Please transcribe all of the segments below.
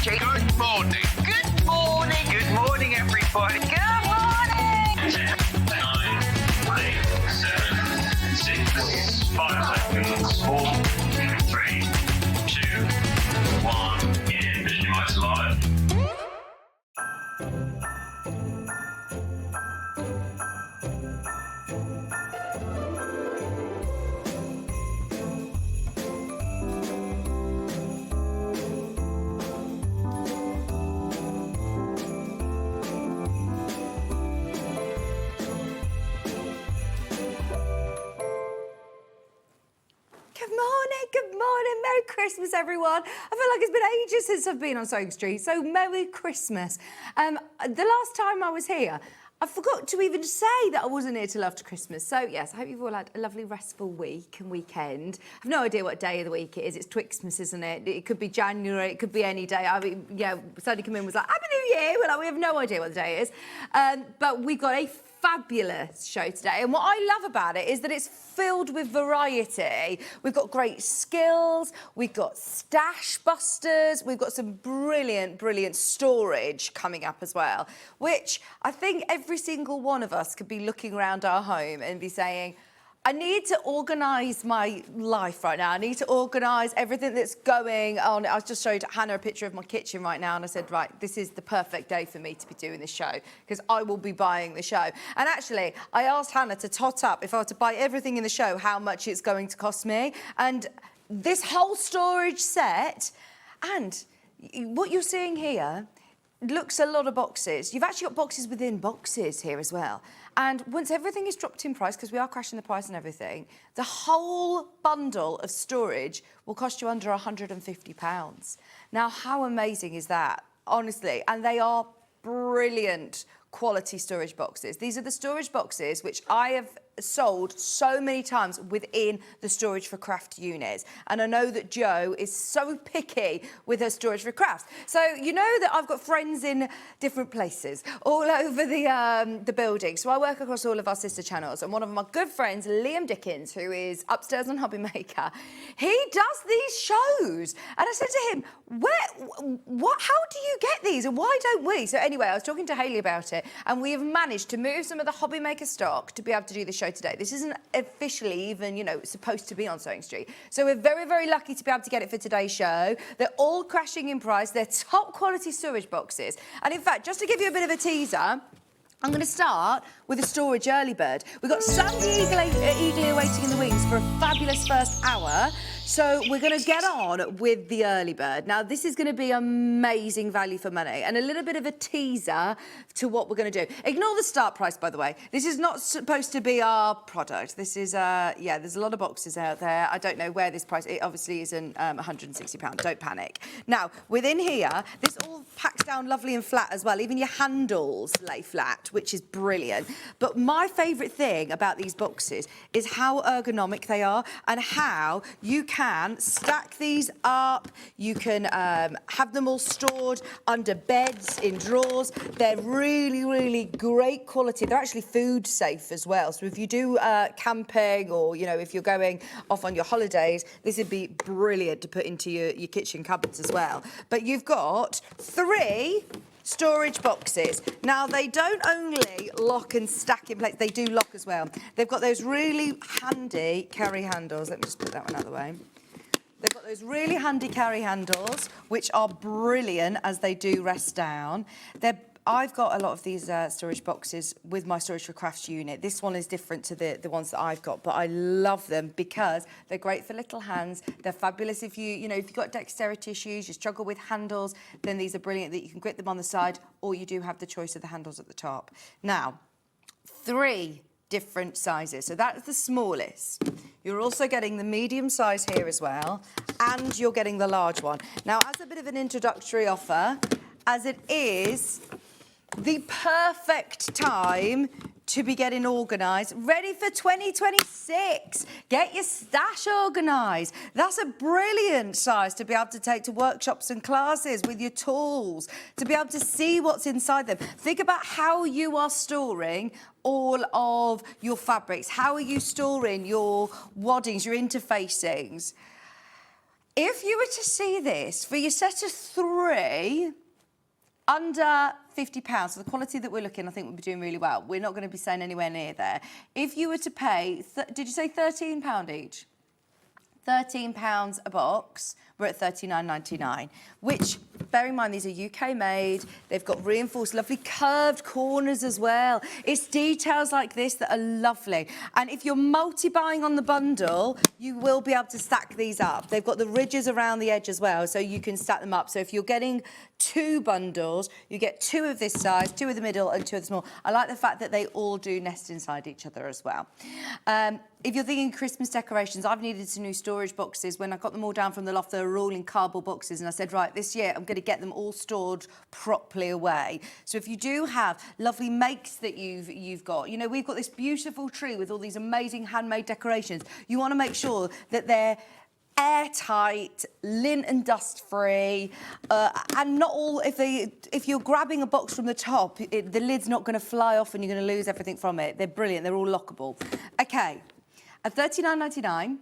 Millichip-Massocchi. Good morning. Good morning. Good morning, everybody. Good morning. 10, 9, 8, 7, 6, 5 seconds, 4, 3, 2, 1, and visualize live. Good morning, Merry Christmas, everyone. I feel like it's been ages since I've been on SewingStreet, so Merry Christmas. The last time I was here, I forgot to even say that I wasn't here till after Christmas. So, yes, I hope you've all had a lovely, restful week and weekend. I have no idea what day of the week it is. It's Twixmas, isn't it? It could be January, it could be any day. I mean, yeah, Sandi came in and was like, Happy New Year. We're like, we have no idea what the day is. But we've got a fabulous show today, and what I love about it is that it's filled with variety. We've got great skills, we've got stash busters, we've got some brilliant storage coming up as well, which I think every single one of us could be looking around our home and be saying, I need to organise my life right now. I need to organise everything that's going on. I just showed Hannah a picture of my kitchen right now and I said, right, this is the perfect day for me to be doing this show because I will be buying the show. And actually, I asked Hannah to tot up, if I were to buy everything in the show, how much it's going to cost me. And this whole storage set, and what you're seeing here, looks a lot of boxes. You've actually got boxes within boxes here as well. And once everything is dropped in price, because we are crashing the price and everything, the whole bundle of storage will cost you under £150. Now, how amazing is that? Honestly, and they are brilliant quality storage boxes. These are the storage boxes which I have sold so many times within the storage for craft units, and I know that Jo is so picky with her storage for crafts. So you know that I've got friends in different places all over the building, so I work across all of our sister channels, and one of my good friends, Liam Dickens, who is upstairs on Hobby Maker, he does these shows, and I said to him, how do you get these and why don't we? So anyway, I was talking to Hayley about it, and we have managed to move some of the Hobby Maker stock to be able to do the show today. This isn't officially even, you know, supposed to be on SewingStreet. So we're very lucky to be able to get it for today's show. They're all crashing in price. They're top quality storage boxes. And in fact, just to give you a bit of a teaser, I'm going to start with a storage early bird. We've got Sandi eagerly awaiting in the wings for a fabulous first hour. So we're going to get on with the early bird. Now, this is going to be amazing value for money and a little bit of a teaser to what we're going to do. Ignore the start price, by the way. This is not supposed to be our product. This is, yeah, there's a lot of boxes out there. I don't know where this price, it obviously isn't £160. Don't panic. Now, within here, this all packs down lovely and flat as well. Even your handles lay flat, which is brilliant. But my favourite thing about these boxes is how ergonomic they are and how you can stack these up. You can have them all stored under beds, in drawers. They're really great quality. They're actually food safe as well. So if you do camping or, you know, if you're going off on your holidays, this would be brilliant to put into your kitchen cupboards as well. But you've got 3 storage boxes. Now, they don't only lock and stack in place, they do lock as well. They've got those really handy carry handles. Let me just put that one out of the way. They've got those really handy carry handles, which are brilliant as they do rest down. I've got a lot of these storage boxes with my storage for crafts unit. This one is different to the ones that I've got, but I love them because they're great for little hands. They're fabulous if if you've got dexterity issues, you struggle with handles, then these are brilliant that you can grip them on the side, or you do have the choice of the handles at the top. Now, 3 different sizes. So that's the smallest. You're also getting the medium size here as well, and you're getting the large one. Now, as a bit of an introductory offer, as it is the perfect time to be getting organised, ready for 2026. Get your stash organised. That's a brilliant size to be able to take to workshops and classes with your tools, to be able to see what's inside them. Think about how you are storing all of your fabrics. How are you storing your waddings, your interfacings? If you were to see this for your set of 3, under £50, so the quality that we're looking, I think we'll be doing really well. We're not going to be staying anywhere near there. If you were to pay, did you say £13 each? £13 a box, we're at $39.99, which, bear in mind, these are UK made. They've got reinforced, lovely curved corners as well. It's details like this that are lovely. And if you're multi-buying on the bundle, you will be able to stack these up. They've got the ridges around the edge as well, so you can stack them up. So if you're getting 2 bundles, you get 2 of this size, 2 of the middle and 2 of the small. I like the fact that they all do nest inside each other as well. If you're thinking Christmas decorations, I've needed some new storage boxes. When I got them all down from the loft, they were all in cardboard boxes, and I said, right, this year I'm going to get them all stored properly away. So if you do have lovely makes that you've got, you know, we've got this beautiful tree with all these amazing handmade decorations. You want to make sure that they're airtight, lint and dust free, and not all. If you're grabbing a box from the top, the lid's not going to fly off and you're going to lose everything from it. They're brilliant. They're all lockable. Okay, at $39.99.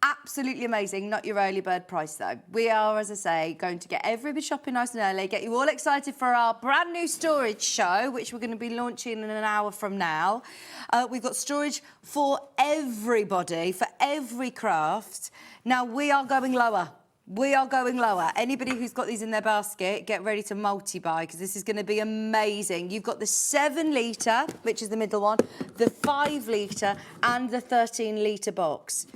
Absolutely amazing, not your early bird price though. We are, as I say, going to get everybody shopping nice and early, get you all excited for our brand new storage show, which we're going to be launching in an hour from now. We've got storage for everybody, for every craft. Now, we are going lower. We are going lower. Anybody who's got these in their basket, get ready to multi-buy, because this is going to be amazing. You've got the 7 litre, which is the middle one, the 5 litre and the 13 litre box.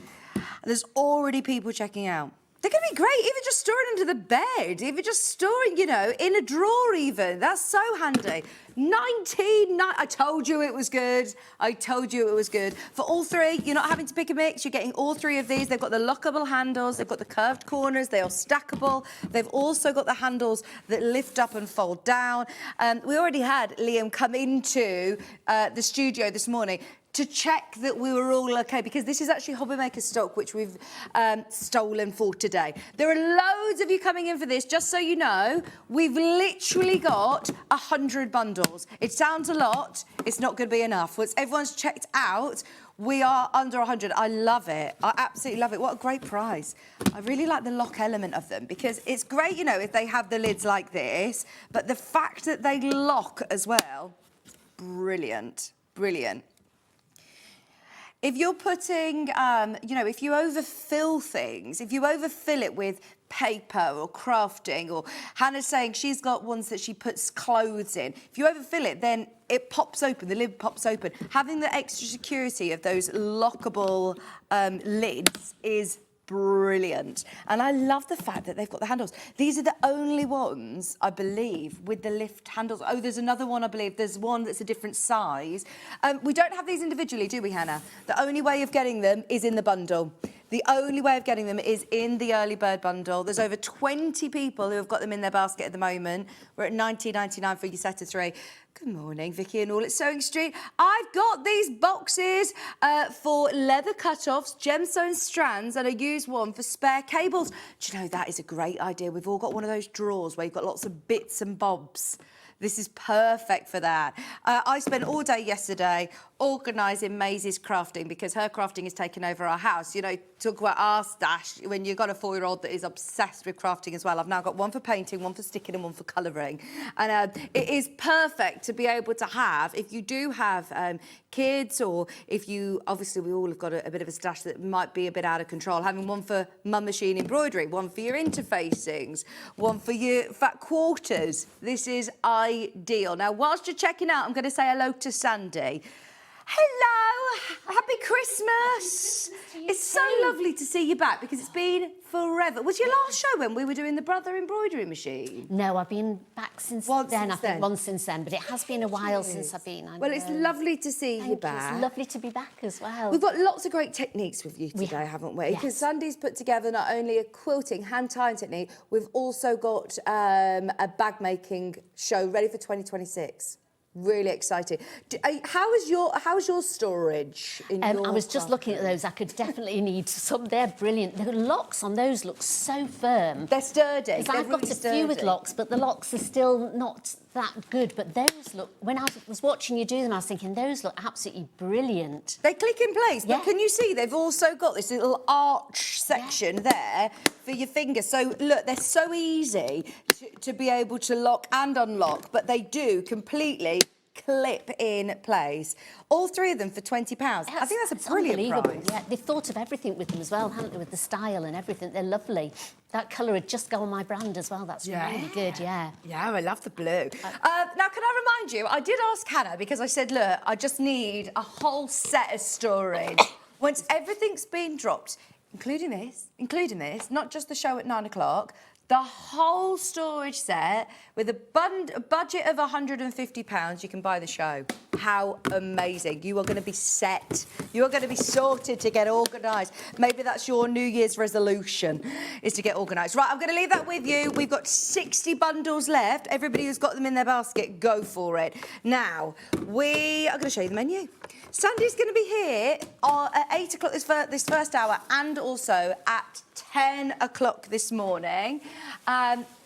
There's already people checking out. They're going to be great, even just storing under the bed, even just storing, you know, in a drawer even. That's so handy. I told you it was good. I told you it was good. For all 3, you're not having to pick a mix. You're getting all 3 of these. They've got the lockable handles. They've got the curved corners. They are stackable. They've also got the handles that lift up and fold down. We already had Liam come into the studio this morning to check that we were all okay, because this is actually Hobbymaker stock, which we've stolen for today. There are loads of you coming in for this. Just so you know, we've literally got 100 bundles. It sounds a lot. It's not going to be enough. Once everyone's checked out, we are under 100. I love it. I absolutely love it. What a great price. I really like the lock element of them, because it's great, you know, if they have the lids like this, but the fact that they lock as well, brilliant, brilliant. If you're putting, you know, if you overfill things, if you overfill it with paper or crafting, or Hannah's saying she's got ones that she puts clothes in, if you overfill it, then it pops open, the lid pops open. Having the extra security of those lockable lids is brilliant. And I love the fact that they've got the handles. These are the only ones, I believe, with the lift handles. Oh, there's another one, I believe. There's one that's a different size. We don't have these individually, do we, Hannah? The only way of getting them is in the bundle. The only way of getting them is in the early bird bundle. There's over 20 people who have got them in their basket at the moment. We're at $19.99 for your set of 3. Good morning, Vicki and all at SewingStreet. I've got these boxes for leather cut-offs, gemstone strands, and I use one for spare cables. Do you know, that is a great idea. We've all got one of those drawers where you've got lots of bits and bobs. This is perfect for that. I spent all day yesterday organising Maisie's crafting, because her crafting has taken over our house. You know, talk about our stash when you've got a 4-year-old that is obsessed with crafting as well. I've now got one for painting, one for sticking and one for colouring. And it is perfect to be able to have, if you do have kids, or if you, obviously we all have got a bit of a stash that might be a bit out of control, having one for mum machine embroidery, one for your interfacings, one for your fat quarters. This is ideal. Now, whilst you're checking out, I'm going to say hello to Sandi. Hello, happy Christmas. It's so lovely to see you back, because it's been forever. Was your last show when we were doing the Brother embroidery machine? No, I've been back since then. I think once since then, but it has been a while since I've been. Well, it's lovely to see you back. It's lovely to be back as well. We've got lots of great techniques with you today, haven't we? Because Sandi's put together not only a quilting, hand-tying technique, we've also got a bag-making show ready for 2026. Really excited. How is your storage? I was just looking at those. I could definitely need some. They're brilliant. The locks on those look so firm. They're sturdy. I've got a few with locks, but the locks are still not that good, but those look, when I was watching you do them, I was thinking, those look absolutely brilliant. They click in place, Yeah. but can you see they've also got this little arch section there for your fingers. So, look, they're so easy to be able to lock and unlock, but they do completely clip in place. All three of them for £20. I think that's a brilliant price. Yeah, they've thought of everything with them as well, haven't they? With the style and everything, they're lovely. That colour would just go on my brand as well. That's really good, yeah. Yeah, I love the blue. Now, can I remind you, I did ask Hannah because I said, look, I just need a whole set of storage. Once everything's been dropped, including this, not just the show at 9 o'clock, the whole storage set with a budget of £150, you can buy the show. How amazing. You are going to be set. You are going to be sorted to get organised. Maybe that's your New Year's resolution, is to get organised. Right, I'm going to leave that with you. We've got 60 bundles left. Everybody who's got them in their basket, go for it. Now, we are going to show you the menu. Sandi's going to be here at 8 o'clock this first hour and also at 10 o'clock this morning.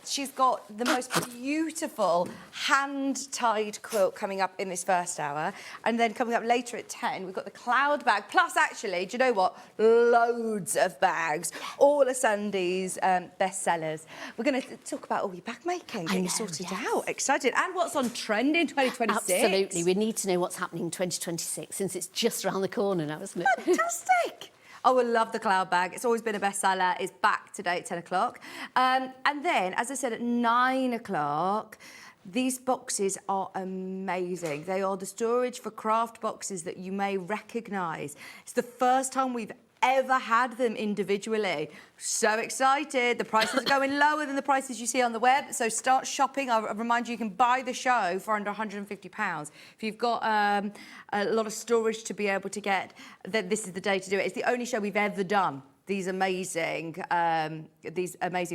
She's got the most beautiful hand-tied quilt coming up in this first hour. And then coming up later at 10, we've got the cloud bag. Plus, actually, do you know what? Loads of bags. All of Sandi's bestsellers. We're going to talk about all your bag making, getting sorted out. Excited. And what's on trend in 2026. Absolutely. We need to know what's happening in 2026 since it's just around the corner now, isn't it? Fantastic. Oh, I love the cloud bag. It's always been a bestseller. It's back today at 10 o'clock. And then, as I said, at 9 o'clock, these boxes are amazing. They are the storage for craft boxes that you may recognise. It's the first time we've ever had them individually. So excited. The prices are going lower than the prices you see on the web. So start shopping. I'll remind you, you can buy the show for under £150. If you've got a lot of storage to be able to get, then this is the day to do it. It's the only show we've ever done. These amazing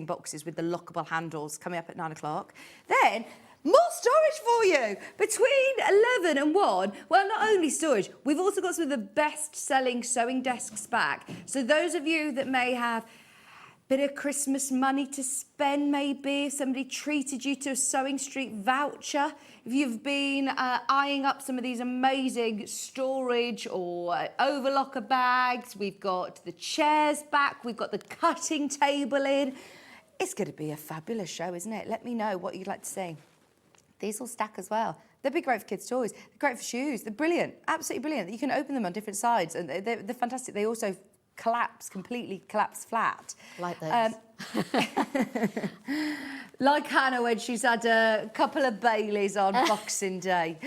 boxes with the lockable handles coming up at 9 o'clock. Then, more storage for you between 11 and 1. Well, not only storage, we've also got some of the best-selling sewing desks back. So those of you that may have a bit of Christmas money to spend, maybe if somebody treated you to a SewingStreet voucher, if you've been eyeing up some of these amazing storage or overlocker bags, we've got the chairs back, we've got the cutting table in. It's going to be a fabulous show, isn't it? Let me know what you'd like to see. These will stack as well. They'd be great for kids' toys. They're great for shoes. They're brilliant, absolutely brilliant. You can open them on different sides, and they're fantastic. They also completely collapse flat. Like those. Like Hannah when she's had a couple of Baileys on Boxing Day.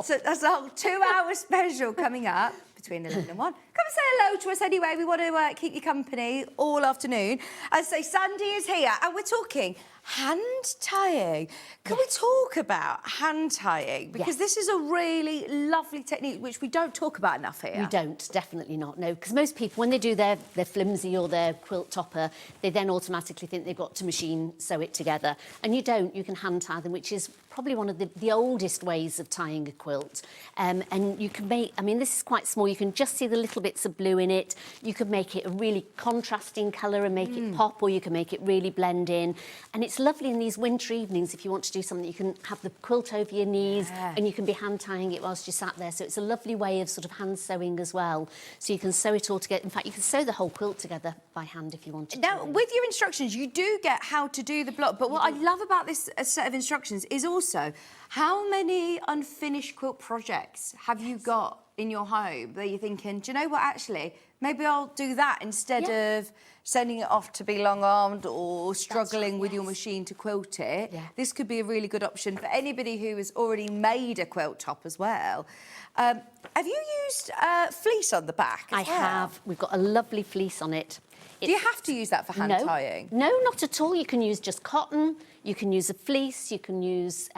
So that's a whole 2-hour special coming up between 11 and 1. Come and say hello to us anyway. We want to keep you company all afternoon. As I say, Sandi is here, and we're talking hand tying. Can we talk about hand tying? Because this is a really lovely technique which we don't talk about enough here. We don't, definitely not, no. Because most people, when they do their flimsy or their quilt topper, they then automatically think they've got to machine sew it together. And you don't, you can hand tie them, which is probably one of the oldest ways of tying a quilt. And you can make, I mean, this is quite small, you can just see the little bits of blue in it. You could make it a really contrasting colour and make it pop, or you can make it really blend in. And it's lovely in these winter evenings if you want to do something. You can have the quilt over your knees and you can be hand tying it whilst you sat there. So it's a lovely way of sort of hand sewing as well. So you can sew it all together. In fact, you can sew the whole quilt together by hand if you wanted now, to. with your instructions, you do get how to do the block. But what I love about this set of instructions is also how many unfinished quilt projects have you got in your home that you're thinking, do you know what, actually, maybe I'll do that instead of sending it off to be long-armed or struggling with your machine to quilt it. This could be a really good option for anybody who has already made a quilt top as well. Have you used fleece on the back as well? I have. We've got a lovely fleece on it. Do you have to use that for hand tying? No, not at all. You can use just cotton. You can use a fleece. You can use...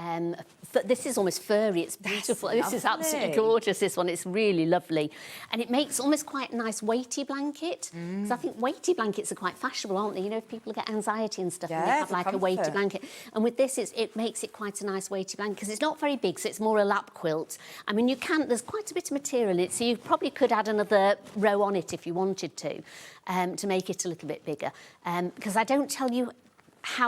this is almost furry. It's beautiful. This is absolutely gorgeous, this one. It's really lovely. And it makes almost quite a nice weighty blanket. Because I think weighty blankets are quite fashionable, aren't they? You know, if people get anxiety and stuff and they have like a weighty blanket. And with this, it makes it quite a nice weighty blanket because it's not very big, so it's more a lap quilt. I mean, you can... There's quite a bit of material in it, so you probably could add another row on it if you wanted to make it a little bit bigger. Because I don't tell you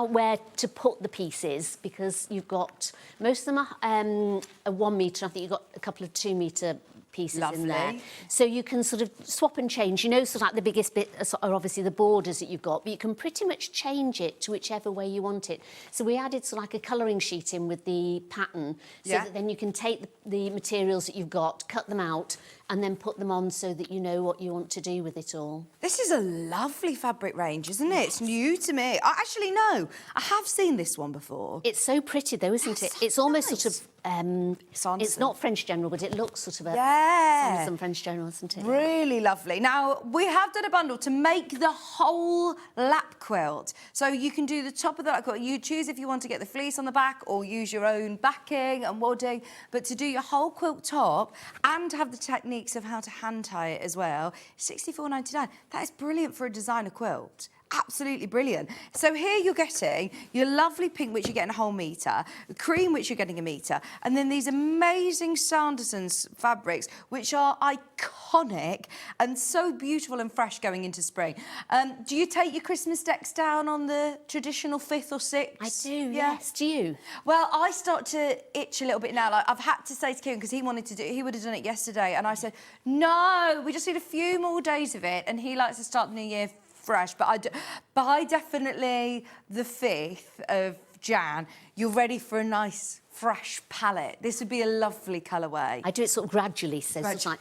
where to put the pieces, because you've got, most of them are 1 metre. I think you've got a couple of 2 metre pieces in there. So you can sort of swap and change. You know, sort of like the biggest bit are obviously the borders that you've got, but you can pretty much change it to whichever way you want it. So we added sort of like a colouring sheet in with the pattern, so that then you can take the materials that you've got, cut them out, and then put them on so that you know what you want to do with it all. This is a lovely fabric range, isn't it? It's new to me. I actually know. I have seen this one before. It's so pretty though, isn't it? It's almost sort of... it's not French General, but it looks sort of a Sanderson French General, isn't it? Really lovely. Now, we have done a bundle to make the whole lap quilt. So you can do the top of the lap quilt. You choose if you want to get the fleece on the back or use your own backing and wadding. But to do your whole quilt top and have the techniques of how to hand tie it as well, $64.99. That is brilliant for a designer quilt. Absolutely brilliant. So here you're getting your lovely pink, which you're getting a whole metre, cream, which you're getting a metre, and then these amazing Sanderson's fabrics, which are iconic and so beautiful and fresh going into spring. Do you take your Christmas decks down on the traditional 5th or 6th? I do, yes. Do you? Well, I start to itch a little bit now. Like, I've had to say to Kieran, because he wanted to do it, he would have done it yesterday, and I said, no, we just need a few more days of it, and he likes to start the new year fresh, but by definitely the 5th of Jan, you're ready for a nice fresh palette. This would be a lovely colourway. I do it sort of gradually, so it's like,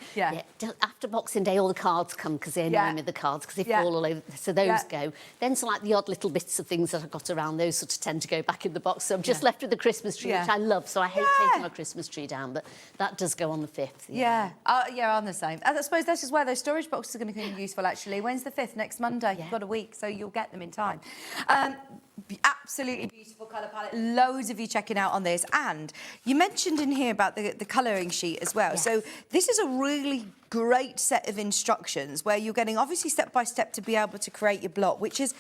after Boxing Day, all the cards come, because they annoy me, the cards, because they fall all over, so those go. Then so like the odd little bits of things that I've got around, those sort of tend to go back in the box, so I'm just left with the Christmas tree, which I love, so I hate taking my Christmas tree down, but that does go on the 5th. Yeah, I'm the same. I suppose this is where those storage boxes are going to be useful, actually. When's the 5th? Next Monday. You've got a week, so you'll get them in time. Absolutely beautiful colour palette. Loads of you checking out on this. And you mentioned in here about the colouring sheet as well. Yes. So this is a really great set of instructions where you're getting obviously step by step to be able to create your block, which is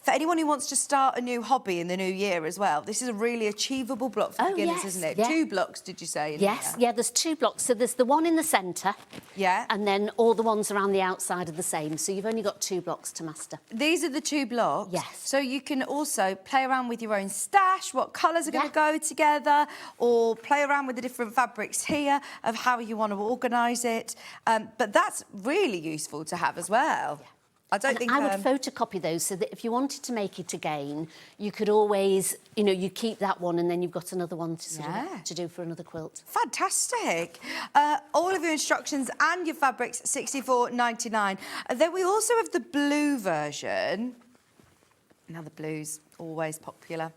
for anyone who wants to start a new hobby in the new year as well. This is a really achievable block for beginners, isn't it? 2 blocks, did you say? Yes, there's 2 blocks. So there's the one in the centre. Yeah. And then all the ones around the outside are the same. So you've only got 2 blocks to master. These are the 2 blocks? Yes. So you can also play around with your own stash, what colours are going to go together, or play around with the different fabrics here of how you want to organise it. But that's really useful to have as well. Yeah. I would photocopy those so that if you wanted to make it again, you could always, you know, you keep that one and then you've got another one to sort of to do for another quilt. Fantastic. All of your instructions and your fabrics, $64.99. Then we also have the blue version. Now the blue's always popular.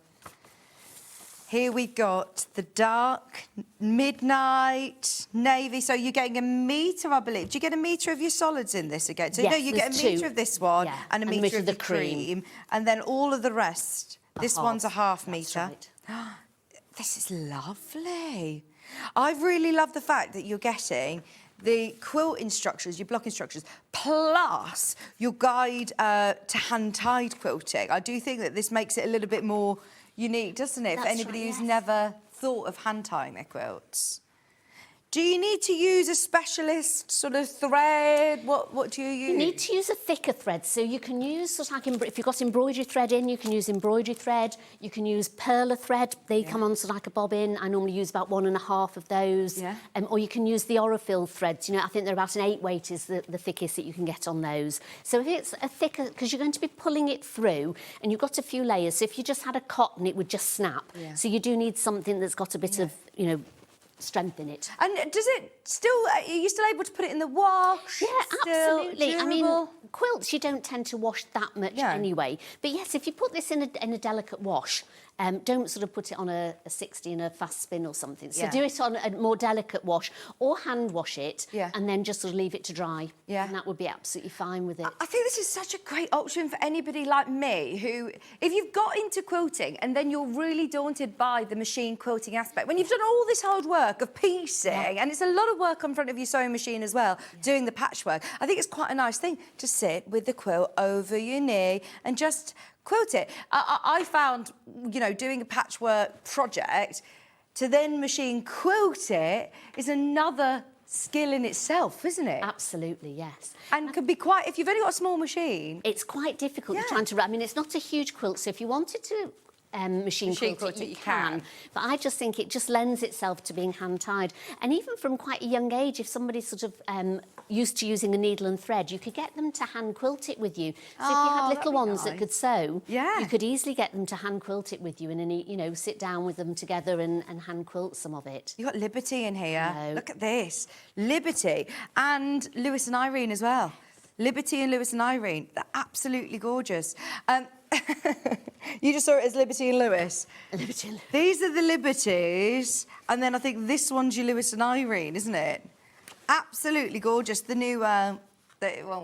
Here we got the dark, midnight, navy. So you're getting a metre, I believe. Do you get a metre of your solids in this again? So yes, no, you get a metre of this one and a metre of the cream. And then all of the rest. This one's a half metre. Right. This is lovely. I really love the fact that you're getting the quilt instructions, your block instructions, plus your guide to hand-tied quilting. I do think that this makes it a little bit more unique, doesn't it, for anybody who's never thought of hand-tying their quilts? Do you need to use a specialist sort of thread? What do you use? You need to use a thicker thread. So you can use, sort of like, if you've got embroidery thread in, you can use embroidery thread. You can use perla thread. They come on sort of like a bobbin. I normally use about 1.5 of those. Yeah. Or you can use the Orifil threads. You know, I think they're about an 8 weight is the thickest that you can get on those. So if it's a thicker, because you're going to be pulling it through, and you've got a few layers. So if you just had a cotton, it would just snap. Yeah. So you do need something that's got a bit of, you know, strength in it. And does it still, are you still able to put it in the wash? Yeah, absolutely. I mean, quilts you don't tend to wash that much anyway. But yes, if you put this in a delicate wash, don't sort of put it on a 60 and a fast spin or something. So do it on a more delicate wash or hand wash it and then just sort of leave it to dry. Yeah. And that would be absolutely fine with it. I think this is such a great option for anybody like me who, if you've got into quilting and then you're really daunted by the machine quilting aspect, when you've done all this hard work of piecing, and it's a lot of work in front of your sewing machine as well, doing the patchwork, I think it's quite a nice thing to sit with the quilt over your knee and just quilt it. I found, you know, doing a patchwork project to then machine quilt it is another skill in itself, isn't it? Absolutely, yes. And can be quite, if you've only got a small machine. It's quite difficult Yeah. trying to... I mean, it's not a huge quilt, so if you wanted to machine quilt it, you can. But I just think it just lends itself to being hand-tied. And even from quite a young age, if somebody's sort of used to using a needle and thread, you could get them to hand quilt it with you. So if you had little ones that could sew, you could easily get them to hand quilt it with you and, you know, sit down with them together and hand quilt some of it. You've got Liberty in here. No. Look at this. Liberty. And Lewis and Irene as well. Liberty and Lewis and Irene. They're absolutely gorgeous. You just saw it as Liberty and Lewis. Liberty and Lewis. These are the Liberties. And then I think this one's your Lewis and Irene, isn't it? Absolutely gorgeous. The new... well,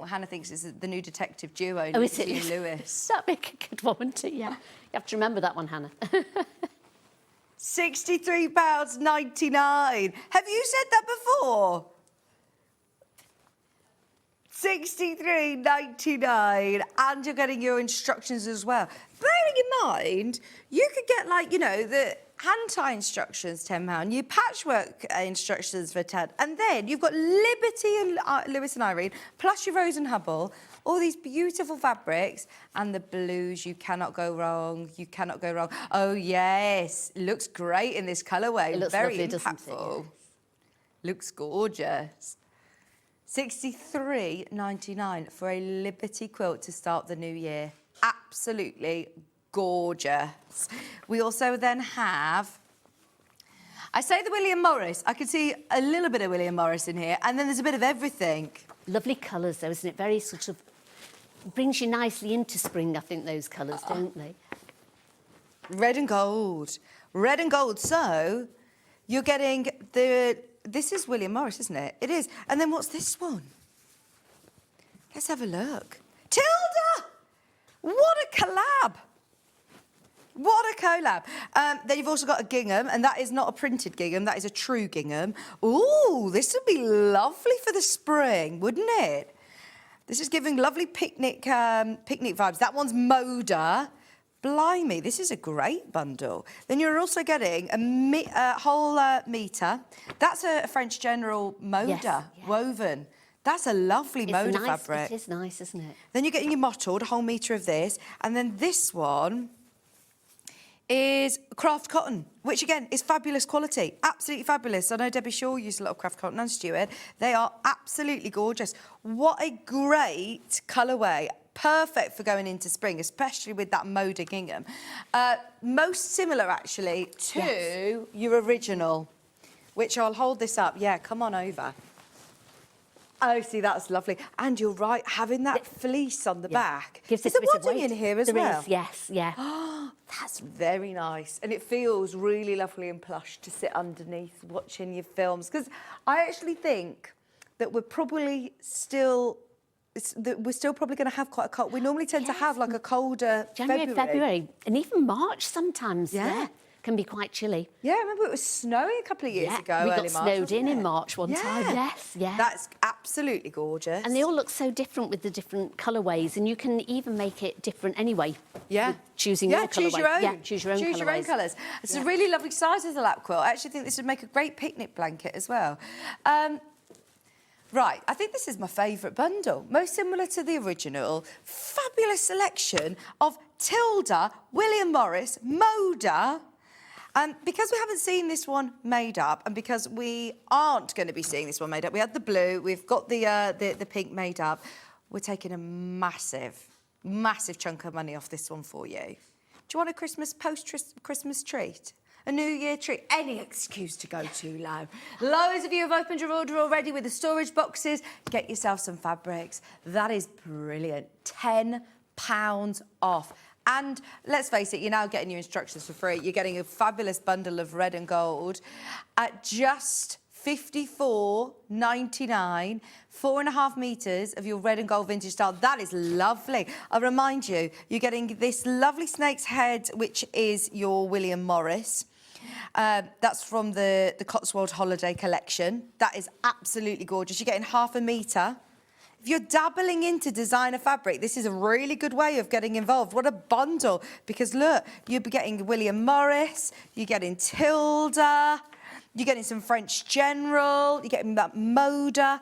Hannah thinks it's the new detective duo, Oh, is it? Liberty and Lewis. That'd make a good one, wouldn't it? Yeah. You have to remember that one, Hannah. £63.99. Have you said that before? £63.99, and you're getting your instructions as well. Bearing in mind, you could get, like, you know, the hand-tie instructions, £10, your patchwork instructions for £10, and then you've got Liberty and Lewis and Irene, plus your Rose and Hubble, all these beautiful fabrics, and the blues. You cannot go wrong. You cannot go wrong. Oh, yes. Looks great in this colourway. It looks Very lovely, doesn't impactful. it? Looks gorgeous. $63.99 for a Liberty quilt to start the new year. Absolutely gorgeous. We also then have, I say the William Morris. I can see a little bit of William Morris in here, and then there's a bit of everything. Lovely colours, though, isn't it? Very sort of... brings you nicely into spring, I think, those colours, don't they? Red and gold. Red and gold. So you're getting the... This is William Morris, isn't it? It is. And then what's this one? Let's have a look. Tilda! What a collab! What a collab. Then you've also got a gingham, and that is not a printed gingham, that is a true gingham. Ooh, this would be lovely for the spring, wouldn't it? This is giving lovely picnic vibes. That one's Moda. Blimey, this is a great bundle. Then you're also getting a whole metre. That's a French General Moda woven. That's a lovely Moda fabric. It is nice, isn't it? Then you're getting your mottled, a whole metre of this. And then this one is craft cotton, which again is fabulous quality, absolutely fabulous. I know Debbie Shaw used a lot of craft cotton, and Stuart. They are absolutely gorgeous. What a great colourway. Perfect for going into spring, especially with that Moda gingham. Most similar, actually, to your original, which I'll hold this up. Yeah, come on over. Oh, see, that's lovely. And you're right, having that fleece on the back. Gives Is it a there bit of wadding weight. in here as There well? is, yes, yeah. That's very nice. And it feels really lovely and plush to sit underneath watching your films. Because I actually think that we're probably still... we're still probably going to have quite a cold... We normally tend to have, like, a colder January, February, and even March sometimes, can be quite chilly. Yeah, I remember it was snowing a couple of years ago, we early got March, snowed in wasn't it? March one time, yes, yeah. That's absolutely gorgeous. And they all look so different with the different colourways, and you can even make it different anyway. Yeah. With choosing your choose colourway. your own. Yeah, choose your own Choose your own colourways. colours. It's a really lovely size of the lap quilt. I actually think this would make a great picnic blanket as well. Right, I think this is my favourite bundle. Most similar to the original. Fabulous selection of Tilda, William Morris, Moda. Because we haven't seen this one made up, and because we aren't going to be seeing this one made up, we had the blue, we've got the pink made up. We're taking a massive, massive chunk of money off this one for you. Do you want a post-Christmas treat? A New Year treat? Any excuse to go too low. Loads of you have opened your order already with the storage boxes. Get yourself some fabrics. That is brilliant. £10 off. And let's face it, you're now getting your instructions for free. You're getting a fabulous bundle of red and gold at just $54.99, 4.5 metres of your red and gold vintage style. That is lovely. I'll remind you, you're getting this lovely snake's head, which is your William Morris. That's from the Cotswold Holiday Collection. That is absolutely gorgeous. You're getting 0.5 metre. If you're dabbling into designer fabric, this is a really good way of getting involved. What a bundle. Because, look, you'll be getting William Morris, you're getting Tilda, You're getting some French General. You're getting that Moda.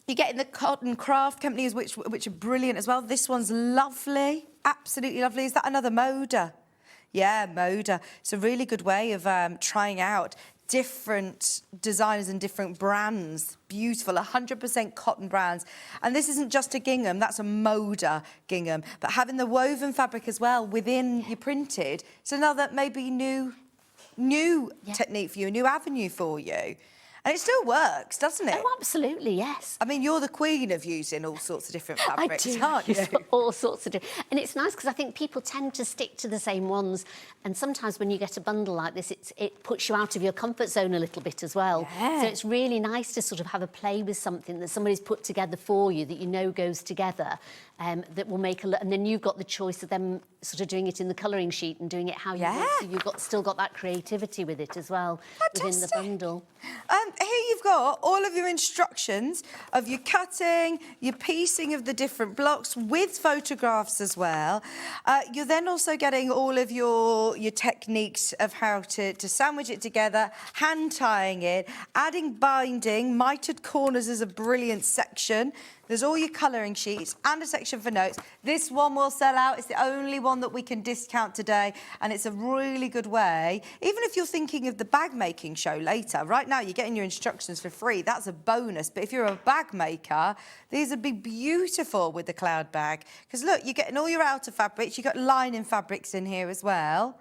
You're getting the Cotton Craft companies, which are brilliant as well. This one's lovely, absolutely lovely. Is that another Moda? Yeah, Moda. It's a really good way of trying out different designers and different brands. Beautiful, 100% cotton brands. And this isn't just a gingham, that's a Moda gingham. But having the woven fabric as well within your printed, it's another maybe new technique for you, a new avenue for you. And it still works, doesn't it? Oh, absolutely, yes. I mean, you're the queen of using all sorts of different fabrics, aren't you? All sorts of different. And it's nice because I think people tend to stick to the same ones. And sometimes when you get a bundle like this, it puts you out of your comfort zone a little bit as well. Yeah. So it's really nice to sort of have a play with something that somebody's put together for you that you know goes together, that will make a... And then you've got the choice of them sort of doing it in the colouring sheet and doing it how you want. So you've still got that creativity with it as well. Fantastic. Within the bundle. Here you've got all of your instructions of your cutting, your piecing of the different blocks with photographs as well. You're then also getting all of your techniques of how to sandwich it together, hand tying it, adding binding. Mitered corners is a brilliant section. There's all your colouring sheets and a section for notes. This one will sell out. It's the only one that we can discount today, and it's a really good way. Even if you're thinking of the bag making show later, right now you're getting your instructions for free. That's a bonus. But if you're a bag maker, these would be beautiful with the cloud bag. Because look, you're getting all your outer fabrics. You've got lining fabrics in here as well.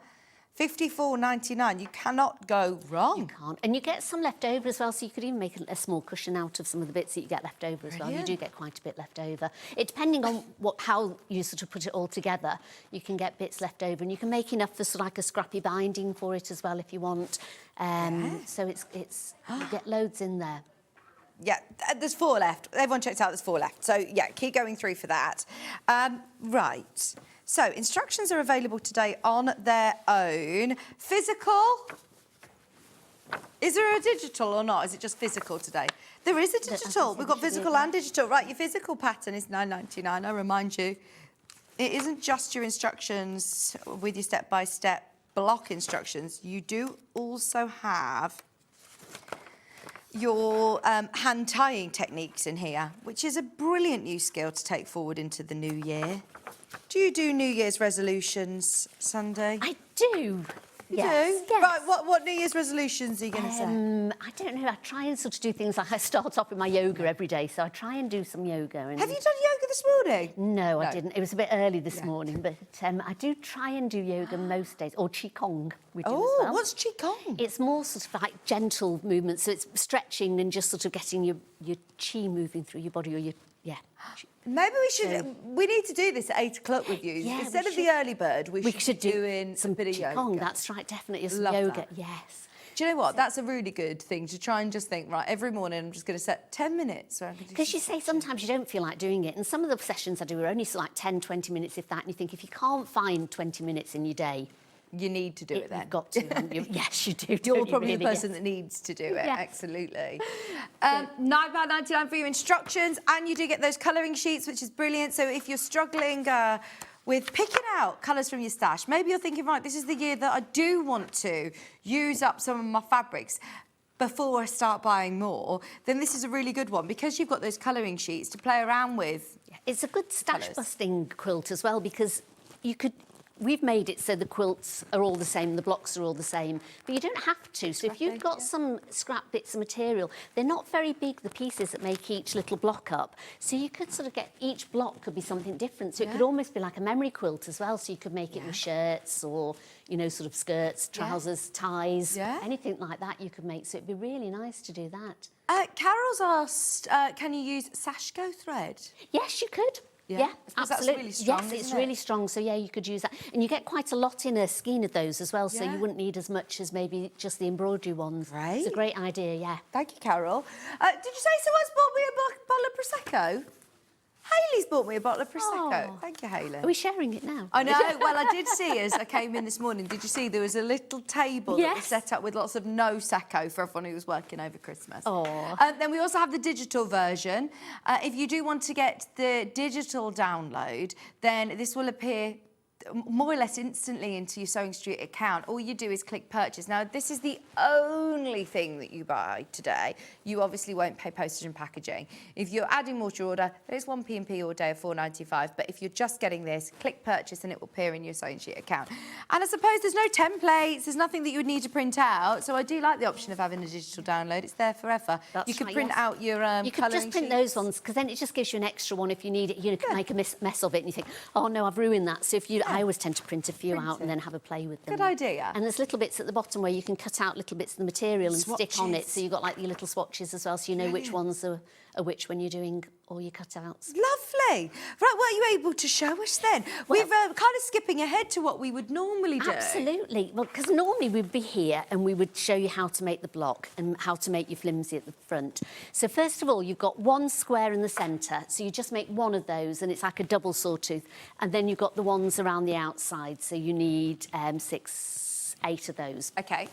$54.99. You cannot go wrong. You can't. And you get some left over as well, so you could even make a small cushion out of some of the bits that you get left over as well. You do get quite a bit left over. It depending on how you sort of put it all together, you can get bits left over, and you can make enough for sort of like a scrappy binding for it as well if you want. So it's you get loads in there. Yeah, there's 4 left. Everyone checked out, there's 4 left. So, yeah, keep going through for that. Right. So, instructions are available today on their own. Physical. Is there a digital or not? Is it just physical today? There is a digital. We've got physical and digital. Right, your physical pattern is £9.99, I remind you. It isn't just your instructions with your step-by-step block instructions. You do also have your hand tying techniques in here, which is a brilliant new skill to take forward into the new year. Do you do New Year's resolutions, Sandi? I do. You yes. do? Right, what New Year's resolutions are you going to say? I don't know. I try and sort of do things like I start off with my yoga every day, so I try and do some yoga. And Have you done yoga this morning? No, I didn't. It was a bit early this morning, but I do try and do yoga most days, or Qigong we do as well. What's Qigong? It's more sort of like gentle movements, so it's stretching and just sort of getting your chi moving through your body, or your... Yeah. Maybe we need to do this at 8 o'clock with you. Yeah, Instead of the early bird, we should be doing some a bit of Qigong. yoga. That's right, definitely. Some Love yoga, that. yes. Do you know what? That's a really good thing to try and just think, right, every morning I'm just going to set 10 minutes. Because you say sometimes you don't feel like doing it, and some of the sessions I do are only like 10, 20 minutes, if that, and you think if you can't find 20 minutes in your day, you need to do it then. You've got to. Yes, you do. You're don't you, probably really? the person that needs to do it, absolutely. £9.99 for your instructions, and you do get those colouring sheets, which is brilliant. So if you're struggling with picking out colours from your stash, maybe you're thinking, right, this is the year that I do want to use up some of my fabrics before I start buying more, then this is a really good one because you've got those colouring sheets to play around with. It's a good stash-busting quilt as well because you could... We've made it so the quilts are all the same, the blocks are all the same, but you don't have to. So if you've got some scrap bits of material, they're not very big, the pieces that make each little block up. So you could sort of get, each block could be something different. So it could almost be like a memory quilt as well. So you could make it with shirts or, you know, sort of skirts, trousers, ties, anything like that you could make. So it'd be really nice to do that. Carol's asked, can you use Sashko thread? Yes, you could. Yeah, absolutely. That's really strong, yes, it's isn't really strong. So, yeah, you could use that. And you get quite a lot in a skein of those as well, so you wouldn't need as much as maybe just the embroidery ones. Right. It's a great idea, yeah. Thank you, Carol. Did you say someone's bought me a bottle of Prosecco? Hayley's bought me a bottle of Prosecco. Oh. Thank you, Hayley. Are we sharing it now? I know. Well, I did see as I came in this morning, did you see there was a little table that was set up with lots of no Sacco for everyone who was working over Christmas. Oh. Then we also have the digital version. If you do want to get the digital download, then this will appear more or less instantly into your SewingStreet account. All you do is click purchase. Now, this is the only thing that you buy today. You obviously won't pay postage and packaging. If you're adding more to your order, there's one P&P all day of £4.95. But if you're just getting this, click purchase and it will appear in your SewingStreet account. And I suppose there's no templates, there's nothing that you would need to print out. So I do like the option of having a digital download. It's there forever. That's you can right, print yes. out your You could just print sheets. those ones, because then it just gives you an extra one if you need it. You know, can make a mess of it and you think, oh no, I've ruined that. So if you, I always tend to print a few out and then have a play with them. Good idea. And there's little bits at the bottom where you can cut out little bits of the material and stick on it. Swatches. So you've got like your little swatches as well, so you know which ones are which when you're doing all your cutouts. Lovely. Right, what are you able to show us then? Well, We've kind of skipping ahead to what we would normally do. Absolutely. Well, because normally we'd be here and we would show you how to make the block and how to make your flimsy at the front. So first of all, you've got one square in the centre. So you just make one of those and it's like a double sawtooth. And then you've got the ones around the outside. So you need 8 of those. OK.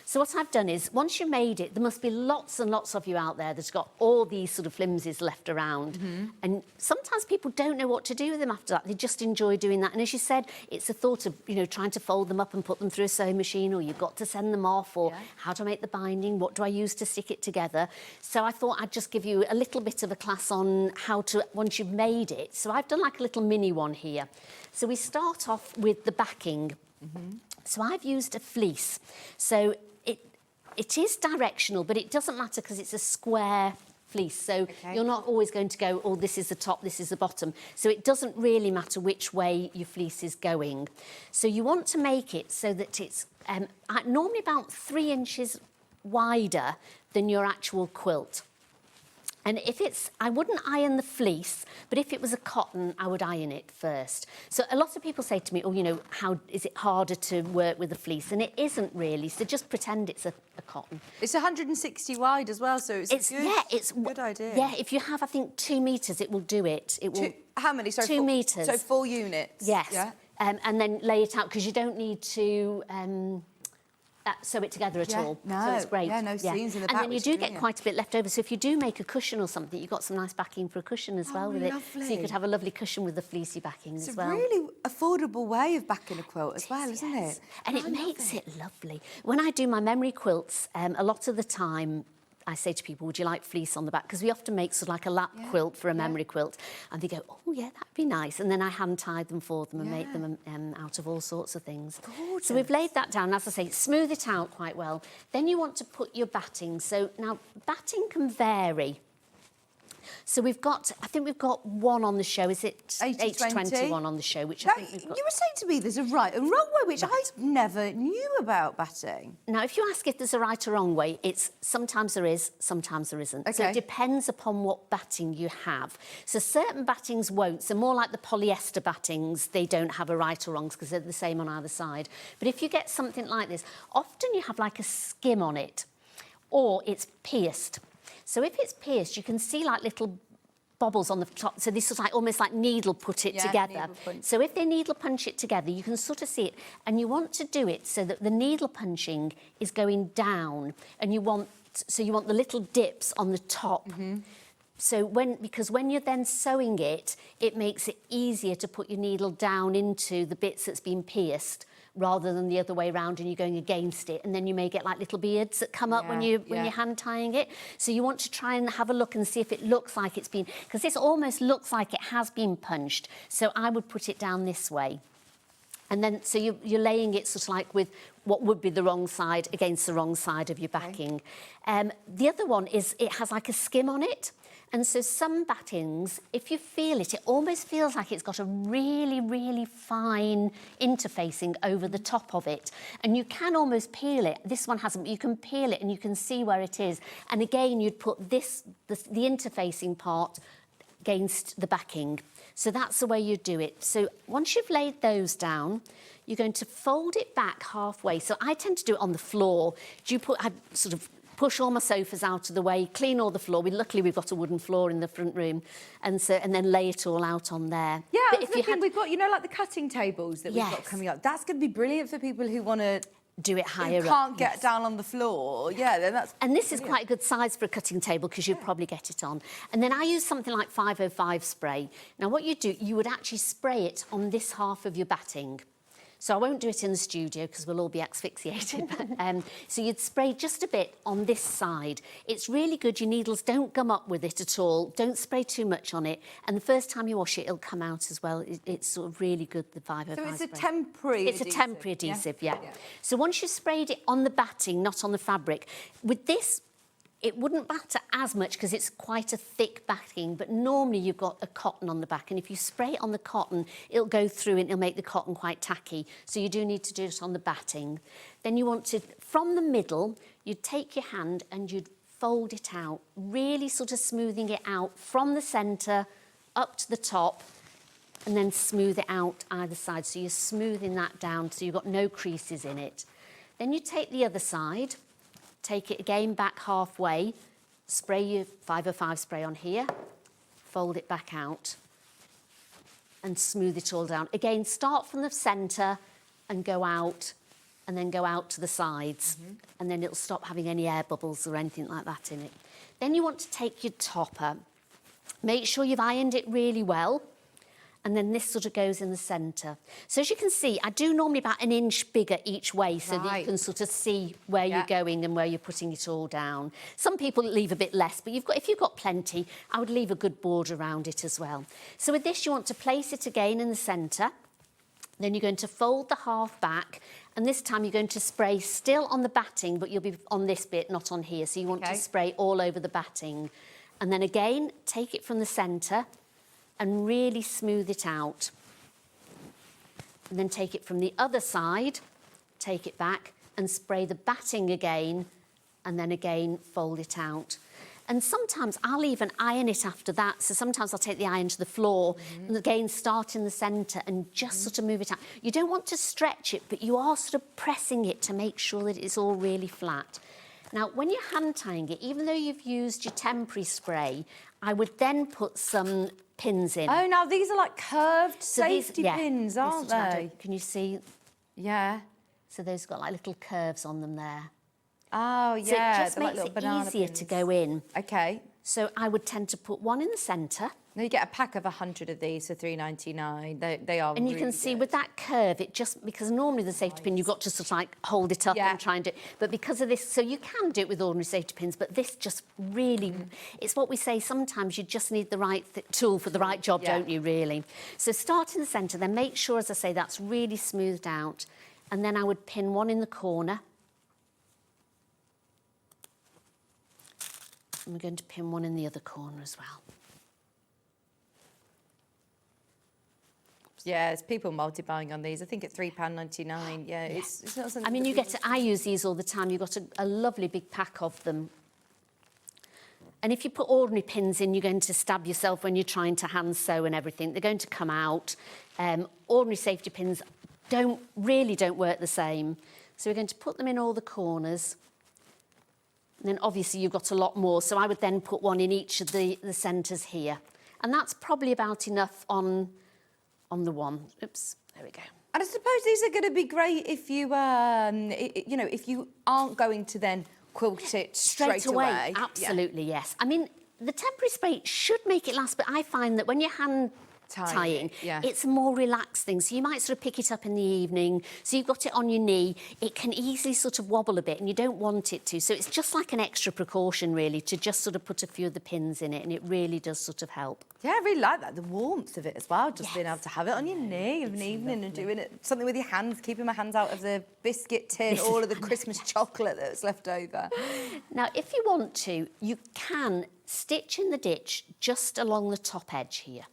So what I've done is, once you made it, there must be lots and lots of you out there that's got all these sort of flimsies left around. And sometimes people don't know what to do with them after that. They just enjoy doing that. And as you said, it's a thought of, you know, trying to fold them up and put them through a sewing machine, or you've got to send them off, or how to make the binding, what do I use to stick it together. So I thought I'd just give you a little bit of a class on how to, once you've made it. So I've done like a little mini one here. So we start off with the backing. So I've used a fleece. So it is directional, but it doesn't matter because it's a square fleece. So you're not always going to go, oh, this is the top, this is the bottom. So it doesn't really matter which way your fleece is going. So you want to make it so that it's normally about 3 inches wider than your actual quilt. And if it's, I wouldn't iron the fleece, but if it was a cotton, I would iron it first. So a lot of people say to me, oh, you know, how is it harder to work with a fleece? And it isn't really, so just pretend it's a cotton. It's 160 wide as well, so it's good, it's a good idea. Yeah, if you have, I think, 2 metres, it will do it. It will. How many? So 2 metres. So 4 units? Yes. Yeah. And then lay it out, because you don't need to sew it together at all. No, so it's great. Yeah, no seams in the back. And then you which do is get brilliant. quite a bit left over. So if you do make a cushion or something, you've got some nice backing for a cushion as well with it. So you lovely. could have a lovely cushion with the fleecy backing as well. It's a really affordable way of backing a quilt as well, isn't it? And it makes it lovely. When I do my memory quilts, a lot of the time, I say to people, would you like fleece on the back? Because we often make sort of like a lap quilt for a memory quilt. And they go, oh, yeah, that'd be nice. And then I hand-tie them for them and make them out of all sorts of things. Gorgeous. So we've laid that down. As I say, smooth it out quite well. Then you want to put your batting. So now, batting can vary. So we've got, I think we've got one on the show. Is it 80-20 one on the show? Which Now, I think we've got. you were saying to me there's a right and wrong way, which I never knew about batting. Now, if you ask if there's a right or wrong way, it's sometimes there is, sometimes there isn't. So Okay. it depends upon what batting you have. So certain battings won't. So more like the polyester battings, they don't have a right or wrong because they're the same on either side. But if you get something like this, often you have like a skim on it, or it's pierced. So if it's pierced, you can see like little bobbles on the top. So this is like almost like needle put it together. needle punch. So if they needle punch it together, you can sort of see it. And you want to do it so that the needle punching is going down. And you want the little dips on the top. So because when you're then sewing it, it makes it easier to put your needle down into the bits that's been pierced, rather than the other way around and you're going against it, and then you may get like little beards that come up when you're hand tying it. So you want to try and have a look and see if it looks like it's been, because this almost looks like it has been punched. So I would put it down this way. And then, so you're laying it sort of like with what would be the wrong side against the wrong side of your backing. The other one is it has like a skim on it. And so some battings, if you feel it, it almost feels like it's got a really, really fine interfacing over the top of it. And you can almost peel it. This one hasn't, but you can peel it and you can see where it is. And again, you'd put the interfacing part against the backing. So that's the way you do it. So once you've laid those down, you're going to fold it back halfway. So I tend to do it on the floor. I sort of push all my sofas out of the way, clean all the floor. Luckily, we've got a wooden floor in the front room, and then lay it all out on there. Yeah, But I was looking, we've got, you know, like the cutting tables that we've got Yes. coming up. That's going to be brilliant for people who want to do it higher up. You can't get yes. down on the floor. Yeah, then that's... And this is quite a good size for a cutting table because you'll probably get it on. And then I use something like 505 spray. Now, what you do, you would actually spray it on this half of your batting. So I won't do it in the studio because we'll all be asphyxiated. So you'd spray just a bit on this side. It's really good. Your needles don't gum up with it at all. Don't spray too much on it. And the first time you wash it, it'll come out as well. It's sort of really good, the 505 So it's spray. a temporary It's adhesive. a temporary adhesive, yeah. So once you've sprayed it on the batting, not on the fabric, with this, it wouldn't batter as much because it's quite a thick backing, but normally you've got a cotton on the back, and if you spray it on the cotton, it'll go through and it'll make the cotton quite tacky. So you do need to do it on the batting. Then you want to, from the middle, you'd take your hand and you'd fold it out, really sort of smoothing it out from the centre up to the top, and then smooth it out either side. So you're smoothing that down so you've got no creases in it. Then you take the other side, take it again back halfway, spray your 505 spray on here, fold it back out and smooth it all down. Again, start from the centre and go out, and then go out to the sides, and then it'll stop having any air bubbles or anything like that in it. Then you want to take your topper, make sure you've ironed it really well, and then this sort of goes in the centre. So as you can see, I do normally about an inch bigger each way so that you can sort of see where you're going and where you're putting it all down. Some people leave a bit less, but if you've got plenty, I would leave a good border around it as well. So with this, you want to place it again in the centre. Then you're going to fold the half back, and this time you're going to spray still on the batting, but you'll be on this bit, not on here. So you want to spray all over the batting. And then again, take it from the centre and really smooth it out. And then take it from the other side, take it back and spray the batting again, and then again fold it out. And sometimes I'll even iron it after that. So sometimes I'll take the iron to the floor and again start in the centre and just sort of move it out. You don't want to stretch it, but you are sort of pressing it to make sure that it's all really flat. Now, when you're hand tying it, even though you've used your temporary spray, I would then put some pins in. Oh, now these are like curved safety pins, aren't they? Can you see? Yeah. So those got like little curves on them there. Oh, yeah. So it just they're makes like little it easier pins. to go in. OK. So I would tend to put one in the centre. Now you get a pack of 100 of these for $3.99. They are And you really can see good. with that curve, it just, because normally the safety pin, you've got to sort of like hold it up and try and do it. But because of this, so you can do it with ordinary safety pins, but this just really, it's what we say, sometimes you just need the right tool for the right job, don't you, really? So start in the centre, then make sure, as I say, that's really smoothed out. And then I would pin one in the corner. And we're going to pin one in the other corner as well. Yeah, there's people multi-buying on these. I think at £3.99. Yeah, it's not something... I mean, I use these all the time. You've got a lovely big pack of them. And if you put ordinary pins in, you're going to stab yourself when you're trying to hand sew and everything. They're going to come out. Ordinary safety pins don't work the same. So we're going to put them in all the corners. And then obviously you've got a lot more. So I would then put one in each of the centres here. And that's probably about enough on the one. Oops, there we go. And I suppose these are going to be great if you, you know, if you aren't going to then quilt it straight away. Absolutely, yes. I mean, the temporary spray should make it last, but I find that when you're hand tying, it's a more relaxed thing. So you might sort of pick it up in the evening. So you've got it on your knee. It can easily sort of wobble a bit and you don't want it to. So it's just like an extra precaution, really, to just sort of put a few of the pins in it, and it really does sort of help. Yeah, I really like that, the warmth of it as well, just being able to have it on your knee of an evening and doing it, something with your hands, keeping my hands out of the biscuit tin, all of the Christmas chocolate that's left over. Now, if you want to, you can stitch in the ditch just along the top edge here.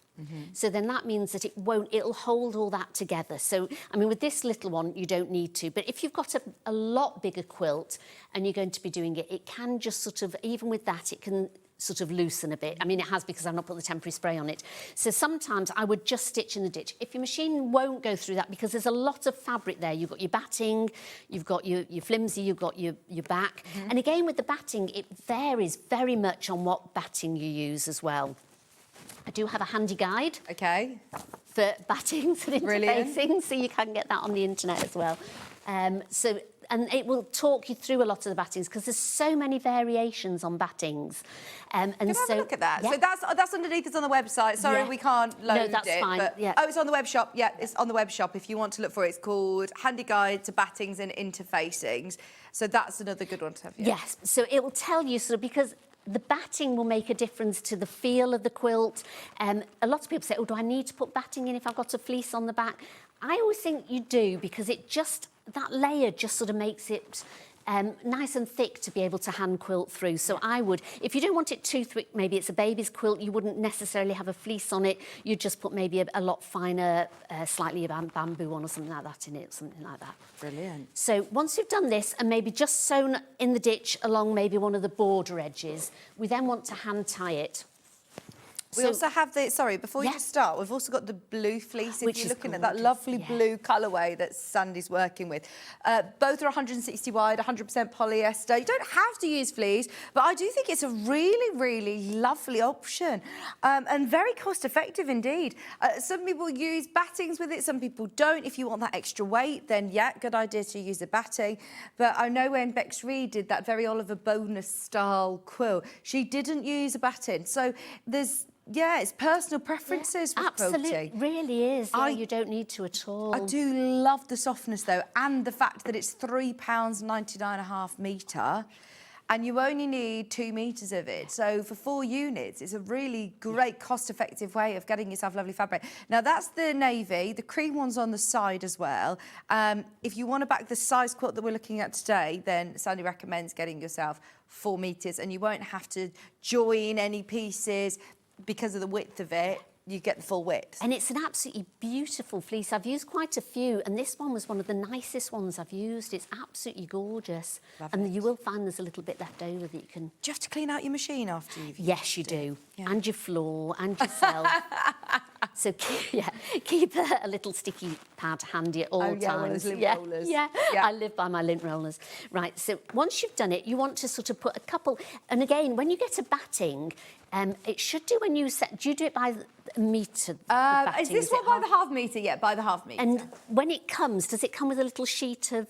So then that means that it'll hold all that together. So, I mean, with this little one, you don't need to. But if you've got a lot bigger quilt and you're going to be doing it, it can just sort of, even with that, it can sort of loosen a bit. I mean, it has because I've not put the temporary spray on it. So sometimes I would just stitch in the ditch. If your machine won't go through that because there's a lot of fabric there, you've got your batting, you've got your flimsy, you've got your back. And again, with the batting, it varies very much on what batting you use as well. I do have a handy guide for battings and interfacing, so you can get that on the internet as well. So and it will talk you through a lot of the battings because there's so many variations on battings. And Can I have a look at that? Yeah. So that's underneath. It's on the website. Sorry, Yeah. we can't load No, that's it. fine. But, Yeah. Oh, it's on the web shop. Yeah, it's on the web shop. If you want to look for it, it's called Handy Guide to Battings and Interfacings. So that's another good one to have. Yeah. Yes, so it will tell you sort of because the batting will make a difference to the feel of the quilt. A lot of people say, oh, do I need to put batting in if I've got a fleece on the back? I always think you do because that layer just sort of makes it nice and thick to be able to hand quilt through. So I would, if you don't want it too thick, maybe it's a baby's quilt, you wouldn't necessarily have a fleece on it. You'd just put maybe a lot finer, slightly bamboo one or something like that in it, something like that. Brilliant. So once you've done this and maybe just sewn in the ditch along maybe one of the border edges, we then want to hand tie it. We also have sorry, before you Yeah. just start, we've also got the blue fleece. If Which you're is looking at that gorgeous, lovely yeah. blue colourway that Sandy's working with. Both are 160 wide, 100% polyester. You don't have to use fleece, but I do think it's a really, really lovely option and very cost effective indeed. Some people use battings with it, some people don't. If you want that extra weight, then yeah, good idea to use a batting. But I know when Bex Reed did that very Oliver Bonus style quilt, she didn't use a batting. So yeah, it's personal preferences with Absolutely, quilting. really is. Yeah, you don't need to at all. I do love the softness though, and the fact that it's £3.99.5 metre, and you only need 2 metres of it. So for 4 units, it's a really great cost-effective way of getting yourself lovely fabric. Now that's the navy. The cream one's on the side as well. If you want to back the size quilt that we're looking at today, then Sandy recommends getting yourself 4 metres, and you won't have to join any pieces. Because of the width of it, you get the full width. And it's an absolutely beautiful fleece. I've used quite a few, and this one was one of the nicest ones I've used. It's absolutely gorgeous. Love and it. you will find there's a little bit left over that you can... Do you have to clean out your machine after you've Yes, you do. Yeah. And your floor, and yourself. So, keep a little sticky pad handy at all times. One of those lint rollers. Yeah, Yeah. I live by my lint rollers. Right, so once you've done it, you want to sort of put a couple... And again, when you get a batting, it should do when you set... Do you do it by the metre? Is this one by the half metre? Yeah, by the half metre. And when it comes, does it come with a little sheet of...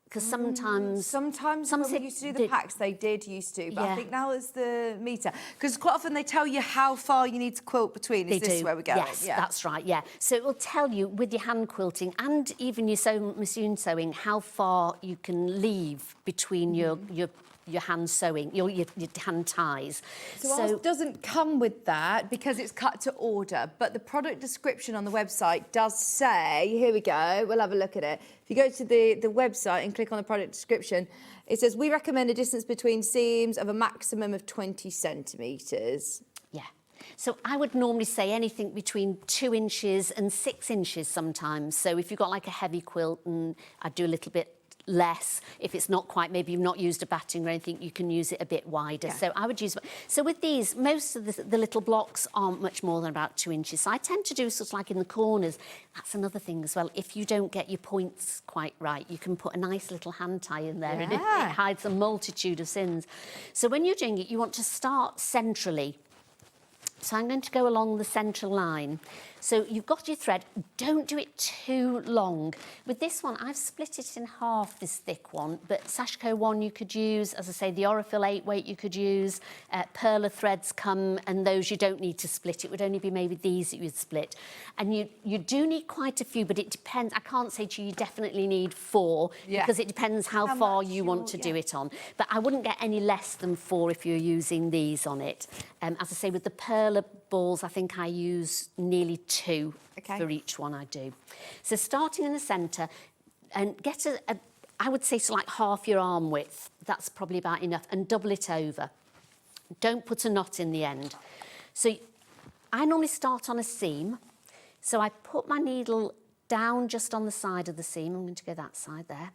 Because sometimes... Sometimes when we used to do the packs, they did used to, but I Yeah. think now it's the metre. Because quite often they tell you how far you need to quilt between. Is this where we're going? Yes, yeah. that's right, yeah. So it will tell you with your hand quilting and even your machine sewing how far you can leave between your hand sewing, your hand ties. So ours doesn't come with that because it's cut to order, but the product description on the website does say, here we go, we'll have a look at it. If you go to the website and click on the product description, it says, we recommend a distance between seams of a maximum of 20 centimetres. Yeah. So I would normally say anything between 2 inches and 6 inches sometimes. So if you've got like a heavy quilt, and I'd do a little bit less. If it's not quite, maybe you've not used a batting or anything, you can use it a bit wider. Yeah. So I would use... So with these, most of the little blocks aren't much more than about 2 inches. So I tend to do sort of like in the corners. That's another thing as well. If you don't get your points quite right, you can put a nice little hand tie in there and it hides a multitude of sins. So when you're doing it, you want to start centrally. So I'm going to go along the central line. So you've got your thread, don't do it too long. With this one, I've split it in half, this thick one, but Sashiko one you could use, as I say, the Orifil 8 weight you could use, Perla threads come, and those you don't need to split. It would only be maybe these that you'd split. And you do need quite a few, but it depends. I can't say to you, you definitely need 4, because it depends how far you want to do it on. But I wouldn't get any less than 4 if you're using these on it. As I say, with the Perla balls, I think I use nearly 2 for each one I do. So starting in the centre, and get I would say so like half your arm width. That's probably about enough, and double it over. Don't put a knot in the end. So I normally start on a seam. So I put my needle down just on the side of the seam. I'm going to go that side there.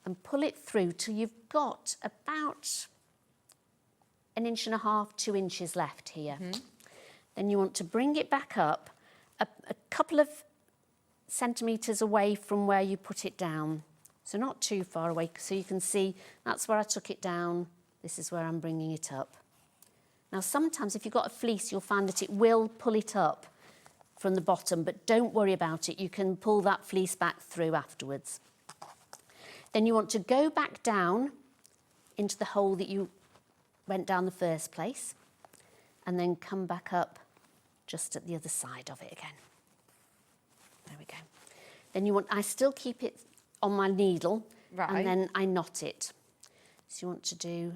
And pull it through till you've got about 1.5 inches, 2 inches left here. Then you want to bring it back up a couple of centimetres away from where you put it down. So not too far away, so you can see that's where I took it down. This is where I'm bringing it up. Now, sometimes if you've got a fleece, you'll find that it will pull it up from the bottom, but don't worry about it. You can pull that fleece back through afterwards. Then you want to go back down into the hole that you went down the first place, and then come back up just at the other side of it again. There we go. Then you want, I still keep it on my needle, Right. and then I knot it. So you want to do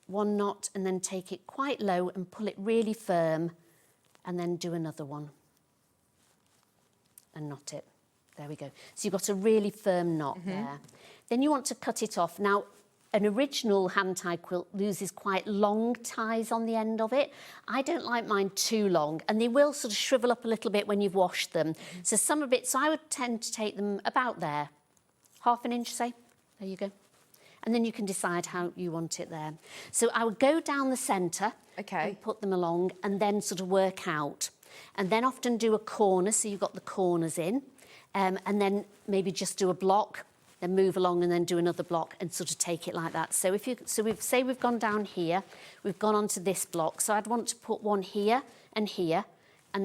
one knot and then take it quite low and pull it really firm, and then do another one and knot it. There we go. So you've got a really firm knot there. Then you want to cut it off. Now, an original hand-tied quilt loses quite long ties on the end of it. I don't like mine too long, and they will sort of shrivel up a little bit when you've washed them. So some of it, so I would tend to take them about there, 1/2 an inch, say. There you go. And then you can decide how you want it there. So I would go down the centre and put them along, and then sort of work out. And then often do a corner, so you've got the corners in. And then maybe just do a block, then move along and then do another block and sort of take it like that. So we've gone down here, we've gone onto this block. So I'd want to put one here, and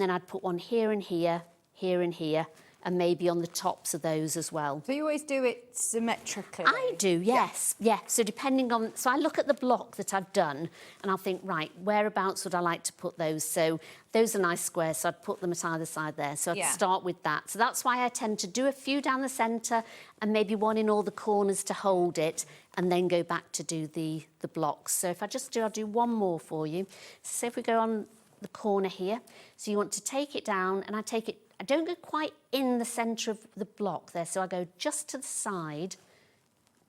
then I'd put one here and here, here and here, and maybe on the tops of those as well. So you always do it symmetrically? I do, yes. Yeah. So depending on, so I look at the block that I've done and I'll think, right, whereabouts would I like to put those? So those are nice squares, so I'd put them at either side there. So I'd start with that. So that's why I tend to do a few down the centre and maybe one in all the corners to hold it, and then go back to do the blocks. So if I just do, I'll do one more for you. So if we go on the corner here, so you want to take it down, and I don't go quite in the centre of the block there, so I go just to the side,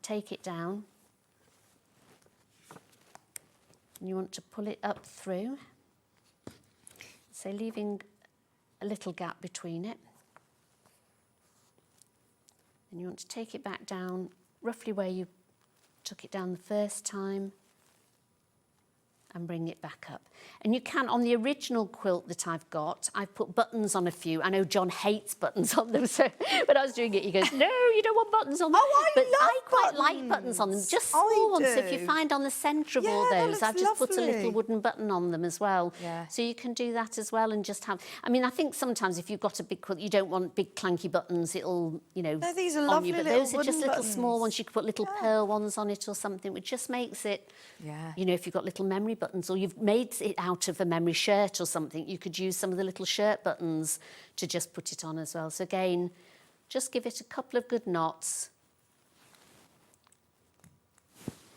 take it down, and you want to pull it up through, so leaving a little gap between it. And you want to take it back down roughly where you took it down the first time, and bring it back up. And you can, on the original quilt that I've got, I've put buttons on a few. I know John hates buttons on them, so when I was doing it, he goes, no, you don't want buttons on them. Oh, but I quite like buttons on them, just small ones. So if you find on the centre of all those, I've just put a little wooden button on them as well. Yeah. So you can do that as well, and just have, I mean, I think sometimes if you've got a big quilt, you don't want big clanky buttons, it'll, you know, No, these are on lovely you. But little those are just wooden little small buttons. ones. You could put little pearl ones on it or something, which just makes it, you know, if you've got little memory buttons, or you've made it out of a memory shirt or something, you could use some of the little shirt buttons to just put it on as well. So again, just give it a couple of good knots,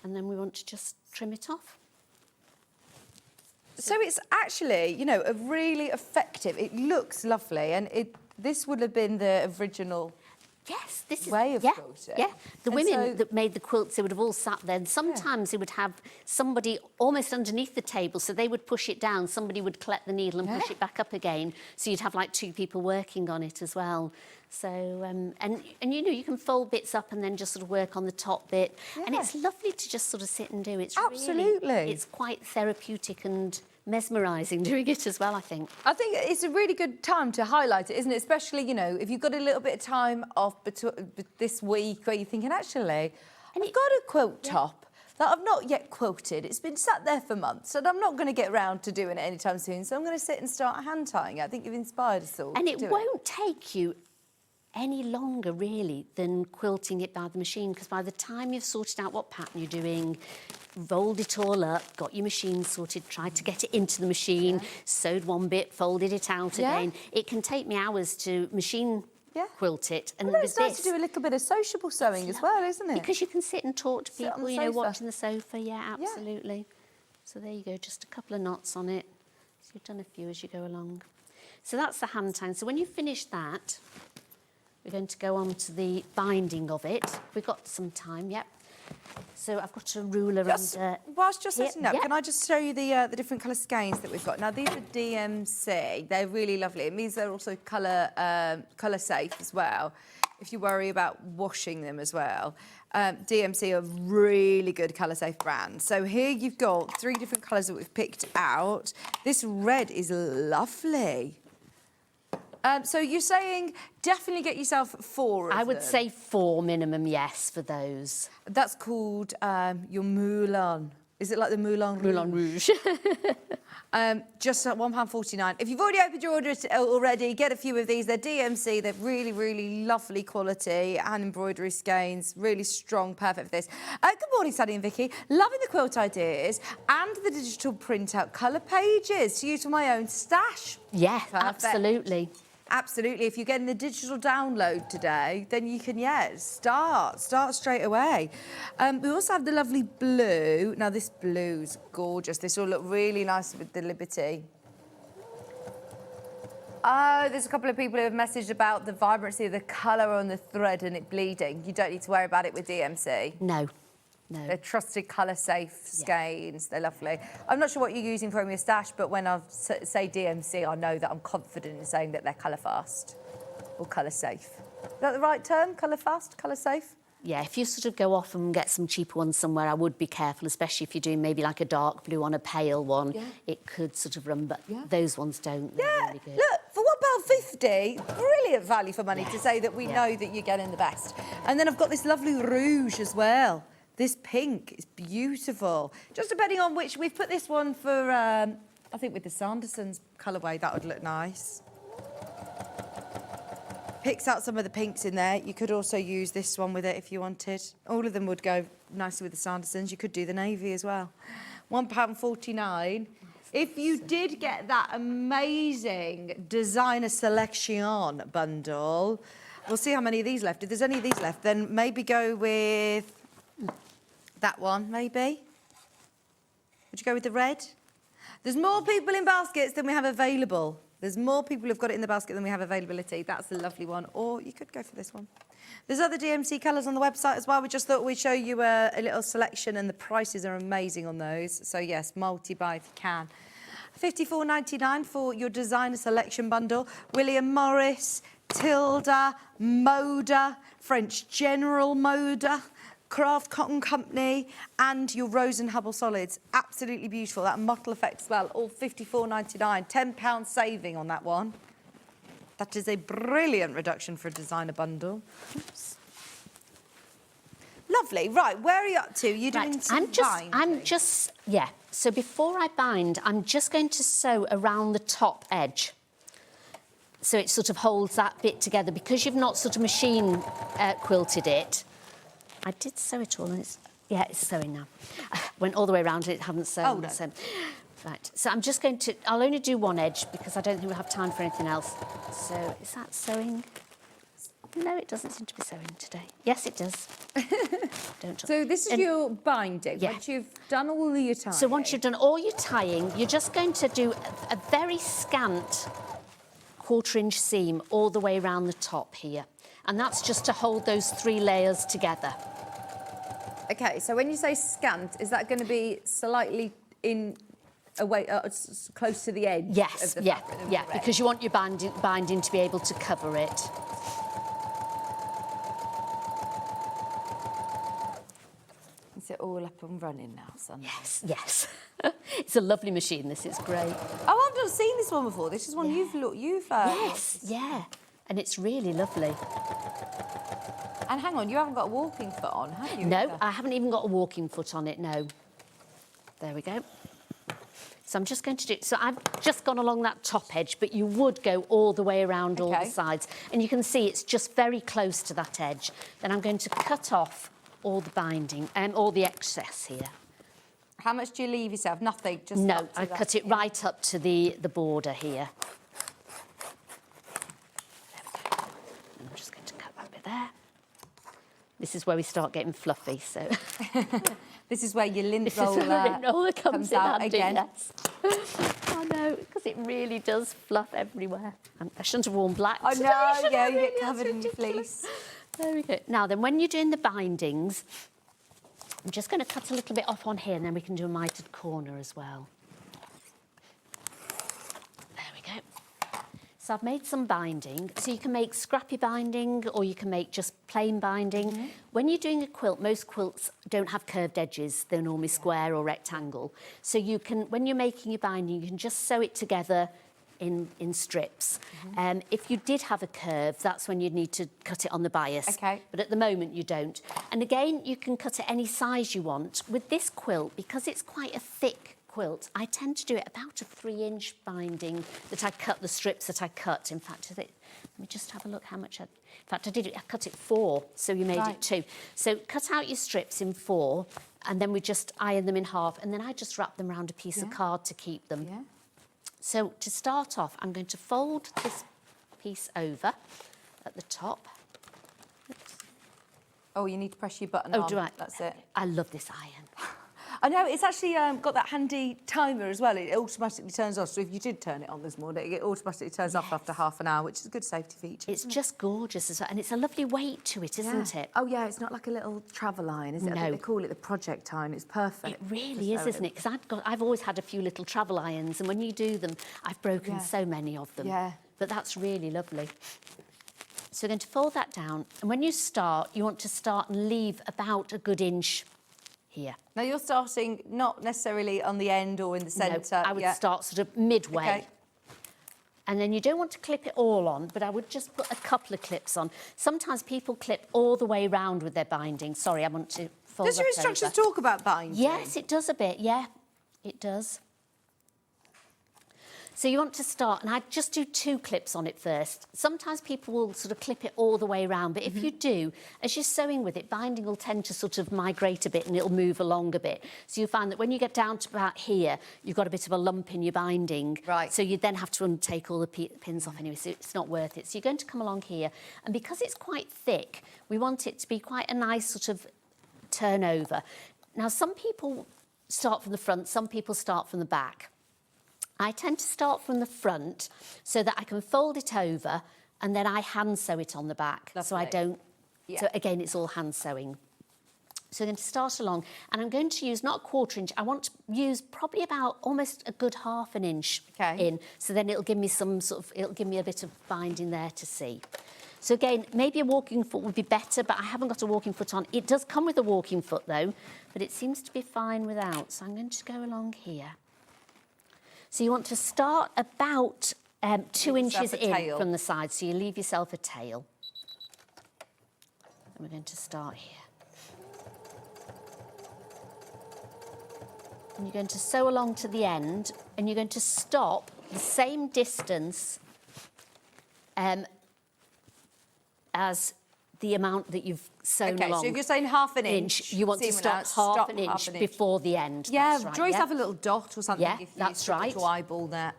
and then we want to just trim it off. So it's actually, you know, a really effective, it looks lovely, and this would have been the original Yes, this is way of quilting. Yeah, the And women so- that made the quilts, they would have all sat there. And sometimes they would have somebody almost underneath the table, so they would push it down. Somebody would collect the needle and push it back up again. So you'd have like 2 people working on it as well. So and you know, you can fold bits up and then just sort of work on the top bit. And it's lovely to just sort of sit and do. It's Absolutely. really, it's quite therapeutic and mesmerising doing it as well, I think. I think it's a really good time to highlight it, isn't it? Especially, you know, if you've got a little bit of time off this week where you're thinking, actually, I've got a quilt top that I've not yet quilted. It's been sat there for months, and I'm not going to get round to doing it anytime soon, so I'm going to sit and start hand tying it. I think you've inspired us all. And to it do won't take you any longer, really, than quilting it by the machine, because by the time you've sorted out what pattern you're doing, rolled it all up, got your machine sorted, tried to get it into the machine, sewed one bit, folded it out again. It can take me hours to machine quilt it. And well, with it's nice this, to do a little bit of sociable sewing as well, isn't it? because you can sit and talk to Sit on people, the you know, sofa. watching the sofa. Yeah, absolutely. So there you go, just a couple of knots on it. So you've done a few as you go along. So that's the hand tying. So when you finish that, we're going to go on to the binding of it. We've got some time, So I've got a ruler and... Whilst you're here, setting up, can I just show you the different colour skeins that we've got? Now, these are DMC. They're really lovely. It means they're also colour safe as well, if you worry about washing them as well. DMC are really good colour safe brands. So here you've got 3 different colours that we've picked out. This red is lovely. So you're saying definitely get yourself 4 of I would them. say 4 minimum, yes, for those. That's called your Moulin. Is it like the Moulin Rouge? Moulin Rouge. Just at £1.49. If you've already opened your order already, get a few of these. They're DMC. They're really, really lovely quality and embroidery skeins. Really strong, perfect for this. Good morning, Sandi and Vicki. Loving the quilt ideas and the digital printout colour pages to use for my own stash. Yeah, Perfect. absolutely. Absolutely. If you're getting the digital download today, then you can, start straight away. We also have the lovely blue. Now, this blue's gorgeous. This will look really nice with the Liberty. Oh, there's a couple of people who have messaged about the vibrancy of the colour on the thread and it bleeding. You don't need to worry about it with DMC. No. No. They're trusted, colour-safe skeins. They're lovely. I'm not sure what you're using for your stash, but when I say DMC, I know that I'm confident in saying that they're colour-fast or colour-safe. Is that the right term? Colour-fast, colour-safe? Yeah, if you sort of go off and get some cheaper ones somewhere, I would be careful, especially if you're doing maybe like a dark blue on a pale one. Yeah. It could sort of run, but those ones don't. They're really good. Look, for £1.50, brilliant value for money to say that we know that you're getting the best. And then I've got this lovely rouge as well. This pink is beautiful. Just depending on which, we've put this one for, I think with the Sanderson's colourway, that would look nice. Picks out some of the pinks in there. You could also use this one with it if you wanted. All of them would go nicely with the Sandersons. You could do the navy as well. £1.49. If you did get that amazing designer selection bundle, we'll see how many of these left. If there's any of these left, then maybe go with that one, maybe. Would you go with the red? There's more people in baskets than we have available. There's more people who've got it in the basket than we have availability. That's the lovely one. Or you could go for this one. There's other DMC colours on the website as well. We just thought we'd show you a little selection and the prices are amazing on those. So, yes, multi-buy if you can. $54.99 for your designer selection bundle. William Morris, Tilda, Moda, French General Moda, Craft Cotton Company and your Rose and Hubble solids. Absolutely beautiful. That mottle effect as well. All $54.99. £10 saving on that one. That is a brilliant reduction for a designer bundle. Oops. Lovely. Right, where are you up to? You're doing some binding. So before I bind, I'm just going to sew around the top edge. So it sort of holds that bit together. Because you've not sort of machine quilted it, I did sew it all and it's sewing now. I went all the way around and it hadn't sewn. Oh, no. So, right, so I'm just going to, I'll only do one edge because I don't think we'll have time for anything else. So is that sewing? No, it doesn't seem to be sewing today. Yes, it does. So this is your binding. Yeah. Once you've done all your tying. So once you've done all your tying, you're just going to do a very scant 1/4 inch seam all the way around the top here. And that's just to hold those 3 layers together. OK, so when you say scant, is that going to be slightly close to the edge? Yes, of the fabric, because you want your binding to be able to cover it. Is it all up and running now, Sandi? Yes. It's a lovely machine, this is great. Oh, I've not seen this one before. This is one you've Yes, yeah. And it's really lovely. And hang on, you haven't got a walking foot on, have you? No, I haven't even got a walking foot on it, no. There we go. So I'm just going to do... So I've just gone along that top edge, but you would go all the way around all the sides. And you can see it's just very close to that edge. Then I'm going to cut off all the binding and all the excess here. How much do you leave yourself? Nothing, just No, I cut it right up to the border here. There we go. I'm just going to cut that bit there. This is where we start getting fluffy, so... This is where your lint This is where the lint roller comes out in handy, again. yes. I know, because it really does fluff everywhere. I shouldn't have worn black I today, know, should yeah, I? you Really, get covered that's in your ridiculous. fleece. There we go. Now then, when you're doing the bindings, I'm just going to cut a little bit off on here and then we can do a mitered corner as well. There we go. So I've made some binding. So you can make scrappy binding or you can make just plain binding. When you're doing a quilt, most quilts don't have curved edges. They're normally square or rectangle. So you can, when you're making your binding, you can just sew it together in strips. If you did have a curve, that's when you'd need to cut it on the bias. Okay. But at the moment you don't. And again, you can cut it any size you want. With this quilt, because it's quite a thick quilt, I tend to do it about a 3-inch binding that I cut, the strips that I cut. In fact, let me just have a look how much in fact, I cut it 4, so you made it 2. So cut out your strips in 4, and then we just iron them in half, and then I just wrap them around a piece of card to keep them. Yeah. So to start off, I'm going to fold this piece over at the top. Oops. Oh, you need to press your button Oh, on. do I? That's it. I love this iron. I know, it's actually got that handy timer as well. It automatically turns off. So if you did turn it on this morning, it automatically turns off after half an hour, which is a good safety feature. It's just gorgeous as well, and it's a lovely weight to it, isn't it? Oh, yeah, it's not like a little travel iron, is it? I No. think they call it the project iron. It's perfect. It really is, isn't it? Because I've always had a few little travel irons, and when you do them, I've broken so many of them. Yeah. But that's really lovely. So we're going to fold that down, and when you start, you want to start and leave about a good inch here. Now, you're starting not necessarily on the end or in the centre. No, I would start sort of midway. Okay. And then you don't want to clip it all on, but I would just put a couple of clips on. Sometimes people clip all the way round with their binding. Sorry, I want to fold Does your that instructions over. talk about binding? Yes, it does a bit, yeah, it does. So you want to start, and I just do 2 clips on it first. Sometimes people will sort of clip it all the way around, but if you do, as you're sewing with it, binding will tend to sort of migrate a bit and it'll move along a bit. So you'll find that when you get down to about here, you've got a bit of a lump in your binding. Right. So you then have to untake all the pins off anyway, so it's not worth it. So you're going to come along here, and because it's quite thick, we want it to be quite a nice sort of turnover. Now, some people start from the front, some people start from the back. I tend to start from the front so that I can fold it over and then I hand sew it on the back. So I Lovely. don't... So again, it's all hand sewing. So I'm going to start along, and I'm going to use not a 1/4 inch, I want to use probably about almost a good 1/2 inch in. So then it'll give me some sort of, it'll give me a bit of binding there to see. So again, maybe a walking foot would be better, but I haven't got a walking foot on. It does come with a walking foot though, but it seems to be fine without. So I'm going to go along here. So you want to start about 2 inches in from the side, so you leave yourself a tail. And we're going to start here. And you're going to sew along to the end, and you're going to stop the same distance as the amount that you've sewn along. So if you're saying 1/2 inch, you want to stop half an inch before the end. Yeah, that's right, do you always have a little dot or something? Yeah, if you that's right. To eyeball that.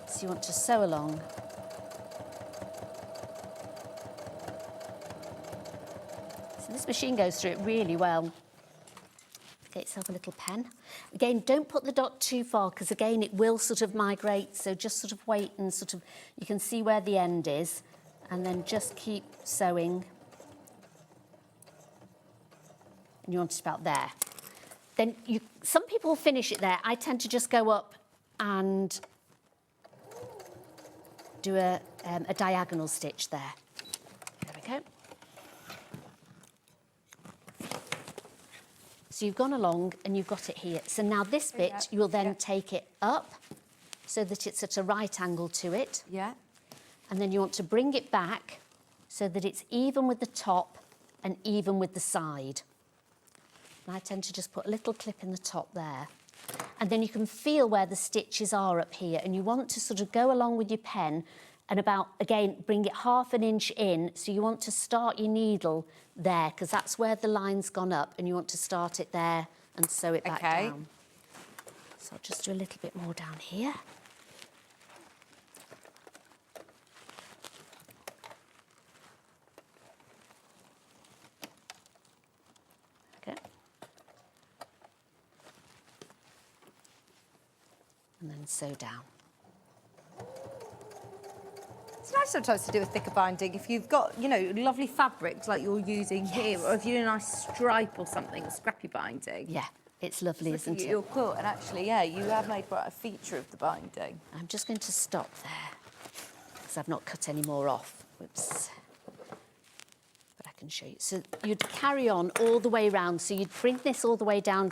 So you want to sew along. So this machine goes through it really well. Get yourself a little pen. Again, don't put the dot too far, because again, it will sort of migrate. So just sort of wait and sort of, you can see where the end is, and then just keep sewing. And you want it about there. Then some people finish it there. I tend to just go up and do a diagonal stitch there. There we go. So you've gone along and you've got it here. So now this bit, you'll then take it up so that it's at a right angle to it. Yeah. And then you want to bring it back so that it's even with the top and even with the side. And I tend to just put a little clip in the top there. And then you can feel where the stitches are up here, and you want to sort of go along with your pen and about, again, bring it 1/2 inch in. So you want to start your needle there, because that's where the line's gone up, and you want to start it there and sew it back down. So I'll just do a little bit more down here. Okay. And then sew down. It's nice sometimes to do a thicker binding if you've got, you know, lovely fabrics like you're using here, or if you're doing a nice stripe or something, a scrappy binding. Yeah, it's lovely, isn't it? Your quilt, and actually, yeah, you have made quite a feature of the binding. I'm just going to stop there because I've not cut any more off. Whoops. But I can show you. So you'd carry on all the way round. So you'd bring this all the way down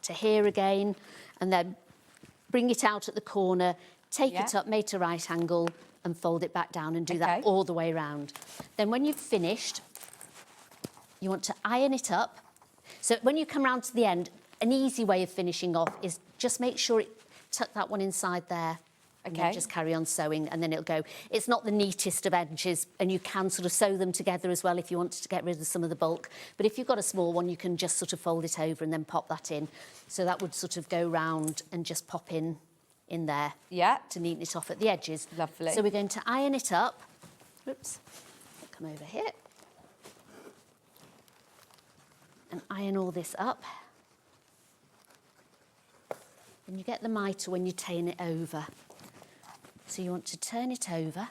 to here again, and then bring it out at the corner, take it Yeah. up, make a right angle and fold it back down and do that Okay. all the way around. Then when you've finished, you want to iron it up. So when you come round to the end, an easy way of finishing off is just make sure tuck that one inside there. And then Okay. just carry on sewing and then it'll go. It's not the neatest of edges and you can sort of sew them together as well if you wanted to get rid of some of the bulk. But if you've got a small one, you can just sort of fold it over and then pop that in. So that would sort of go round and just pop in there. Yeah. To neaten it off at the edges. Lovely. So we're going to iron it up. Oops. Come over here. And iron all this up. And you get the mitre when you turn it over. So you want to turn it over.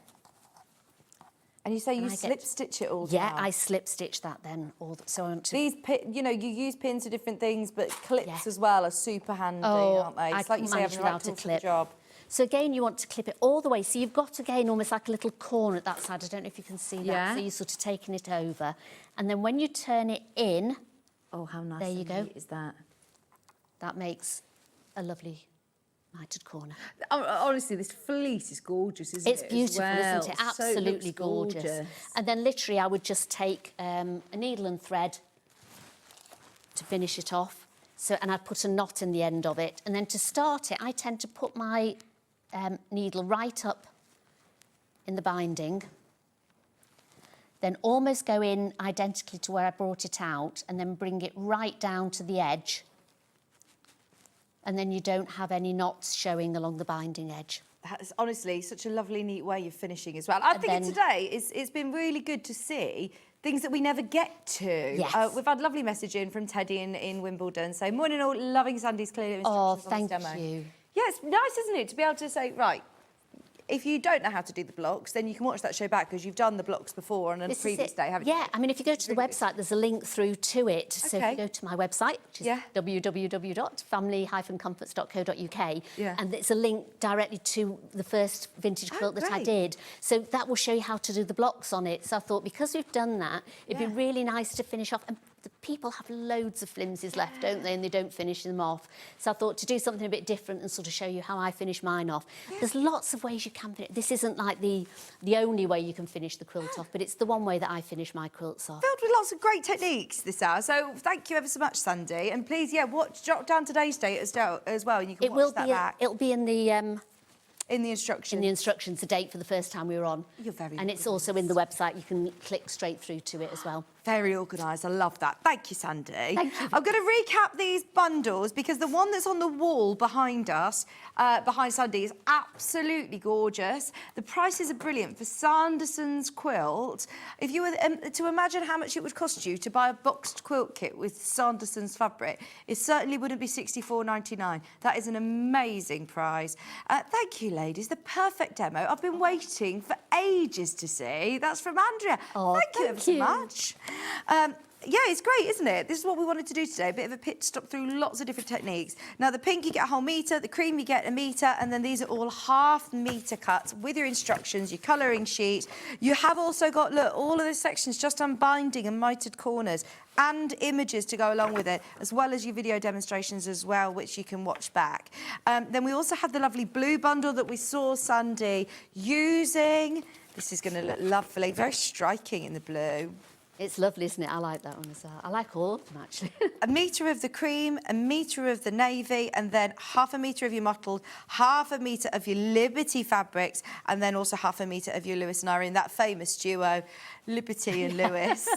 And you say you I get- slip stitch it all Yeah, down? I slip stitch that then. So I want to... These, you know, you use pins for different things, but clips Yeah. as well are super handy, Oh, aren't they? I It's like you couldn't say, manage having the right without a tools for the clip. job. So again, you want to clip it all the way. So you've got, again, almost like a little corner at that side. I don't know if you can see that. Yeah. So you're sort of taking it over. And then when you turn it in, Oh, how nice There you and go. neat is that? that makes a lovely mitered corner. Honestly, this fleece is gorgeous, isn't It's it? as beautiful, well? isn't it? So it Absolutely looks gorgeous. And then literally I would just take a needle and thread to finish it off. So, and I'd put a knot in the end of it. And then to start it, I tend to put my needle right up in the binding, then almost go in identically to where I brought it out and then bring it right down to the edge. And then you don't have any knots showing along the binding edge. That's honestly such a lovely, neat way of finishing as well. I And think then- today it's been really good to see things that we never get to. Yes. We've had a lovely message in from Teddy in Wimbledon saying, morning all, loving Sandy's clear Oh, instructions on this thank demo. you. Yeah, it's nice, isn't it, to be able to say, right, if you don't know how to do the blocks, then you can watch that show back because you've done the blocks before on a This is previous it. day, haven't you? Yeah, I mean, if you go to the Really good. website, there's a link through to it. So if Okay. you go to my website, which is Yeah. www.family-comforts.co.uk, Yeah. and it's a link directly to the first vintage quilt that I great. did. So that will show you how to do the blocks on it. So I thought, because we've done that, it'd be Yeah. really nice to finish off. And the people have loads of flimsies left, don't they? And they don't finish them off. So I thought to do something a bit different and sort of show you how I finish mine off. There's lots of ways you can finish. This isn't like the only way you can finish the quilt off, but it's the one way that I finish my quilts off. Filled with lots of great techniques this hour. So thank you ever so much, Sandy. And please, yeah, jot down today's date as well. And you can It watch will that be. back It'll be in the instructions. the date for the first time we were on. You're very And it's also in the website. You can click straight through to it as well. Very organised. I love that. Thank you, Sandy. Thank you. I'm going to recap these bundles because the one that's on the wall behind us, behind Sandy, is absolutely gorgeous. The prices are brilliant for Sanderson's quilt. If you were to imagine how much it would cost you to buy a boxed quilt kit with Sanderson's fabric, it certainly wouldn't be $64.99. That is an amazing price. Thank you, ladies. The perfect demo. I've been waiting for ages to see. That's from Andrea. Oh, thank you ever thank so you. much. Yeah, it's great, isn't it? This is what we wanted to do today, a bit of a pit stop through lots of different techniques. Now, the pink, you get a whole metre, the cream, you get a metre, and then these are all half-metre cuts with your instructions, your colouring sheet. You have also got, look, all of the sections just unbinding and mitered corners and images to go along with it, as well as your video demonstrations as well, which you can watch back. Then we also have the lovely blue bundle that we saw Sandy using. This is going to look lovely, very striking in the blue. It's lovely, isn't it? I like that one as well. I like all of them, actually. A metre of the cream, a metre of the navy, and then half a metre of your mottled, half a metre of your Liberty fabrics, and then also half a metre of your Lewis and Irene, that famous duo, Liberty and Lewis.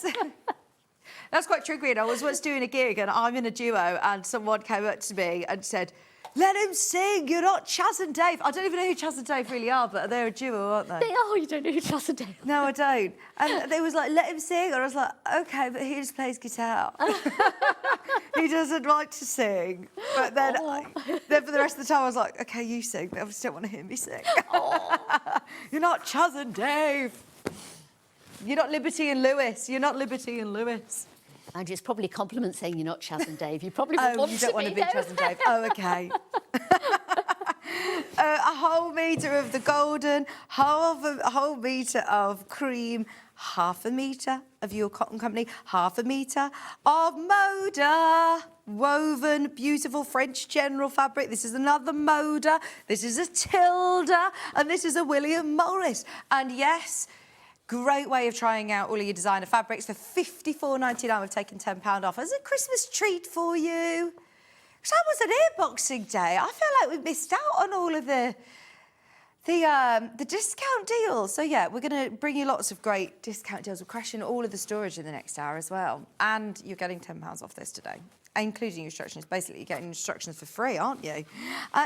That's quite triggering. I was once doing a gig and I'm in a duo and someone came up to me and said, let him sing, you're not Chas and Dave. I don't even know who Chas and Dave really are, but they're a duo, aren't they? They are. You don't know who Chas and Dale are. No, I don't. And they was like, let him sing. And I was like, OK, but he just plays guitar. He doesn't like to sing. But then, then for the rest of the time, I was like, OK, you sing. But I just don't want to hear me sing. You're not Chas and Dave. You're not Liberty and Lewis. You're not Liberty and Lewis. And it's probably a compliment saying you're not Chas and Dave. You probably Oh, want you to don't want to be though. Chas and Dave. Oh, OK. a whole metre of the golden, a whole metre of cream, half a metre of your Cotton Company, half a metre of Moda woven, beautiful French general fabric. This is another Moda, this is a Tilda, and this is a William Morris. And yes, great way of trying out all of your designer fabrics. For £54.99, we've taken £10 off as a Christmas treat for you. Because I wasn't here Boxing Day. I feel like we missed out on all of the discount deals. So yeah, we're going to bring you lots of great discount deals. We're crashing all of the storage in the next hour as well. And you're getting £10 off this today, including instructions. Basically, you're getting instructions for free, aren't you?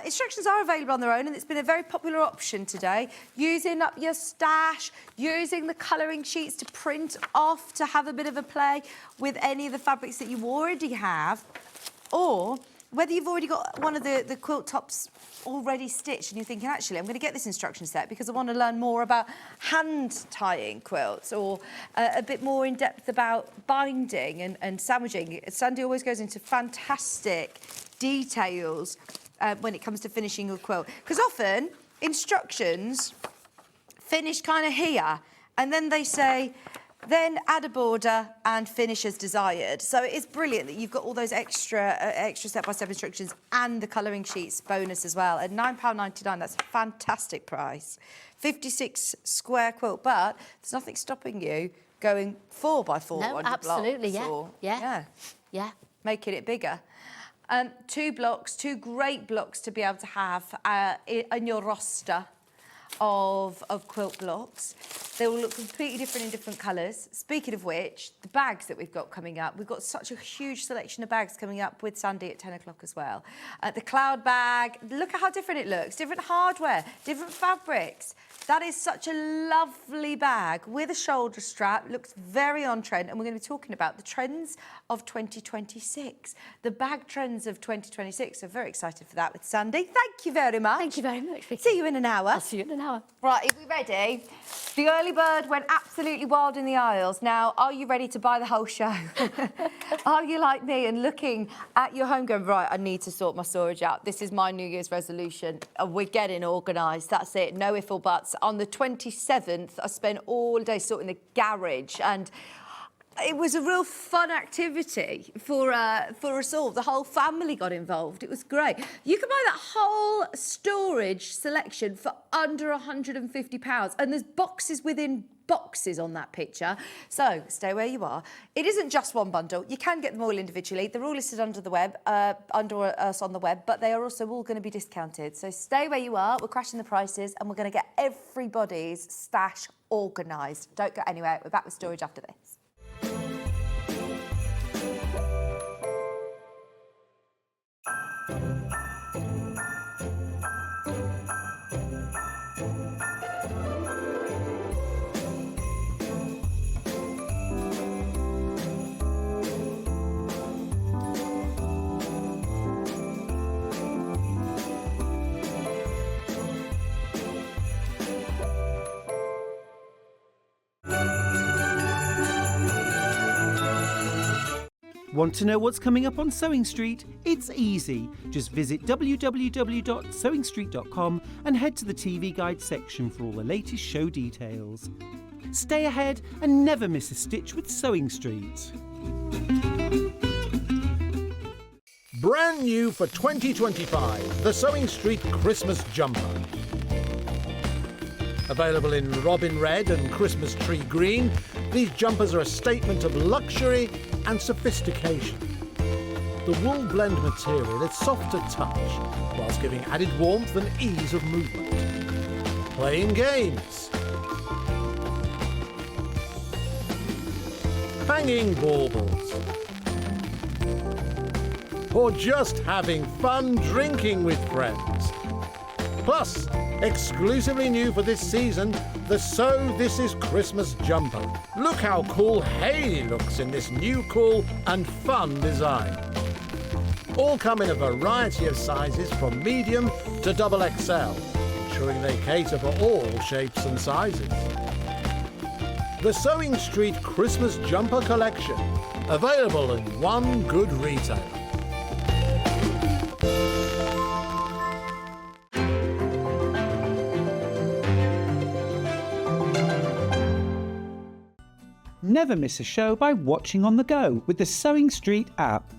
Instructions are available on their own, and it's been a very popular option today. Using up your stash, using the colouring sheets to print off, to have a bit of a play with any of the fabrics that you already have, or whether you've already got one of the quilt tops already stitched and you're thinking, actually, I'm going to get this instruction set because I want to learn more about hand tying quilts, or a bit more in depth about binding and sandwiching. Sandi always goes into fantastic details when it comes to finishing a quilt, because often instructions finish kind of here and then they say, then add a border and finish as desired. So it's brilliant that you've got all those extra step-by-step instructions and the colouring sheets bonus as well. At £9.99, that's a fantastic price. 56 square quilt, but there's nothing stopping you going 4x4 No, absolutely, blocks. Yeah. Making it bigger. 2 blocks, 2 great blocks to be able to have in your roster of quilt blocks. They will look completely different in different colours. Speaking of which, the bags that we've got coming up, we've got such a huge selection of bags coming up with Sandi at 10 o'clock as well. The cloud bag, look at how different it looks. Different hardware, different fabrics. That is such a lovely bag with a shoulder strap, looks very on trend, and we're going to be talking about the trends of 2026. The bag trends of 2026. So very excited for that with Sandi. Thank you very much. Thank you very much, Vicki. See you in an hour. I'll see you in an hour. Right, are we ready? The early bird went absolutely wild in the aisles. Now, are you ready to buy the whole show? Are you like me and looking at your home going, right, I need to sort my storage out. This is my New Year's resolution. We're getting organised. That's it. No if or buts. On the 27th, I spent all day sorting the garage, and it was a real fun activity for us all. The whole family got involved. It was great. You can buy that whole storage selection for under £150, and there's boxes within boxes on that picture. So stay where you are. It isn't just one bundle. You can get them all individually. They're all listed under the web, under us on the web, but they are also all going to be discounted. So stay where you are. We're crashing the prices, and we're going to get everybody's stash organised. Don't go anywhere. We're back with storage after this. Want to know what's coming up on Sewing Street? It's easy. Just visit www.sewingstreet.com and head to the TV Guide section for all the latest show details. Stay ahead and never miss a stitch with Sewing Street. Brand new for 2025, the Sewing Street Christmas Jumper. Available in robin red and Christmas tree green, these jumpers are a statement of luxury and sophistication. The wool blend material is soft to touch, whilst giving added warmth and ease of movement. Playing games. Hanging baubles. Or just having fun drinking with friends. Plus, exclusively new for this season, the So This Is Christmas jumper. Look how cool Hayley looks in this new cool and fun design. All come in a variety of sizes from medium to XXL, ensuring they cater for all shapes and sizes. The Sewing Street Christmas Jumper Collection, available in one good retailer. Never miss a show by watching on the go with the SewingStreet app.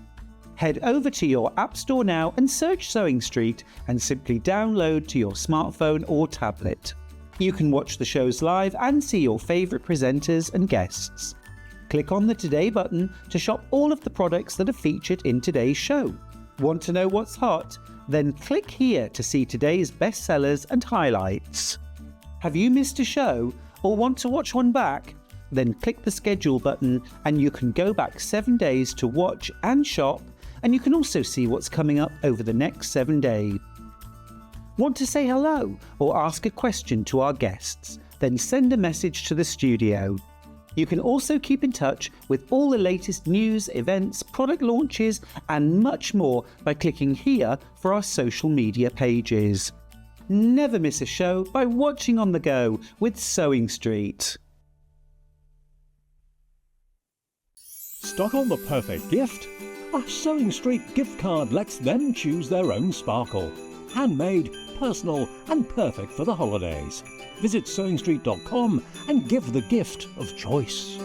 Head over to your App Store now and search SewingStreet and simply download to your smartphone or tablet. You can watch the shows live and see your favourite presenters and guests. Click on the Today button to shop all of the products that are featured in today's show. Want to know what's hot? Then click here to see today's bestsellers and highlights. Have you missed a show or want to watch one back? Then click the schedule button and you can go back 7 days to watch and shop, and you can also see what's coming up over the next 7 days. Want to say hello or ask a question to our guests? Then send a message to the studio. You can also keep in touch with all the latest news, events, product launches and much more by clicking here for our social media pages. Never miss a show by watching on the go with SewingStreet. Stuck on the perfect gift? A SewingStreet gift card lets them choose their own sparkle. Handmade, personal and perfect for the holidays. Visit SewingStreet.com and give the gift of choice.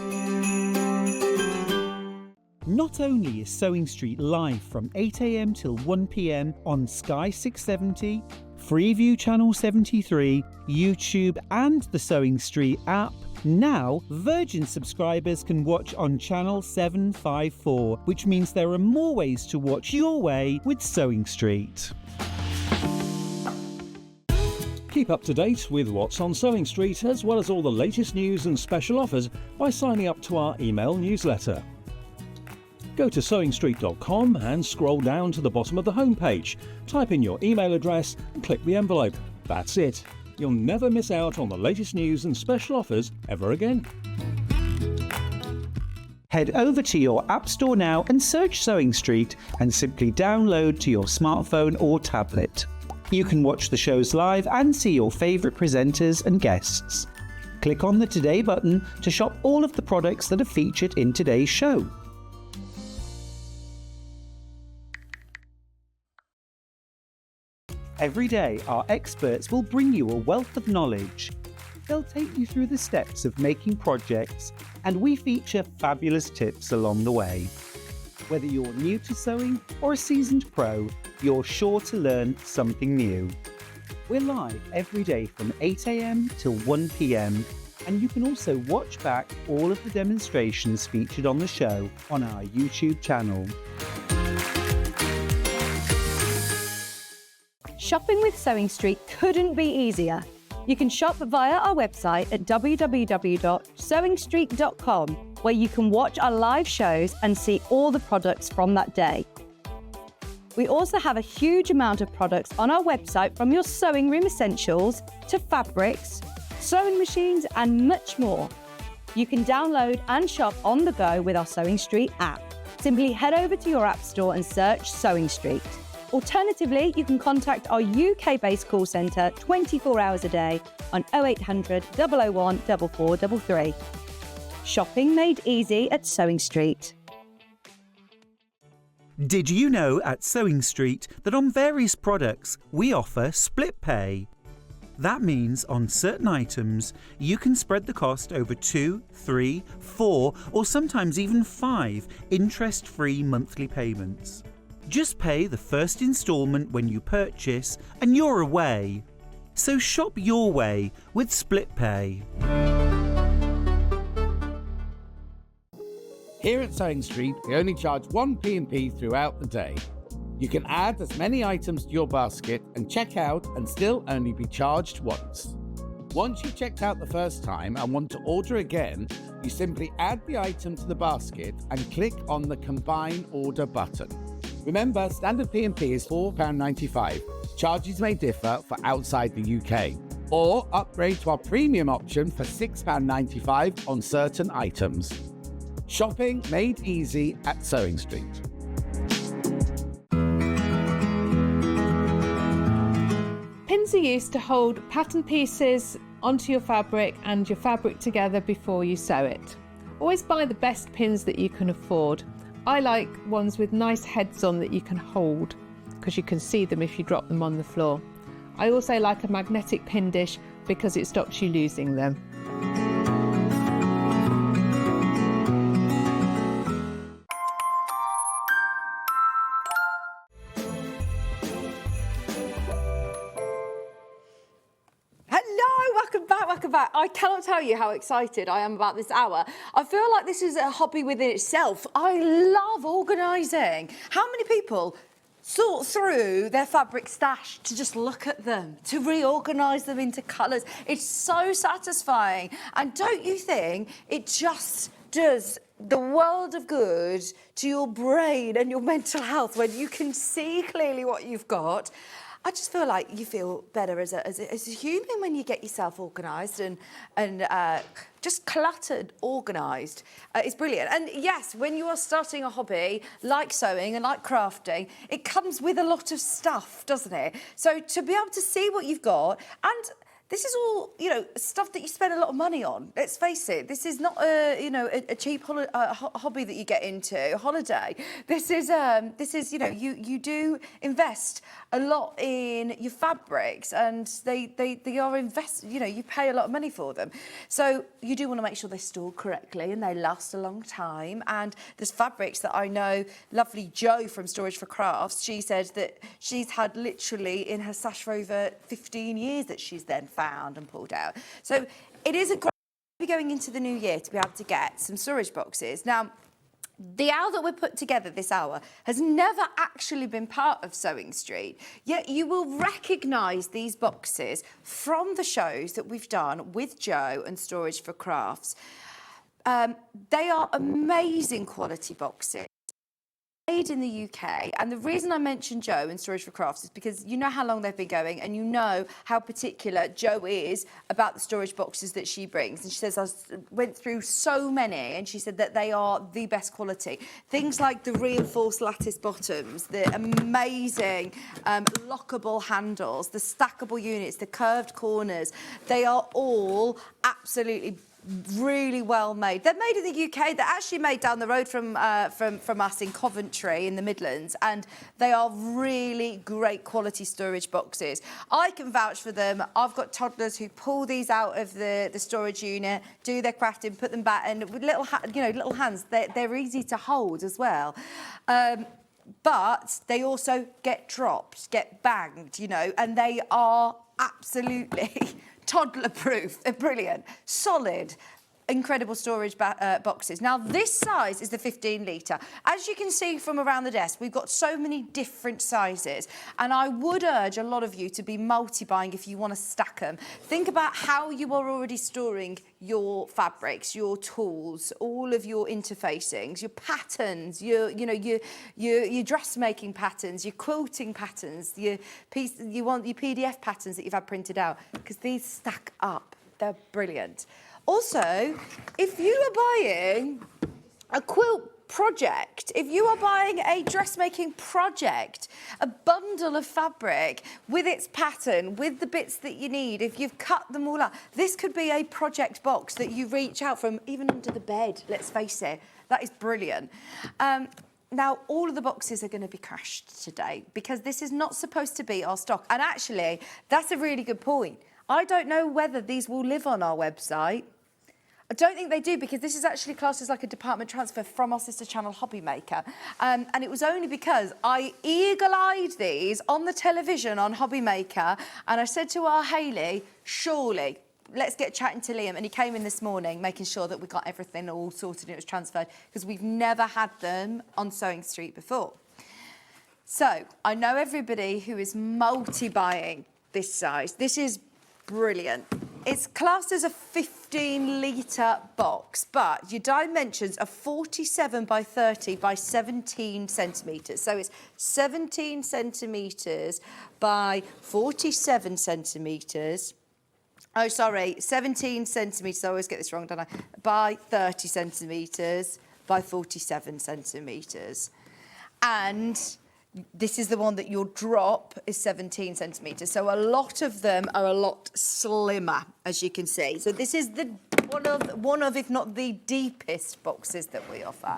Not only is SewingStreet live from 8 a.m. till 1 p.m. on Sky 670, Freeview Channel 73, YouTube and the SewingStreet app, now Virgin subscribers can watch on Channel 754, which means there are more ways to watch your way with SewingStreet. Keep up to date with what's on SewingStreet as well as all the latest news and special offers by signing up to our email newsletter. Go to SewingStreet.com and scroll down to the bottom of the homepage. Type in your email address and click the envelope. That's it. You'll never miss out on the latest news and special offers ever again. Head over to your App Store now and search SewingStreet and simply download to your smartphone or tablet. You can watch the shows live and see your favourite presenters and guests. Click on the Today button to shop all of the products that are featured in today's show. Every day, our experts will bring you a wealth of knowledge. They'll take you through the steps of making projects, and we feature fabulous tips along the way. Whether you're new to sewing or a seasoned pro, you're sure to learn something new. We're live every day from 8 a.m. till 1 p.m, and you can also watch back all of the demonstrations featured on the show on our YouTube channel. Shopping with SewingStreet couldn't be easier. You can shop via our website at www.sewingstreet.com, where you can watch our live shows and see all the products from that day. We also have a huge amount of products on our website, from your sewing room essentials to fabrics, sewing machines and much more. You can download and shop on the go with our SewingStreet app. Simply head over to your App Store and search SewingStreet. Alternatively, you can contact our UK-based call centre 24 hours a day on 0800 001 4433. Shopping made easy at SewingStreet. Did you know at SewingStreet that on various products we offer split pay? That means on certain items you can spread the cost over 2, 3, 4 or sometimes even 5 interest-free monthly payments. Just pay the first instalment when you purchase and you're away. So shop your way with split pay. Here at SewingStreet, we only charge one P&P throughout the day. You can add as many items to your basket and check out and still only be charged once. Once you've checked out the first time and want to order again, you simply add the item to the basket and click on the Combine Order button. Remember, standard P&P is £4.95. Charges may differ for outside the UK. Or upgrade to our premium option for £6.95 on certain items. Shopping made easy at SewingStreet. Pins are used to hold pattern pieces onto your fabric and your fabric together before you sew it. Always buy the best pins that you can afford. I like ones with nice heads on that you can hold, because you can see them if you drop them on the floor. I also like a magnetic pin dish because it stops you losing them. fact, I cannot tell you how excited I am about this hour. I feel like this is a hobby within itself. I love organising. How many people sort through their fabric stash to just look at them, to reorganise them into colours? It's so satisfying. And don't you think it just does the world of good to your brain and your mental health when you can see clearly what you've got? I just feel like you feel better as a human when you get yourself organised and just cluttered, organised. It's brilliant. And yes, when you are starting a hobby like sewing and like crafting, it comes with a lot of stuff, doesn't it? So to be able to see what you've got, and this is all, you know, stuff that you spend a lot of money on. Let's face it. This is not a cheap hobby that you get into, a holiday. This is you know, you do invest a lot in your fabrics, and they are invested. You know, you pay a lot of money for them, so you do want to make sure they're stored correctly and they last a long time. And there's fabrics that I know. Lovely Jo from Storage for Crafts. She said that she's had literally in her stash for over 15 years that she's then found and pulled out. So it is a great going into the new year to be able to get some storage boxes. Now, the owl that we put together this hour has never actually been part of SewingStreet, yet you will recognise these boxes from the shows that we've done with Jo and Storage for Crafts. They are amazing quality boxes. Made in the UK, and the reason I mentioned Jo and Storage for Crafts is because you know how long they've been going, and you know how particular Jo is about the storage boxes that she brings. And she says, I went through so many, and she said that they are the best quality. Things like the reinforced lattice bottoms, the amazing lockable handles, the stackable units, the curved corners, they are all absolutely really well made. They're made in the UK. They're actually made down the road from us in Coventry in the Midlands, and they are really great quality storage boxes. I can vouch for them. I've got toddlers who pull these out of the storage unit, do their crafting, put them back, and with little hands, they're easy to hold as well. But they also get dropped, get banged, you know, and they are absolutely toddler-proof. They're brilliant. Solid, incredible storage boxes. Now, this size is the 15 litre. As you can see from around the desk, we've got so many different sizes, and I would urge a lot of you to be multi-buying if you want to stack them. Think about how you are already storing your fabrics, your tools, all of your interfacings, your patterns, your dressmaking patterns, your quilting patterns, you want your PDF patterns that you've had printed out, because these stack up. They're brilliant. Also, if you are buying a quilt project, if you are buying a dressmaking project, a bundle of fabric with its pattern, with the bits that you need, if you've cut them all up, this could be a project box that you reach out from even under the bed, let's face it. That is brilliant. Now, all of the boxes are going to be crashed today because this is not supposed to be our stock. And actually, that's a really good point. I don't know whether these will live on our website. I don't think they do, because this is actually classed as like a department transfer from our sister channel Hobby Maker. And it was only because I eagle-eyed these on the television on Hobby Maker, and I said to our Hayley, surely, let's get chatting to Liam. And he came in this morning making sure that we got everything all sorted and it was transferred, because we've never had them on SewingStreet before. So I know everybody who is multi-buying this size. This is brilliant. It's classed as a 15 litre box, but your dimensions are 47 by 30 by 17 centimetres. So it's 17 centimetres by 47 centimetres. Oh, sorry, 17 centimetres, I always get this wrong, don't I? By 30 centimetres by 47 centimetres. And this is the one that your drop is 17 centimetres. So a lot of them are a lot slimmer, as you can see. So this is the one of, if not the deepest boxes that we offer.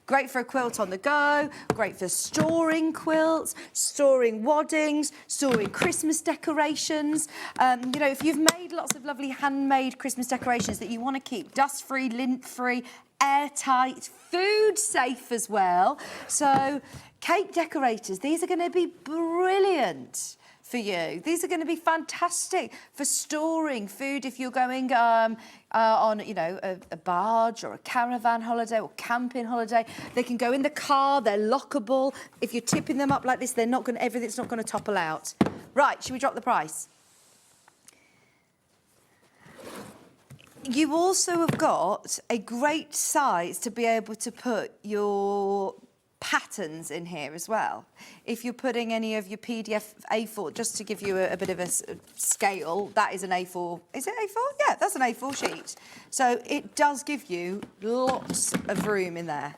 Great for a quilt on the go, great for storing quilts, storing waddings, storing Christmas decorations. You know, if you've made lots of lovely handmade Christmas decorations that you want to keep dust-free, lint-free, airtight, food safe as well. So cake decorators, these are going to be brilliant for you. These are going to be fantastic for storing food if you're going on, you know, a barge or a caravan holiday or camping holiday. They can go in the car. They're lockable. If you're tipping them up like this, they're not going. Everything's not going to topple out. Right? Should we drop the price? You also have got a great size to be able to put your patterns in here as well. If you're putting any of your PDF A4, just to give you a bit of a scale, that is an A4. Is it A4? Yeah, that's an A4 sheet. So it does give you lots of room in there.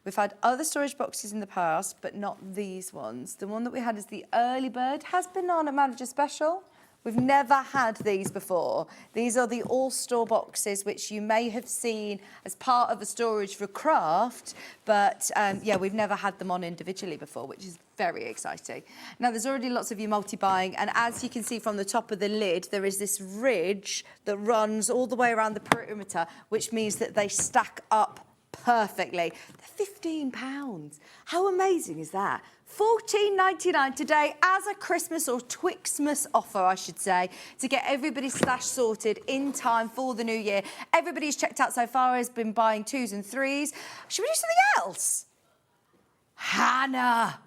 We've had other storage boxes in the past, but not these ones. The one that we had is the Early Bird, has been on a Manager Special. We've never had these before. These are the all-store boxes, which you may have seen as part of a storage for craft, but yeah, we've never had them on individually before, which is very exciting. Now, there's already lots of you multi-buying, and as you can see from the top of the lid, there is this ridge that runs all the way around the perimeter, which means that they stack up perfectly. They're £15. How amazing is that? $14.99 today as a Christmas or Twixmas offer, I should say, to get everybody's stash sorted in time for the new year. Everybody's checked out so far has been buying 2s and 3s. Should we do something else? Hannah.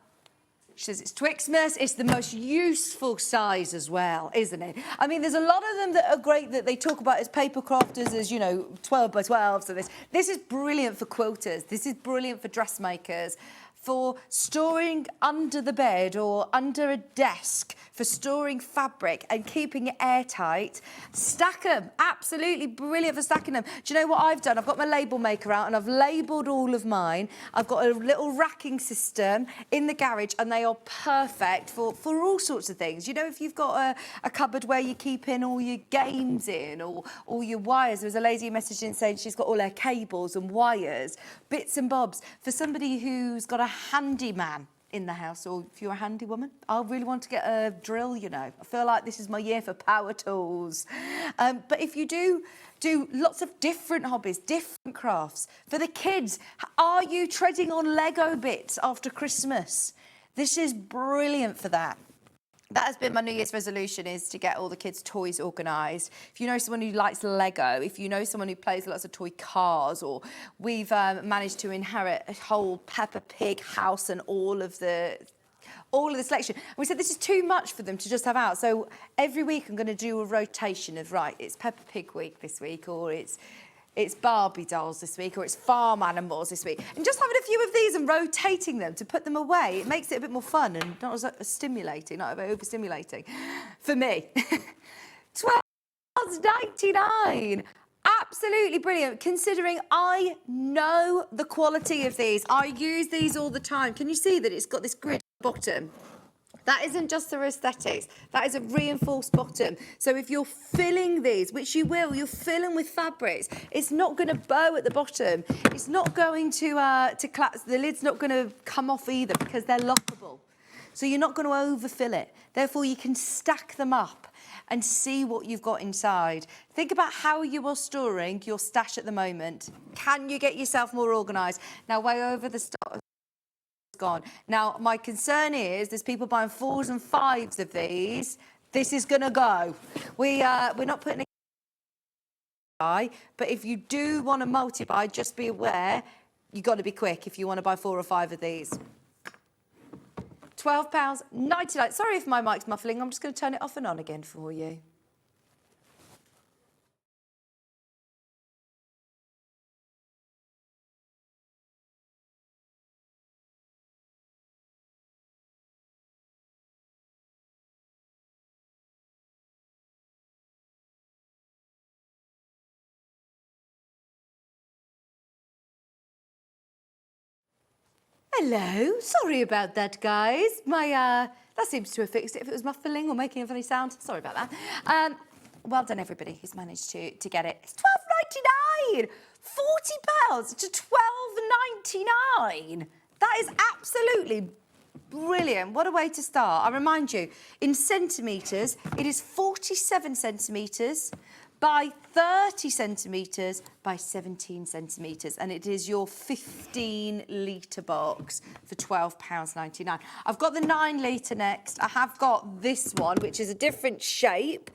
She says it's Twixmas. It's the most useful size as well, isn't it? I mean, there's a lot of them that are great that they talk about as paper crafters, as, you know, 12 by 12. So this is brilliant for quilters. This is brilliant for dressmakers, for storing under the bed or under a desk, for storing fabric and keeping it airtight. Stack them. Absolutely brilliant for stacking them. Do you know what I've done? I've got my label maker out and I've labelled all of mine. I've got a little racking system in the garage and they are perfect for all sorts of things. You know, if you've got a cupboard where you keep in all your games in or all your wires. There was a lady who messaged in saying she's got all her cables and wires, bits and bobs. For somebody who's got a handyman in the house, or if you're a handy woman, I really want to get a drill, you know. I feel like this is my year for power tools. But if you do lots of different hobbies, different crafts. For the kids, are you treading on Lego bits after Christmas? This is brilliant for that. That has been my New Year's resolution, is to get all the kids' toys organised. If you know someone who likes Lego, if you know someone who plays lots of toy cars, or we've managed to inherit a whole Peppa Pig house and all of the selection. And we said this is too much for them to just have out. So every week I'm going to do a rotation of, right, it's Peppa Pig week this week, or it's Barbie dolls this week, or it's farm animals this week. And just having a few of these and rotating them to put them away, it makes it a bit more fun and not as stimulating, not overstimulating for me. £12.99. Absolutely brilliant, considering I know the quality of these. I use these all the time. Can you see that it's got this grid bottom? That isn't just for aesthetics. That is a reinforced bottom. So if you're filling these, which you will, you'll fill them with fabrics, it's not going to bow at the bottom. It's not going to collapse. The lid's not going to come off either because they're lockable. So you're not going to overfill it. Therefore, you can stack them up and see what you've got inside. Think about how you are storing your stash at the moment. Can you get yourself more organised? Now, way over the start. Gone. Now, my concern is there's people buying 4s and 5s of these. This is going to go. We're not putting a buy, but if you do want to multi-buy, just be aware, you've got to be quick if you want to buy 4 or 5 of these. £12.99. Sorry if my mic's muffling. I'm just going to turn it off and on again for you. Hello, sorry about that, guys. That seems to have fixed it. If it was muffling or making a funny sound, sorry about that. Well done, everybody who's managed to get it. It's £12.99, £40 to £12.99. That is absolutely brilliant. What a way to start. I remind you, in centimetres, it is 47 centimetres by 30 centimetres by 17 centimetres, and it is your 15-litre box for £12.99. I've got the 9-litre next. I have got this one, which is a different shape.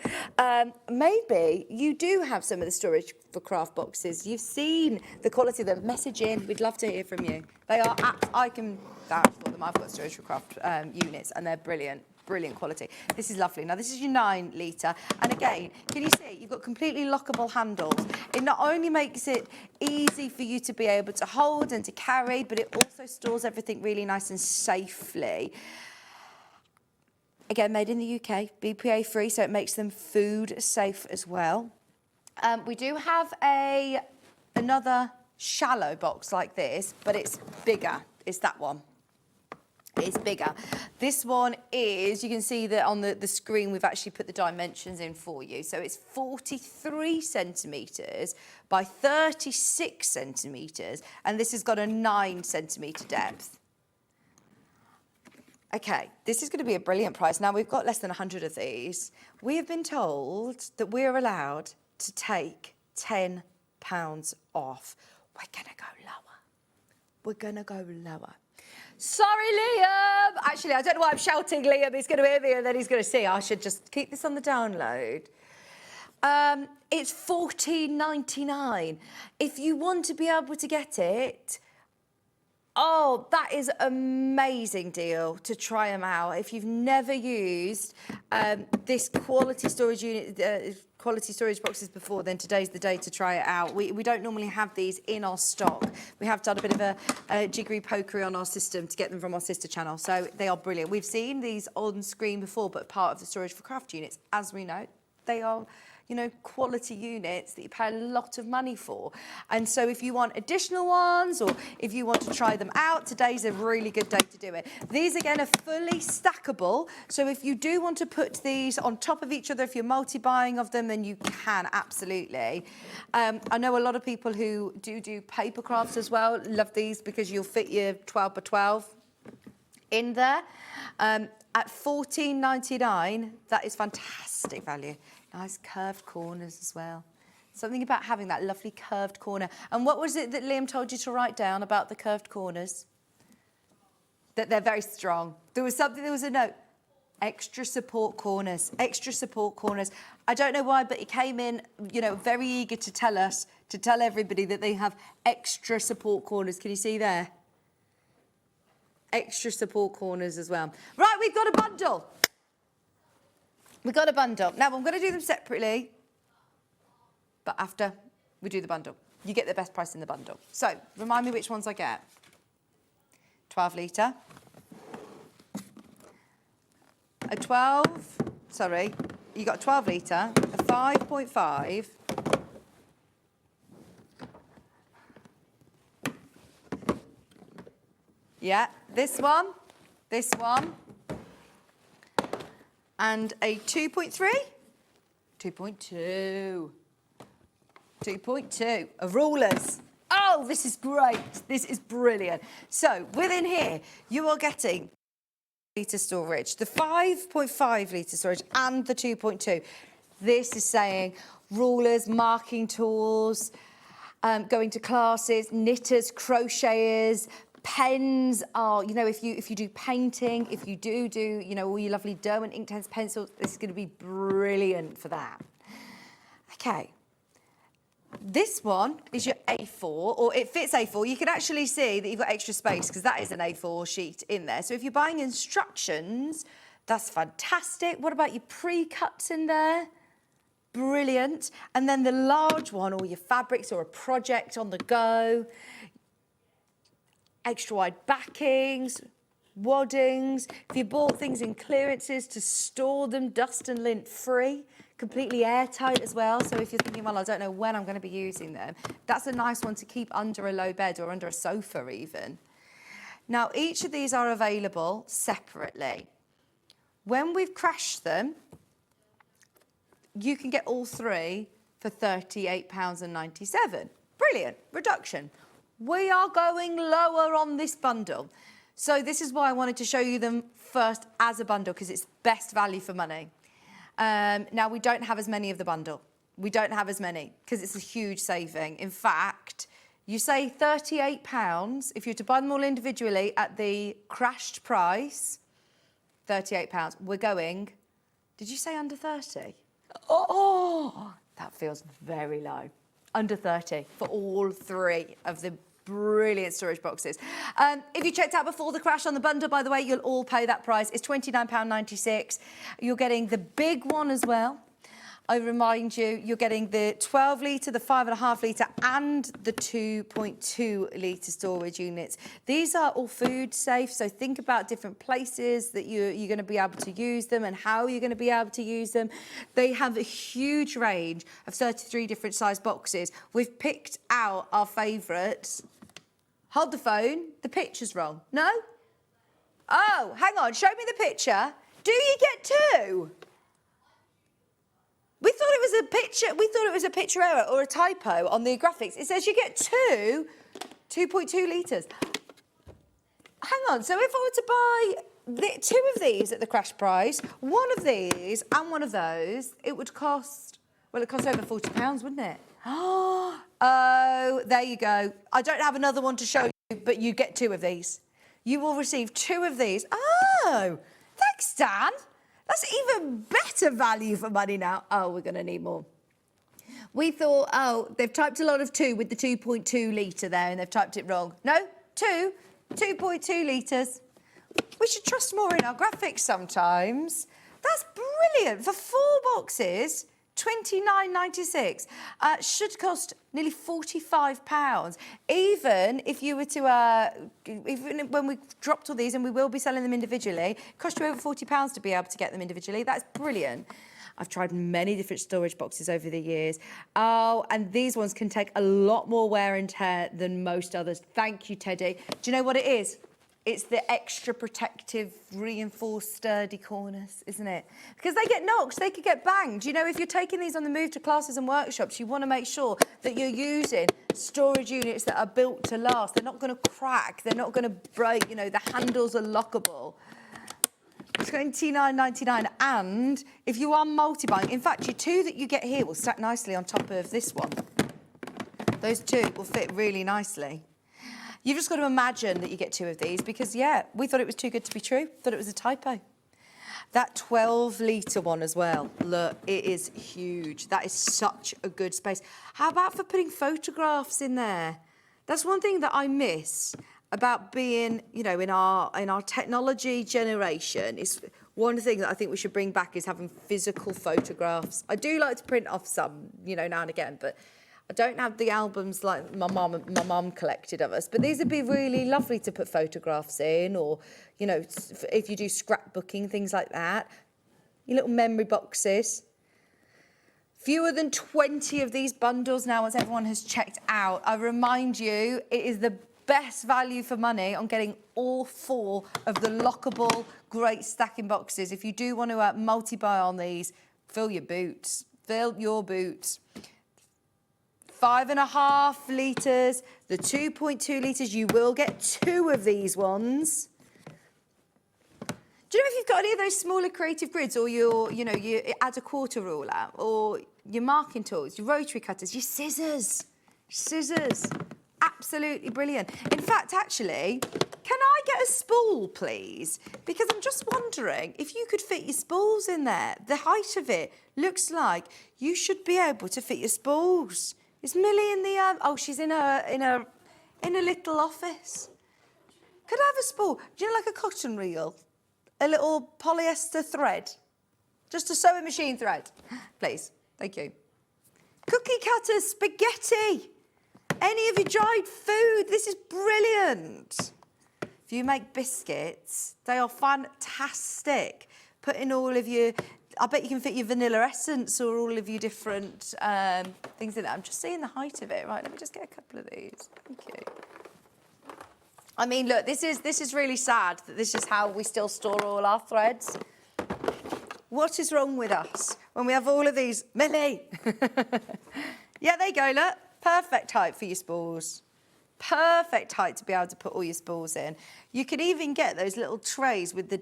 Maybe you do have some of the storage for craft boxes. You've seen the quality of them. Message in. We'd love to hear from you. They are, I can vouch for them. I've got storage for craft units, and they're brilliant. Brilliant quality. This is lovely. Now, this is your 9-litre. And again, can you see? You've got completely lockable handles. It not only makes it easy for you to be able to hold and to carry, but it also stores everything really nice and safely. Again, made in the UK, BPA free, so it makes them food safe as well. We do have another shallow box like this, but it's bigger. It's that one. It's bigger. This one is, you can see that on the screen, we've actually put the dimensions in for you. So it's 43 centimetres by 36 centimetres, and this has got a 9 centimetre depth. Okay, this is going to be a brilliant price. Now, we've got less than 100 of these. We have been told that we're allowed to take £10 off. We're going to go lower. We're going to go lower. Sorry, Liam. Actually, I don't know why I'm shouting, Liam. He's going to hear me and then he's going to see. I should just keep this on the download. It's $14.99. If you want to be able to get it, oh, that is an amazing deal to try them out. If you've never used this quality storage unit, quality storage boxes before, then today's the day to try it out. We don't normally have these in our stock. We have done a bit of a jiggery pokery on our system to get them from our sister channel, so they are brilliant. We've seen these on screen before, but part of the storage for craft units, as we know, they are, you know, quality units that you pay a lot of money for. And so if you want additional ones or if you want to try them out, today's a really good day to do it. These, again, are fully stackable. So if you do want to put these on top of each other, if you're multi-buying of them, then you can, absolutely. I know a lot of people who do paper crafts as well love these because you'll fit your 12 by 12 in there. At $14.99, that is fantastic value. Nice curved corners as well. Something about having that lovely curved corner. And what was it that Liam told you to write down about the curved corners? That they're very strong. There was a note. Extra support corners, extra support corners. I don't know why, but he came in, you know, very eager to tell everybody that they have extra support corners. Can you see there? Extra support corners as well. Right, we've got a bundle. We've got a bundle. Now, I'm going to do them separately, but after we do the bundle, you get the best price in the bundle. So, remind me which ones I get. 12-litre. You got a 12-litre, a 5.5, yeah, this one, and a 2.3, 2.2 of rulers. Oh, this is great. This is brilliant. So within here, you are getting litre storage, the 5.5 litre storage and the 2.2. This is saying rulers, marking tools, going to classes, knitters, crocheters, pens are, you know, if you do painting, if you do, you know, all your lovely Derwent Inktense pencils, this is going to be brilliant for that. Okay. This one is your A4, or it fits A4. You can actually see that you've got extra space because that is an A4 sheet in there. So if you're buying instructions, that's fantastic. What about your pre-cuts in there? Brilliant. And then the large one, or your fabrics or a project on the go. Extra wide backings, waddings. If you bought things in clearances to store them dust and lint free, completely airtight as well. So if you're thinking, well, I don't know when I'm going to be using them, that's a nice one to keep under a low bed or under a sofa even. Now, each of these are available separately. When we've crashed them, you can get all three for £38.97. Brilliant reduction. We are going lower on this bundle. So this is why I wanted to show you them first as a bundle, because it's best value for money. Now, we don't have as many of the bundle. We don't have as many because it's a huge saving. In fact, you say £38 if you're to buy them all individually at the crashed price. £38. We're going. Did you say under 30? Oh, that feels very low. Under 30 for all three of the brilliant storage boxes. If you checked out before the crash on the bundle, by the way, you'll all pay that price. It's £29.96. You're getting the big one as well. I remind you, you're getting the 12 litre, the 5.5 litre and the 2.2 litre storage units. These are all food safe, so think about different places that you're going to be able to use them and how you're going to be able to use them. They have a huge range of 33 different size boxes. We've picked out our favourites. Hold the phone, the picture's wrong. No? Oh, hang on, show me the picture. Do you get two? We thought it was a picture. We thought it was a picture error or a typo on the graphics. It says you get 2.2 litres. Hang on. So if I were to buy two of these at the crash price, one of these and one of those, it would cost. Well, it costs over £40, wouldn't it? Oh, there you go. I don't have another one to show you, but you get two of these. You will receive two of these. Oh, thanks, Dan. That's even better value for money now. Oh, we're going to need more. We thought, oh, they've typed a lot of 2 with the 2.2 litre there and they've typed it wrong. No, 2.2 litres. We should trust more in our graphics sometimes. That's brilliant. For 4 boxes, £29.96. Should cost nearly £45. Even if you were to, even when we dropped all these, and we will be selling them individually, it cost you over £40 to be able to get them individually. That's brilliant. I've tried many different storage boxes over the years. Oh, and these ones can take a lot more wear and tear than most others. Thank you, Teddy. Do you know what it is? It's the extra protective, reinforced, sturdy corners, isn't it? Because they get knocked, they could get banged. You know, if you're taking these on the move to classes and workshops, you want to make sure that you're using storage units that are built to last. They're not going to crack, they're not going to break, you know, the handles are lockable. £29.99, and if you are multi-buying, in fact, your 2 that you get here will stack nicely on top of this one. Those 2 will fit really nicely. You've just got to imagine that you get 2 of these because, yeah, we thought it was too good to be true. Thought it was a typo. That 12 litre one as well. Look, it is huge. That is such a good space. How about for putting photographs in there? That's one thing that I miss about being, you know, in our technology generation. Is one thing that I think we should bring back is having physical photographs. I do like to print off some, you know, now and again, but I don't have the albums like my mum collected of us, but these would be really lovely to put photographs in, or, you know, if you do scrapbooking, things like that. Your little memory boxes. Fewer than 20 of these bundles now once everyone has checked out. I remind you, it is the best value for money on getting all 4 of the lockable, great stacking boxes. If you do want to multi-buy on these, fill your boots. Fill your boots. 5.5 litres, the 2.2 litres, you will get 2 of these ones. Do you know if you've got any of those smaller creative grids, or you add a quarter ruler, or your marking tools, your rotary cutters, your scissors, absolutely brilliant. In fact, actually, can I get a spool, please? Because I'm just wondering if you could fit your spools in there. The height of it looks like you should be able to fit your spools. Is Millie in the? Oh, she's in a little office. Could I have a spool? Do you know, like a cotton reel, a little polyester thread, just a sewing machine thread, please? Thank you. Cookie cutters, spaghetti, any of your dried food. This is brilliant. If you make biscuits, they are fantastic. Put in all of your. I bet you can fit your vanilla essence or all of your different things in there. I'm just seeing the height of it. Right, let me just get a couple of these. Thank you. I mean, look, this is really sad that this is how we still store all our threads. What is wrong with us when we have all of these? Millie! Yeah, there you go, look. Perfect height for your spools. Perfect height to be able to put all your spools in. You can even get those little trays with the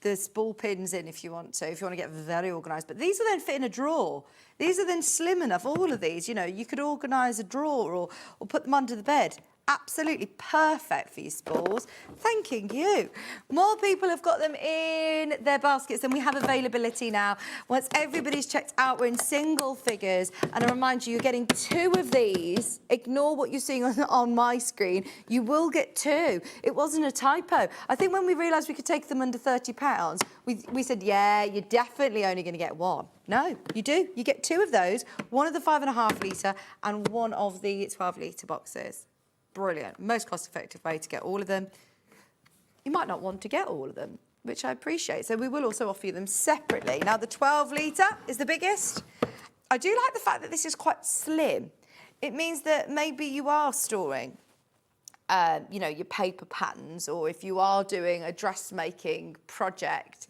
the spool pins in if you want to get very organised. But these will then fit in a drawer. These are then slim enough, all of these, you know, you could organise a drawer or put them under the bed. Absolutely perfect for your spools. Thanking you. More people have got them in their baskets than we have availability now. Once everybody's checked out, we're in single figures. And I remind you, you're getting 2 of these. Ignore what you're seeing on my screen. You will get 2. It wasn't a typo. I think when we realised we could take them under £30, we said, yeah, you're definitely only going to get 1. No, you do. You get 2 of those, one of the 5.5 litre and one of the 12 litre boxes. Brilliant. Most cost-effective way to get all of them. You might not want to get all of them, which I appreciate. So we will also offer you them separately. Now, the 12 litre is the biggest. I do like the fact that this is quite slim. It means that maybe you are storing, you know, your paper patterns, or if you are doing a dressmaking project.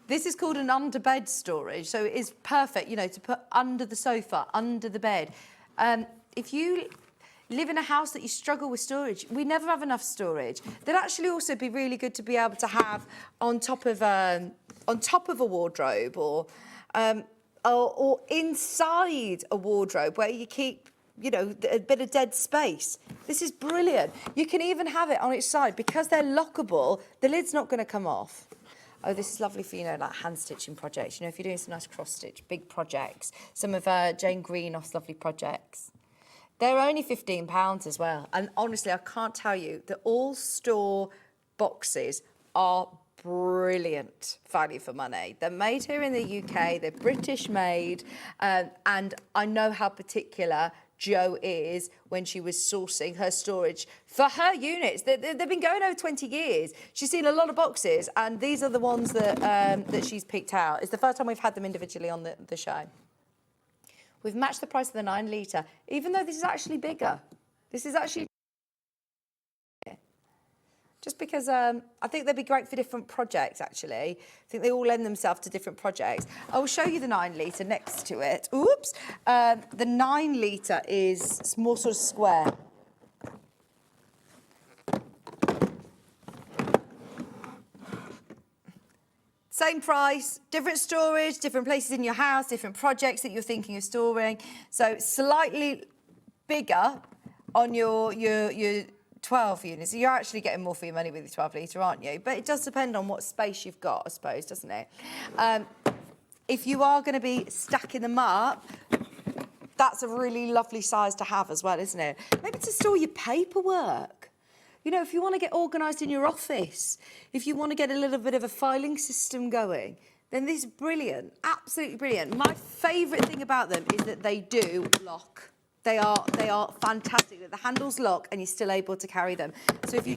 This is called an underbed storage, so it is perfect, you know, to put under the sofa, under the bed. If you live in a house that you struggle with storage, we never have enough storage. They'd actually also be really good to be able to have on top of a wardrobe, or inside a wardrobe where you keep, you know, a bit of dead space. This is brilliant. You can even have it on its side because they're lockable. The lid's not going to come off. Oh, this is lovely for, you know, like hand stitching projects. You know, if you're doing some nice cross stitch, big projects, some of Jane Greenoff's lovely projects. They're only £15 as well. And honestly, I can't tell you, the all-store boxes are brilliant value for money. They're made here in the UK, they're British made, and I know how particular Jo is when she was sourcing her storage for her units. They've been going over 20 years. She's seen a lot of boxes, and these are the ones that, that she's picked out. It's the first time we've had them individually on the show. We've matched the price of the 9 litre, even though this is actually bigger. This is actually... Just because I think they'd be great for different projects, actually. I think they all lend themselves to different projects. I will show you the 9 litre next to it. Oops. The 9 litre is more sort of square. Same price, different storage, different places in your house, different projects that you're thinking of storing. So slightly bigger on your 12 units. So you're actually getting more for your money with your 12 litre, aren't you? But it does depend on what space you've got, I suppose, doesn't it? If you are going to be stacking them up, that's a really lovely size to have as well, isn't it? Maybe to store your paperwork. You know, if you want to get organised in your office, if you want to get a little bit of a filing system going, then this is brilliant, absolutely brilliant. My favourite thing about them is that they do lock. They are fantastic. The handles lock and you're still able to carry them. So if you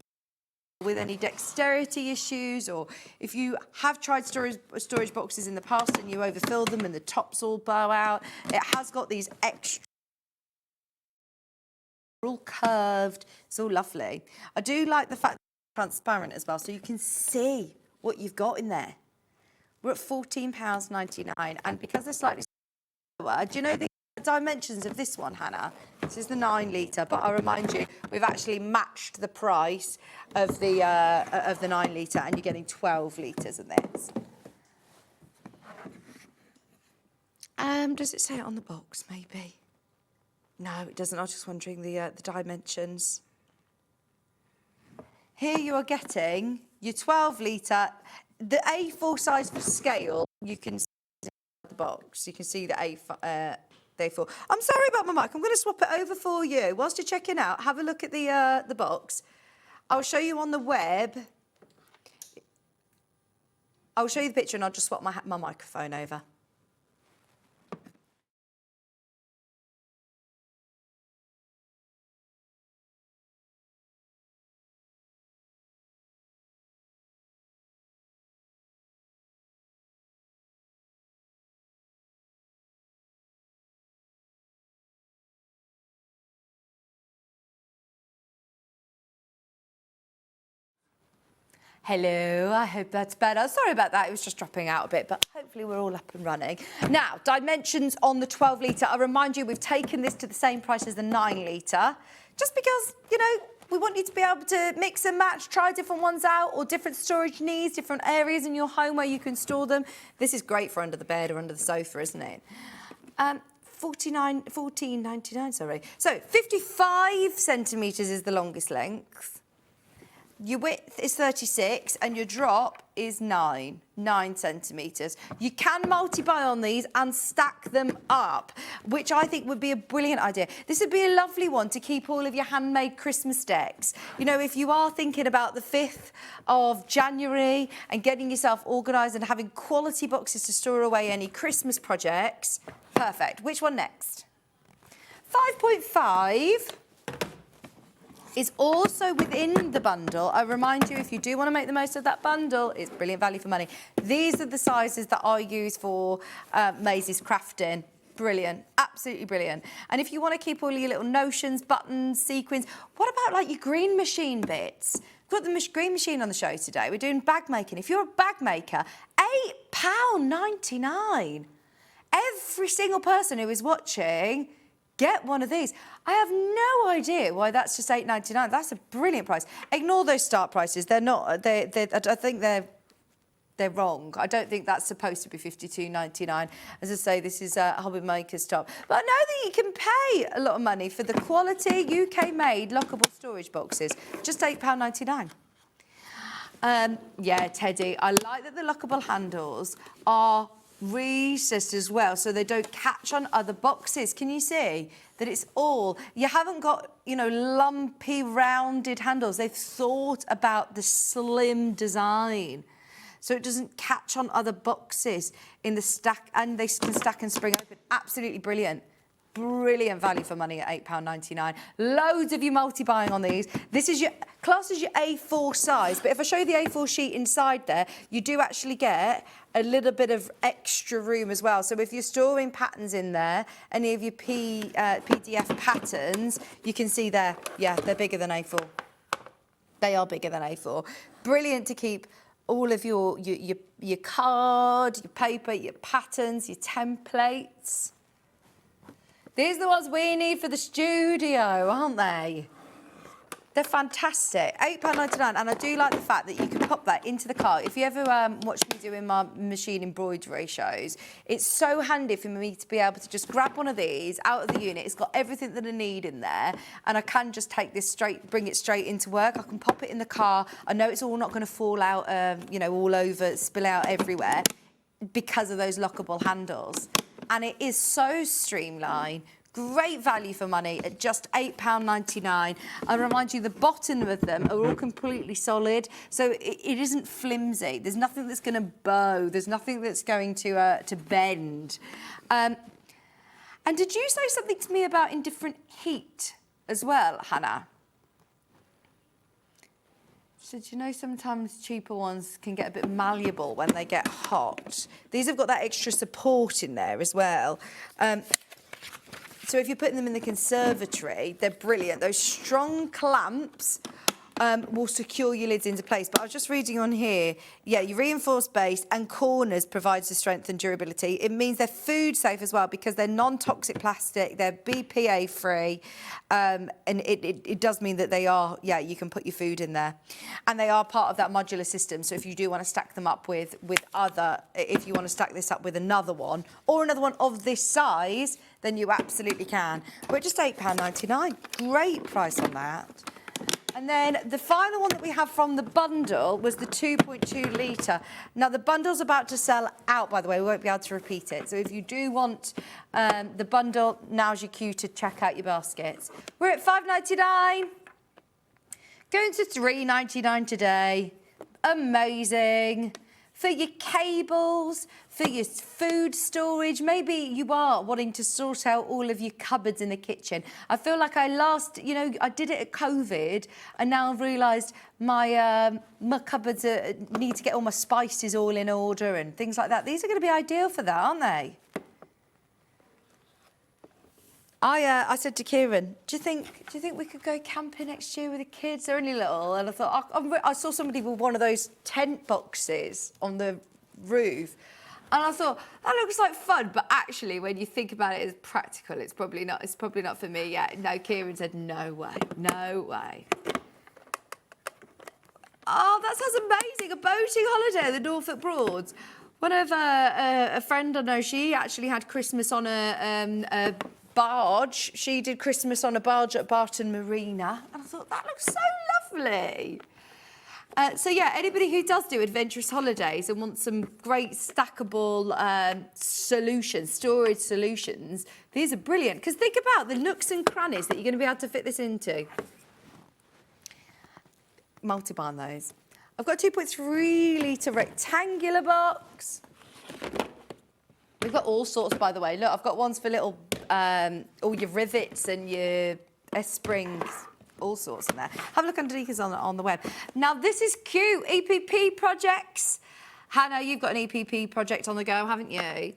with any dexterity issues, or if you have tried storage boxes in the past and you overfill them and the tops all bow out, it has got these extra all curved. It's all lovely. I do like the fact that it's transparent as well, so you can see what you've got in there. We're at £14.99, and because they're slightly lower, do you know the dimensions of this one, Hannah? This is the 9 litre, but I'll remind you, we've actually matched the price of the 9 litre, and you're getting 12 litres of this. Does it say it on the box, maybe? No, it doesn't. I was just wondering the dimensions. Here you are getting your 12 litre, the A4 size for scale. You can see the box. You can see the A4. I'm sorry about my mic. I'm going to swap it over for you. Whilst you're checking out, have a look at the box. I'll show you on the web. I'll show you the picture and I'll just swap my microphone over. Hello, I hope that's better. Sorry about that, it was just dropping out a bit, but hopefully we're all up and running. Now, dimensions on the 12 litre. I remind you, we've taken this to the same price as the 9 litre, just because, you know, we want you to be able to mix and match, try different ones out, or different storage needs, different areas in your home where you can store them. This is great for under the bed or under the sofa, isn't it? $14.99, sorry. So 55 centimetres is the longest length. Your width is 36 and your drop is 9 centimetres. You can multi-buy on these and stack them up, which I think would be a brilliant idea. This would be a lovely one to keep all of your handmade Christmas decks. You know, if you are thinking about the 5th of January and getting yourself organised and having quality boxes to store away any Christmas projects, perfect. Which one next? 5.5 is also within the bundle. I remind you, if you do want to make the most of that bundle, it's brilliant value for money. These are the sizes that I use for Maisie's crafting. Brilliant, absolutely brilliant. And if you want to keep all your little notions, buttons, sequins, what about like your green machine bits? We've got the green machine on the show today. We're doing bag making. If you're a bag maker, £8.99. Every single person who is watching, get one of these. I have no idea why that's just £8.99. That's a brilliant price. Ignore those start prices. They're not. I think they're wrong. I don't think that's supposed to be £52.99. As I say, this is Hobby Maker's top. But I know that you can pay a lot of money for the quality UK-made lockable storage boxes. Just £8.99. Yeah, Teddy, I like that the lockable handles are recessed as well, so they don't catch on other boxes. Can you see that it's all, you haven't got, you know, lumpy, rounded handles. They've thought about the slim design, so it doesn't catch on other boxes in the stack, and they can stack and spring open. Absolutely brilliant. Brilliant value for money at £8.99. Loads of you multi-buying on these. This is your class as your A4 size, but if I show you the A4 sheet inside there, you do actually get a little bit of extra room as well. So if you're storing patterns in there, any of your PDF patterns, you can see there, yeah, they're bigger than A4. They are bigger than A4. Brilliant to keep all of your card, your paper, your patterns, your templates. These are the ones we need for the studio, aren't they? They're fantastic. £8.99, and I do like the fact that you can pop that into the car. If you ever watch me doing my machine embroidery shows, it's so handy for me to be able to just grab one of these out of the unit. It's got everything that I need in there, and I can just take this straight, bring it straight into work. I can pop it in the car. I know it's all not going to fall out, you know, all over, spill out everywhere because of those lockable handles. And it is so streamlined. Great value for money at just £8.99. I remind you, the bottom of them are all completely solid, so it isn't flimsy. There's nothing that's going to bow. There's nothing that's going to bend. And did you say something to me about indifferent heat as well, Hannah? So do you know sometimes cheaper ones can get a bit malleable when they get hot? These have got that extra support in there as well. So if you're putting them in the conservatory, they're brilliant. Those strong clamps will secure your lids into place. But I was just reading on here, yeah, your reinforced base and corners provides the strength and durability. It means they're food safe as well because they're non-toxic plastic, they're BPA free, and it does mean that they are, yeah, you can put your food in there. And they are part of that modular system, so if you do want to stack them up with other, if you want to stack this up with another one, or another one of this size, then you absolutely can. We're just £8.99. Great price on that. And then the final one that we have from the bundle was the 2.2 litre. Now, the bundle's about to sell out, by the way. We won't be able to repeat it. So if you do want the bundle, now's your cue to check out your baskets. We're at $5.99. Going to $3.99 today. Amazing. For your cables, for your food storage, maybe you are wanting to sort out all of your cupboards in the kitchen. I feel like I did it at COVID, and now I've realised my cupboards need to get all my spices all in order and things like that. These are going to be ideal for that, aren't they? I said to Kieran, do you think we could go camping next year with the kids? They're only little, and I thought I saw somebody with one of those tent boxes on the roof, and I thought that looks like fun, but actually, when you think about it as practical, it's probably not. It's probably not for me yet. No, Kieran said no way, no way. Oh, that sounds amazing. A boating holiday at the Norfolk Broads. One of a friend I know, she actually had Christmas on a barge. She did Christmas on a barge at Barton Marina. And I thought, that looks so lovely. So yeah, anybody who does do adventurous holidays and wants some great stackable storage solutions, these are brilliant. Because think about the nooks and crannies that you're going to be able to fit this into. Multi-bind those. I've got 2.3 litre rectangular box. We've got all sorts, by the way. Look, I've got ones for little, all your rivets and your S-springs. All sorts in there. Have a look underneath us on the web. Now, this is cute. EPP projects. Hannah, you've got an EPP project on the go, haven't you?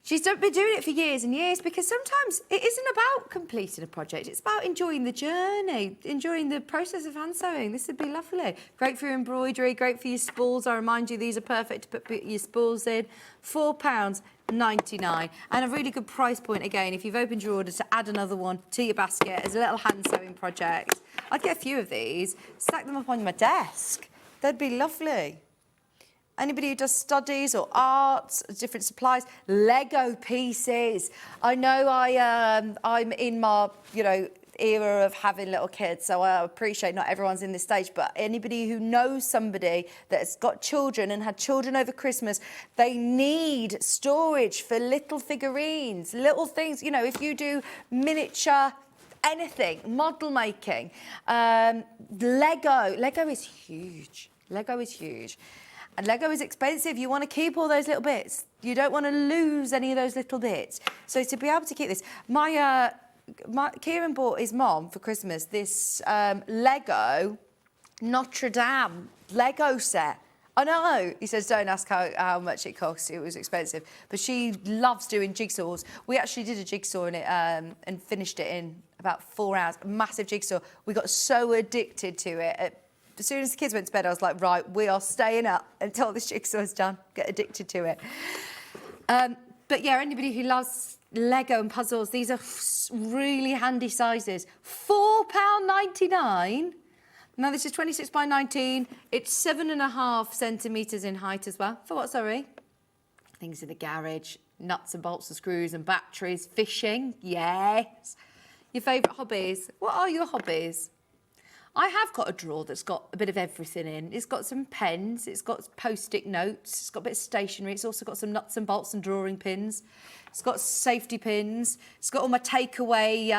She's been doing it for years and years because sometimes it isn't about completing a project. It's about enjoying the journey, enjoying the process of hand sewing. This would be lovely. Great for your embroidery, great for your spools. I remind you, these are perfect to put your spools in. £4.99. And a really good price point, again, if you've opened your order to add another one to your basket as a little hand sewing project. I'd get a few of these, stack them up on my desk. They'd be lovely. Anybody who does studies or arts, different supplies, Lego pieces. I know I'm in my, era of having little kids, so I appreciate not everyone's in this stage, but anybody who knows somebody that's got children and had children over Christmas, they need storage for little figurines, little things. If you do miniature anything, model making, Lego is huge. Lego is huge. And Lego is expensive. You want to keep all those little bits. You don't want to lose any of those little bits. So to be able to keep this, Kieran bought his mom for Christmas this Lego Notre Dame Lego set. I know. He says, don't ask how much it costs. It was expensive. But she loves doing jigsaws. We actually did a jigsaw in it and finished it in about 4 hours. A massive jigsaw. We got so addicted to it. As soon as the kids went to bed, I was like, right, we are staying up until this jigsaw's done. Get addicted to it. But yeah, anybody who loves Lego and puzzles, these are really handy sizes. £4.99. Now, this is 26 by 19. It's 7.5 centimetres in height as well. For what, sorry? Things in the garage, nuts and bolts and screws and batteries, fishing, yes. Your favourite hobbies? What are your hobbies? I have got a drawer that's got a bit of everything in. It's got some pens, it's got post-it notes, it's got a bit of stationery, it's also got some nuts and bolts and drawing pins. It's got safety pins, it's got all my takeaway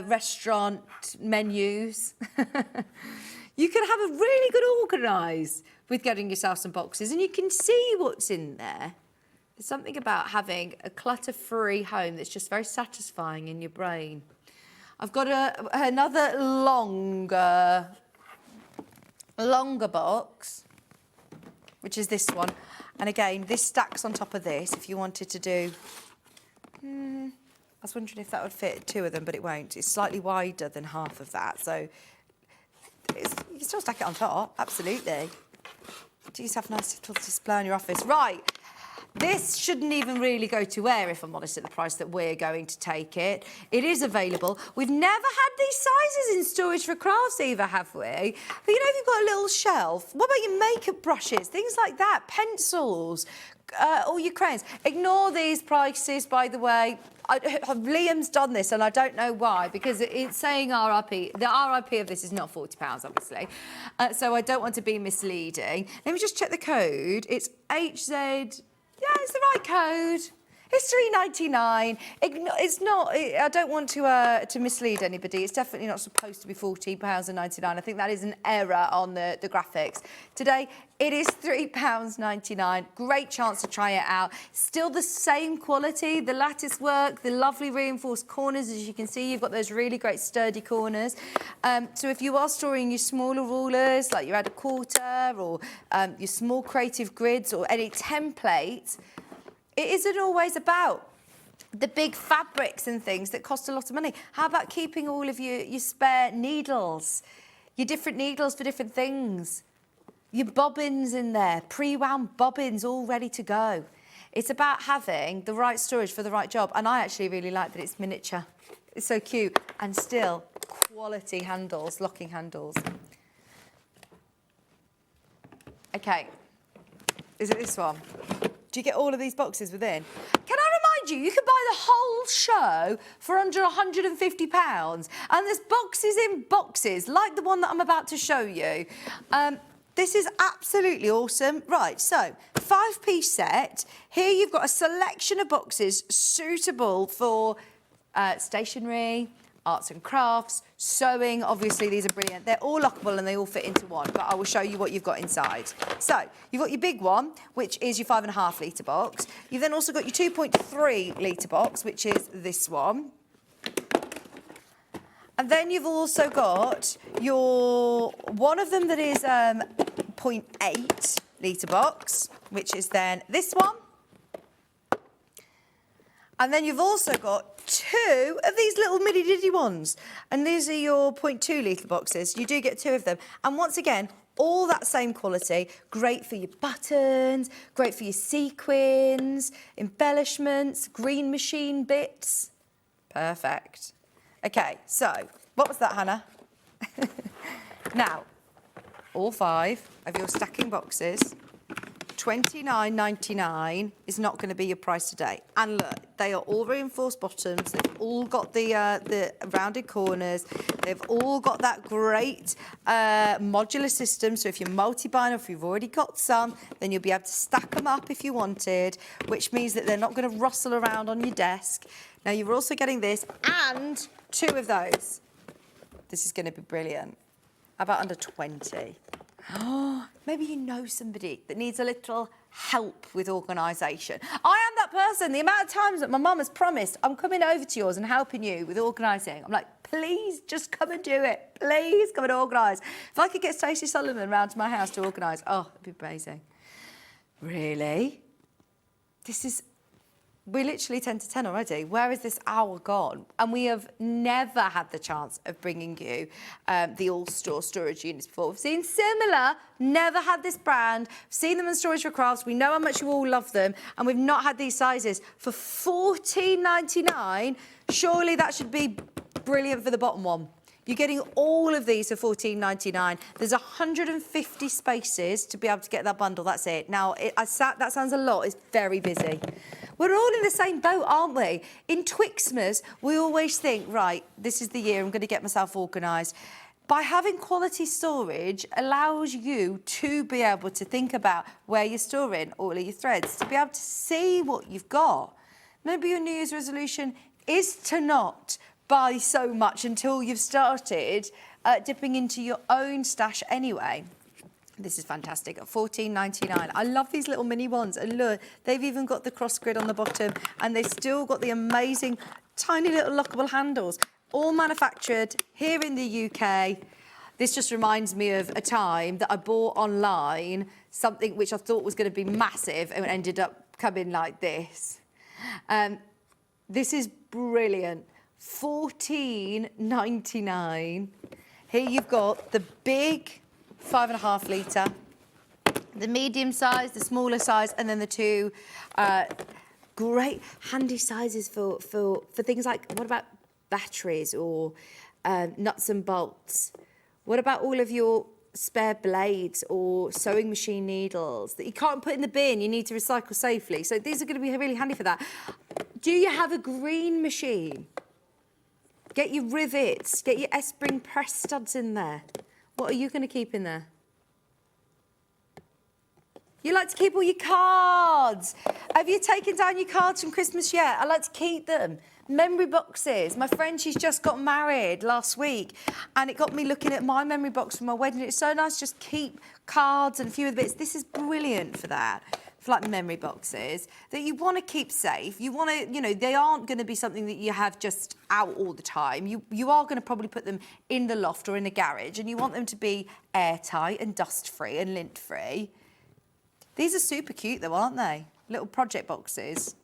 restaurant menus. You can have a really good organise with getting yourself some boxes and you can see what's in there. There's something about having a clutter-free home that's just very satisfying in your brain. I've got another longer box, which is this one. And again, this stacks on top of this if you wanted to do... I was wondering if that would fit 2 of them, but it won't. It's slightly wider than half of that, so you can still stack it on top, absolutely. Do yourself a nice little display in your office. Right. This shouldn't even really go to air, if I'm honest, at the price that we're going to take it. It is available. We've never had these sizes in storage for crafts either, have we? But if you've got a little shelf, what about your makeup brushes, things like that, pencils, all your crayons? Ignore these prices, by the way. Liam's done this, and I don't know why, because it's saying RRP. The RRP of this is not £40, obviously. So I don't want to be misleading. Let me just check the code. It's HZ... Yeah, it's the right code. It's £3.99. It's not. I don't want to mislead anybody. It's definitely not supposed to be £14.99. I think that is an error on the graphics. Today, it is £3.99. Great chance to try it out. Still the same quality. The lattice work, the lovely reinforced corners. As you can see, you've got those really great sturdy corners. So if you are storing your smaller rulers, like you had a quarter, or your small creative grids, or any templates, it isn't always about the big fabrics and things that cost a lot of money. How about keeping all of your spare needles, your different needles for different things, your bobbins in there, pre-wound bobbins all ready to go. It's about having the right storage for the right job. And I actually really like that it's miniature. It's so cute. And still quality handles, locking handles. Okay. Is it this one? Do you get all of these boxes within? Can I remind you, you can buy the whole show for under £150, and there's boxes in boxes, like the one that I'm about to show you. This is absolutely awesome. Right, so 5-piece set. Here you've got a selection of boxes suitable for stationery, arts and crafts, sewing. Obviously, these are brilliant. They're all lockable and they all fit into one, but I will show you what you've got inside. So, you've got your big one, which is your 5.5 litre box. You've then also got your 2.3 litre box, which is this one. And then you've also got your one of them that is 0.8 litre box, which is then this one. And then you've also got 2 of these little mini diddy ones. And these are your 0.2 litre boxes. You do get 2 of them. And once again, all that same quality. Great for your buttons, great for your sequins, embellishments, green machine bits. Perfect. Okay, so what was that, Hannah? Now, all 5 of your stacking boxes, $29.99 is not going to be your price today. And look, they are all reinforced bottoms. They've all got the rounded corners. They've all got that great modular system. So if you're multi-buying or if you've already got some, then you'll be able to stack them up if you wanted, which means that they're not going to rustle around on your desk. Now, you're also getting this and 2 of those. This is going to be brilliant. How about under 20? Oh, maybe you know somebody that needs a little help with organisation. I am that person. The amount of times that my mum has promised, I'm coming over to yours and helping you with organising. I'm like, please just come and do it. Please come and organise. If I could get Stacey Solomon round to my house to organise, oh, it'd be amazing. Really? We're literally 10 to 10 already. Where is this hour gone? And we have never had the chance of bringing you the all-store storage units before. We've seen similar, never had this brand. We've seen them in Storage for Crafts. We know how much you all love them. And we've not had these sizes for $14.99. Surely that should be brilliant for the bottom one. You're getting all of these for $14.99. There's 150 spaces to be able to get that bundle. That's it. Now, that sounds a lot. It's very busy. We're all in the same boat, aren't we? In Twixmas, we always think, right, this is the year I'm going to get myself organised. By having quality storage allows you to be able to think about where you're storing all of your threads, to be able to see what you've got. Maybe your New Year's resolution is to not buy so much until you've started dipping into your own stash anyway. This is fantastic at $14.99. I love these little mini ones. And look, they've even got the cross grid on the bottom and they've still got the amazing tiny little lockable handles, all manufactured here in the UK. This just reminds me of a time that I bought online something which I thought was going to be massive and ended up coming like this. This is brilliant. $14.99. Here you've got the big 5.5 litre, the medium size, the smaller size, and then the 2 great handy sizes for things like, what about batteries or nuts and bolts? What about all of your spare blades or sewing machine needles that you can't put in the bin, you need to recycle safely? So these are going to be really handy for that. Do you have a green machine? Get your rivets, get your S-spring press studs in there. What are you going to keep in there? You like to keep all your cards. Have you taken down your cards from Christmas yet? I like to keep them. Memory boxes. My friend, she's just got married last week and it got me looking at my memory box from my wedding. It's so nice to just keep cards and a few of the bits. This is brilliant for that. For like memory boxes that you want to keep safe. You want to, they aren't going to be something that you have just out all the time. You are going to probably put them in the loft or in the garage and you want them to be airtight and dust-free and lint-free. These are super cute though, aren't they? Little project boxes.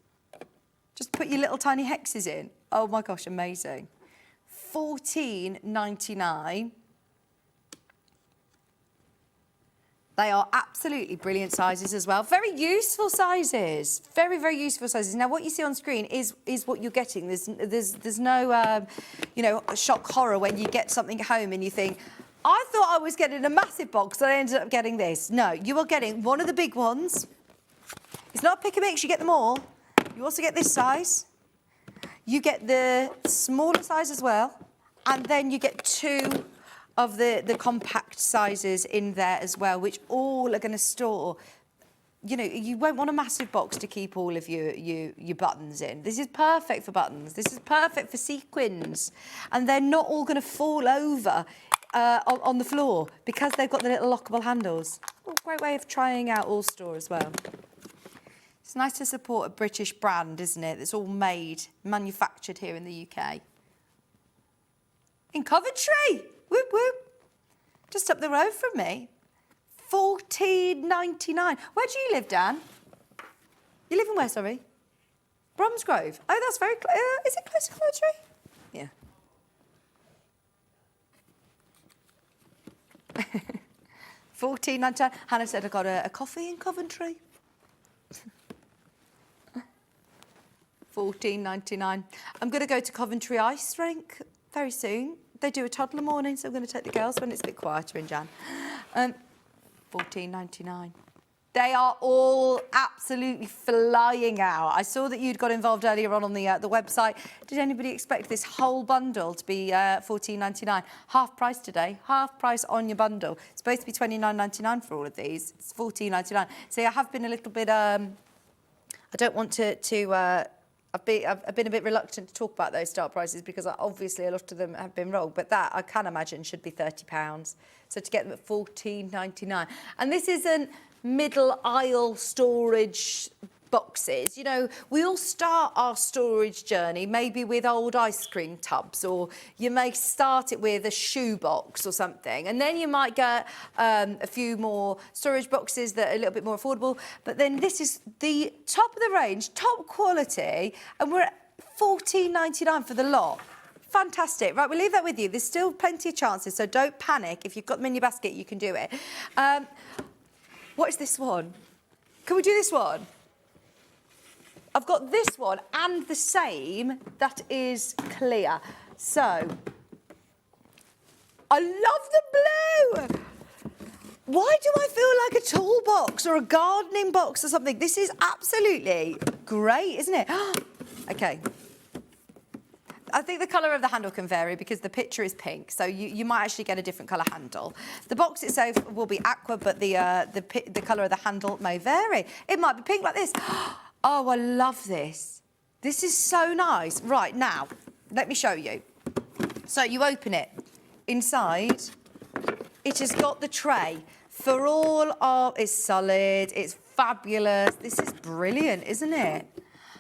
Just put your little tiny hexes in. Oh my gosh, amazing. $14.99. They are absolutely brilliant sizes as well. Very useful sizes. Very, very useful sizes. Now, what you see on screen is what you're getting. There's no, shock horror when you get something home and you think, I thought I was getting a massive box, and I ended up getting this. No, you are getting one of the big ones. It's not a pick and mix, you get them all. You also get this size. You get the smaller size as well. And then you get 2 of the compact sizes in there as well, which all are going to store. You know, you won't want a massive box to keep all of your buttons in. This is perfect for buttons. This is perfect for sequins. And they're not all going to fall over on the floor because they've got the little lockable handles. Oh, great way of trying out All Store as well. It's nice to support a British brand, isn't it? That's all made, manufactured here in the UK. In Coventry! Whoop, whoop. Just up the road from me. $14.99. Where do you live, Dan? You live in where, sorry? Bromsgrove. Oh, that's very close. Is it close to Coventry? Yeah. $14.99. Hannah said I got a coffee in Coventry. $14.99. I'm going to go to Coventry Ice Rink very soon. They do a toddler morning, so I'm going to take the girls when it's a bit quieter in Jan. $14.99. They are all absolutely flying out. I saw that you'd got involved earlier on the website. Did anybody expect this whole bundle to be $14.99? Half price today, half price on your bundle. It's supposed to be $29.99 for all of these. It's $14.99. So I have been a little bit. I don't want to. I've been a bit reluctant to talk about those start prices because obviously a lot of them have been wrong, but that I can imagine should be £30. So to get them at $14.99. And this isn't middle aisle storage boxes. You know, we all start our storage journey maybe with old ice cream tubs, or you may start it with a shoe box or something, and then you might get a few more storage boxes that are a little bit more affordable. But then this is the top of the range, top quality, and we're at $14.99 for the lot. Fantastic. Right, we'll leave that with you. There's still plenty of chances, so don't panic. If you've got them in your basket, you can do it. What is this one? Can we do this one? I've got this one and the same that is clear. So, I love the blue. Why do I feel like a toolbox or a gardening box or something? This is absolutely great, isn't it? Okay. I think the colour of the handle can vary because the picture is pink, so you might actually get a different colour handle. The box itself will be aqua, but the colour of the handle may vary. It might be pink like this. Oh, I love this. This is so nice. Right, now, let me show you. So you open it. Inside, it has got the tray for all of... It's solid, it's fabulous. This is brilliant, isn't it?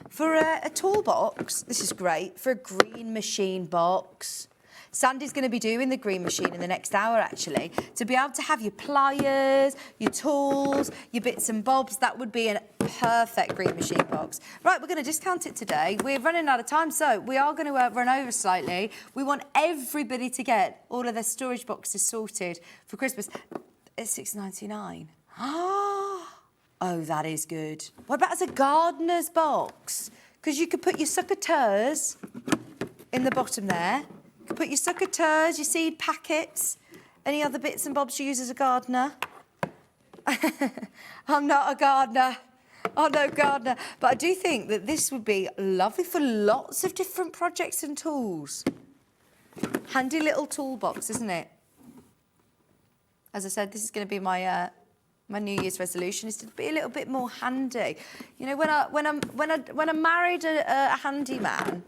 For a toolbox, this is great. For a green machine box. Sandy's going to be doing the green machine in the next hour, actually. To be able to have your pliers, your tools, your bits and bobs, that would be a perfect green machine box. Right, we're going to discount it today. We're running out of time, so we are going to run over slightly. We want everybody to get all of their storage boxes sorted for Christmas. It's $6.99. Oh, that is good. What about as a gardener's box? Because you could put your succotaurs in the bottom there. You could put your succotaurs, your seed packets, any other bits and bobs you use as a gardener. I'm not a gardener. I'm no gardener. But I do think that this would be lovely for lots of different projects and tools. Handy little toolbox, isn't it? As I said, this is going to be my New Year's resolution is to be a little bit more handy. You know, when I married a handyman,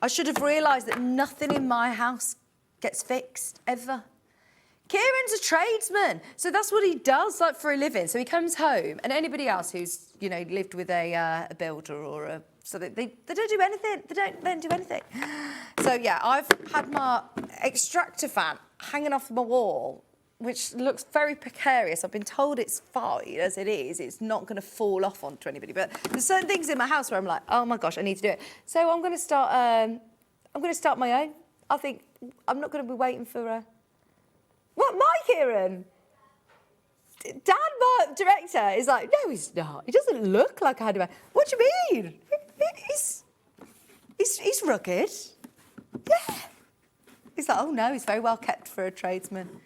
I should have realised that nothing in my house gets fixed ever. Kieran's a tradesman, so that's what he does, like, for a living. So he comes home, and anybody else who's, you know, lived with a builder or a... So they don't do anything. They don't do anything. So, yeah, I've had my extractor fan hanging off my wall, which looks very precarious. I've been told it's fine as it is. It's not going to fall off onto anybody. But there's certain things in my house where I'm like, oh my gosh, I need to do it. So I'm going to start. I'm going to start my own. I think I'm not going to be waiting for. What, my Kieran? Dan, my director, is like, no, he's not. He doesn't look like a handyman. What do you mean? He's rugged. Yeah. He's like, oh no, he's very well kept for a tradesman.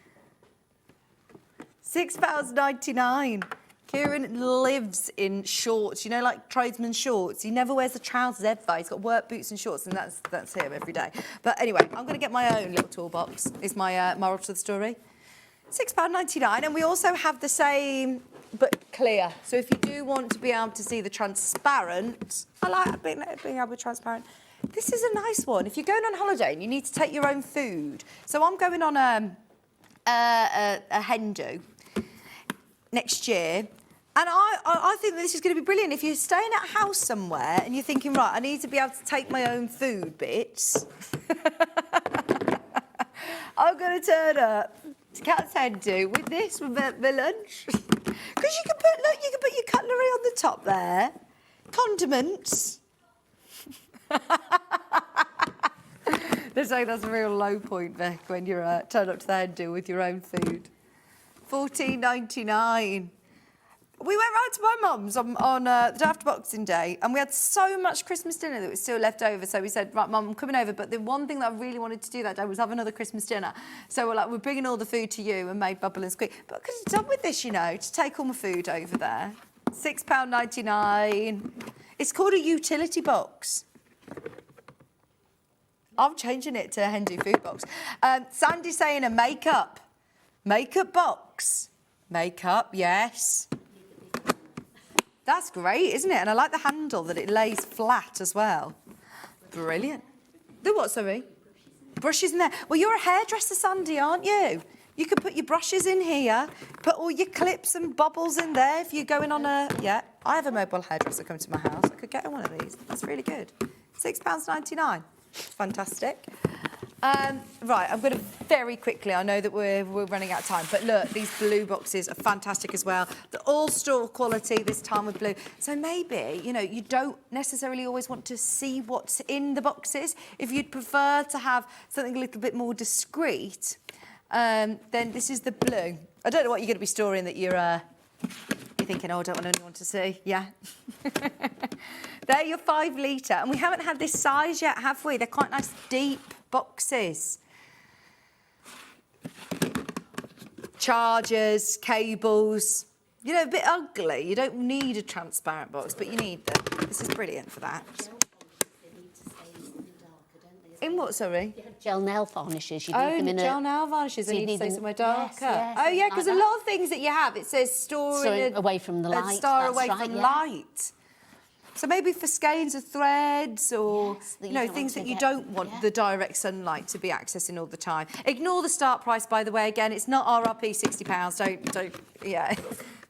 £6.99. Kieran lives in shorts, you know, like tradesman shorts. He never wears the trousers ever. He's got work boots and shorts, and that's him every day. But anyway, I'm going to get my own little toolbox, is my moral to the story. £6.99, and we also have the same, but clear. So if you do want to be able to see the transparent, I like being able to be transparent. This is a nice one. If you're going on holiday and you need to take your own food. So I'm going on a hen do next year. And I think that this is going to be brilliant. If you're staying at a house somewhere and you're thinking, right, I need to be able to take my own food bits, I'm going to turn up to Cat's Hen Do with this, with my lunch. Because you can put your cutlery on the top there, condiments. They're saying that's a real low point, Vic, when you're turned up to the Hen Do with your own food. £14.99. We went round to my mum's on the day after Boxing Day, and we had so much Christmas dinner that was still left over. So we said, right, Mum, I'm coming over. But the one thing that I really wanted to do that day was have another Christmas dinner. So we're like, we're bringing all the food to you, and made bubble and squeak. But I could have done with this, you know, to take all my food over there. £6.99. It's called a utility box. I'm changing it to a Hen Do food box. Sandy's saying a makeup box. Makeup, yes. That's great, isn't it? And I like the handle that it lays flat as well. Brilliant. The what, sorry? Brushes in there. Well, you're a hairdresser, Sandy, aren't you? You could put your brushes in here, put all your clips and bobbles in there if you're going on a... Yeah, I have a mobile hairdresser coming to my house. I could get one of these. That's really good. £6.99. Fantastic. Right, I'm going to very quickly, I know that we're running out of time, but look, these blue boxes are fantastic as well. They're all store quality this time with blue. So maybe, you know, you don't necessarily always want to see what's in the boxes. If you'd prefer to have something a little bit more discreet, then this is the blue. I don't know what you're going to be storing that you're thinking, oh, I don't want anyone to see. Yeah. They're your 5 litre. And we haven't had this size yet, have we? They're quite nice, deep boxes. Chargers, cables. You know, a bit ugly. You don't need a transparent box, but you need them. This is brilliant for that. In what, sorry? Gel nail varnishes. You need them in gel nail varnishes. So you need to stay somewhere darker. Yes, oh, yeah, because like a lot of things that you have, it says storing away from the light. Away from light. So maybe for skeins of threads or, you know, things that you don't want the direct sunlight to be accessing all the time. Ignore the start price, by the way. Again, it's not RRP £60. Don't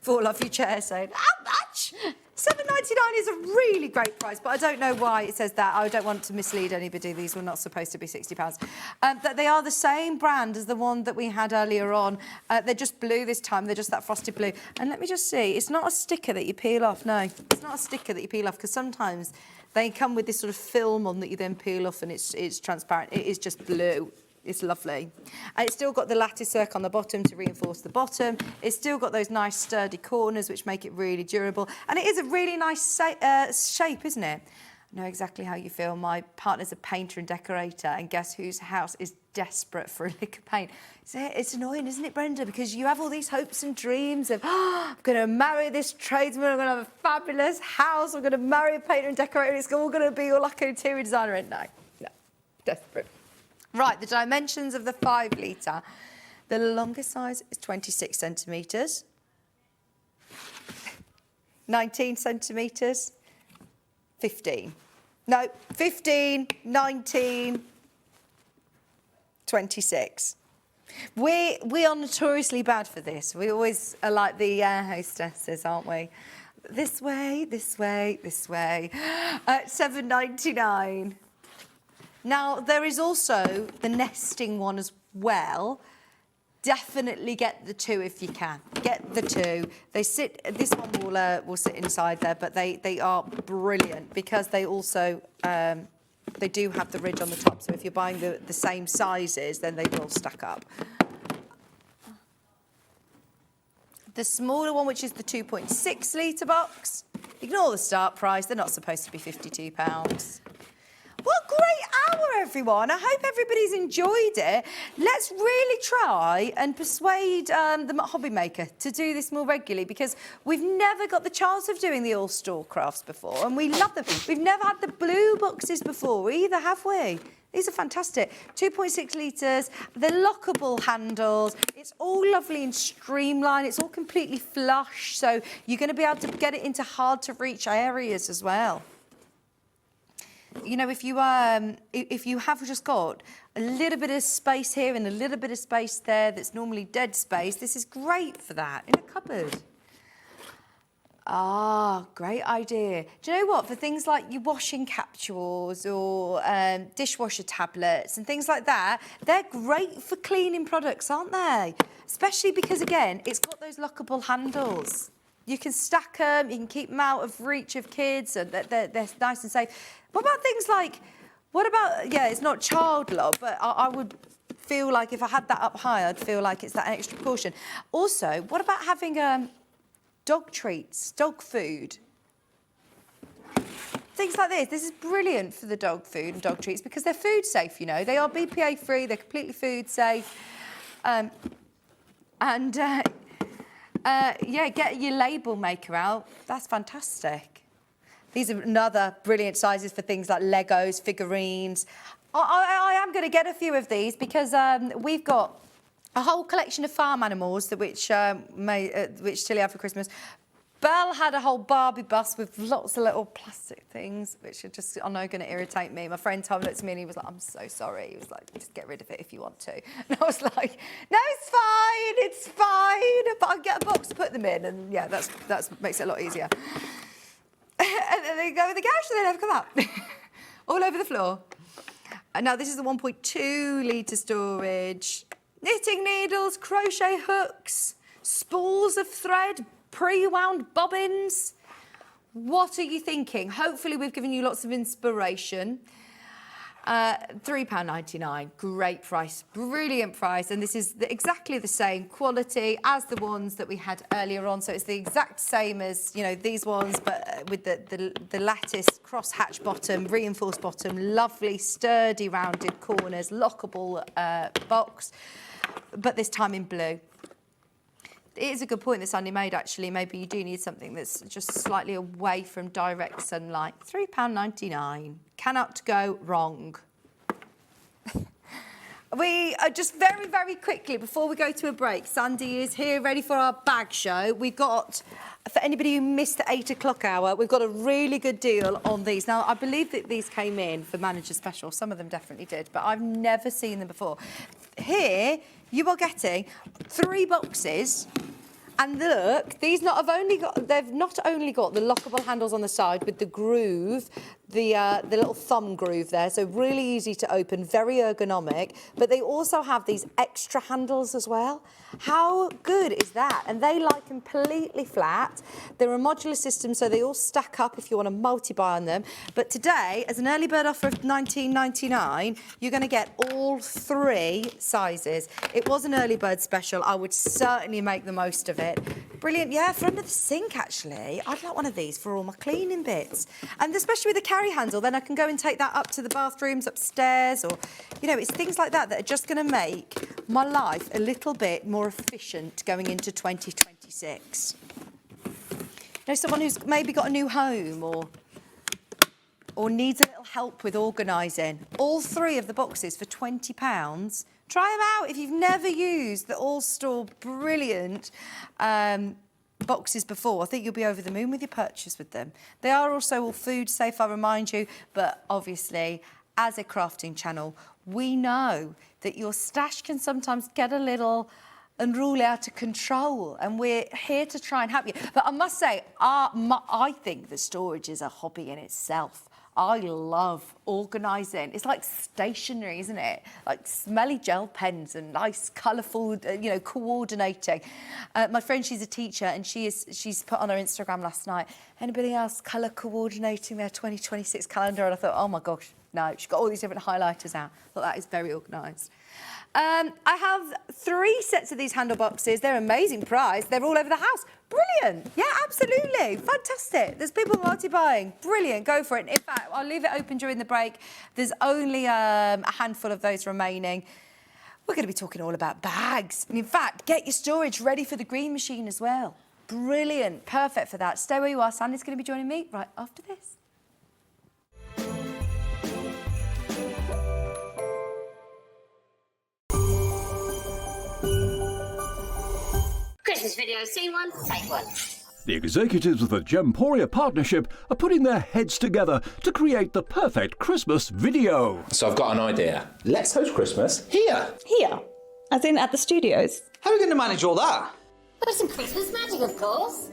fall off your chair saying, how much? £7.99 is a really great price, but I don't know why it says that. I don't want to mislead anybody. These were not supposed to be £60. That they are the same brand as the one that we had earlier on. They're just blue this time. They're just that frosted blue. And let me just see. It's not a sticker that you peel off. No, it's not a sticker that you peel off, because sometimes they come with this sort of film on that you then peel off and it's transparent. It is just blue. It's lovely. And it's still got the lattice work on the bottom to reinforce the bottom. It's still got those nice sturdy corners, which make it really durable. And it is a really nice shape, isn't it? I know exactly how you feel. My partner's a painter and decorator, and guess whose house is desperate for a lick of paint? It's annoying, isn't it, Brenda? Because you have all these hopes and dreams of, I'm going to marry this tradesman, I'm going to have a fabulous house, I'm going to marry a painter and decorator, it's all going to be all like an interior designer. And no, desperate. Right, the dimensions of the 5 litre. The longest size is 26 centimetres. 19 centimetres. 15. No, 15, 19, 26. We are notoriously bad for this. We always are like the air hostesses, aren't we? This way, this way, this way. £7.99. Now, there is also the nesting one as well. Definitely get the 2 if you can. Get the 2. They sit. This one will sit inside there, but they are brilliant because they also they do have the ridge on the top. So if you're buying the same sizes, then they will stack up. The smaller one, which is the 2.6 litre box. Ignore the start price. They're not supposed to be £52. What great everyone. I hope everybody's enjoyed it. Let's really try and persuade the hobby maker to do this more regularly, because we've never got the chance of doing the all-store crafts before, and we love them. We've never had the blue boxes before either, have we? These are fantastic. 2.6 litres, they're lockable handles. It's all lovely and streamlined. It's all completely flush, so you're going to be able to get it into hard-to-reach areas as well. You know, if you have just got a little bit of space here and a little bit of space there that's normally dead space, this is great for that in a cupboard. Ah, great idea. Do you know what? For things like your washing capsules or dishwasher tablets and things like that, they're great for cleaning products, aren't they? Especially because, again, it's got those lockable handles. You can stack them, you can keep them out of reach of kids, and they're nice and safe. What about things like, yeah, it's not child lock, but I would feel like if I had that up high, I'd feel like it's that extra portion. Also, what about having dog treats, dog food? Things like this. This is brilliant for the dog food and dog treats because they're food safe, you know. They are BPA free, they're completely food safe. Yeah, get your label maker out. That's fantastic. These are another brilliant sizes for things like Legos, figurines. I am going to get a few of these because we've got a whole collection of farm animals that which Tilly had for Christmas. Belle had a whole Barbie bus with lots of little plastic things, which are just, I know, going to irritate me. My friend Tom looked at me and he was like, I'm so sorry. He was like, just get rid of it if you want to. And I was like, no, it's fine. But I'll get a box to put them in. And yeah, that makes it a lot easier. And then they go in the garage and they never come out. All over the floor. And now this is the 1.2 litre storage. Knitting needles, crochet hooks, spools of thread, pre-wound bobbins. What are you thinking? Hopefully we've given you lots of inspiration. £3.99, great price, brilliant price. And this is exactly the same quality as the ones that we had earlier on. So it's the exact same as, you know, these ones, but with the lattice cross-hatch bottom, reinforced bottom, lovely, sturdy, rounded corners, lockable box, but this time in blue. It is a good point that Sandi made, actually. Maybe you do need something that's just slightly away from direct sunlight. £3.99. Cannot go wrong. We are just very, very quickly, before we go to a break, Sandi is here ready for our bag show. We got, for anybody who missed the 8 o'clock hour, we've got a really good deal on these. Now, I believe that these came in for Manager Special. Some of them definitely did, but I've never seen them before. Here, you are getting 3 boxes. And look, they've not only got the lockable handles on the side with the groove, the little thumb groove there, so really easy to open, very ergonomic, but they also have these extra handles as well. How good is that? And they lie completely flat. They're a modular system, so they all stack up if you want to multi-buy on them. But today, as an early bird offer of £19.99, you're going to get all 3 sizes. It was an early bird special. I would certainly make the most of it. Brilliant. Yeah, for under the sink, actually. I'd like one of these for all my cleaning bits. And especially with the carry handle, then I can go and take that up to the bathrooms upstairs, or, you know, it's things like that that are just going to make my life a little bit more efficient going into 2026. You know, someone who's maybe got a new home or needs a little help with organising. All 3 of the boxes for £20. Try them out if you've never used the all-store brilliant boxes before. I think you'll be over the moon with your purchase with them. They are also all food safe, I remind you, but obviously, as a crafting channel, we know that your stash can sometimes get a little unruly, out of control, and we're here to try and help you. But I must say, I think the storage is a hobby in itself. I love organising. It's like stationery, isn't it? Like smelly gel pens and nice, colourful, you know, coordinating. My friend, she's a teacher, and she's put on her Instagram last night, anybody else colour coordinating their 2026 calendar? And I thought, oh my gosh, No, she's got all these different highlighters out. I thought that is very organised. I have 3 sets of these handle boxes. They're amazing price. They're all over the house. Brilliant. Yeah, absolutely. Fantastic. There's people multi-buying. Brilliant. Go for it. In fact, I'll leave it open during the break. There's only a handful of those remaining. We're going to be talking all about bags. And in fact, get your storage ready for the green machine as well. Brilliant. Perfect for that. Stay where you are. Sandy's going to be joining me right after this. Christmas video, scene 1, take 1. The executives of the Gemporia partnership are putting their heads together to create the perfect Christmas video. So I've got an idea. Let's host Christmas here. Here? As in at the studios? How are we going to manage all that? With some Christmas magic, of course.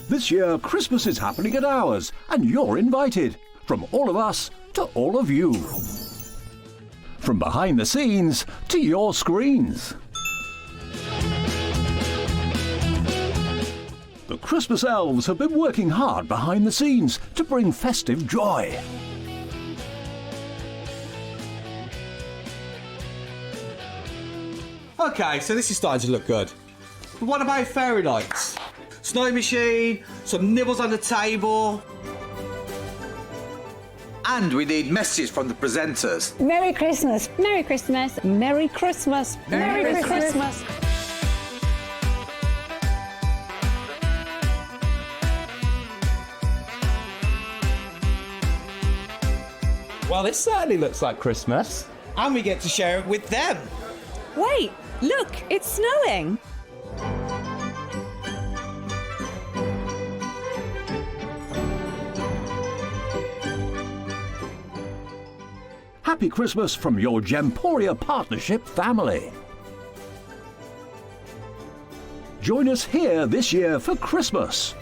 This year, Christmas is happening at ours, and you're invited. From all of us to all of you. From behind the scenes to your screens. The Christmas elves have been working hard behind the scenes to bring festive joy. Okay, so this is starting to look good. But what about fairy lights? Snow machine, some nibbles on the table. And we need messages from the presenters. Merry Christmas. Merry Christmas. Merry Christmas. Merry Christmas. Well, this certainly looks like Christmas. And we get to share it with them. Wait, look, it's snowing. Happy Christmas from your Gemporia partnership family. Join us here this year for Christmas.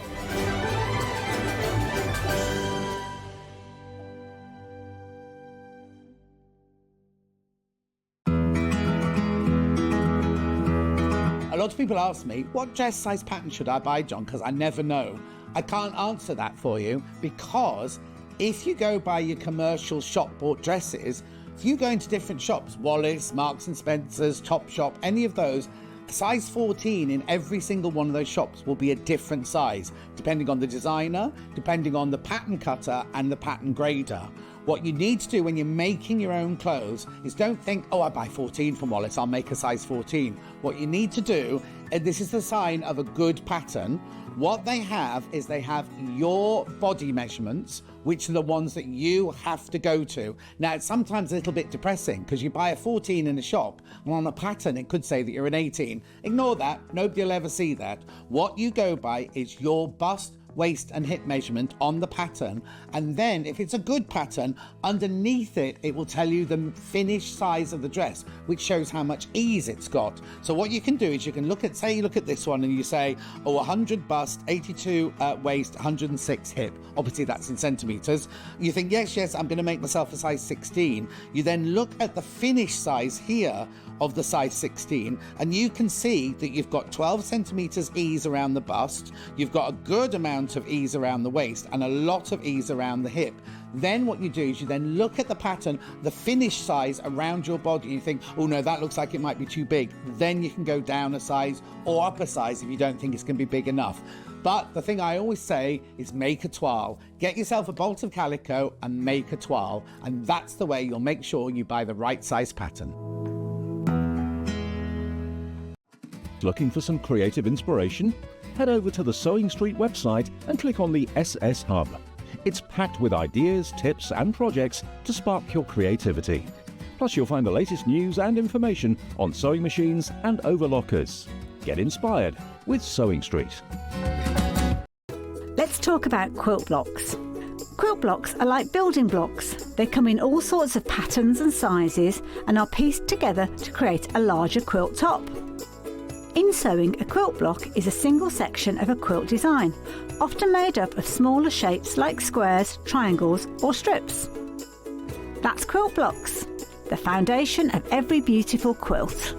A lot of people ask me, what dress size pattern should I buy, John? Because I never know. I can't answer that for you because if you go by your commercial shop bought dresses, if you go into different shops, Wallis, Marks and Spencer's, Topshop, any of those, size 14 in every single one of those shops will be a different size, depending on the designer, depending on the pattern cutter and the pattern grader. What you need to do when you're making your own clothes is don't think, oh, I buy 14 from Wallis, I'll make a size 14. What you need to do, and this is the sign of a good pattern, what they have is they have your body measurements, which are the ones that you have to go to. Now, it's sometimes a little bit depressing because you buy a 14 in a shop and on a pattern it could say that you're an 18. Ignore that. Nobody will ever see that. What you go by is your bust, waist and hip measurement on the pattern, and then if it's a good pattern, underneath it it will tell you the finished size of the dress, which shows how much ease it's got. So what you can do is you can look at, say you look at this one and you say, oh, 100 bust, 82 waist, 106 hip. Obviously that's in centimeters. You think, yes, I'm going to make myself a size 16. You then look at the finished size here of the size 16, and you can see that you've got 12 centimeters ease around the bust, you've got a good amount of ease around the waist and a lot of ease around the hip. Then what you do is you then look at the pattern, the finished size around your body, and you think, oh no, that looks like it might be too big. Then you can go down a size or up a size if you don't think it's going to be big enough. But the thing I always say is make a toile. Get yourself a bolt of calico and make a toile, and that's the way you'll make sure you buy the right size pattern. Looking for some creative inspiration? Head over to the SewingStreet website and click on the SS Hub. It's packed with ideas, tips and projects to spark your creativity. Plus you'll find the latest news and information on sewing machines and overlockers. Get inspired with SewingStreet. Let's talk about quilt blocks. Quilt blocks are like building blocks. They come in all sorts of patterns and sizes and are pieced together to create a larger quilt top. In sewing, a quilt block is a single section of a quilt design, often made up of smaller shapes like squares, triangles or strips. That's quilt blocks, the foundation of every beautiful quilt.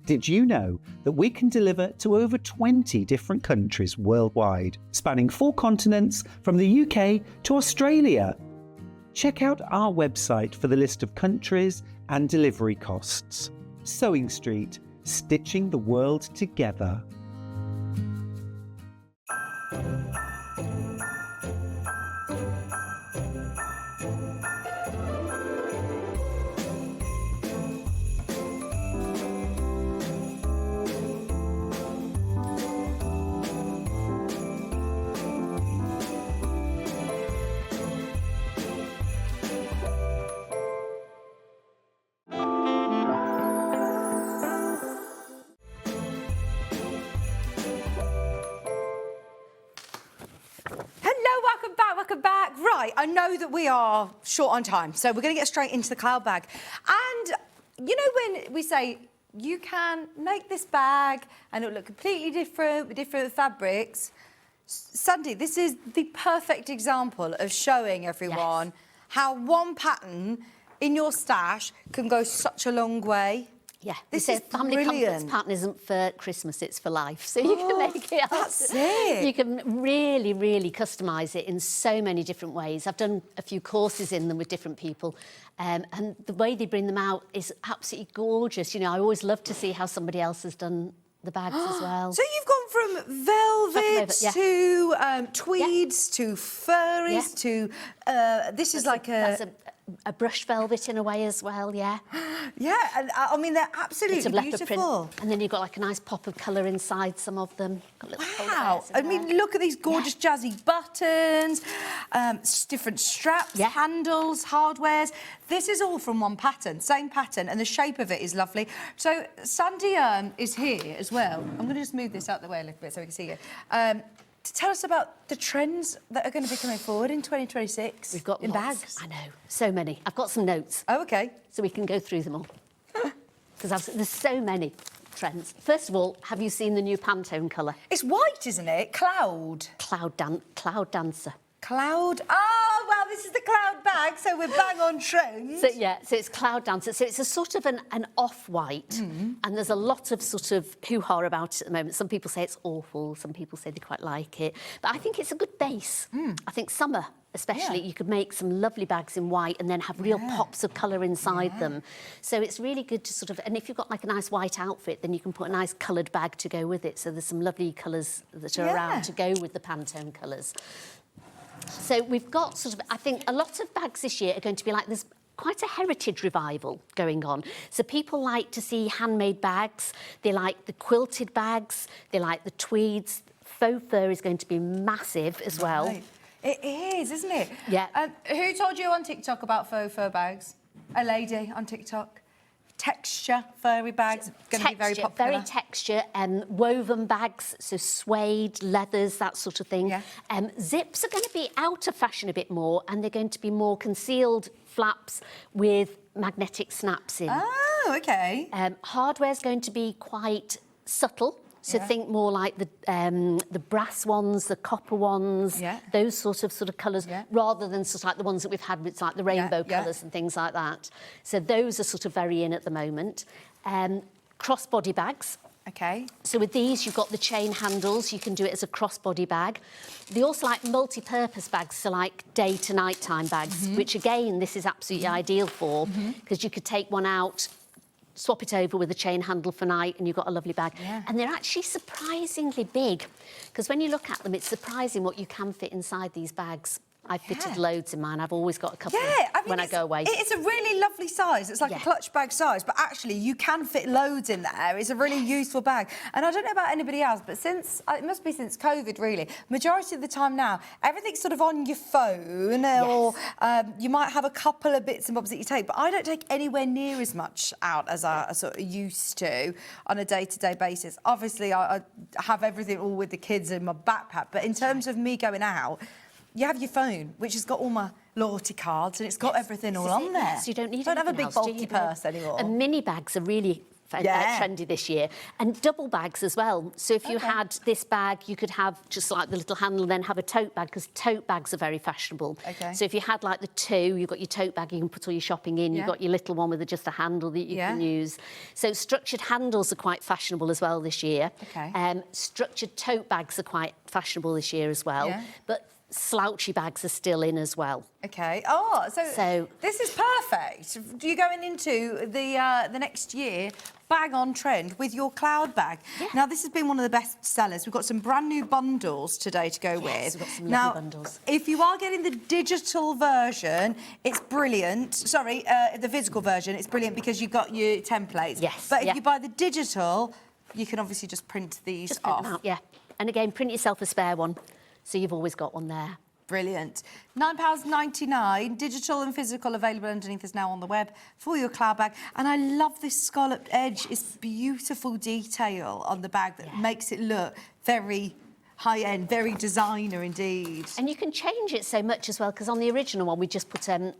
Did you know that we can deliver to over 20 different countries worldwide, spanning 4 continents from the UK to Australia? Check out our website for the list of countries and delivery costs. Sewing Street, stitching the world together. Welcome back. Right, I know that we are short on time, so we're going to get straight into the cloud bag. And you know when we say you can make this bag and it'll look completely different with different fabrics? Sandi, this is the perfect example of showing everyone how one pattern in your stash can go such a long way. Yeah, this is family brilliant. confidence pattern isn't for Christmas, it's for life. So you can make it. That's it. You can really, really customise it in so many different ways. I've done a few courses in them with different people, and the way they bring them out is absolutely gorgeous. You know, I always love to see how somebody else has done the bags as well. So you've gone from velvet to tweeds to furries to this is like a brush velvet in a way as well, yeah. Yeah, and I mean, they're absolutely Bits of leopard beautiful. print. And then you've got like a nice pop of colour inside some of them. Wow, I mean, look at these gorgeous jazzy buttons, different straps, handles, hardwares. This is all from one pattern, same pattern, and the shape of it is lovely. So Sandi is here as well. I'm going to just move this out the way a little bit so we can see you. To tell us about the trends that are going to be coming forward in 2026. We've got in lots. bags. I know, so many. I've got some notes. Oh, OK. So we can go through them all. Because there's so many trends. First of all, have you seen the new Pantone colour? It's white, isn't it? Cloud. Cloud dancer. Cloud. Oh, well, this is the cloud bag, so we're bang on trend. So, yeah, so it's cloud dancer. So it's a sort of an off-white, and there's a lot of sort of hoo-ha about it at the moment. Some people say it's awful, some people say they quite like it. But I think it's a good base. I think summer, especially, you could make some lovely bags in white and then have real pops of colour inside them. So it's really good to sort of... And if you've got, like, a nice white outfit, then you can put a nice coloured bag to go with it. So there's some lovely colours that are around to go with the Pantone colours. So we've got sort of, I think, a lot of bags this year are going to be like, there's quite a heritage revival going on. So people like to see handmade bags, they like the quilted bags, they like the tweeds. Faux fur is going to be massive as well. Right. It is, isn't it? Yeah. Who told you on TikTok about faux fur bags? A lady on TikTok. Texture, furry bags, going to be very popular. Very texture, woven bags, so suede, leathers, that sort of thing. Zips are going to be out of fashion a bit more, and they're going to be more concealed flaps with magnetic snaps in. Oh, OK. Hardware's going to be quite subtle. So think more like the brass ones, the copper ones, those sort of colours, rather than sort of like the ones that we've had with like the rainbow colours and things like that. So those are sort of very in at the moment. Crossbody bags. OK. So with these, you've got the chain handles. You can do it as a crossbody bag. They also like multi-purpose bags, so like day to nighttime bags, which again, this is absolutely ideal for, because you could take one out, swap it over with a chain handle for night and you've got a lovely bag. And they're actually surprisingly big, because when you look at them, it's surprising what you can fit inside these bags. I've fitted loads in mine. I've always got a couple when I go away. It's a really lovely size. It's like a clutch bag size, but actually you can fit loads in there. It's a really useful bag. And I don't know about anybody else, but since, it must be since COVID really, majority of the time now, everything's sort of on your phone or you might have a couple of bits and bobs that you take, but I don't take anywhere near as much out as I sort of used to on a day-to-day basis. Obviously, I have everything all with the kids in my backpack, but in terms of me going out, you have your phone, which has got all my loyalty cards and it's got everything all on there. Yes, you don't need have a anything big else, do bulky you? purse anymore. And mini bags are really trendy this year, and double bags as well. So if you had this bag, you could have just like the little handle and then have a tote bag, because tote bags are very fashionable. So if you had like the two, you've got your tote bag you can put all your shopping in, you've got your little one with just a handle that you can use. So structured handles are quite fashionable as well this year. Structured tote bags are quite fashionable this year as well. But slouchy bags are still in as well. So this is perfect. You're going into the next year bag on trend with your cloud bag. Now, this has been one of the best sellers. We've got some brand new bundles today to go with. We've got some lovely bundles. If you are getting the digital version, it's brilliant. Sorry, the physical version, it's brilliant because you've got your templates. But if you buy the digital, you can obviously just print these just print off. them out, and again, print yourself a spare one, so you've always got one there. Brilliant. £9.99, digital and physical, available underneath us now on the web for your cloud bag. And I love this scalloped edge. It's beautiful detail on the bag that makes it look very high-end, very designer indeed. And you can change it so much as well, because on the original one, we just put a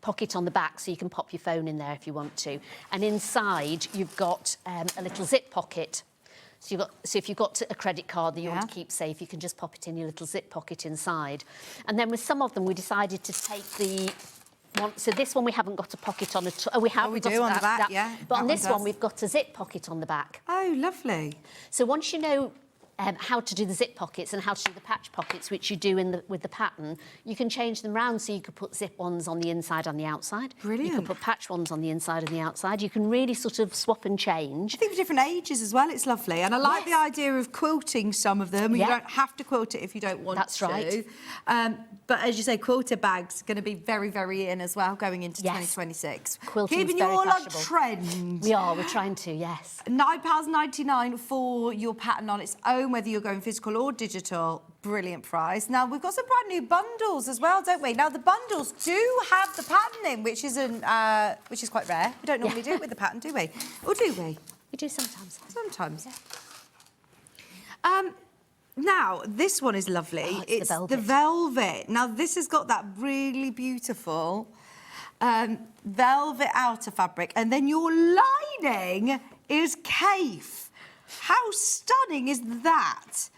pocket on the back so you can pop your phone in there if you want to. And inside, you've got a little zip pocket. So if you've got a credit card that you want to keep safe, you can just pop it in your little zip pocket inside. And then with some of them, we decided to take the one. So this one we haven't got a pocket on at all. We have. We do on the back, But on this one, we've got a zip pocket on the back. Oh, lovely. So once you know how to do the zip pockets and how to do the patch pockets, which you do with the pattern, you can change them round, so you could put zip ones on the inside and the outside. Brilliant. You can put patch ones on the inside and the outside. You can really sort of swap and change. I think for different ages as well, it's lovely. And I like the idea of quilting some of them. You don't have to quilt it if you don't want to. That's right. But as you say, quilted bags are going to be very, very in as well going into 2026. Quilting Keeping you all on trend. We're trying to, yes. £9.99 for your pattern on its own, whether you're going physical or digital. Brilliant price. Now, we've got some brand new bundles as well, don't we? Now, the bundles do have the pattern in, which is quite rare. We don't normally do it with the pattern, do we? Or do we? We do sometimes. Sometimes. Now, this one is lovely. Oh, it's the velvet. Now, this has got that really beautiful velvet outer fabric, and then your lining is Kaif. How stunning is that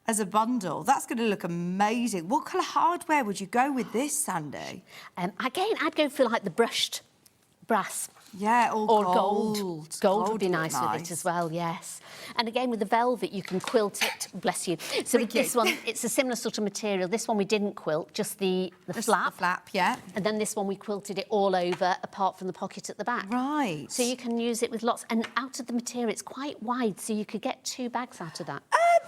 as a bundle? That's going to look amazing. What colour hardware would you go with this, Sandy? Again, I'd go for like the brushed brass. Yeah, or gold. Gold would be nice with it as well, yes. And again, with the velvet, you can quilt it. Bless you. So with this one, it's a similar sort of material. This one we didn't quilt, just the flap. The flap, yeah. And then this one we quilted it all over, apart from the pocket at the back. Right. So you can use it with lots. And out of the material, it's quite wide, so you could get 2 bags out of that.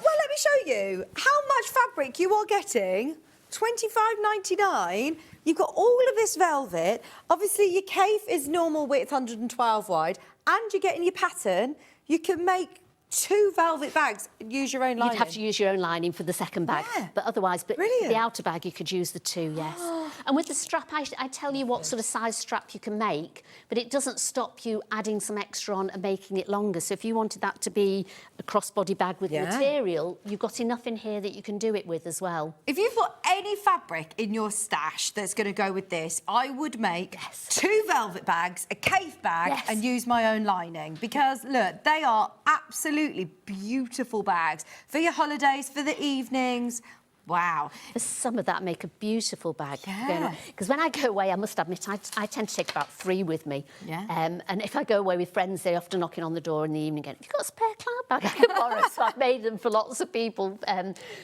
Well, let me show you how much fabric you are getting. £25.99. You've got all of this velvet. Obviously, your Kaif is normal width, 112 wide, and you're getting your pattern. You can make 2 velvet bags and use your own lining. You'd have to use your own lining for the second bag, but otherwise, the outer bag, you could use the 2, yes. And with the strap, I tell you what sort of size strap you can make, but it doesn't stop you adding some extra on and making it longer. So if you wanted that to be a crossbody bag with material, you've got enough in here that you can do it with as well. If you've got any fabric in your stash that's going to go with this, I would make 2 velvet bags, a Kaif bag, and use my own lining, because, look, they are absolutely beautiful bags for your holidays, for the evenings. Wow. Some of that make a beautiful bag. Yeah. Because when I go away, I must admit, I tend to take about 3 with me. Yeah. And if I go away with friends, they're often knocking on the door in the evening going, have you got a spare cloud bag I can borrow? So I've made them for lots of people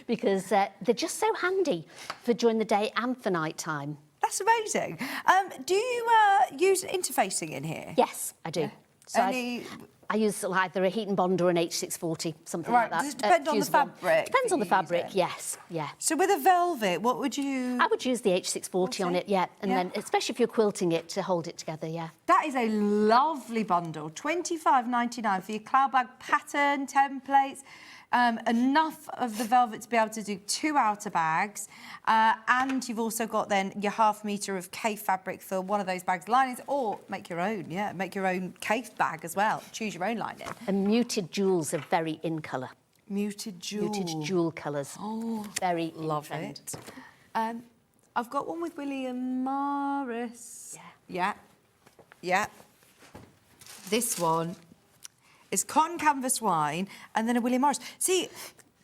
because they're just so handy for during the day and for night time. That's amazing. Do you use interfacing in here? Yes, I do. Yeah. So I use either a heat and bond or an H640, something like that. Does it depend on the fabric? Depends on the fabric, yes, yeah. So with a velvet, what would you... I would use the H640 on it, yeah. And then, especially if you're quilting it, to hold it together, yeah. That is a lovely bundle. £25.99 for your cloud bag pattern, templates. Enough of the velvet to be able to do 2 outer bags, and you've also got then your ½ metre of Kaif fabric for one of those bags linings, or make your own, make your own Kaif bag as well. Choose your own lining. And muted jewels are very in colour. Muted jewel. Muted jewel colours. Oh, very love it. I've got one with William Morris. Yeah. This one is cotton canvas wine and then a William Morris. See,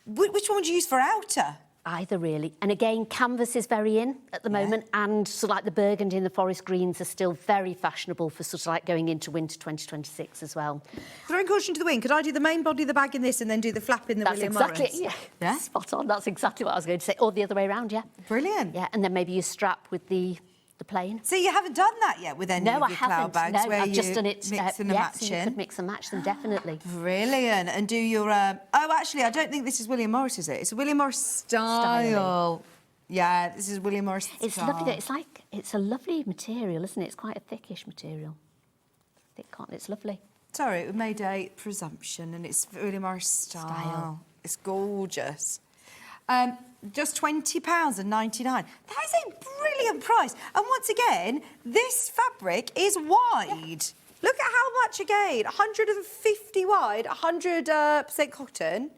which one would you use for outer? Either, really. And again, canvas is very in at the moment, and sort of like the burgundy and the forest greens are still very fashionable for sort of like going into winter 2026 as well. Throwing caution to the wind, could I do the main body of the bag in this and then do the flap in the William Morris? That's Morris? exactly, yeah. Spot on. That's exactly what I was going to say. Or the other way around, yeah. Brilliant. Yeah, and then maybe you strap with the plain. So you haven't done that yet with any of your cloud bags? No, where I've you just done it. Mix and match so you could mix and match them, definitely. Brilliant. And do your... Oh, actually, I don't think this is William Morris, is it? It's a William Morris style. Yeah, this is William Morris style. It's lovely. It's a lovely material, isn't it? It's quite a thickish material. Thick cotton. It's lovely. Sorry, it made a presumption, and it's William Morris style. It's gorgeous. Just £20.99. That is a brilliant price. And once again, this fabric is wide. Look at how much again. 150 wide, 100% cotton,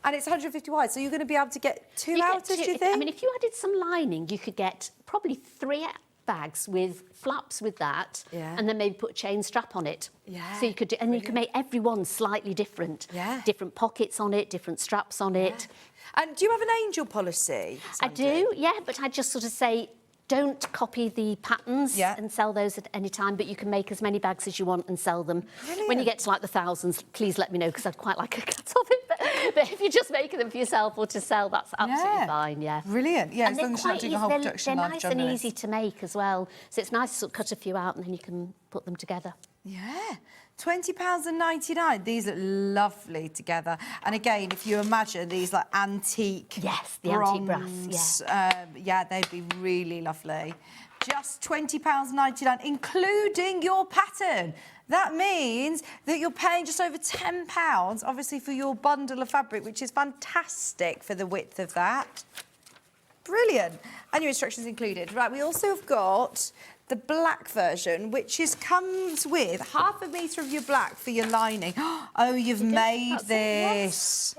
and it's 150 wide. So you're going to be able to get two outers, do you think? I mean, if you added some lining, you could get probably 3 bags with flaps with that, and then maybe put a chain strap on it. So you could do, and you can make every one slightly different. Different pockets on it, different straps on it. And do you have an angel policy, Sandi? I do, yeah, but I just sort of say, don't copy the patterns and sell those at any time, but you can make as many bags as you want and sell them. Brilliant. When you get to like the thousands, please let me know, because I'd quite like a cut of it. But if you're just making them for yourself or to sell, that's absolutely fine, yeah. Brilliant, yeah, and as long as you're not doing a whole production they're line. nice and easy to make as well. So it's nice to sort of cut a few out and then you can put them together. Yeah, £20.99. These look lovely together. And again, if you imagine these like antique, the antique brass, yeah, they'd be really lovely. Just £20.99, including your pattern. That means that you're paying just over £10, obviously, for your bundle of fabric, which is fantastic for the width of that. Brilliant. And your instructions included. Right, we also have got the black version, which comes with half a metre of your black for your lining. Oh, you've made this.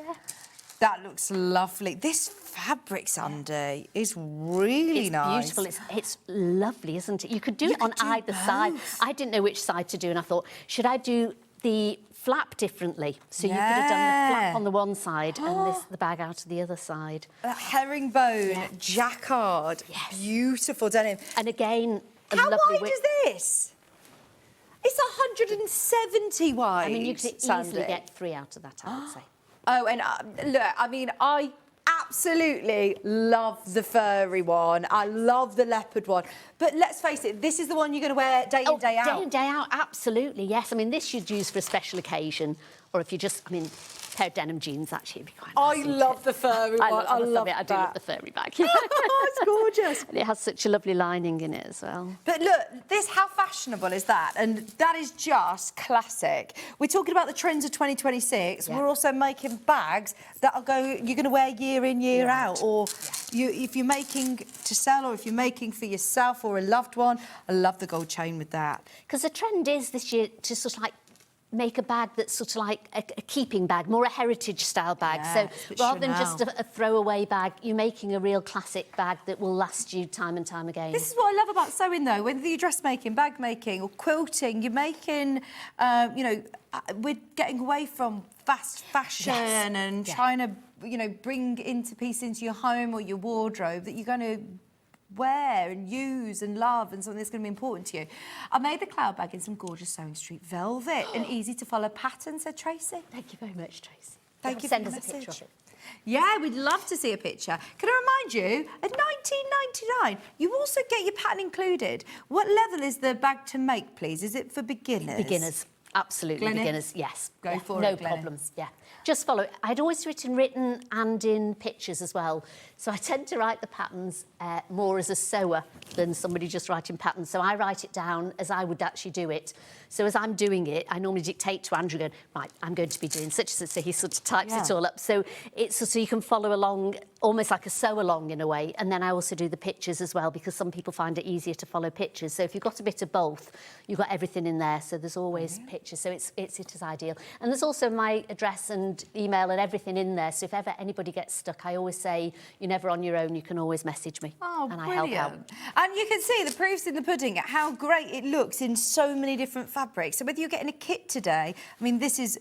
That looks lovely. This fabric, Sandi, is really nice. It's beautiful. It's lovely, isn't it? You could do it on either side. I didn't know which side to do, and I thought, should I do the flap differently? So you could have done the flap on the one side and the bag out of the other side. That herringbone jacquard. Beautiful denim. And again, how wide is this? It's 170 wide. I mean, you could easily get 3 out of that, I would say. Oh, and look, I mean, I absolutely love the furry one. I love the leopard one. But let's face it, this is the one you're going to wear day in, day out. Day in, day out, absolutely, yes. I mean, this you'd use for a special occasion, or if you just, I mean, a pair of denim jeans, actually, it'd be quite nice. I love the furry one. I love it. I do love the furry bag. Oh, it's gorgeous. And it has such a lovely lining in it as well. But look, how fashionable is that? And that is just classic. We're talking about the trends of 2026. We're also making bags that you're going to wear year in, year out. Or if you're making to sell, or if you're making for yourself or a loved one. I love the gold chain with that. Because the trend is this year to sort of like make a bag that's sort of like a keeping bag, more a heritage style bag. So rather than just a throwaway bag, you're making a real classic bag that will last you time and time again. This is what I love about sewing, though. Whether you're dressmaking, bag making, or quilting, you're making, you know, we're getting away from fast fashion and trying to, you know, bring into piece into your home or your wardrobe that you're going to wear and use and love, and something that's going to be important to you. I made the cloud bag in some gorgeous SewingStreet velvet, an easy-to-follow pattern, said Tracy. Thank you very much, Tracy. Thank you. Send us a picture of it. Yeah, we'd love to see a picture. Can I remind you, at £19.99, you also get your pattern included. What level is the bag to make, please? Is it for beginners? Beginners. Absolutely, Glennie? beginners, yes. Go for it, no Glennie. problems, Just follow it. I'd always written written and in pictures as well. So I tend to write the patterns more as a sewer than somebody just writing patterns. So I write it down as I would actually do it. So as I'm doing it, I normally dictate to Andrew, going, right, I'm going to be doing such and such. So he sort of types it all up. So it's so you can follow along, almost like a sew along in a way. And then I also do the pictures as well, because some people find it easier to follow pictures. So if you've got a bit of both, you've got everything in there. So there's always pictures picture, so it is ideal. And there's also my address and email and everything in there, so if ever anybody gets stuck, I always say, you're never on your own, you can always message me. Oh, and brilliant. I help out. And you can see the proof's in the pudding, how great it looks in so many different fabrics. So whether you're getting a kit today, I mean, this is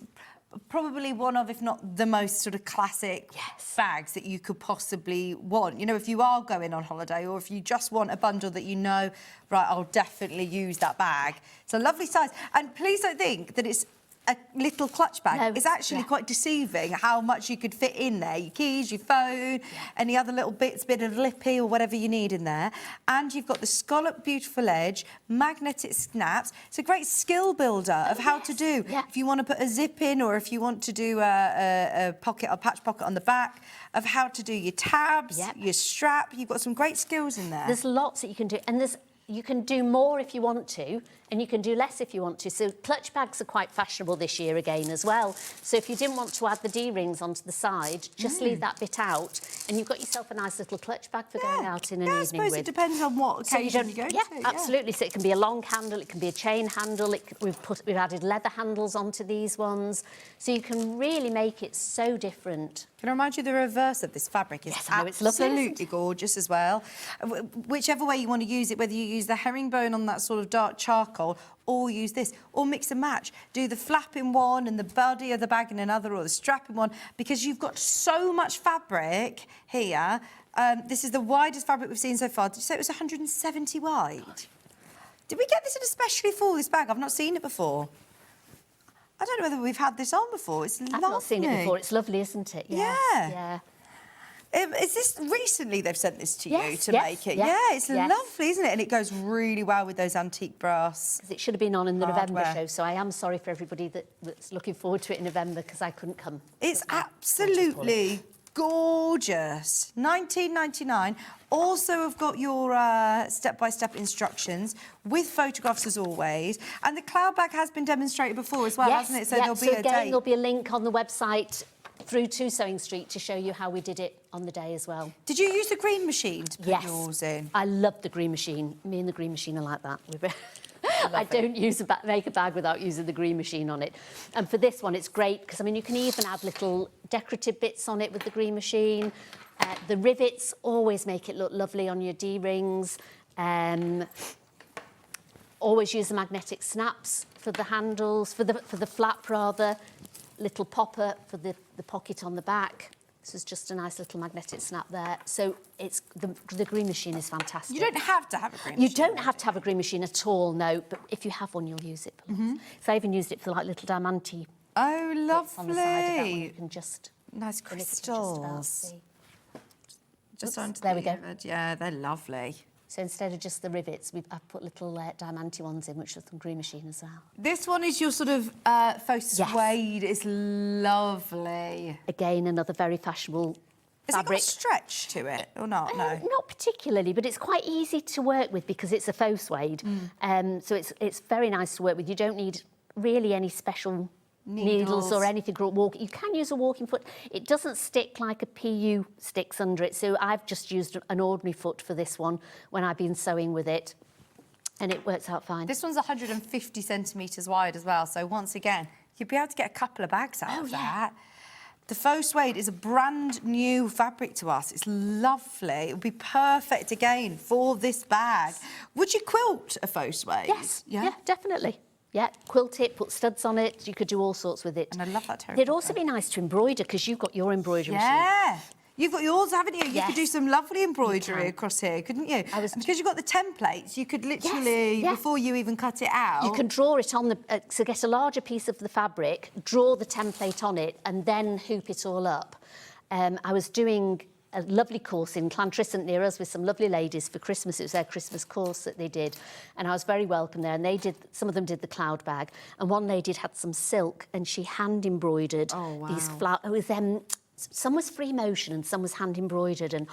probably one of, if not the most sort of classic bags that you could possibly want. You know, if you are going on holiday or if you just want a bundle that you know, right, I'll definitely use that bag. It's a lovely size. And please don't think that it's a little clutch bag. No, it's actually quite deceiving how much you could fit in there. Your keys, your phone, any other little bits, bit of lippy or whatever you need in there. And you've got the scallop beautiful edge, magnetic snaps. It's a great skill builder of how to do. If you want to put a zip in or if you want to do a pocket or patch pocket on the back, of how to do your tabs, your strap. You've got some great skills in there. There's lots that you can do, and you can do more if you want to, and you can do less if you want to. So clutch bags are quite fashionable this year again as well. So if you didn't want to add the D-rings onto the side, just leave that bit out, and you've got yourself a nice little clutch bag for going out in an evening with. I suppose it depends on what occasion you go to. Absolutely. So it can be a long handle, it can be a chain handle. We've added leather handles onto these ones, so you can really make it so different. Can I remind you the reverse of this fabric is absolutely gorgeous as well. Whichever way you want to use it, whether you use the herringbone on that sort of dark charcoal or use this, or mix and match. Do the flap in one and the body of the bag in another, or the strap in one, because you've got so much fabric here. This is the widest fabric we've seen so far. Did you say it was 170 wide? Did we get this in especially for this bag? I've not seen it before. I don't know whether we've had this on before. It's lovely. I've not seen it before. It's lovely, isn't it? Yeah. Is this recently they've sent this to you to make it? Yeah, it's lovely, isn't it? And it goes really well with those antique brass. It should have been on in the November show, so I am sorry for everybody that's looking forward to it in November because I couldn't come. It's absolutely gorgeous. £19.99. Also, I've got your step-by-step instructions with photographs as always. And the cloud bag has been demonstrated before as well, hasn't it? So there'll be a date. There'll be a link on the website through to SewingStreet to show you how we did it on the day as well. Did you use the green machine to put yours in? I love the green machine. Me and the green machine are like that. I don't make a bag without using the green machine on it. And for this one, it's great because, I mean, you can even add little decorative bits on it with the green machine. The rivets always make it look lovely on your D-rings. Always use the magnetic snaps for the handles, for the flap rather. Little popper for the pocket on the back. This is just a nice little magnetic snap there. So it's the green machine is fantastic. You don't have to have a green machine. You don't have to have a green machine at all, no. But if you have one, you'll use it. So I even used it for like little diamante. Oh, lovely. On the side of that one, you can just nice crystals. Just onto there we go. Yeah, they're lovely. So instead of just the rivets, I've put little diamante ones in, which are from green machine as well. This one is your sort of faux suede. It's lovely. Again, another very fashionable fabric. Has it got stretch to it or not? No. Not particularly, but it's quite easy to work with because it's a faux suede. So it's very nice to work with. You don't need really any special needles or anything. You can use a walking foot. It doesn't stick like a PU sticks under it, so I've just used an ordinary foot for this one when I've been sewing with it, and it works out fine. This one's 150 centimetres wide as well, so once again, you'd be able to get a couple of bags out of that. The faux suede is a brand new fabric to us. It's lovely. It would be perfect again for this bag. Would you quilt a faux suede? Yes, yeah, definitely. Yeah, quilt it, put studs on it. You could do all sorts with it. And I love that terracotta. It'd also be nice to embroider because you've got your embroidery machine. Yeah. You've got yours, haven't you? You could do some lovely embroidery across here, couldn't you? And because you've got the templates, you could literally, before you even cut it out... You can draw it on the... so get a larger piece of the fabric, draw the template on it, and then hoop it all up. I was doing a lovely course in Llantrisant near us with some lovely ladies for Christmas. It was their Christmas course that they did, and I was very welcome there. And some of them did the cloud bag, and one lady had some silk, and she hand embroidered these flowers. Some was free motion and some was hand embroidered, and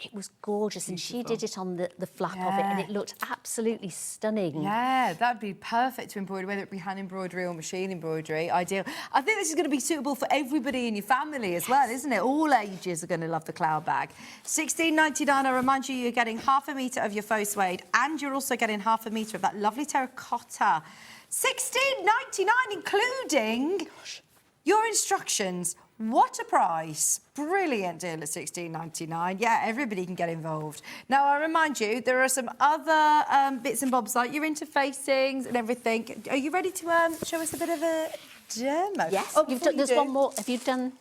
It was gorgeous, and she did it on the flap of it, and it looked absolutely stunning. Yeah, that'd be perfect to embroider, whether it be hand embroidery or machine embroidery. Ideal. I think this is going to be suitable for everybody in your family as well, isn't it? All ages are going to love the cloud bag. $16.99. I remind you, you're getting half a metre of your faux suede, and you're also getting half a metre of that lovely terracotta. $16.99, including your instructions. What a price. Brilliant deal at $16.99. Yeah, everybody can get involved. Now, I remind you, there are some other bits and bobs, like your interfacings and everything. Are you ready to show us a bit of a demo? Yes. Oh, There's one more. Have you done...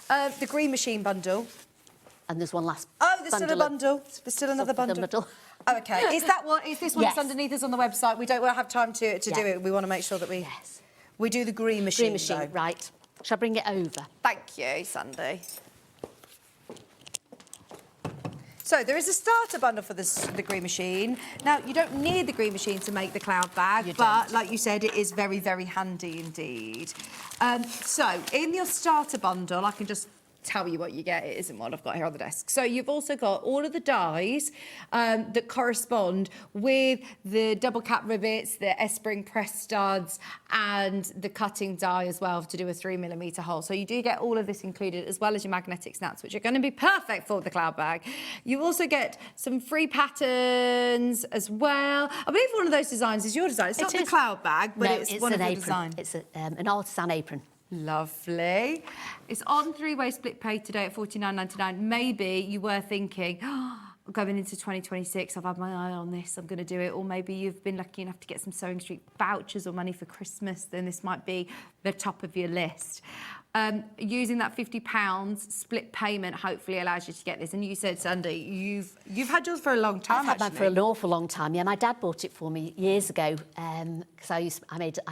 the green machine bundle. And there's one last Oh, there's still a bundle. There's still another bundle. Oh, OK. Is that what? Is this one that's underneath us on the website? We don't have time to do it. We want to make sure that we do the green machine. Green machine, right. Shall I bring it over? Thank you, Sandy. So there is a starter bundle for the green machine. Now, you don't need the green machine to make the cloud bag, but like you said, it is very, very handy indeed. So in your starter bundle, I can just tell you what you get. It isn't what I've got here on the desk. So you've also got all of the dies that correspond with the double cap rivets, the S-spring press studs, and the cutting die as well to do a 3mm hole. So you do get all of this included, as well as your magnetic snaps, which are going to be perfect for the cloud bag. You also get some free patterns as well. I believe one of those designs is your design. It's not the cloud bag, but it's one of the design. It's an artisan apron. Lovely. It's on three-way split pay today at $49.99. Maybe you were thinking, going into 2026, I've had my eye on this, I'm going to do it. Or maybe you've been lucky enough to get some SewingStreet vouchers or money for Christmas, then this might be the top of your list. Using that £50 split payment hopefully allows you to get this. And you said, Sandy, you've had yours for a long time. I've had mine for an awful long time. Yeah, my dad bought it for me years ago because I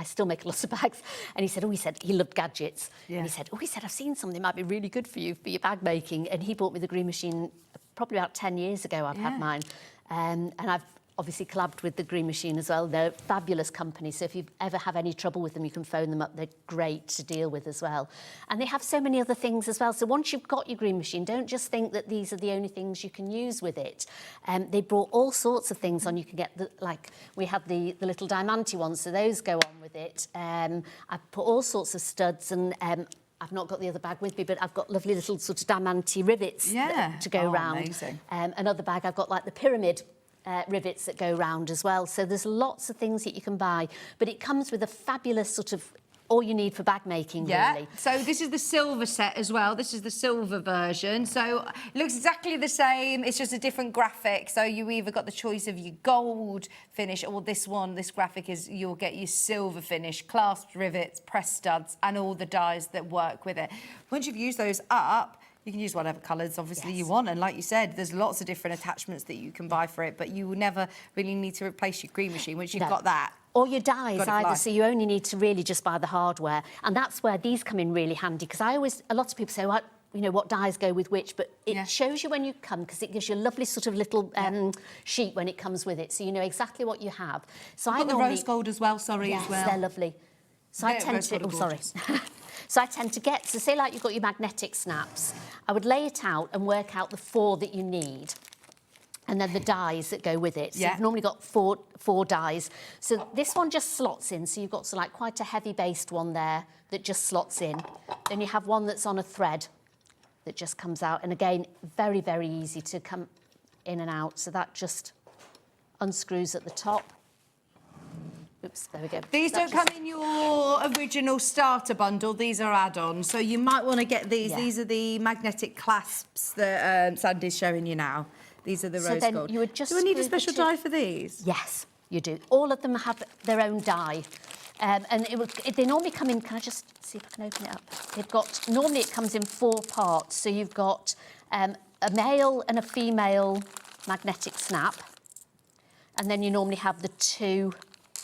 still make lots of bags. And he said he loved gadgets. Yeah. And he said, I've seen something that might be really good for you for your bag making. And he bought me the green machine probably about 10 years ago. I've had mine, and I've obviously collabed with the Green Machine as well. They're a fabulous company, so if you ever have any trouble with them, you can phone them up. They're great to deal with as well. And they have so many other things as well. So once you've got your Green Machine, don't just think that these are the only things you can use with it. They brought all sorts of things on. You can get, we have the little diamante ones, so those go on with it. I've put all sorts of studs and... I've not got the other bag with me, but I've got lovely little sort of diamante rivets to go round. Amazing. Another bag, I've got like the pyramid rivets that go round as well. So there's lots of things that you can buy, but it comes with a fabulous sort of all you need for bag making, really. So this is the silver set as well. This is the silver version. So it looks exactly the same. It's just a different graphic. So you either got the choice of your gold finish or this graphic is you'll get your silver finish, clasped rivets, press studs, and all the dies that work with it. Once you've used those up, you can use whatever colours, obviously, you want. And like you said, there's lots of different attachments that you can buy for it, but you will never really need to replace your green machine once you've got that. Or your dies either, so you only need to really just buy the hardware. And that's where these come in really handy, because a lot of people say, well, you know, what dies go with which, but it shows you when you come, because it gives you a lovely sort of little sheet when it comes with it, so you know exactly what you have. So I've got the rose gold as well, as well. They're lovely. So I tend to... So I tend to get, so say like you've got your magnetic snaps, I would lay it out and work out the 4 that you need, and then the dies that go with it. So you've normally got four dies. So this one just slots in, so you've got like quite a heavy-based one there that just slots in. Then you have one that's on a thread that just comes out, and again, very, very easy to come in and out. So that just unscrews at the top. Oops, there we go. These don't come in your original starter bundle. These are add-ons, so you might want to get these. These are the magnetic clasps that Sandy's showing you now. These are the rose gold. You would just do I need a special die for these? Yes, you do. All of them have their own die. And they normally come in, can I just see if I can open it up? Normally it comes in 4 parts. So you've got a male and a female magnetic snap. And then you normally have the 2...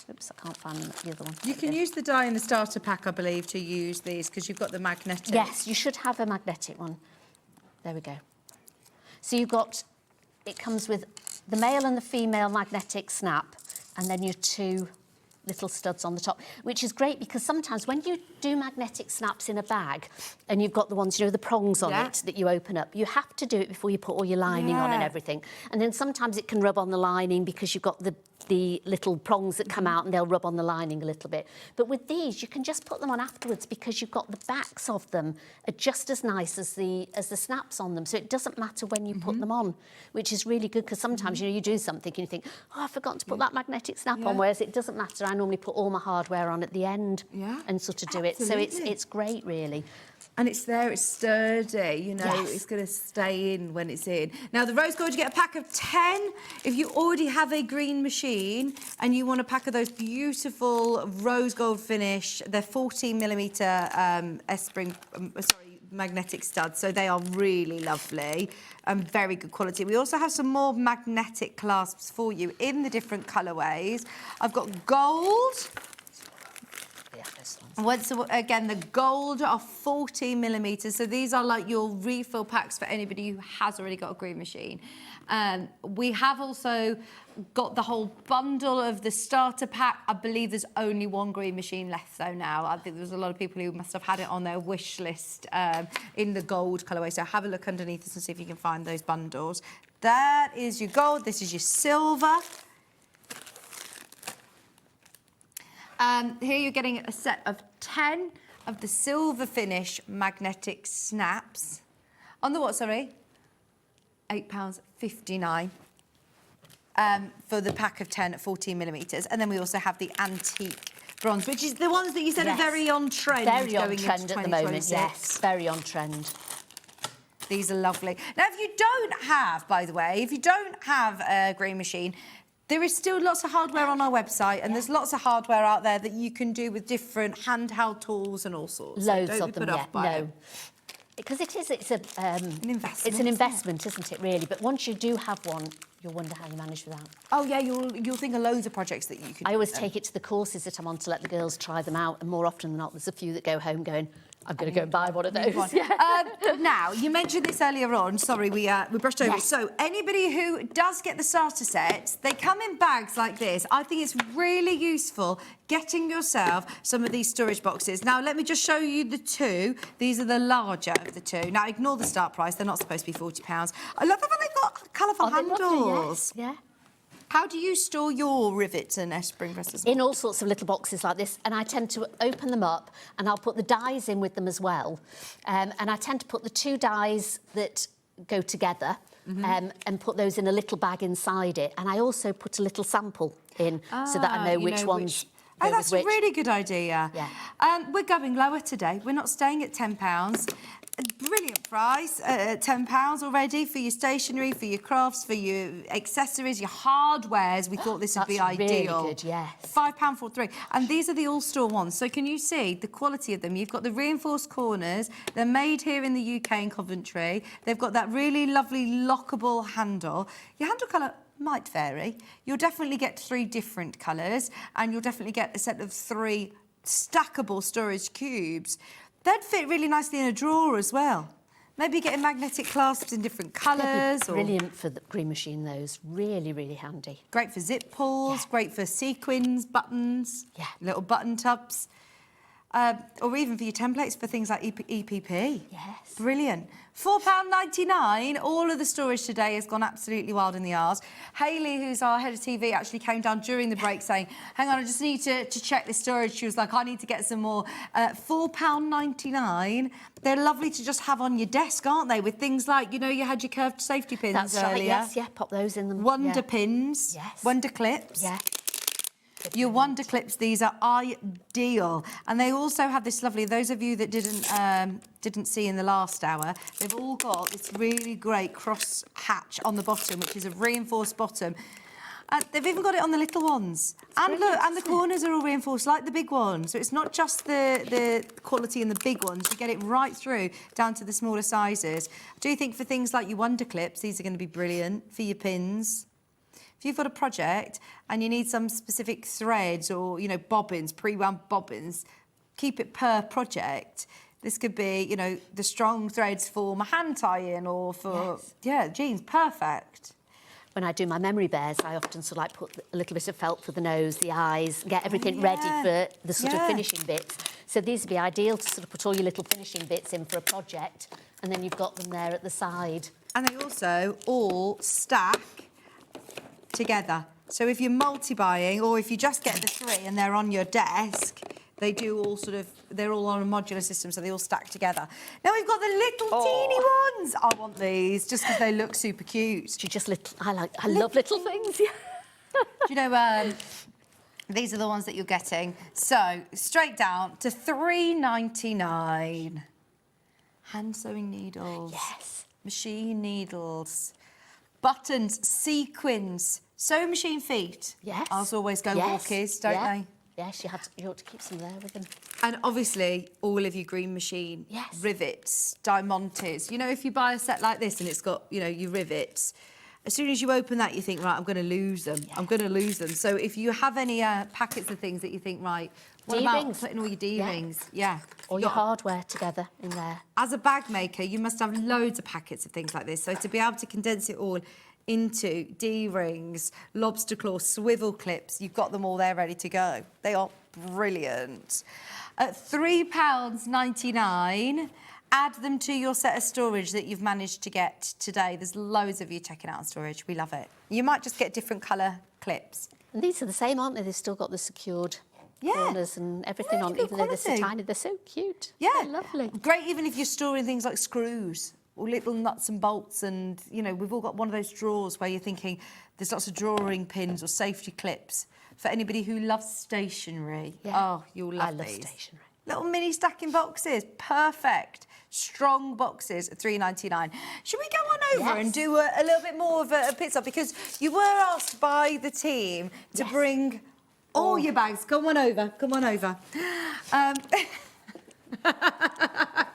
Oops, I can't find the other one. You can use the die in the starter pack, I believe, to use these, because you've got the magnetic. Yes, you should have a magnetic one. There we go. So you've got, it comes with the male and the female magnetic snap, and then your 2 little studs on the top, which is great because sometimes when you do magnetic snaps in a bag and you've got the ones, you know, the prongs on it that you open up, you have to do it before you put all your lining on and everything. And then sometimes it can rub on the lining because you've got the little prongs that come out and they'll rub on the lining a little bit. But with these, you can just put them on afterwards because you've got the backs of them are just as nice as the snaps on them. So it doesn't matter when you put them on, which is really good because sometimes, you know, you do something and you think, oh, I forgot to put that magnetic snap on, whereas it doesn't matter. I normally put all my hardware on at the end and sort of do it. So it's great, really. And it's there, it's sturdy, you know, it's going to stay in when it's in. Now, the rose gold, you get a pack of 10. If you already have a green machine and you want a pack of those beautiful rose gold finish, they're 14mm magnetic studs, so they are really lovely and very good quality. We also have some more magnetic clasps for you in the different colourways. I've got gold. Again, the gold are 14mm, so these are like your refill packs for anybody who has already got a green machine. We have also got the whole bundle of the starter pack. I believe there's only one green machine left though now. I think there's a lot of people who must have had it on their wish list in the gold colourway, so have a look underneath this and see if you can find those bundles. That is your gold, this is your silver. Here you're getting a set of 10 of the silver finish magnetic snaps. On the what, sorry? £8.59 for the pack of 10 at 14mm. And then we also have the antique bronze, which is the ones that you said are very on trend. Very on trend at the moment, yes. Very on trend. These are lovely. Now, if you don't have, by the way, if you don't have a green machine, there is still lots of hardware on our website, and there's lots of hardware out there that you can do with different handheld tools and all sorts. Loads of them, because it's an investment. It's an investment, isn't it, really? But once you do have one, you'll wonder how you manage without. Oh, yeah, you'll think of loads of projects that you can I always take it to the courses that I'm on to let the girls try them out, and more often than not, there's a few that go home going, I'm going to go and buy one of those. Now, you mentioned this earlier on. Sorry, we brushed over it. So, anybody who does get the starter sets, they come in bags like this. I think it's really useful getting yourself some of these storage boxes. Now, let me just show you the two. These are the larger of the two. Now, ignore the start price. They're not supposed to be £40. I love the fact they've got colourful handles. Yeah. How do you store your rivets and spring presses? In all sorts of little boxes like this, and I tend to open them up and I'll put the dies in with them as well. And I tend to put the two dies that go together and put those in a little bag inside it. And I also put a little sample in so that I know which ones... Oh, that's a really good idea. Yeah. We're going lower today. We're not staying at £10. Brilliant price at £10 already for your stationery, for your crafts, for your accessories, your hardwares. We thought this would be ideal. Really good, yes. £5 for 3. And these are the all-store ones. So can you see the quality of them? You've got the reinforced corners. They're made here in the UK in Coventry. They've got that really lovely lockable handle. Your handle colour might vary. You'll definitely get 3 different colours, and you'll definitely get a set of 3 stackable storage cubes. They'd fit really nicely in a drawer as well. Maybe getting magnetic clasps in different colours. Brilliant for the green machine, those. Really, really handy. Great for zip pulls, great for sequins, buttons, little button tubs. Or even for your templates for things like EPP. Yes. Brilliant. £4.99. All of the storage today has gone absolutely wild in the R's. Hayley, who's our head of TV, actually came down during the break saying, hang on, I just need to check this storage. She was like, I need to get some more. £4.99. They're lovely to just have on your desk, aren't they? With things like, you know, you had your curved safety pins That's earlier. Right, yes, yeah, pop those in them. Wonder pins. Yes. Wonder clips. Yeah. Your Wonder Clips, these are ideal. And they also have this lovely, those of you that didn't see in the last hour, they've all got this really great cross hatch on the bottom, which is a reinforced bottom. They've even got it on the little ones. And look, and the corners are all reinforced like the big ones. So it's not just the quality in the big ones, you get it right through down to the smaller sizes. I do think for things like your Wonder Clips, these are going to be brilliant for your pins. If you've got a project and you need some specific threads or, you know, bobbins, pre-wound bobbins, keep it per project. This could be, you know, the strong threads for my hand tie-in or for, jeans, perfect. when I do my memory bears, I often sort of like put a little bit of felt for the nose, the eyes, get everything ready for the sort of finishing bits. So these would be ideal to sort of put all your little finishing bits in for a project, and then you've got them there at the side. And they also all stack together. So if you're multi-buying, or if you just get the 3 and they're on your desk, they do all sort of, they're all on a modular system, so they all stack together. Now we've got the little teeny ones. I want these just because they look super cute. Just little, I love little things. Yeah. Do you know, these are the ones that you're getting. So straight down to $3.99. Hand sewing needles. Yes. Machine needles. Buttons, sequins, sewing machine feet. Yes. Ours always go walkies, don't they? Yes, you ought to keep some there with them. And obviously, all of your green machine rivets, diamantes. You know, if you buy a set like this and it's got, you know, your rivets, as soon as you open that, you think, right, I'm going to lose them. I'm going to lose them. So if you have any packets of things that you think, right, what about putting all your D-rings? Yeah. All your hardware together in there. As a bag maker, you must have loads of packets of things like this. So to be able to condense it all into D-rings, lobster claw, swivel clips, you've got them all there ready to go. They are brilliant. At £3.99, add them to your set of storage that you've managed to get today. There's loads of you checking out storage. We love it. You might just get different colour clips. And these are the same, aren't they? They've still got the secured corners and everything on, even though they're so tiny. They're so cute. Yeah. They're lovely. Great even if you're storing things like screws or little nuts and bolts, and, you know, we've all got one of those drawers where you're thinking there's lots of drawing pins or safety clips. For anybody who loves stationery, oh, you'll love these. I love stationery. Little mini stacking boxes, perfect. Strong boxes at $3.99. Should we go on over and do a little bit more of a pit stop? Because you were asked by the team to bring all your bags. Come on over, come on over.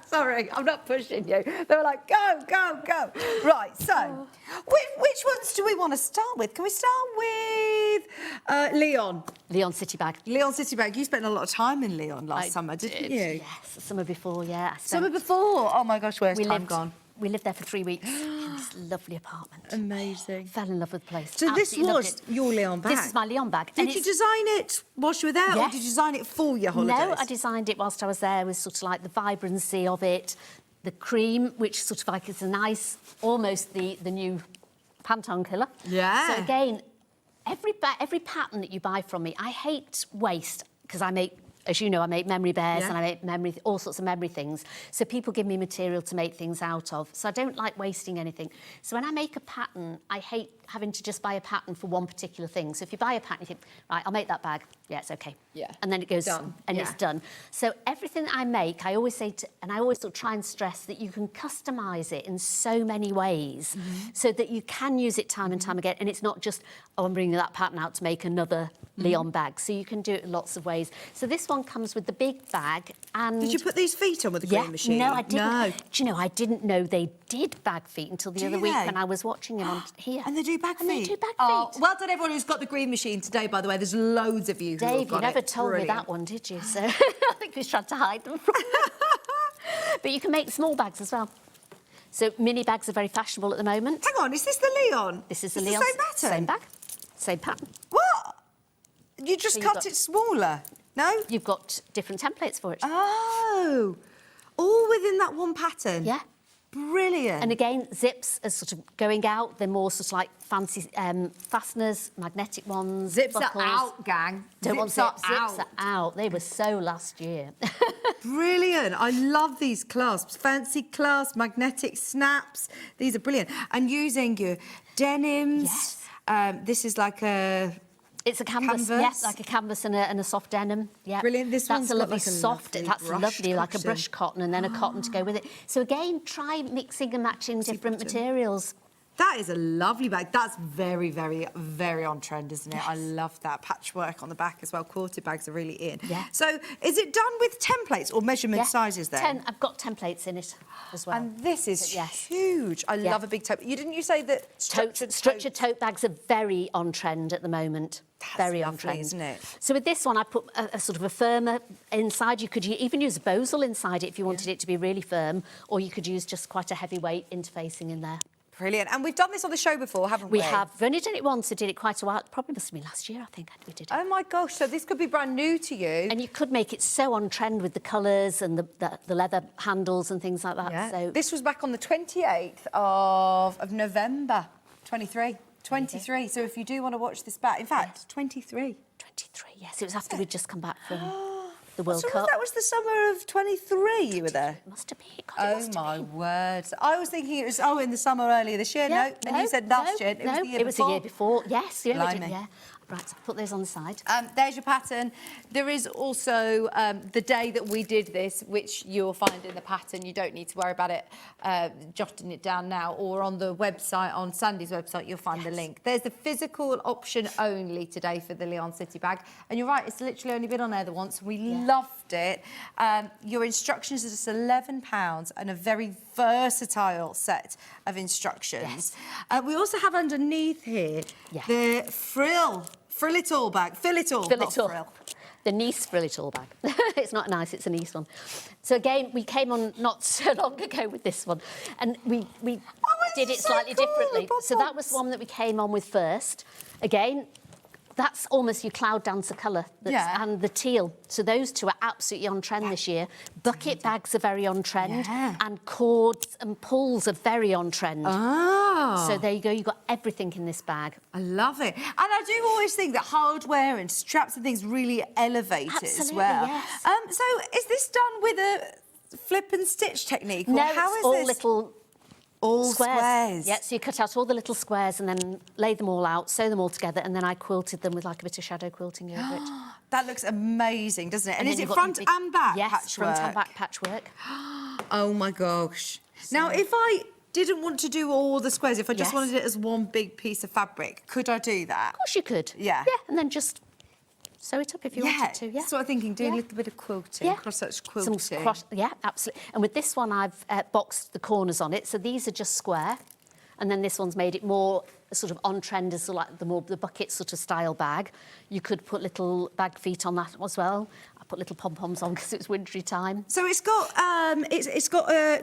Sorry, I'm not pushing you. They were like, go, go, go. Right, so which ones do we want to start with? Can we start with Leon? Leon City Bag. Leon City Bag. You spent a lot of time in Leon last summer, didn't you? Yes, summer before, yeah. Summer before? Oh, my gosh, where's time gone? We lived there for 3 weeks in this lovely apartment. Amazing. Fell in love with the place. So this was your Leon bag? This is my Leon bag. Did you design it whilst you were there, or did you design it for your holidays? No, I designed it whilst I was there with sort of like the vibrancy of it, the cream, which sort of like is a nice, almost the new Pantone killer. Yeah. So again, every pattern that you buy from me, I hate waste because I make, as you know, I make memory bears and I make all sorts of memory things. So people give me material to make things out of. So I don't like wasting anything. So when I make a pattern, I hate having to just buy a pattern for one particular thing. So if you buy a pattern, you think, right, I'll make that bag. Yeah, it's okay. Yeah. And then it goes done. And it's done. So everything I make, I always say, and I always sort of try and stress that you can customise it in so many ways so that you can use it time and time again. And it's not just, oh, I'm bringing that pattern out to make another Leon bag. So you can do it in lots of ways. So this one comes with the big bag and... Did you put these feet on with the green machine? No, I didn't. No. Do you know, I didn't know they did bag feet until the other week when I was watching them on here. And they do bag feet? They do bag feet. Oh, well done everyone who's got the green machine today, by the way. There's loads of you who have got you never it. told me that one, did you? So I think we tried to hide them from you. But you can make small bags as well. So mini bags are very fashionable at the moment. Hang on, is this the Leon? This is the Leon. Leon. Same pattern? Same bag. Same pattern. What? You just cut it smaller? No? You've got different templates for it. Oh. All within that one pattern? Yeah. Brilliant. And again, zips are sort of going out. They're more sort of like fancy fasteners, magnetic ones. Zips buckles. are out, gang. Don't want zips. Out. Zips are out. They were so last year. Brilliant. I love these clasps. Fancy clasps, magnetic snaps. These are brilliant. And using your denims. Yes. This is like a... It's a canvas, yes, like a canvas and a soft denim. Yeah, brilliant. This one's a lovely got like soft. That's lovely, like a cushion. brush cotton, and then a cotton to go with it. So again, try mixing and matching different materials. That is a lovely bag. That's very, very, very on trend, isn't it? Yes. I love that. Patchwork on the back as well. Quarter bags are really in. Yeah. So is it done with templates or measurement sizes then? I've got templates in it as well. And this is huge. I love a big tote. Didn't you say that structured tote bags are very on trend at the moment? That's very on lovely, trend, isn't it? So with this one, I put a sort of a firmer inside. You could even use a bosal inside it if you wanted it to be really firm, or you could use just quite a heavyweight interfacing in there. Brilliant. And we've done this on the show before, haven't we? We have. We've only done it once. I did it quite a while. Probably must have been last year, I think, we did it. Oh, my gosh. So this could be brand new to you. And you could make it so on trend with the colours and the leather handles and things like that. Yeah. So This was back on the 28th of November, 23. 23. So if you do want to watch this back, in fact, 23. 23, yes. It was after we'd just come back from the World So Cup. that was the summer of 23 you were there? It must have been. God, Oh, my word. I was thinking it was, in the summer earlier this year. No, and you said last year. It was the year it was before. the year before. Yes, yeah, we did, Blimey. yeah. Right, so put those on the side. There's your pattern. There is also the day that we did this, which you'll find in the pattern. You don't need to worry about it jotting it down now, or on the website, on Sandi's website, you'll find the link. There's the physical option only today for the Leon City bag. And you're right, it's literally only been on there the once. We loved it. Your instructions are just £11 and a very versatile set of instructions. We also have underneath here the Frill it all bag. Fill it all. Fill it all. The Nice Frill it all bag. It's not nice, it's a Nice one. So again, we came on not so long ago with this one, and we did it slightly differently. So that was the one that we came on with first. Again, that's almost your cloud dancer colour, and the teal. So those two are absolutely on trend this year. Bucket bags are very on trend, and cords and pulls are very on trend. Oh. So there you go, you've got everything in this bag. I love it. And I do always think that hardware and straps and things really elevate it as well. Yes. So is this done with a flip and stitch technique? Or No, how it's is all this? little... All squares. Yeah, so you cut out all the little squares and then lay them all out, sew them all together, and then I quilted them with like a bit of shadow quilting over it. That looks amazing, doesn't it? And is then it you've got front your and back yes, patchwork? front and back patchwork. Oh, my gosh. Now, if I didn't want to do all the squares, if I just wanted it as one big piece of fabric, could I do that? Of course you could. Yeah. Yeah, and then just sew it up if you wanted to, yeah. That's what I'm thinking, doing a little bit of quilting, cross-stitch quilting. Yeah, absolutely. And with this one, I've boxed the corners on it, so these are just square. And then this one's made it more sort of on trend as like the bucket sort of style bag. You could put little bag feet on that as well. I put little pom-poms on because it's wintry time. So it's got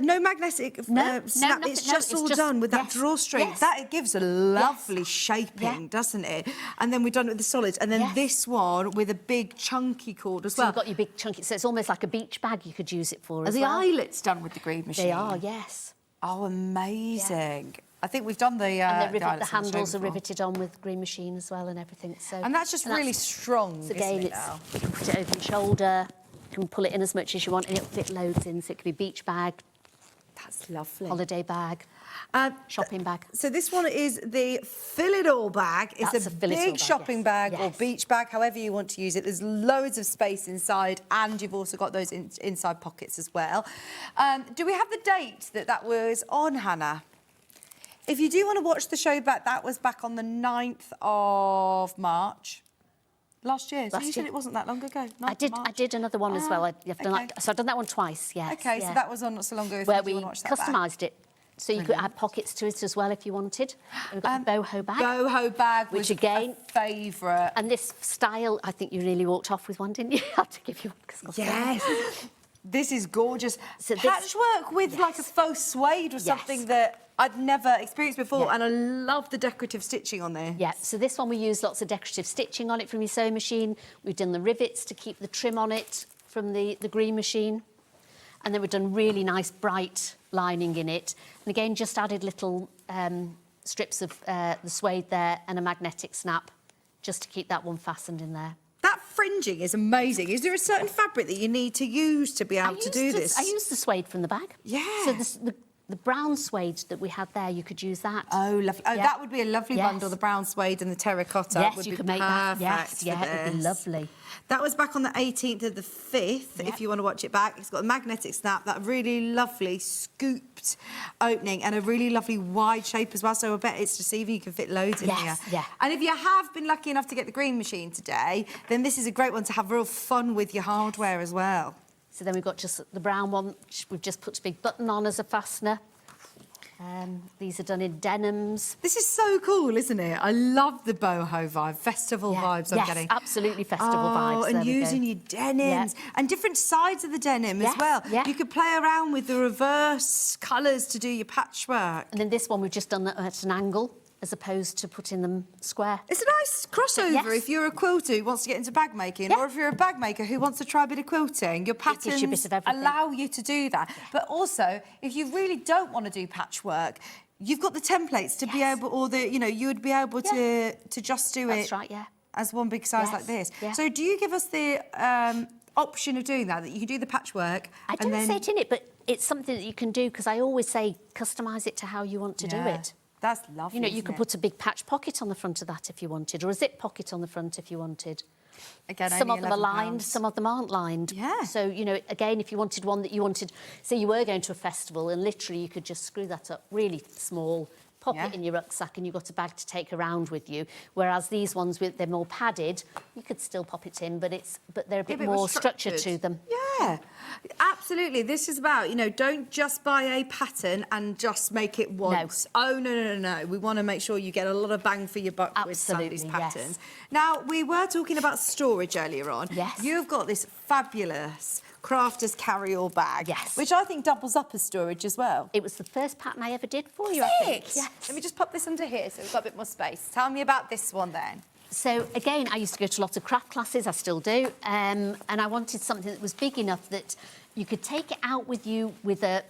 no magnetic snap. It's just all done with that drawstring. Yes. That it gives a lovely shaping, doesn't it? And then we've done it with the solids. And then this one with a big chunky cord as So well. you've got your big chunky. So it's almost like a beach bag you could use it for as well. well. Are the eyelets done with the green machine? They are, yes. Oh, amazing. Yeah. I think we've done the... and the handles are riveted on with green machine as well and everything. So and that's just really strong, so again, you can put it over your shoulder, you can pull it in as much as you want and it'll fit loads in. So it could be beach bag. That's lovely. Holiday bag. Shopping bag. So this one is the Fill It All bag. It's a big shopping bag or beach bag, however you want to use it. There's loads of space inside and you've also got those inside pockets as well. Do we have the date that was on, Hannah? If you do want to watch the show back, that was back on the 9th of March. Last year. So you said it wasn't that long ago. I did another one as well. So I've done that one twice, yes. OK, so that was on not so long ago. Where we customised it. So you could add pockets to it as well if you wanted. And we've got the boho bag. Boho bag, which again, a favourite. And this style, I think you really walked off with one, didn't you? I had to give you one. Yes. This is gorgeous. So patchwork with like a faux suede or something that I'd never experienced before, and I love the decorative stitching on there. Yeah, so this one we used lots of decorative stitching on it from your sewing machine. We've done the rivets to keep the trim on it from the green machine. And then we've done really nice bright lining in it. And again, just added little strips of the suede there and a magnetic snap just to keep that one fastened in there. That fringing is amazing. Is there a certain fabric that you need to use to be able to do this? I used the suede from the bag. Yeah. So the brown suede that we had there, you could use that. Oh, lovely. Oh, that would be a lovely bundle, the brown suede and the terracotta. Yes, would you be could make that. Yes, perfect for it would be lovely. That was back on the 18th of the 5th, if you want to watch it back. It's got a magnetic snap, that really lovely scooped opening and a really lovely wide shape as well, so I bet it's deceiving. You can fit loads in here. Yeah. And if you have been lucky enough to get the green machine today, then this is a great one to have real fun with your hardware as well. So then we've got just the brown one, which we've just put a big button on as a fastener. These are done in denims. This is so cool, isn't it? I love the boho vibe, festival vibes I'm getting. Yes, absolutely festival vibes. And using your denims and different sides of the denim as well. Yeah. You could play around with the reverse colours to do your patchwork. And then this one we've just done at an angle, as opposed to putting them square. It's a nice crossover if you're a quilter who wants to get into bag making, or if you're a bag maker who wants to try a bit of quilting. Your patterns allow you to do that. But also, if you really don't want to do patchwork, you've got the templates to be able, or the, you know, you would be able to just do That's right, as one big size like this. So do you give us the option of doing that you can do the patchwork? I don't say it in it, but it's something that you can do, because I always say customise it to how you want to do it. That's lovely. You know, you could put a big patch pocket on the front of that if you wanted, or a zip pocket on the front if you wanted. Again, some of them are lined, £11. some of them aren't lined. Yeah. So, you know, again, if you wanted one that you wanted, say you were going to a festival, and literally you could just screw that up really small, pop it in your rucksack, and you've got a bag to take around with you. Whereas these ones, they're more padded, you could still pop it in, but they're a bit more structure to them. Yeah, absolutely. This is about, you know, don't just buy a pattern and just make it once. No. Oh, no. We want to make sure you get a lot of bang for your buck with Sandi's patterns. Now, we were talking about storage earlier on. Yes. You've got this fabulous Crafter's carry-all bag, which I think doubles up as storage as well. It was the first pattern I ever did for you, I think. Yes. Let me just pop this under here so we've got a bit more space. Tell me about this one then. So, again, I used to go to lots of craft classes, I still do, and I wanted something that was big enough that you could take it out with you with a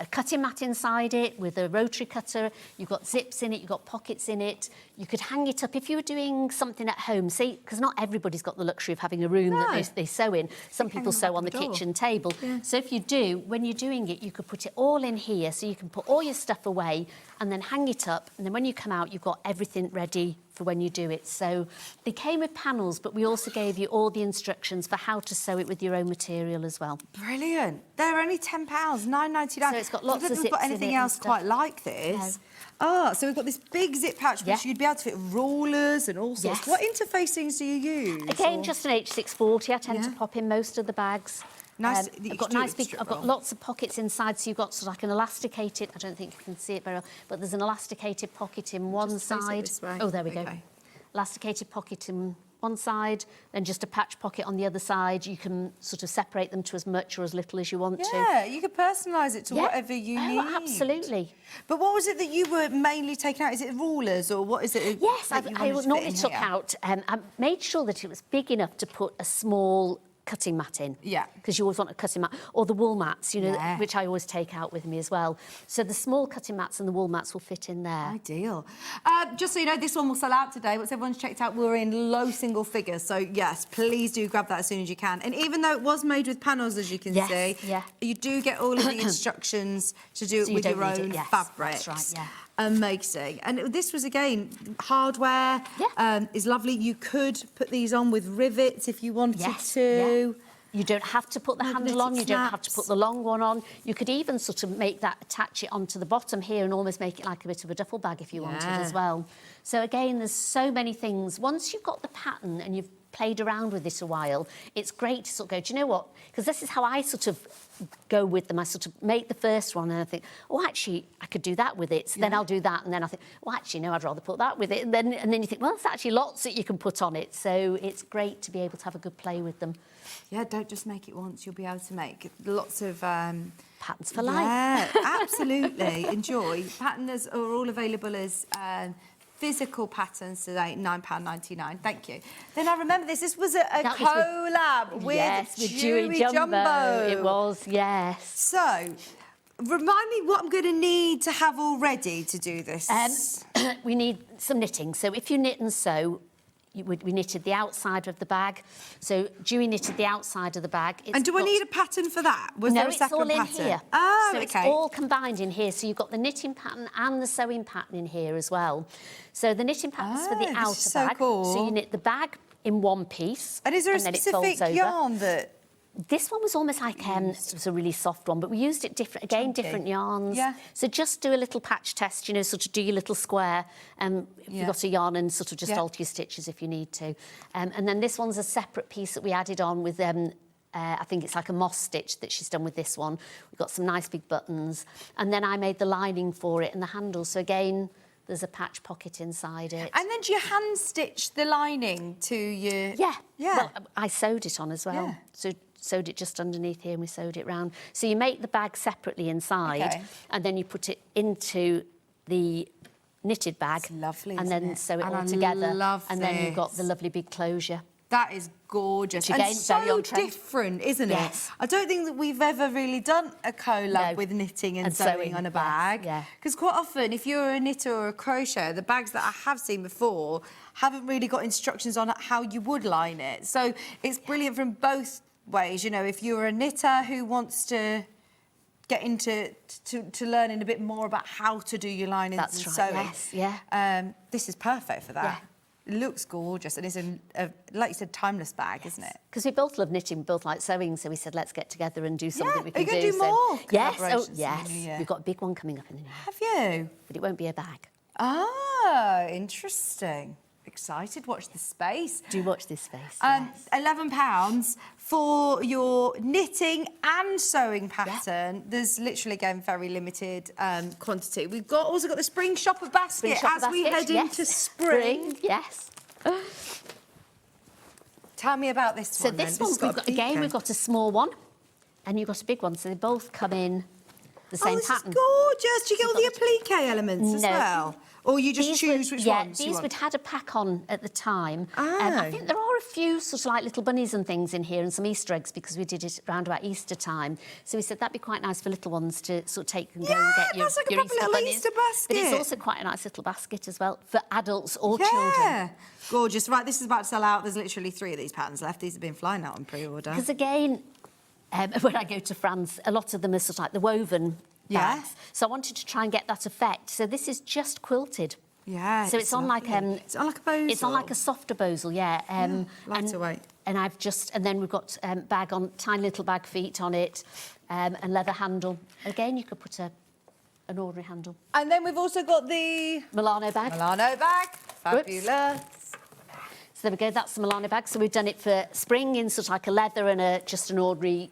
cutting mat inside it, with a rotary cutter. You've got zips in it, you've got pockets in it. You could hang it up if you were doing something at home. See, because not everybody's got the luxury of having a room that they sew in. Some people sew on the kitchen table. Yeah. So if you do, when you're doing it, you could put it all in here, so you can put all your stuff away and then hang it up. And then when you come out, you've got everything ready for when you do it. So they came with panels, but we also gave you all the instructions for how to sew it with your own material as well. Brilliant. They're only £10, $9.99. So it's got lots of zips we've got anything else quite like this. No. Oh, so we've got this big zip pouch, which you'd be able to fit rulers and all sorts. What interfacings do you use? Again, just an H640. I tend to pop in most of the bags. Nice. I've got nice big. I've got lots of pockets inside, so you've got sort of like an elasticated. I don't think you can see it very well, but there's an elasticated pocket in one side. Oh, there we go. Elasticated pocket in one side, then just a patch pocket on the other side. You can sort of separate them to as much or as little as you want to. Yeah, you could personalise it to whatever you need. Absolutely. But what was it that you were mainly taking out? Is it rulers or what is it? Yes, I normally took out. I made sure that it was big enough to put a small cutting mat in. Yeah. Because you always want a cutting mat. Or the wool mats, you know, which I always take out with me as well. So the small cutting mats and the wool mats will fit in there. Ideal. Just so you know, this one will sell out today. Once everyone's checked out, we're in low single figures. So, yes, please do grab that as soon as you can. And even though it was made with panels, as you can see, you do get all of the instructions to do it with your own fabrics. That's right, Amazing. And this was, again, hardware is lovely. You could put these on with rivets if you wanted to. You don't have to put the handle on, you don't have to put the long one on. You could even sort of attach it onto the bottom here and almost make it like a bit of a duffel bag if you wanted as well. So again, there's so many things. Once you've got the pattern and you've played around with it a while, it's great to sort of go, do you know what? Because this is how I sort of go with them. I sort of make the first one and I think, oh, actually, I could do that with it. So then I'll do that. And then I think, well, actually, no, I'd rather put that with it. And then you think, well, there's actually lots that you can put on it. So it's great to be able to have a good play with them. Yeah, don't just make it once. You'll be able to make lots of... patterns for life. Yeah, absolutely. Enjoy. Patterns are all available as... physical patterns today, £9.99. Thank you. Then I remember this. This was a collab with Chewy Jumbo. It was, yes. So, remind me what I'm going to need to have all ready to do this. We need some knitting. So if you knit and sew, we knitted the outside of the bag. So Dewey knitted the outside of the bag. And do I need a pattern for that? Was there a separate pattern? No, it's all in here. Oh, so it's all combined in here. So you've got the knitting pattern and the sewing pattern in here as well. So the knitting pattern's for the outer bag. Cool. So you knit the bag in one piece. And is there a specific yarn that... This one was almost like it was a really soft one, but we used it different yarns. Yeah. So just do a little patch test, you know, sort of do your little square. If you've got a yarn and sort of just alter your stitches if you need to. And then this one's a separate piece that we added on with I think it's like a moss stitch that she's done with this one. We've got some nice big buttons. And then I made the lining for it and the handle. So again, there's a patch pocket inside it. And then do you hand stitch the lining to your... Yeah. Yeah. Well, I sewed it on as well. Yeah. So sewed it just underneath here and we sewed it round. So you make the bag separately inside, Okay. and then you put it into the knitted bag. It's lovely, and isn't then it? sew it And all I together. love and then you've got this. the lovely big closure. That is gorgeous. Which again, and so very on trend. different, isn't it? Yes. I don't think that we've ever really done a collab No. with knitting and, And sewing sewing, on a yes, bag. yeah. Because quite often, if you're a knitter or a crocheter, the bags that I have seen before haven't really got instructions on how you would line it. So it's brilliant from both ways. You know, if you're a knitter who wants to get into to learning a bit more about how to do your linings That's and right, sewing. yes, yeah. This is perfect for that. Yeah. It looks gorgeous and it's like you said, timeless bag, isn't it? Because we both love knitting, we both like sewing, so we said, let's get together and do something we Are can you going do. to do more Yes, collaborations in the yes. new year? We've got a big one coming up in the new year. Have you? But it won't be a bag. Ah, interesting. Excited. Watch the space. Do watch this space. Yes. £11 for your knitting and sewing pattern. There's literally, again, very limited quantity. We've also got the spring shopper basket as we head into spring. Yes. Tell me about this So one. this then. one, we've got a small one and you've got a big one. So they both come in the same pattern. Is gorgeous. Do you get all the applique elements as No. well? Or you just choose which ones you these want? we'd had a pack on at the time. Ah. I think there are a few sort of like little bunnies and things in here and some Easter eggs because we did it around about Easter time. So we said that'd be quite nice for little ones to sort of take and go and get your, that's like a your proper Easter little bunnies. Easter basket. But it's also quite a nice little basket as well for adults or children. Gorgeous. Right, this is about to sell out. There's literally 3 of these patterns left. These have been flying out on pre-order. Because again, when I go to France, a lot of them are sort of like the woven bags. So I wanted to try and get that effect. So this is just quilted. Yeah. So it's on like it's on like a bozel. It's on like a softer bozel, yeah. Lighter weight. And then we've got bag on tiny little bag feet on it, and leather handle. Again, you could put an ordinary handle. And then we've also got the Milano bag. Milano bag. Fabulous. So there we go. That's the Milano bag. So we've done it for spring in sort of like a leather and just an ordinary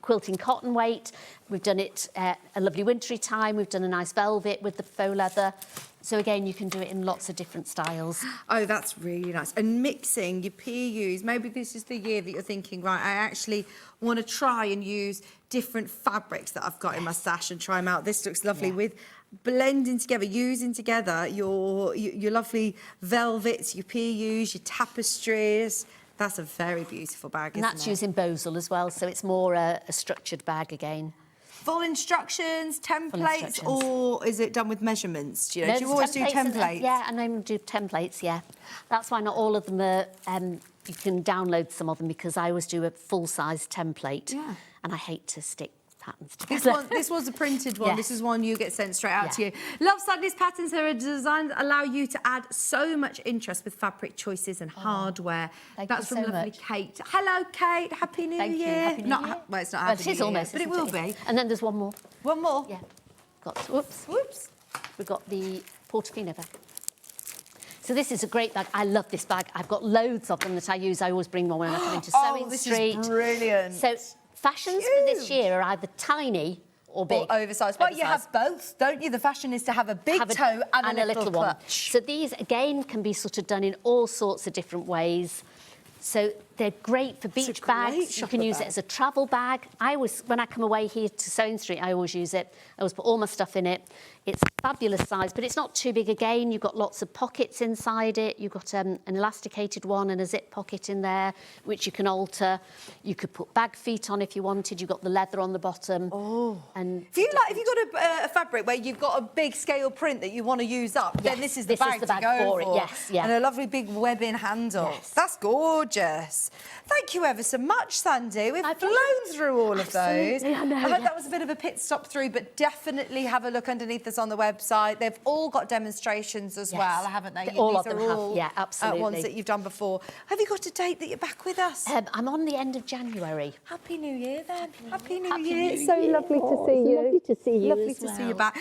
quilting cotton weight. We've done it a lovely wintry time. We've done a nice velvet with the faux leather. So again, you can do it in lots of different styles. Oh, that's really nice. And mixing your PUs, maybe this is the year that you're thinking, right, I actually want to try and use different fabrics that I've got in my stash and try them out. This looks lovely with blending together, using together your lovely velvets, your PUs, your tapestries. That's a very beautiful bag, And isn't that's it? using bozel as well, so it's more a structured bag again. Full instructions, templates, instructions. or is it done with measurements? Do you know? No, Do you there's always do templates? Yeah, and then do templates, yeah. That's why not all of them are... you can download some of them because I always do a full-size template. Yeah. And I hate to stick patterns together. This was a printed one. Yes. This is one you get sent straight out to you. Love Sandi's patterns. Her designs allow you to add so much interest with fabric choices and hardware. That's you from so lovely much. Kate. Hello, Kate. Happy New Thank you. Year. Happy New Year. Well, it's not Well, Happy it is New almost, Year, but it isn't will be. And then there's one more. One more. Yeah. Whoops. We've got the Portofino bag. So this is a great bag. I love this bag. I've got loads of them that I use. I always bring one when I come into SewingStreet. This is brilliant. So fashions for this year are either tiny or big. Or oversized. But you have both, don't you? The fashion is to have a big toe and a little one. clutch. So these, again, can be sort of done in all sorts of different ways. So they're great for beach bags. You can use it as a travel bag. When I come away here to SewingStreet, I always use it. I always put all my stuff in it. It's a fabulous size, but it's not too big again. You've got lots of pockets inside it. You've got an elasticated one and a zip pocket in there, which you can alter. You could put bag feet on if you wanted. You've got the leather on the bottom. Oh. And if you've got a fabric where you've got a big scale print that you want to use up, then this is the bag to go for it. Yes, yeah. And a lovely big webbing handle. Yes. That's gorgeous. Thank you ever so much, Sandi. We've blown through all of those. I know, I hope that was a bit of a pit stop through, but definitely have a look underneath us on the website. They've all got demonstrations as well, haven't they? All These of them are all have. Yeah, absolutely. ones that you've done before. Have you got a date that you're back with us? I'm on the end of January. Happy New Year, then. Happy New Happy Year. New So Year. lovely to see you. Lovely to see you Lovely as to see well. you back.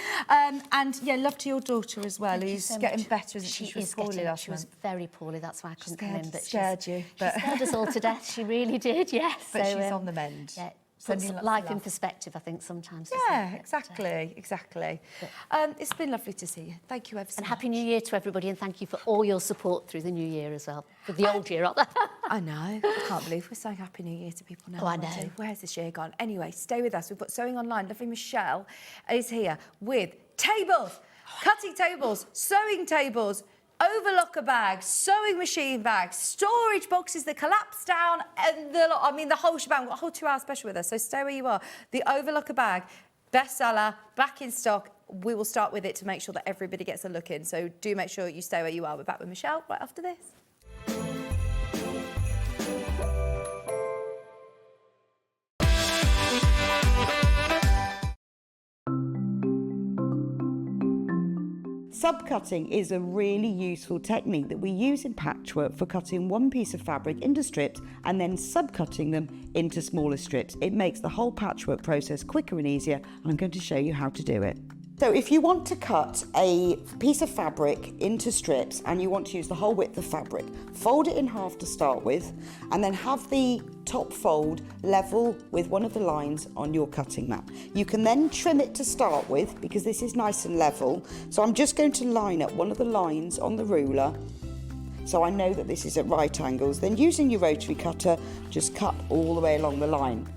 And yeah, love to your daughter as well, Thank you who's so getting much. better, isn't she? She was poorly last She was month. very poorly, that's why I couldn't come in. But Scared you. She scared us us all to death. She really did, yes. But she's on the mend. Yeah. Sending Puts lots of life in love. perspective, I think, sometimes. Yeah, exactly. It's been lovely to see you. Thank you ever so And much. Happy New Year to everybody, and thank you for all your support through the new year as well. For the old year, rather. I know. I can't believe we're saying Happy New Year to people now. Oh, I aren't know. we? Where's this year gone? Anyway, stay with us. We've got Sewing Online. Lovely Michelle is here with tables, cutting tables, sewing tables, overlocker bags, sewing machine bags, storage boxes that collapse down, and the whole shebang. We've got a whole 2-hour special with us, so stay where you are. The overlocker bag, bestseller, back in stock. We will start with it to make sure that everybody gets a look in, so do make sure you stay where you are. We're back with Michelle right after this. Subcutting is a really useful technique that we use in patchwork for cutting one piece of fabric into strips and then subcutting them into smaller strips. It makes the whole patchwork process quicker and easier, and I'm going to show you how to do it. So if you want to cut a piece of fabric into strips and you want to use the whole width of fabric, fold it in half to start with, and then have the top fold level with one of the lines on your cutting mat. You can then trim it to start with because this is nice and level. So I'm just going to line up one of the lines on the ruler so I know that this is at right angles. Then using your rotary cutter, just cut all the way along the line.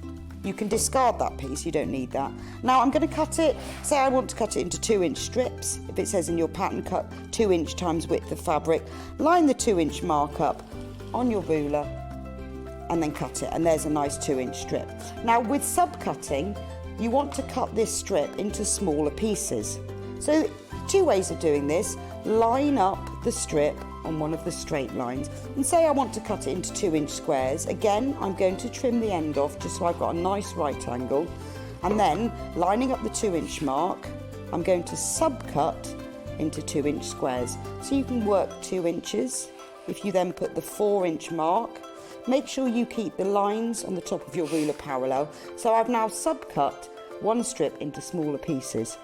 You can discard that piece, you don't need that. Now I'm going to cut it, say I want to cut it into 2-inch strips. If it says in your pattern cut 2-inch times width of fabric, line the 2-inch mark up on your ruler and then cut it, and there's a nice 2-inch strip. Now with subcutting, you want to cut this strip into smaller pieces. So 2 ways of doing this: line up the strip on one of the straight lines, and say I want to cut it into 2-inch squares. Again, I'm going to trim the end off just so I've got a nice right angle, and then lining up the 2-inch mark, I'm going to subcut into 2-inch squares. So you can work 2 inches. If you then put the 4-inch mark, make sure you keep the lines on the top of your ruler parallel. So I've now subcut one strip into smaller pieces.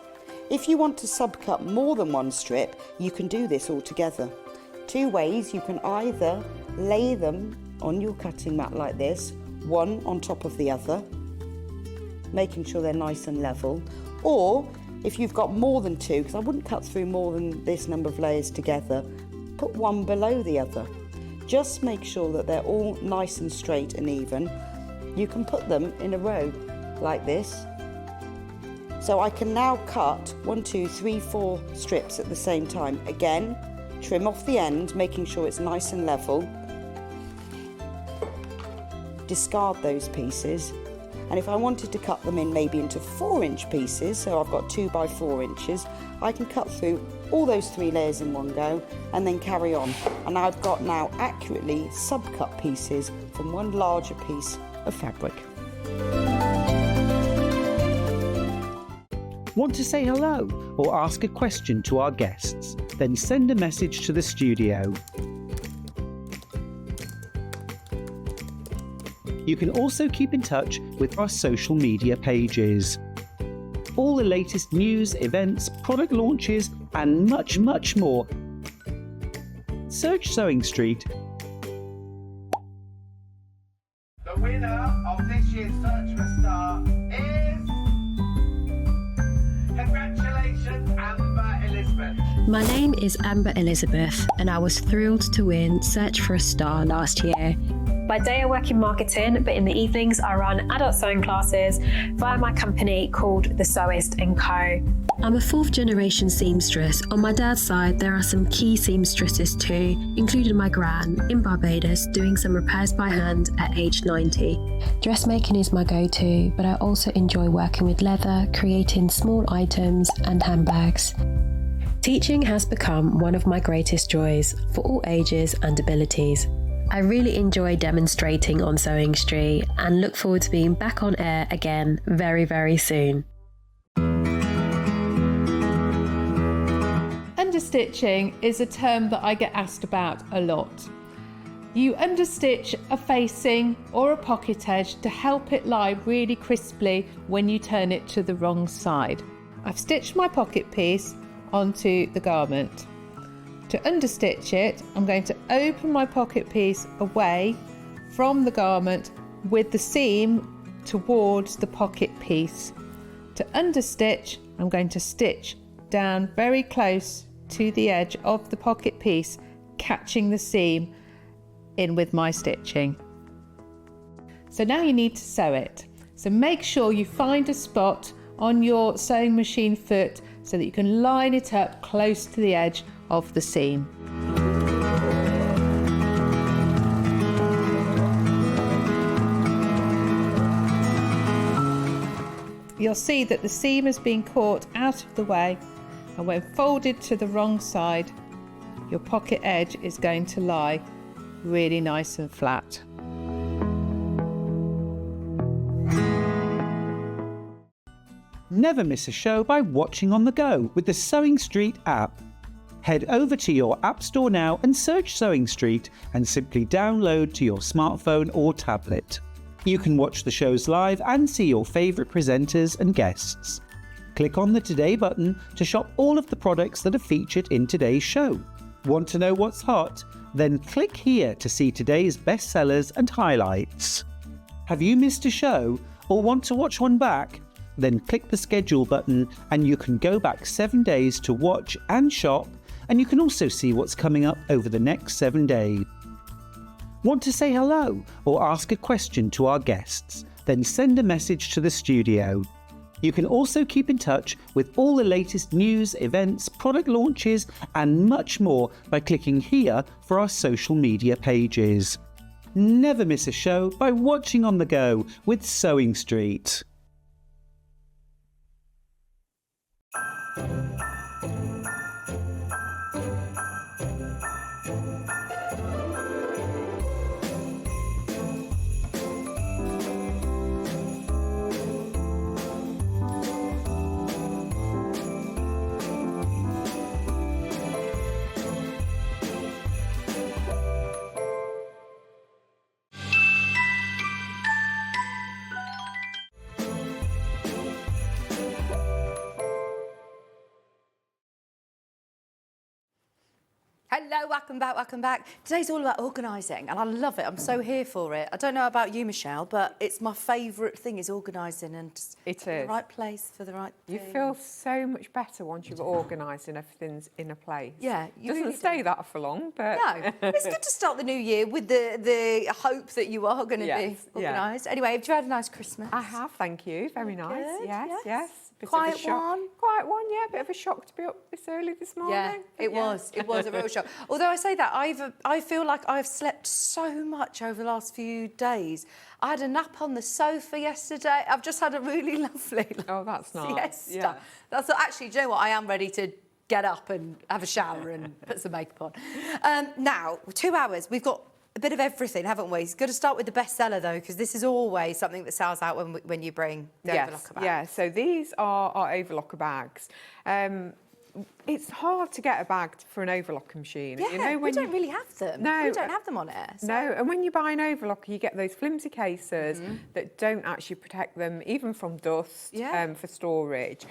If you want to subcut more than one strip, you can do this all together. 2 ways: you can either lay them on your cutting mat like this, one on top of the other, making sure they're nice and level, or if you've got more than 2, because I wouldn't cut through more than this number of layers together, put one below the other. Just make sure that they're all nice and straight and even. You can put them in a row like this. So I can now cut 1, 2, 3, 4 strips at the same time. Again, trim off the end, making sure it's nice and level. Discard those pieces. And if I wanted to cut them in maybe into 4-inch pieces, so I've got 2 by 4 inches, I can cut through all those 3 layers in one go and then carry on. And I've got now accurately subcut pieces from one larger piece of fabric. Want to say hello or ask a question to our guests? Then send a message to the studio. You can also keep in touch with our social media pages. All the latest news, events, product launches, and much, much more. Search Sewing Street. The winner of this year's Search for a Star is... Congratulations, Amber Elizabeth. My name is Amber Elizabeth, and I was thrilled to win Search for a Star last year. By day I work in marketing, but in the evenings I run adult sewing classes via my company called The Sewist & Co. I'm a 4th generation seamstress. On my dad's side, there are some key seamstresses too, including my gran in Barbados doing some repairs by hand at age 90. Dressmaking is my go-to, but I also enjoy working with leather, creating small items and handbags. Teaching has become one of my greatest joys for all ages and abilities. I really enjoy demonstrating on Sewing Street and look forward to being back on air again very, very soon. Understitching is a term that I get asked about a lot. You understitch a facing or a pocket edge to help it lie really crisply when you turn it to the wrong side. I've stitched my pocket piece onto the garment. To understitch it, I'm going to open my pocket piece away from the garment with the seam towards the pocket piece. To understitch, I'm going to stitch down very close to the edge of the pocket piece, catching the seam in with my stitching. So now you need to sew it. So make sure you find a spot on your sewing machine foot so that you can line it up close to the edge of the seam. You'll see that the seam has been caught out of the way, and when folded to the wrong side, your pocket edge is going to lie really nice and flat. Never miss a show by watching on the go with the SewingStreet app. Head over to your App Store now and search SewingStreet and simply download to your smartphone or tablet. You can watch the shows live and see your favourite presenters and guests. Click on the Today button to shop all of the products that are featured in today's show. Want to know what's hot? Then click here to see today's bestsellers and highlights. Have you missed a show or want to watch one back? Then click the schedule button and you can go back 7 days to watch and shop, and you can also see what's coming up over the next 7 days. Want to say hello or ask a question to our guests? Then send a message to the studio. You can also keep in touch with all the latest news, events, product launches and much more by clicking here for our social media pages. Never miss a show by watching on the go with SewingStreet. Hello, welcome back. Today's all about organising and I love it. I'm so here for it. I don't know about you, Michelle, but it's my favourite thing is organising and just the right place for the right thing. You feel so much better once you've organised and everything's in a place. Yeah. You doesn't stay that for long, but... No, it's good to start the new year with the hope that you are going to be organised. Anyway, have you had a nice Christmas? I have, thank you. Very nice. Good, Yes. Quiet one? Quiet one, yeah. Bit of a shock to be up this early this morning. Yeah, it was a real shock. Although I say that, I feel like I've slept so much over the last few days. I had a nap on the sofa yesterday. I've just had a really lovely that's nice. siesta. Yeah. That's actually, do you know what? I am ready to get up and have a shower and put some makeup on. Now, 2 hours. We've got a bit of everything, haven't we? It's good to start with the bestseller, though, because this is always something that sells out when you bring the overlocker bag. Yeah, so these are our overlocker bags. It's hard to get a bag for an overlocker machine. Yeah, you know, we don't really have them. No. We don't have them on air. So. No, and when you buy an overlocker, you get those flimsy cases that don't actually protect them, even from dust, for storage.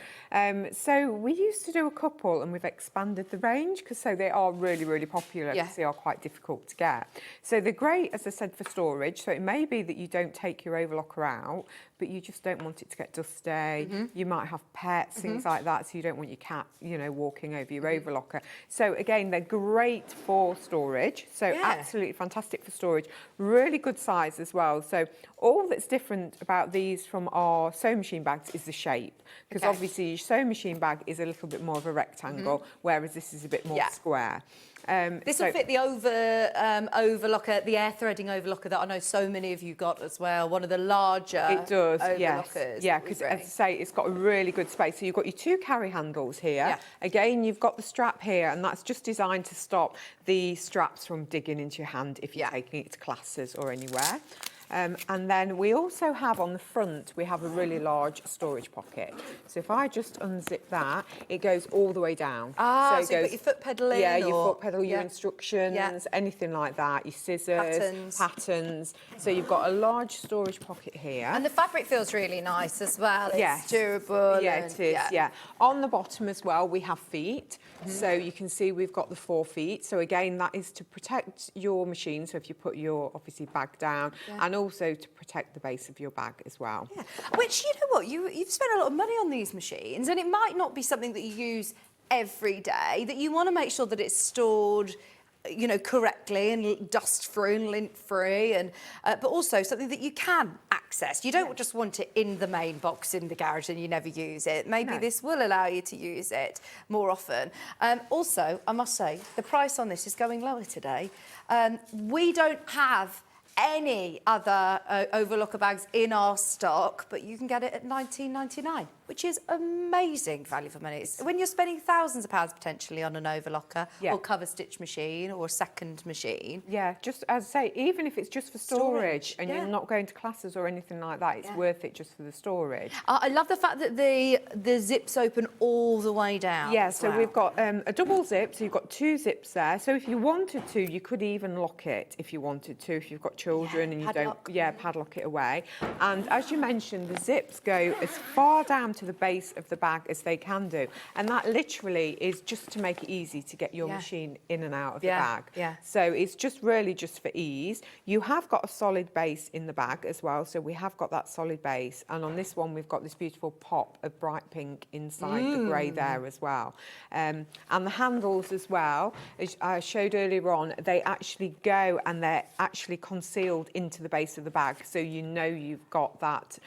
So we used to do a couple and we've expanded the range because they are really, really popular because they are quite difficult to get. So they're great, as I said, for storage. So it may be that you don't take your overlocker out, but you just don't want it to get dusty. You might have pets, things like that, so you don't want your cat, walking over your overlocker. So again, they're great for storage. So absolutely fantastic for storage. Really good size as well. So all that's different about these from our sewing machine bags is the shape, because obviously your sewing machine bag is a little bit more of a rectangle, whereas this is a bit more square. This will fit the overlocker, the air threading overlocker that I know so many of you got as well. One of the larger overlockers. Yeah, because as I say, it's got a really good space. So you've got your 2 carry handles here. Again, you've got the strap here, and that's just designed to stop the straps from digging into your hand if you're taking it to classes or anywhere. And then we also have on the front, we have a really large storage pocket. So if I just unzip that, it goes all the way down. Ah, it so you put your foot pedal in? Yeah, your or... foot pedal, your instructions, anything like that, your scissors, patterns. So you've got a large storage pocket here. And the fabric feels really nice as well. It's Yes. durable. Yeah, and, it is, yeah. On the bottom as well, we have feet. So you can see we've got the 4 feet. So again, that is to protect your machine. So if you put your, obviously, bag down, and also to protect the base of your bag as well. Yeah. Which, you know what, you've spent a lot of money on these machines, and it might not be something that you use every day, that you want to make sure that it's stored, you know, correctly and dust-free and lint-free, and but also something that you can access. You don't just want it in the main box in the garage and you never use it. Maybe this will allow you to use it more often. Also, I must say, the price on this is going lower today. We don't have any other overlocker bags in our stock, but you can get it at £19.99, which is amazing value for money. It's, when you're spending thousands of pounds potentially on an overlocker or cover stitch machine or a second machine. Yeah, just as I say, even if it's just for storage and you're not going to classes or anything like that, it's worth it just for the storage. I love the fact that the zips open all the way down. Yeah, so we've got a double zip, so you've got 2 zips there. So if you wanted to, you could even lock it if you wanted to, if you've got children and you padlock. don't, padlock it away. And as you mentioned, the zips go as far down to the base of the bag as they can do. And that literally is just to make it easy to get your machine in and out of the bag. Yeah. So it's just really just for ease. You have got a solid base in the bag as well. So we have got that solid base. And on this one, we've got this beautiful pop of bright pink inside the grey there as well. And the handles as well, as I showed earlier on, they actually go and they're actually concealed into the base of the bag. So you know you've got that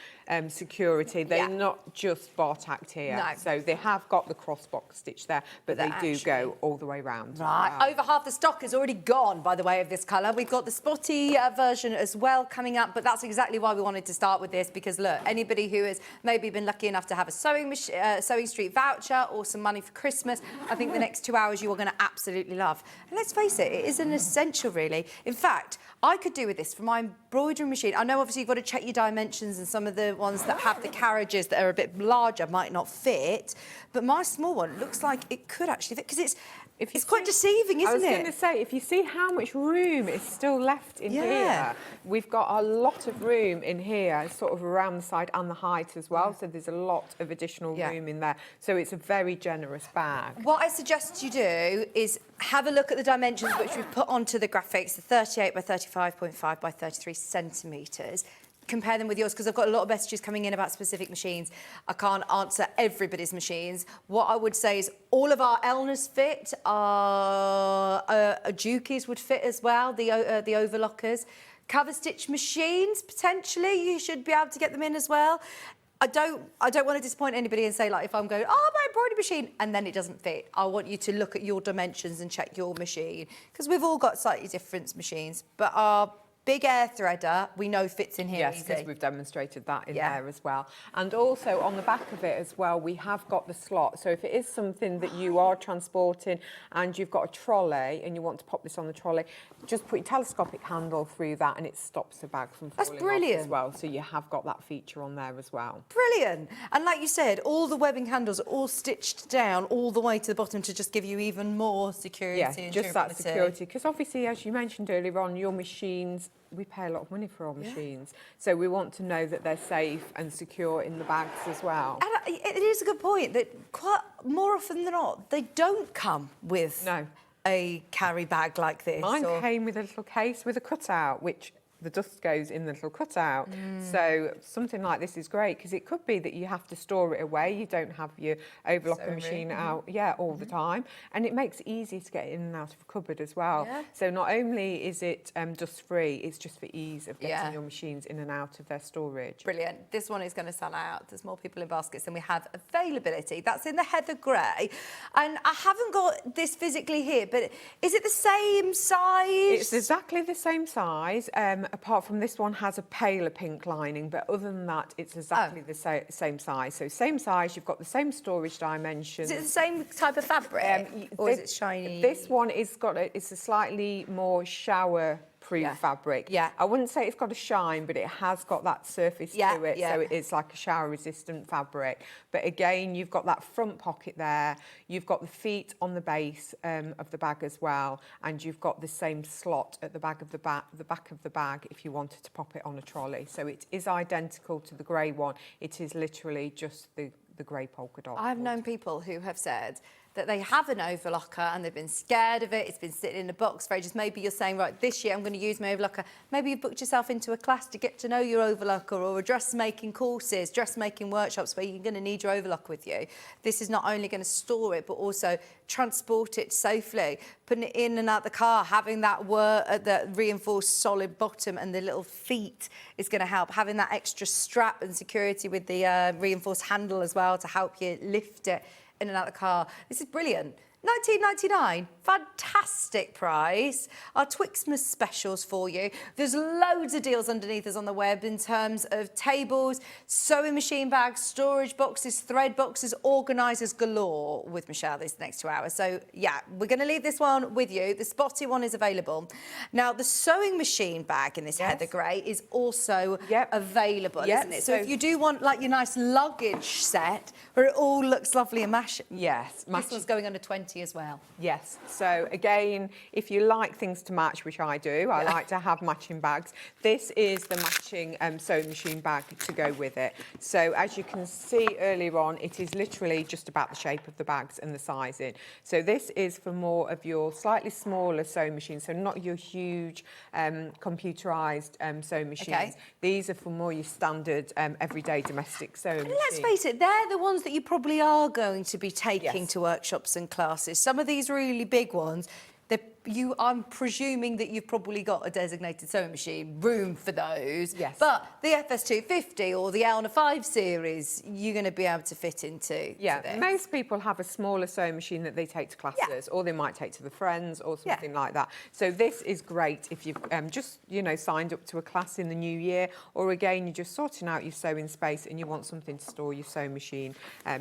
security. They're not just bar tacked here. No. So they have got the cross box stitch there, but they do go all the way round. Right, over half the stock is already gone, by the way, of this colour. We've got the spotty version as well coming up, but that's exactly why we wanted to start with this, because look, anybody who has maybe been lucky enough to have a SewingStreet voucher or some money for Christmas, I think the next 2 hours you are going to absolutely love. And let's face it, it is an essential, really. In fact, I could do with this for my embroidery machine. I know obviously you've got to check your dimensions, and some of the ones that have the carriages that are a bit larger might not fit, but my small one looks like it could actually fit, because it's quite deceiving, isn't it? I was going to say, if you see how much room is still left in here, we've got a lot of room in here, sort of around the side and the height as well, so there's a lot of additional room in there. So it's a very generous bag. What I suggest you do is have a look at the dimensions which we've put onto the graphics, the 38 by 35.5 by 33 centimetres. Compare them with yours, because I've got a lot of messages coming in about specific machines. I can't answer everybody's machines. What I would say is all of our Elners fit, our Jukies would fit as well, the overlockers. Cover stitch machines, potentially, you should be able to get them in as well. I don't want to disappoint anybody and say, like, if I'm going, oh, my embroidery machine, and then it doesn't fit. I want you to look at your dimensions and check your machine, because we've all got slightly different machines, but our big air threader, we know fits in here. Yes, because we've demonstrated that in there as well. And also on the back of it as well, we have got the slot. So if it is something that you are transporting and you've got a trolley and you want to pop this on the trolley, just put your telescopic handle through that and it stops the bag from falling off as well. So you have got that feature on there as well. Brilliant. And like you said, all the webbing handles are all stitched down all the way to the bottom to just give you even more security and just that durability. security. Because obviously, as you mentioned earlier on, your machines, we pay a lot of money for our machines. So we want to know that they're safe and secure in the bags as well. And it is a good point that quite more often than not, they don't come with a carry bag like this. Mine came with a little case with a cutout, which the dust goes in the little cutout. So something like this is great, because it could be that you have to store it away. You don't have your overlocker machine out all the time. And it makes it easy to get in and out of a cupboard as well. So not only is it dust-free, it's just for ease of getting your machines in and out of their storage. Brilliant. This one is going to sell out. There's more people in baskets than we have availability. That's in the heather grey. And I haven't got this physically here, but is it the same size? It's exactly the same size. Apart from this one has a paler pink lining, but other than that, it's exactly the same size. So same size, you've got the same storage dimensions. Is it the same type of fabric, or is it shiny? This one is it's a slightly more shower waterproof fabric. Yeah. I wouldn't say it's got a shine, but it has got that surface to it, so it is like a shower-resistant fabric. But again, you've got that front pocket there, you've got the feet on the base of the bag as well, and you've got the same slot at the back of the bag if you wanted to pop it on a trolley. So it is identical to the grey one. It is literally just the grey polka dot. I've known people who have said that they have an overlocker and they've been scared of it. It's been sitting in a box for ages. Maybe you're saying, right, this year I'm going to use my overlocker. Maybe you've booked yourself into a class to get to know your overlocker, or a dressmaking courses, dressmaking workshops where you're going to need your overlocker with you. This is not only going to store it, but also transport it safely, putting it in and out the car, having that reinforced solid bottom and the little feet is going to help. Having that extra strap and security with the reinforced handle as well to help you lift it in and out the car. This is brilliant. $19.99, fantastic price. Our Twixmas specials for you. There's loads of deals underneath us on the web in terms of tables, sewing machine bags, storage boxes, thread boxes, organisers galore with Michelle these next 2 hours. So yeah, we're going to leave this one with you. The spotty one is available. Now the sewing machine bag in this heather grey is also available, isn't it? So if you do want like your nice luggage set where it all looks lovely and matching. Yes. This one's going under 20 as well. Yes. So again, if you like things to match, which I do, I like to have matching bags. This is the matching sewing machine bag to go with it. So as you can see earlier on, it is literally just about the shape of the bags and the sizing. So this is for more of your slightly smaller sewing machines, so not your huge computerised sewing machines. Okay. These are for more your standard everyday domestic sewing machines. Let's face it, they're the ones that you probably are going to be taking to workshops and classes. Some of these really big ones, I'm presuming that you've probably got a designated sewing machine room for those. Yes. But the FS250 or the Elna 5 series, you're going to be able to fit into. Yeah, most people have a smaller sewing machine that they take to classes, or they might take to the friends or something like that. So this is great if you've just, signed up to a class in the new year, or again, you're just sorting out your sewing space and you want something to store your sewing machine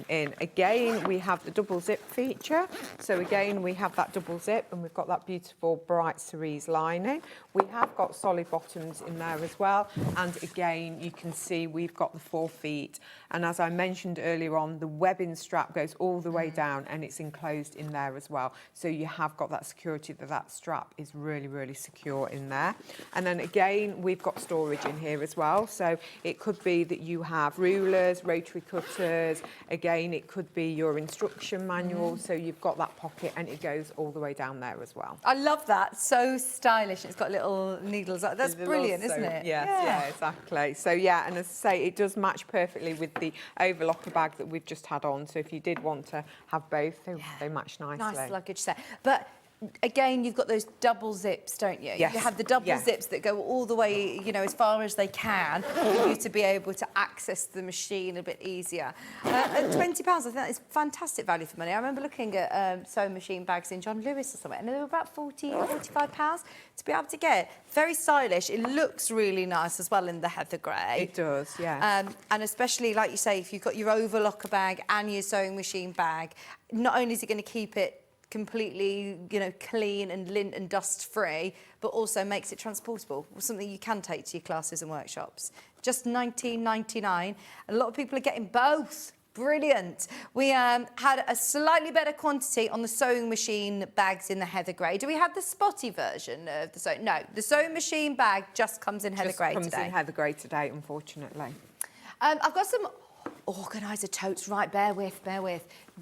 in. Again, we have the double zip feature. So again, we have that double zip and we've got that beautiful bright cerise lining. We have got solid bottoms in there as well, and again you can see we've got the 4 feet, and as I mentioned earlier on, the webbing strap goes all the way down and it's enclosed in there as well, so you have got that security that strap is really secure in there. And then again we've got storage in here as well, so it could be that you have rulers, rotary cutters, again it could be your instruction manual, so you've got that pocket and it goes all the way down there as well. I love that. So stylish. It's got little needles. That's brilliant, isn't it? Yes, yeah, exactly. So yeah, and as I say, it does match perfectly with the overlocker bag that we've just had on. So if you did want to have both, they match nicely. Nice luggage set. But again, you've got those double zips, don't you? Yes. You have the double zips that go all the way, as far as they can for you to be able to access the machine a bit easier. At £20, I think that is fantastic value for money. I remember looking at sewing machine bags in John Lewis or something, and they were about £40 or £45 to be able to get. Very stylish. It looks really nice as well in the heather grey. It does, yeah. And especially, like you say, if you've got your overlocker bag and your sewing machine bag, not only is it going to keep it completely, clean and lint and dust free, but also makes it transportable, something you can take to your classes and workshops. Just $19.99. A lot of people are getting both. Brilliant. We had a slightly better quantity on the sewing machine bags in the heather grey. Do we have the spotty version of the sewing? No, the sewing machine bag just comes in heather grey today. Just comes in heather grey today, unfortunately. I've got some organiser totes. Right, bear with.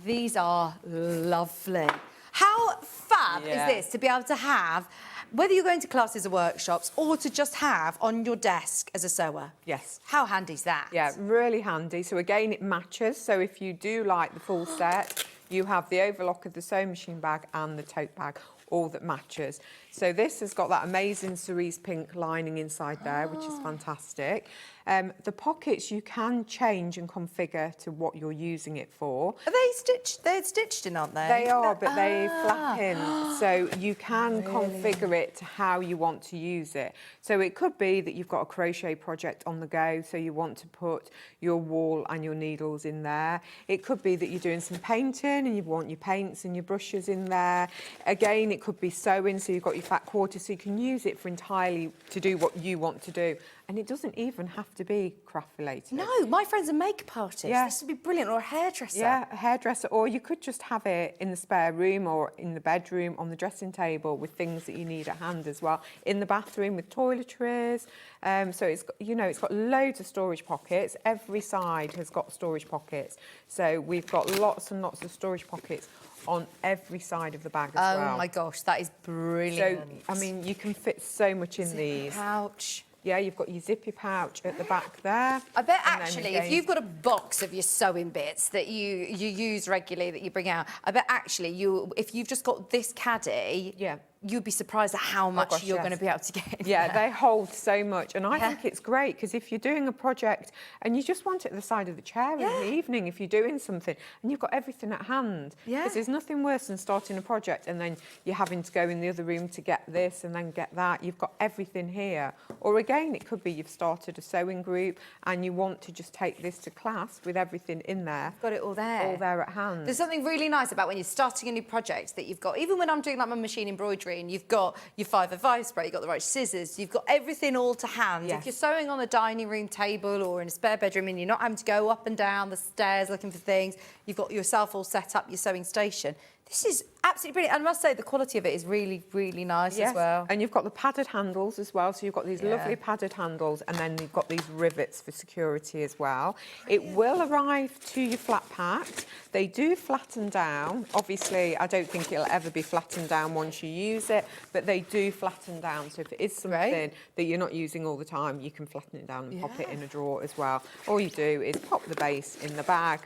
These are lovely. How fab is this to be able to have, whether you're going to classes or workshops, or to just have on your desk as a sewer? Yes. How handy is that? Yeah, really handy. So again, it matches. So if you do like the full set, you have the overlocker, the sewing machine bag and the tote bag, all that matches. So this has got that amazing cerise pink lining inside there, which is fantastic. The pockets you can change and configure to what you're using it for. Are they stitched? They're stitched in, aren't they? They are, but they flap in, so you can configure it to how you want to use it. So it could be that you've got a crochet project on the go, so you want to put your wool and your needles in there. It could be that you're doing some painting and you want your paints and your brushes in there. Again, it could be sewing, so you've got your fat quarter, so you can use it for entirely to do what you want to do. And it doesn't even have to be craft related. No, my friend's a makeup artist. Yeah. This would be brilliant, or a hairdresser. Yeah, a hairdresser, or you could just have it in the spare room or in the bedroom on the dressing table with things that you need at hand as well. In the bathroom with toiletries. So it's got, you know, it's got loads of storage pockets. Every side has got storage pockets. So we've got lots and lots of storage pockets on every side of the bag as well. Oh my gosh, that is brilliant. So, I mean, you can fit so much in Zip these. pouch. Yeah, you've got your zippy pouch at the back there. I bet And then actually, again- if you've got a box of your sewing bits that you use regularly, that you bring out, I bet actually if you've just got this caddy, you'd be surprised at how much you're going to be able to get in Yeah, there. they hold so much. And I think it's great because if you're doing a project and you just want it at the side of the chair in the evening, if you're doing something and you've got everything at hand. Because there's nothing worse than starting a project and then you're having to go in the other room to get this and then get that. You've got everything here. Or again, it could be you've started a sewing group and you want to just take this to class with everything in there. Got it all there. All there at hand. There's something really nice about when you're starting a new project that you've got, even when I'm doing like my machine embroidery and you've got your 505 spray, you've got the right scissors, you've got everything all to hand. Yes. If you're sewing on a dining room table or in a spare bedroom and you're not having to go up and down the stairs looking for things, you've got yourself all set up, your sewing station. This is absolutely brilliant. And I must say the quality of it is really, really nice as well. And you've got the padded handles as well. So you've got these lovely padded handles and then you've got these rivets for security as well. It will arrive to your flat pack. They do flatten down. Obviously, I don't think it'll ever be flattened down once you use it, but they do flatten down. So if it is something that you're not using all the time, you can flatten it down and pop it in a drawer as well. All you do is pop the base in the bag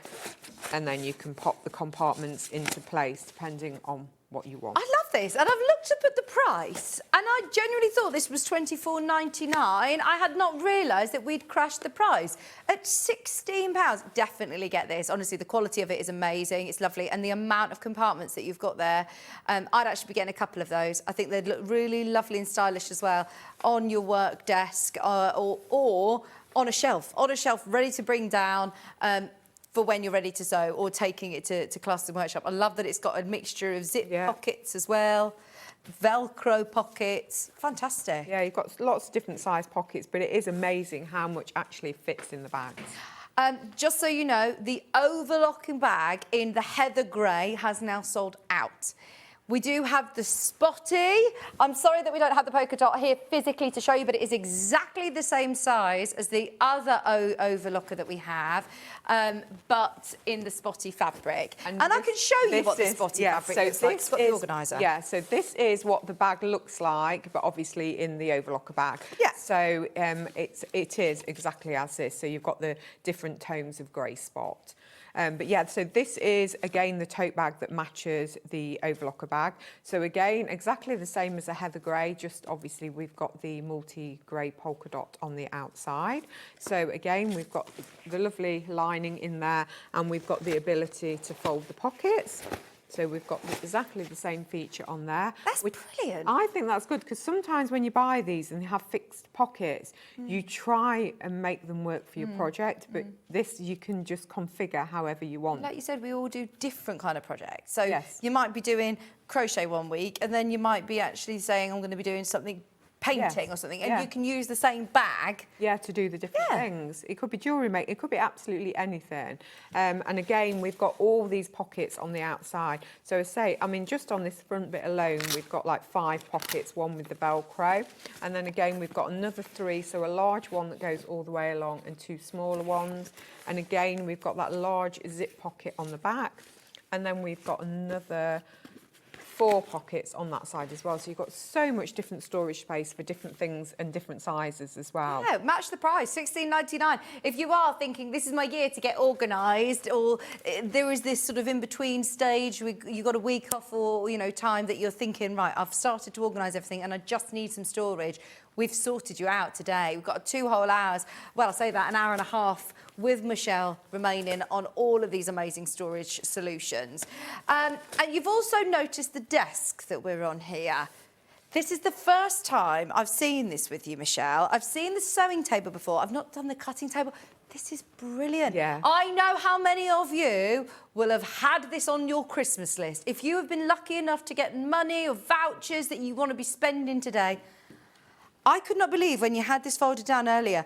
and then you can pop the compartments into place depending on what you want. I love this, and I've looked up at the price, and I genuinely thought this was £24.99. I had not realised that we'd crashed the price at £16. Definitely get this. Honestly, the quality of it is amazing. It's lovely, and the amount of compartments that you've got there. I'd actually be getting a couple of those. I think they'd look really lovely and stylish as well on your work desk or on a shelf, ready to bring down. For when you're ready to sew or taking it to class and workshop. I love that it's got a mixture of zip pockets as well, Velcro pockets. Fantastic. Yeah, you've got lots of different size pockets, but it is amazing how much actually fits in the bags. Just so you know, the overlocking bag in the heather grey has now sold out. We do have the spotty. I'm sorry that we don't have the polka dot here physically to show you, but it is exactly the same size as the other overlocker that we have, but in the spotty fabric. And I can show you what the spotty fabric looks like. It's got the organiser. Yeah, so this is what the bag looks like, but obviously in the overlocker bag. Yeah. So it is exactly as this. So you've got the different tones of grey spot. But yeah, so this is, again, the tote bag that matches the overlocker bag. So again, exactly the same as the heather grey, just obviously we've got the multi-grey polka dot on the outside. So again, we've got the lovely lining in there and we've got the ability to fold the pockets. So we've got exactly the same feature on there. That's brilliant. I think that's good because sometimes when you buy these and they have fixed pockets, you try and make them work for your project, but this you can just configure however you want. Like you said, we all do different kind of projects. So you might be doing crochet one week and then you might be actually saying, I'm going to be doing something painting or something, and you can use the same bag. Yeah, to do the different things. It could be jewellery making, it could be absolutely anything. And again, we've got all these pockets on the outside. So say, I mean, just on this front bit alone, we've got like 5 pockets, one with the Velcro. And then again, we've got another 3, so a large one that goes all the way along and 2 smaller ones. And again, we've got that large zip pocket on the back. And then we've got another 4 pockets on that side as well. So you've got so much different storage space for different things and different sizes as well. Yeah, match the price, £16.99. If you are thinking, this is my year to get organised, or there is this sort of in-between stage, you've got a week off or, you know, time that you're thinking, right, I've started to organise everything and I just need some storage, we've sorted you out today. We've got 2 whole hours, well, I say that, an hour and a half with Michelle remaining on all of these amazing storage solutions. And you've also noticed the desk that we're on here. This is the first time I've seen this with you, Michelle. I've seen the sewing table before. I've not done the cutting table. This is brilliant. Yeah. I know how many of you will have had this on your Christmas list. If you have been lucky enough to get money or vouchers that you want to be spending today, I could not believe when you had this folded down earlier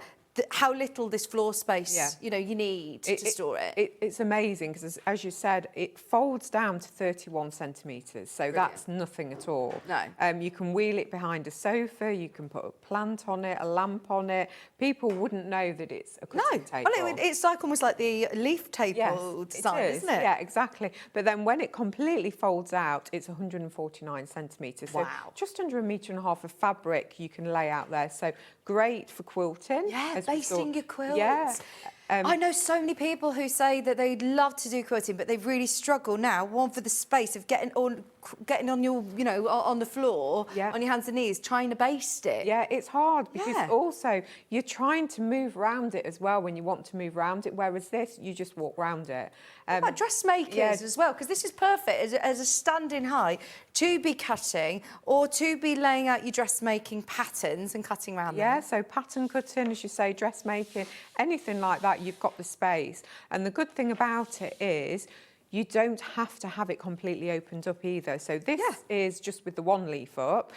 how little this floor space, you know, you need to store it. It's amazing because, as you said, it folds down to 31 centimetres, so that's nothing at all. No. You can wheel it behind a sofa, you can put a plant on it, a lamp on it. People wouldn't know that it's a cutting table. Well, it's like almost like the leaf table design, isn't it? Yeah, exactly. But then when it completely folds out, it's 149 centimetres. So just under 1.5 metres of fabric you can lay out there. So great for quilting. Yeah, basting your quilts. Yeah. I know so many people who say that they'd love to do quilting, but they really struggle now. One, for the space of getting on your, you know, on the floor, on your hands and knees, trying to baste it. Yeah, it's hard because also you're trying to move around it as well when you want to move around it, whereas this, you just walk around it. What about dressmakers as well? Because this is perfect as a standing height to be cutting or to be laying out your dressmaking patterns and cutting around them. Yeah, so pattern cutting, as you say, dressmaking, anything like that, you've got the space. And the good thing about it is you don't have to have it completely opened up either. So this is just with the one leaf up.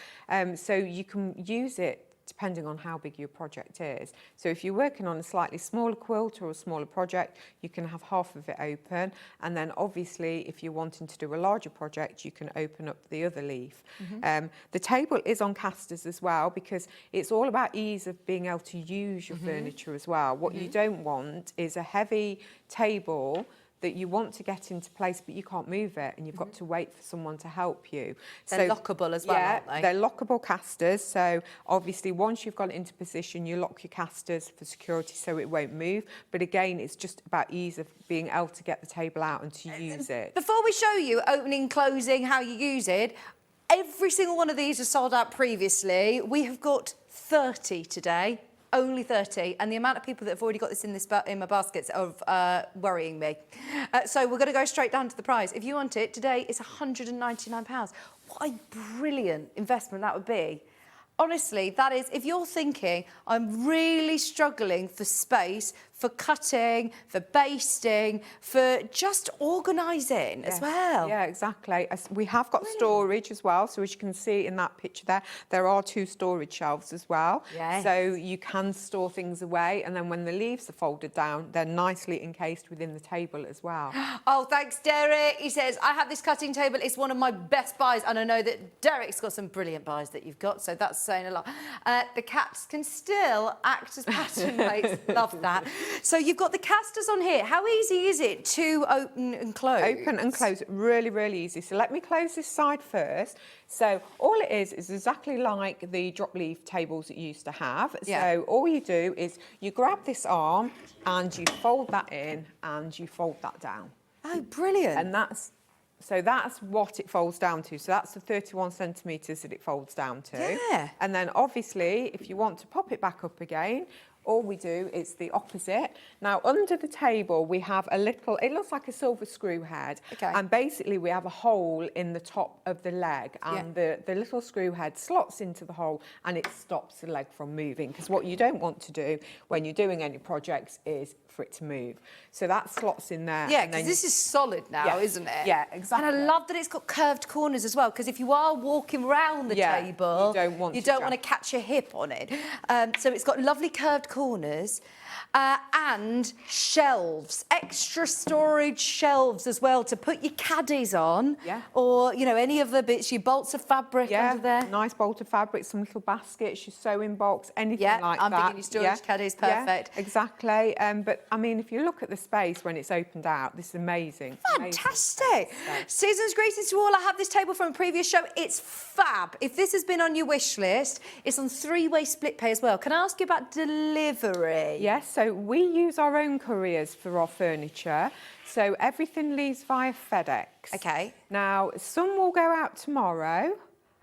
So you can use it depending on how big your project is. So if you're working on a slightly smaller quilt or a smaller project, you can have half of it open. And then obviously, if you're wanting to do a larger project, you can open up the other leaf. The table is on casters as well because it's all about ease of being able to use your furniture as well. What you don't want is a heavy table that you want to get into place, but you can't move it, and you've got to wait for someone to help you. They're lockable as well, aren't they? They're lockable casters. So obviously, once you've got it into position, you lock your casters for security so it won't move. But again, it's just about ease of being able to get the table out and to use it. Before we show you opening, closing, how you use it, every single one of these was sold out previously. We have got 30 today. Only 30, and the amount of people that have already got this in my baskets are worrying me. So we're going to go straight down to the price. If you want it, today it's £199. What a brilliant investment that would be. Honestly, that is, if you're thinking, I'm really struggling for space, for cutting, for basting, for just organising as well. Yeah, exactly. We have got storage as well. So as you can see in that picture there are 2 storage shelves as well. Yes. So you can store things away. And then when the leaves are folded down, they're nicely encased within the table as well. Oh, thanks, Derek. He says, I have this cutting table. It's one of my best buys. And I know that Derek's got some brilliant buys that you've got. So that's saying a lot. The cats can still act as pattern mates. Love that. So you've got the casters on here. How easy is it to open and close? Open and close, really, really easy. So let me close this side first. So all it is exactly like the drop leaf tables that you used to have. So all you do is you grab this arm and you fold that in and you fold that down. Oh, brilliant. And that's what it folds down to. So that's the 31 centimetres that it folds down to. Yeah. And then obviously, if you want to pop it back up again, all we do is the opposite. Now, under the table, we have a little, it looks like a silver screw head. Okay. And basically, we have a hole in the top of the leg. And the little screw head slots into the hole and it stops the leg from moving. Because what you don't want to do when you're doing any projects is for it to move. So that slots in there. Yeah, because this is solid now, isn't it? Yeah, exactly. And I love that it's got curved corners as well, because if you are walking around the table, you don't want to catch your hip on it. So it's got lovely curved corners. And shelves, extra storage shelves as well to put your caddies on, or you know, any of the bits, your bolts of fabric under there. Nice bolt of fabric, some little baskets, your sewing box, anything like that. I'm thinking your storage caddies, perfect. Yeah, exactly. But I mean, if you look at the space when it's opened out, this is amazing. Fantastic. Season's greetings to all. I have this table from a previous show. It's fab. If this has been on your wish list, it's on 3-way split pay as well. Can I ask you about delivery? Yes, so we use our own couriers for our furniture. So everything leaves via FedEx. Okay. Now, some will go out tomorrow.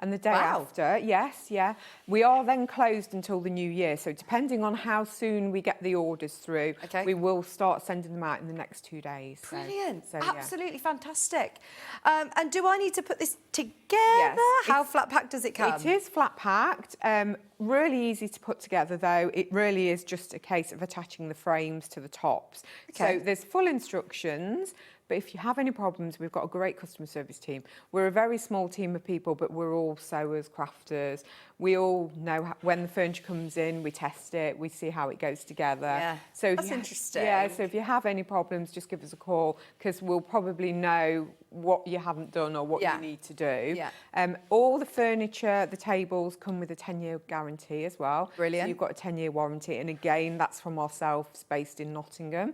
And the day after, yes, yeah. We are then closed until the new year. So depending on how soon we get the orders through, we will start sending them out in the next 2 days. Brilliant. So, Absolutely fantastic. And do I need to put this together? Yes, How flat packed does it come? It is flat packed. Really easy to put together though. It really is just a case of attaching the frames to the tops. So there's full instructions. But if you have any problems, we've got a great customer service team. We're a very small team of people, but we're all sewers, crafters. We all know when the furniture comes in, we test it, we see how it goes together. Yeah, so that's interesting. Yeah, so if you have any problems, just give us a call because we'll probably know what you haven't done or what you need to do. Yeah. All the furniture, the tables come with a 10-year guarantee as well. Brilliant. So you've got a 10-year warranty, and again, that's from ourselves based in Nottingham.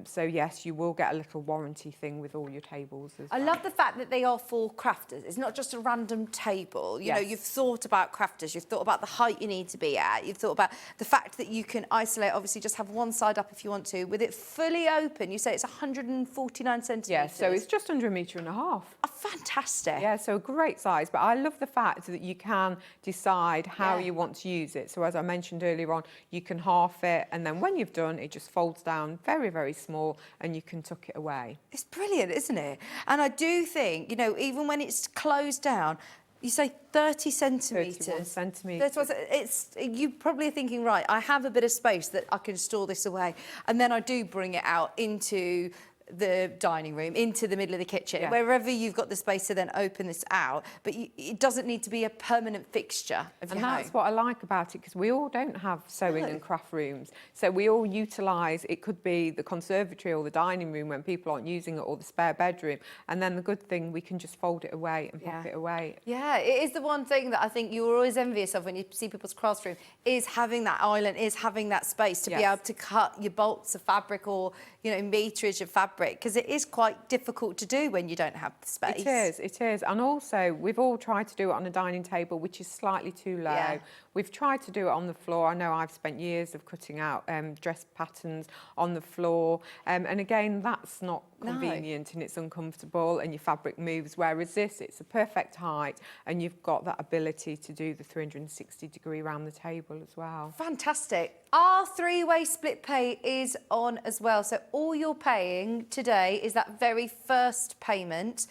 So yes, you will get a little warranty thing with all your tables as well. I love the fact that they are for crafters. It's not just a random table. You know, you've thought about crafters, you've thought about the height you need to be at, you've thought about the fact that you can isolate, obviously just have one side up if you want to. With it fully open, you say it's 149 centimetres. Yeah, so it's just under 1.5 metres. Oh, fantastic. Yeah, so a great size. But I love the fact that you can decide how you want to use it. So as I mentioned earlier on, you can half it, and then when you've done, it just folds down very, very small, and you can tuck it away. It's brilliant, isn't it? And I do think, you know, even when it's closed down, you say 30 centimetres. 31 centimetres. It's, you probably are thinking, right, I have a bit of space that I can store this away. And then I do bring it out into the dining room, into the middle of the kitchen, wherever you've got the space to then open this out. But it doesn't need to be a permanent fixture of your home. And that's what I like about it, because we all don't have sewing and craft rooms. So we all utilise, it could be the conservatory or the dining room when people aren't using it, or the spare bedroom. And then the good thing, we can just fold it away and pop it away. Yeah, it is the one thing that I think you're always envious of when you see people's craft room, is having that island, is having that space to be able to cut your bolts of fabric or, you know, meterage of fabric, because it is quite difficult to do when you don't have the space. It is. And also, we've all tried to do it on a dining table, which is slightly too low. Yeah. We've tried to do it on the floor. I know I've spent years of cutting out dress patterns on the floor. And again, that's not convenient and it's uncomfortable and your fabric moves. Whereas this, it's a perfect height and you've got that ability to do the 360-degree round the table as well. Fantastic. Our three-way split pay is on as well. So all you're paying today is that very first payment.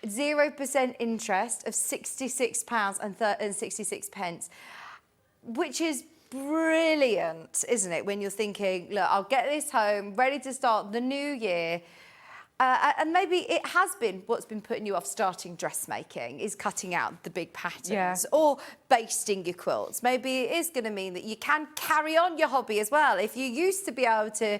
0% interest of £66.66, which is brilliant, isn't it? When you're thinking, look, I'll get this home, ready to start the new year. And maybe it has been what's been putting you off starting dressmaking is cutting out the big patterns or basting your quilts. Maybe it is going to mean that you can carry on your hobby as well. If you used to be able to,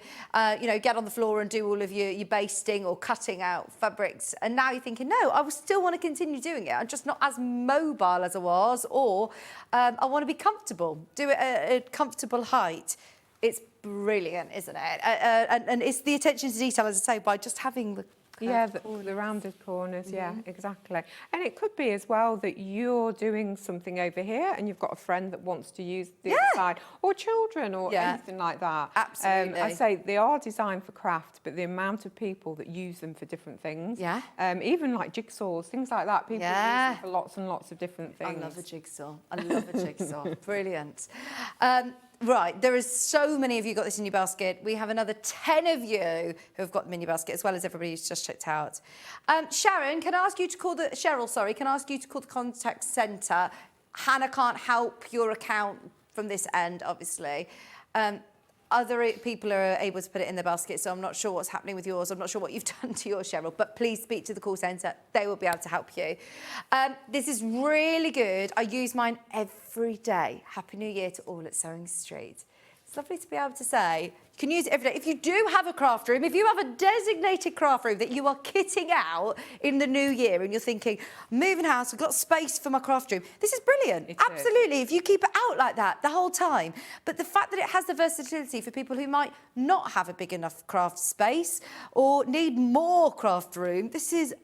you know, get on the floor and do all of your basting or cutting out fabrics, and now you're thinking, no, I still want to continue doing it. I'm just not as mobile as I was, or I want to be comfortable, do it at a comfortable height. It's brilliant, isn't it? And it's the attention to detail, as I say, by just having the the rounded corners, exactly. And it could be as well that you're doing something over here and you've got a friend that wants to use the other side, or children, or anything like that. Absolutely. I say they are designed for craft, but the amount of people that use them for different things, even like jigsaws, things like that, people use them for lots and lots of different things. I love a jigsaw. I love a jigsaw. Brilliant. Right, there is so many of you got this in your basket. We have another 10 of you who have got them in your basket, as well as everybody who's just checked out. Sharon, can I ask you to call Cheryl, sorry, can I ask you to call the contact centre? Hannah can't help your account from this end, obviously. Other people are able to put it in the basket, so I'm not sure what's happening with yours. I'm not sure what you've done to yours, Cheryl, but please speak to the call centre. They will be able to help you. This is really good. I use mine every day. Happy New Year to all at SewingStreet. It's lovely to be able to say, you can use it every day. If you do have a craft room, if you have a designated craft room that you are kitting out in the new year and you're thinking, moving house, I've got space for my craft room, this is brilliant. Absolutely. If you keep it out like that the whole time. But the fact that it has the versatility for people who might not have a big enough craft space or need more craft room, this is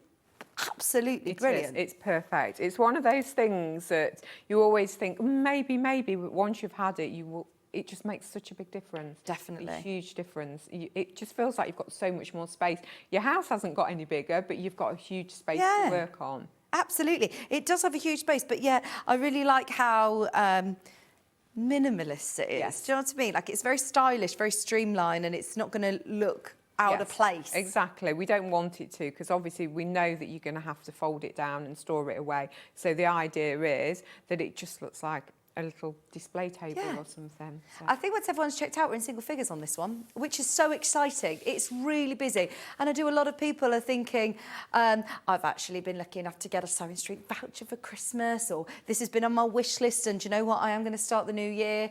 absolutely brilliant. It's perfect. It's one of those things that you always think, maybe, but once you've had it, it just makes such a big difference. Definitely. A huge difference. It just feels like you've got so much more space. Your house hasn't got any bigger, but you've got a huge space to work on. absolutely. It does have a huge space, but yeah, I really like how minimalist it is. Yes. Do you know what I mean? Like, it's very stylish, very streamlined, and it's not going to look out of place. Exactly. We don't want it to, because obviously we know that you're going to have to fold it down and store it away. So the idea is that it just looks like a little display table or something. So. I think once everyone's checked out, we're in single figures on this one, which is so exciting. It's really busy. And I do a lot of people are thinking, I've actually been lucky enough to get a SewingStreet voucher for Christmas, or this has been on my wish list, and do you know what? I am going to start the new year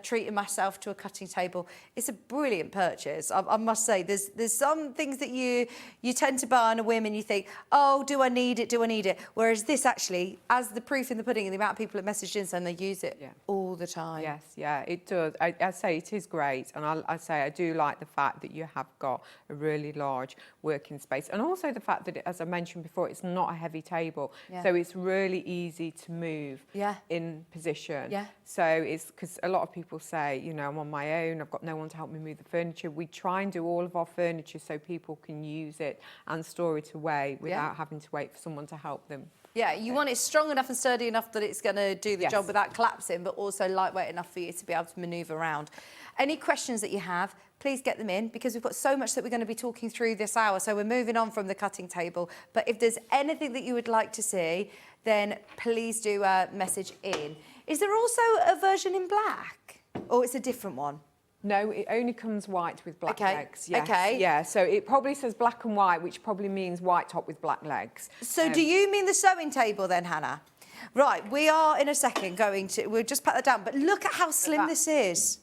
treating myself to a cutting table. It's a brilliant purchase. I must say, there's some things that you tend to buy on a whim and you think, oh, do I need it? Do I need it? Whereas this actually, as the proof in the pudding and the amount of people that messaged in saying they use it all the time. Yes, yeah, it does. I say it is great, and I say I do like the fact that you have got a really large working space, and also the fact that, as I mentioned before, it's not a heavy table, so it's really easy to move in position. Yeah. So it's because a lot of people say, you know, I'm on my own, I've got no one to help me move the furniture. We try and do all of our furniture so people can use it and store it away without having to wait for someone to help them. Yeah, you want it strong enough and sturdy enough that it's going to do the job without collapsing, but also lightweight enough for you to be able to manoeuvre around. Any questions that you have, please get them in, because we've got so much that we're going to be talking through this hour. So we're moving on from the cutting table. But if there's anything that you would like to see, then please do message in. Is there also a version in black, or it's a different one? No, it only comes white with black legs. Yes. Okay. Yeah, so it probably says black and white, which probably means white top with black legs. So do you mean the sewing table then, Hannah? Right, we are in a second going to... We'll just pat that down, but look at how slim this is.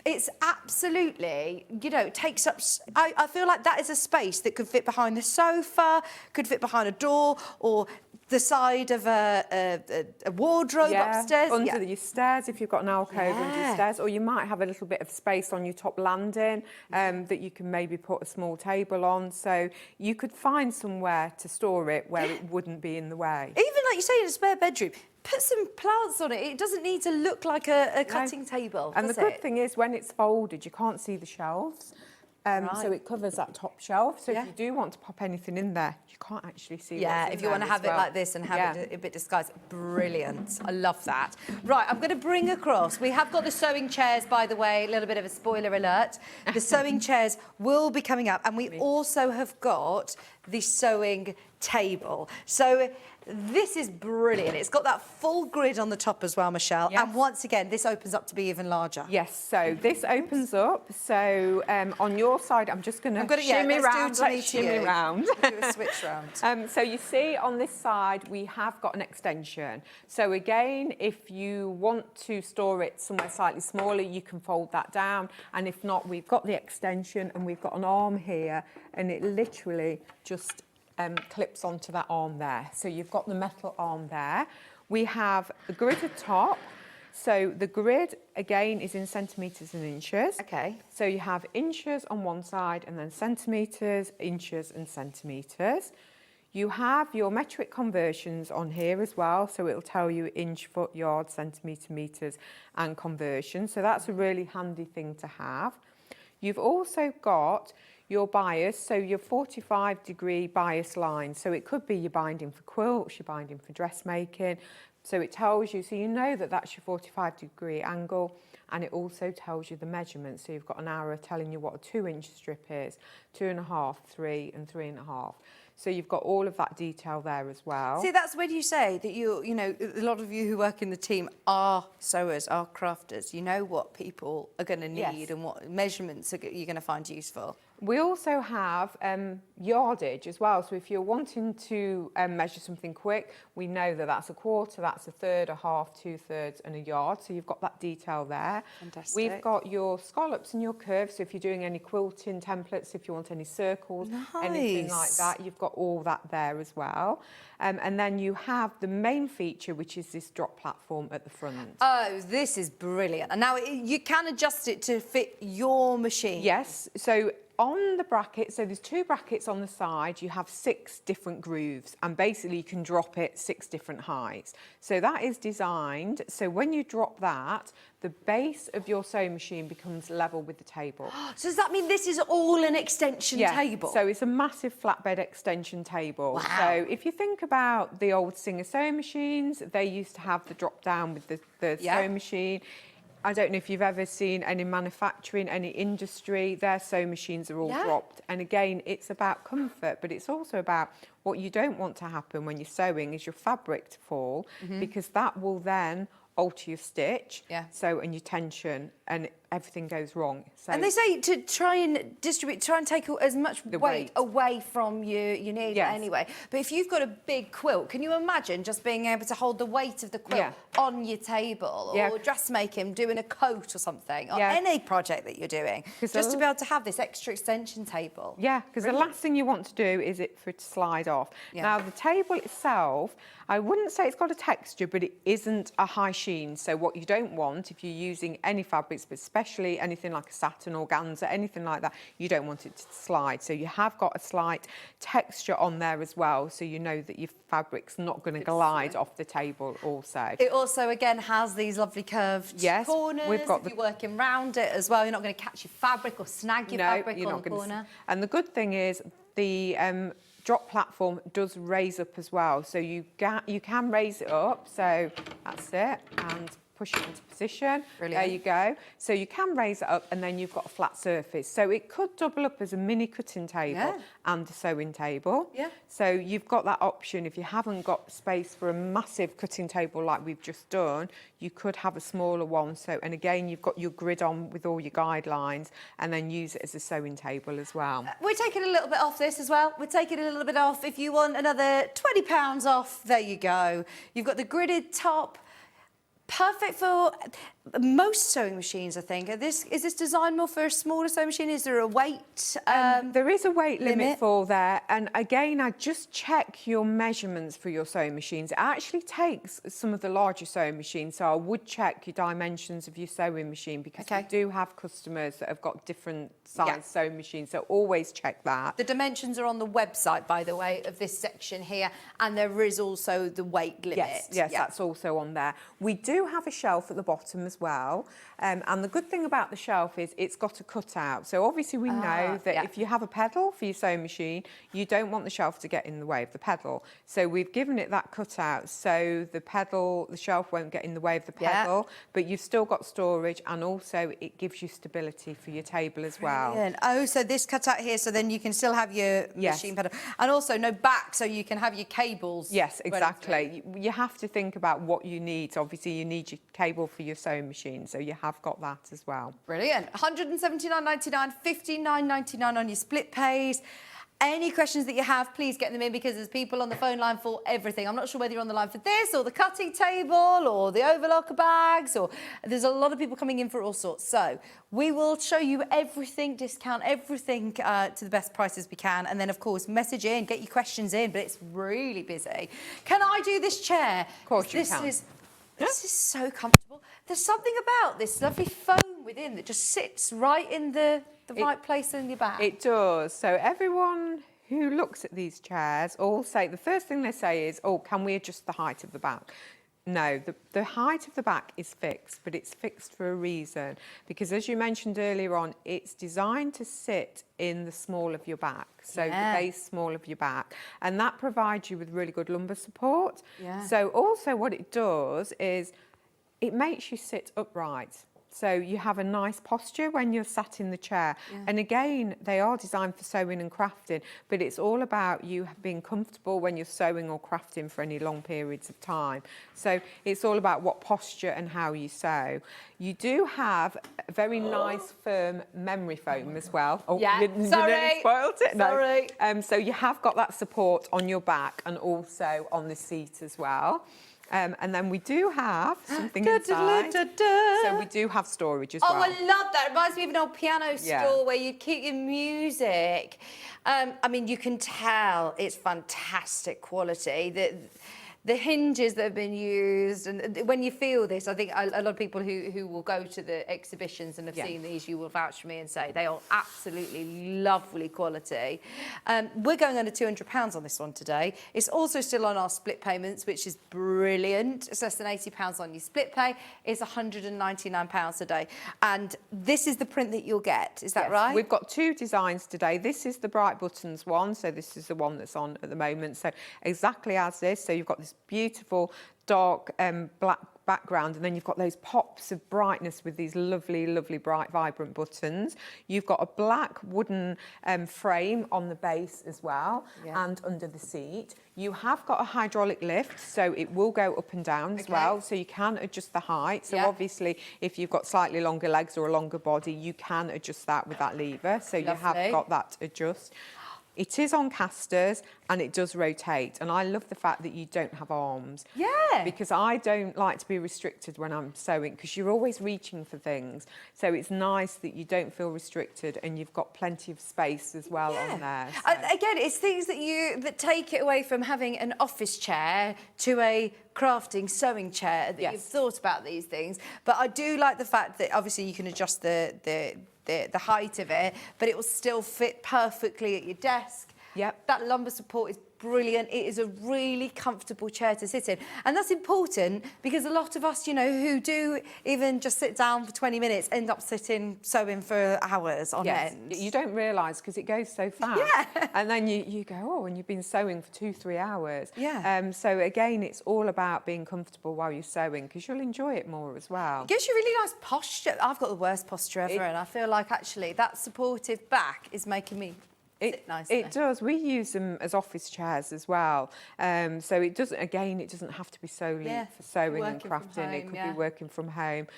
It's absolutely, you know, it takes up... I feel like that is a space that could fit behind the sofa, could fit behind a door, or the side of a wardrobe upstairs. Under your stairs, if you've got an alcove under your stairs, or you might have a little bit of space on your top landing that you can maybe put a small table on. So you could find somewhere to store it where it wouldn't be in the way. Even like you say, in a spare bedroom, put some plants on it. It doesn't need to look like a cutting table, And the good thing is, when it's folded, you can't see the shelves. So it covers that top shelf. So if you do want to pop anything in there, you can't actually see what's in if you want to have it like this and have it a bit disguised. Brilliant. I love that. Right, I'm going to bring across. We have got the sewing chairs, by the way, a little bit of a spoiler alert. The sewing chairs will be coming up, and we also have got the sewing table. So this is brilliant. It's got that full grid on the top as well, Michelle. Yes. And once again, this opens up to be even larger. Yes, so this opens up. So on your side, I'm just going to shimmy round. Let's shimmy round. Do a switch round. So you see on this side, we have got an extension. So again, if you want to store it somewhere slightly smaller, you can fold that down. And if not, we've got the extension and we've got an arm here, and it literally just clips onto that arm there. So you've got the metal arm there. We have a grid at top. So the grid, again, is in centimetres and inches. Okay. So you have inches on one side, and then centimetres, inches and centimetres. You have your metric conversions on here as well. So it'll tell you inch, foot, yard, centimetre, metres and conversion. So that's a really handy thing to have. You've also got your bias, so your 45-degree bias line. So it could be your binding for quilts, your binding for dressmaking. So it tells you, so you know that that's your 45-degree angle, and it also tells you the measurements. So you've got an arrow telling you what a 2-inch strip is, 2.5, 3 and 3.5. So you've got all of that detail there as well. See, that's when you say that you know, a lot of you who work in the team are sewers, are crafters. You know what people are going to need and what measurements you're going to find useful. We also have yardage as well. So if you're wanting to measure something quick, we know that that's a quarter, that's a third, a half, 2/3 and a yard. So you've got that detail there. Fantastic. We've got your scallops and your curves. So if you're doing any quilting templates, if you want any circles, anything like that, you've got all that there as well. And then you have the main feature, which is this drop platform at the front. Oh, this is brilliant. And now you can adjust it to fit your machine. Yes. So on the bracket, so there's 2 brackets on the side, you have 6 different grooves, and basically you can drop it 6 different heights. So that is designed, so when you drop that, the base of your sewing machine becomes level with the table. So does that mean this is all an extension table? So it's a massive flatbed extension table. Wow. So if you think about the old Singer sewing machines, they used to have the drop down with the sewing machine. I don't know if you've ever seen any manufacturing, any industry, their sewing machines are all dropped. And again, it's about comfort, but it's also about what you don't want to happen when you're sewing is your fabric to fall, because that will then alter your stitch, so and your tension, and everything goes wrong. So and they say to try and take as much weight away from your needle anyway. But if you've got a big quilt, can you imagine just being able to hold the weight of the quilt on your table, or dressmaking, doing a coat or something, or any project that you're doing, just to be able to have this extra extension table? Yeah, because the last thing you want to do is for it to slide off. Now, the table itself, I wouldn't say it's got a texture, but it isn't a high sheen. So what you don't want, if you're using any fabrics, but especially anything like a satin organza, anything like that, you don't want it to slide. So you have got a slight texture on there as well, so you know that your fabric's not going to glide off the table also. It also, again, has these lovely curved corners. We've got if you're working round it as well, you're not going to catch your fabric or snag your fabric on the corner. And the good thing is the drop platform does raise up as well, so you can raise it up, so that's it, and push it into position. Brilliant. There you go. So you can raise it up, and then you've got a flat surface. So it could double up as a mini cutting table and a sewing table. Yeah. So you've got that option. If you haven't got space for a massive cutting table like we've just done, you could have a smaller one. So, and again, you've got your grid on with all your guidelines, and then use it as a sewing table as well. We're taking a little bit off this as well. We're taking a little bit off. If you want another £20 off, there you go. You've got the gridded top. Perfect for most sewing machines, I think. Is this designed more for a smaller sewing machine? Is there a weight there is a weight limit for there. And again, I just check your measurements for your sewing machines. It actually takes some of the larger sewing machines, so I would check your dimensions of your sewing machine, because we do have customers that have got different size sewing machines, so always check that. The dimensions are on the website, by the way, of this section here, and there is also the weight limit. Yes, that's also on there. We do have a shelf at the bottom as well, and the good thing about the shelf is it's got a cutout. So obviously we know that if you have a pedal for your sewing machine, you don't want the shelf to get in the way of the pedal. So we've given it that cutout, so the shelf won't get in the way of the pedal, but you've still got storage, and also it gives you stability for your table as well. Brilliant. Oh, so this cutout here, so then you can still have your machine pedal, and also no back, so you can have your cables. Yes, exactly. You have to think about what you need. Obviously, you need your cable for your sewing machine, so you have got that as well. Brilliant. £179.99, $59.99 on your split pays. Any questions that you have, please get them in, because there's people on the phone line for everything. I'm not sure whether you're on the line for this or the cutting table or the overlocker bags, or there's a lot of people coming in for all sorts. So we will show you everything, discount everything to the best prices we can. And then, of course, message in, get your questions in, but it's really busy. Can I do this chair? Of course you can. This is so comfortable. There's something about this lovely foam within that just sits right in the right place in your back. It does. So everyone who looks at these chairs all say, the first thing they say is, oh, can we adjust the height of the back? No, the height of the back is fixed, but it's fixed for a reason. Because as you mentioned earlier on, it's designed to sit in the small of your back. So the base small of your back. And that provides you with really good lumbar support. Yeah. So also what it does is it makes you sit upright. So you have a nice posture when you're sat in the chair. Yeah. And again, they are designed for sewing and crafting, but it's all about you being comfortable when you're sewing or crafting for any long periods of time. So it's all about what posture and how you sew. You do have a very nice firm memory foam as well. Oh, yeah, you nearly spoiled it. Sorry. No. So you have got that support on your back and also on the seat as well. And then we do have something inside. So we do have storage as well. Oh, I love that. It reminds me of an old piano store where you keep your music. I mean, you can tell it's fantastic quality. the hinges that have been used, and when you feel this, I think a lot of people who will go to the exhibitions and have seen these, you will vouch for me and say they are absolutely lovely quality. We're going under £200 on this one today. It's also still on our split payments, which is brilliant. It's less than £80 on your split pay. It's £199 a day. And this is the print that you'll get, is that right? We've got 2 designs today. This is the bright buttons one, so this is the one that's on at the moment. So exactly as this, so you've got this beautiful dark black background, and then you've got those pops of brightness with these lovely, lovely, bright, vibrant buttons. You've got a black wooden frame on the base as well, and under the seat. You have got a hydraulic lift, so it will go up and down as well, so you can adjust the height. So obviously, if you've got slightly longer legs or a longer body, you can adjust that with that lever, so you have got that to adjust. It is on casters and it does rotate, and I love the fact that you don't have arms. Yeah. Because I don't like to be restricted when I'm sewing, because you're always reaching for things. So it's nice that you don't feel restricted and you've got plenty of space as well on there. So. Again, it's things that take it away from having an office chair to a crafting sewing chair, that you've thought about these things. But I do like the fact that obviously you can adjust the height of it, but it will still fit perfectly at your desk. Yep. That lumbar support is brilliant. It is a really comfortable chair to sit in. And that's important because a lot of us, you know, who do even just sit down for 20 minutes, end up sewing for hours on end. You don't realise because it goes so fast. Yeah. And then you go, oh, and you've been sewing for 2-3 hours. Yeah. So again, it's all about being comfortable while you're sewing, because you'll enjoy it more as well. It gives you really nice posture. I've got the worst posture ever, and I feel like actually that supportive back is making me sit nicely. It does. We use them as office chairs as well. So it doesn't have to be solely for sewing and crafting. It could be working from home.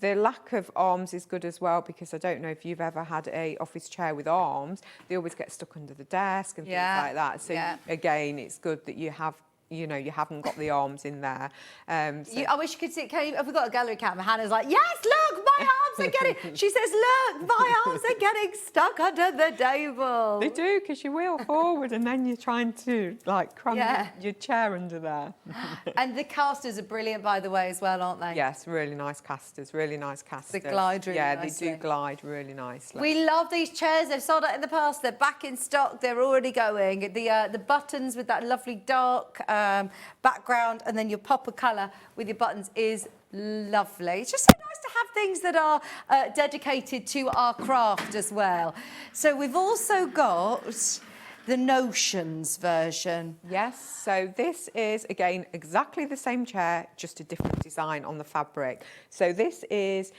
The lack of arms is good as well, because I don't know if you've ever had a office chair with arms. They always get stuck under the desk and things like that. So again, it's good that you have, you know, you haven't got the arms in there. I wish you could see. Have we got a gallery camera? Hannah's like, yes, look, my arms are getting. She says, look, my arms are getting stuck under the table. They do, because you wheel forward and then you're trying to like cram your chair under there. And the casters are brilliant, by the way, as well, aren't they? Yes, really nice casters. Really nice casters. They glide really nicely. They do glide really nicely. We love these chairs. They've sold out in the past. They're back in stock. They're already going. The buttons with that lovely dark background, and then your pop of colour with your buttons is lovely. It's just so nice to have things that are dedicated to our craft as well. So we've also got the Notions version. Yes, so this is, again, exactly the same chair, just a different design on the fabric. So this is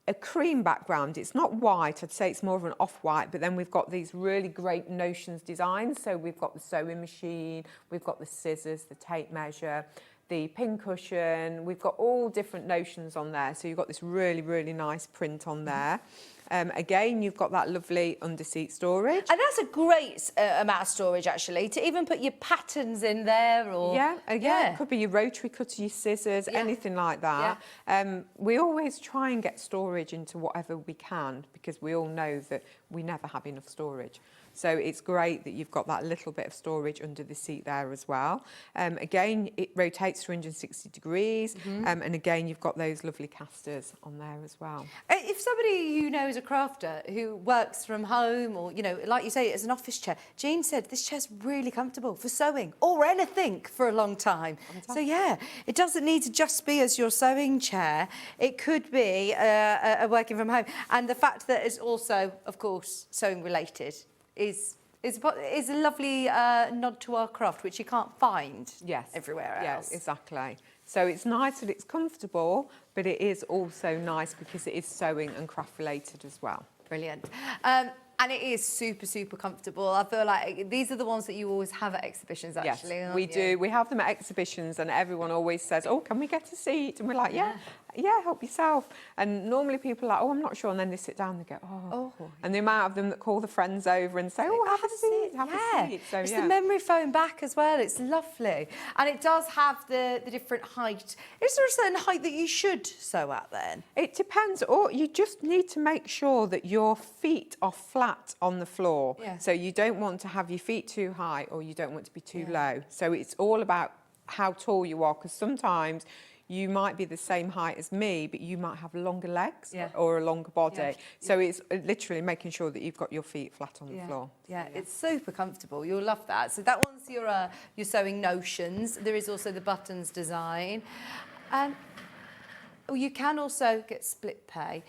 a cream background. It's not white, I'd say it's more of an off-white, but then we've got these really great Notions designs. So we've got the sewing machine, we've got the scissors, the tape measure, the pin cushion, we've got all different Notions on there. So you've got this really, really nice print on there. Again, you've got that lovely underseat storage. And that's a great amount of storage, actually, to even put your patterns in there. Or it could be your rotary cutter, your scissors, anything like that. We always try and get storage into whatever we can, because we all know that we never have enough storage. So it's great that you've got that little bit of storage under the seat there as well. Again, it rotates 360 degrees. And again, you've got those lovely casters on there as well. If somebody you know is a crafter who works from home, or, you know, like you say, it's an office chair, Jean said this chair's really comfortable for sewing or anything for a long time. So, yeah, it doesn't need to just be as your sewing chair. It could be a working from home. And the fact that it's also, of course, sewing related is a lovely nod to our craft, which you can't find everywhere else. Yeah, exactly. So it's nice that it's comfortable, but it is also nice because it is sewing and craft related as well. Brilliant. And it is super, super comfortable. I feel like these are the ones that you always have at exhibitions, actually. Yes, we do. We have them at exhibitions, and everyone always says, oh, can we get a seat? And we're like, yeah, help yourself. And normally people are like, oh, I'm not sure. And then they sit down and they go, oh. And the amount of them that call the friends over and say, oh, have a seat, have a seat. So, it's the memory foam back as well. It's lovely. And it does have the different height. Is there a certain height that you should sew at then? It depends. Or you just need to make sure that your feet are flat on the floor. So you don't want to have your feet too high, or you don't want to be too low. So it's all about how tall you are, because sometimes you might be the same height as me, but you might have longer legs or a longer body. So it's literally making sure that you've got your feet flat on the floor. Yeah, it's super comfortable. You'll love that. So that one's your sewing notions. There is also the buttons design. You can also get split pay.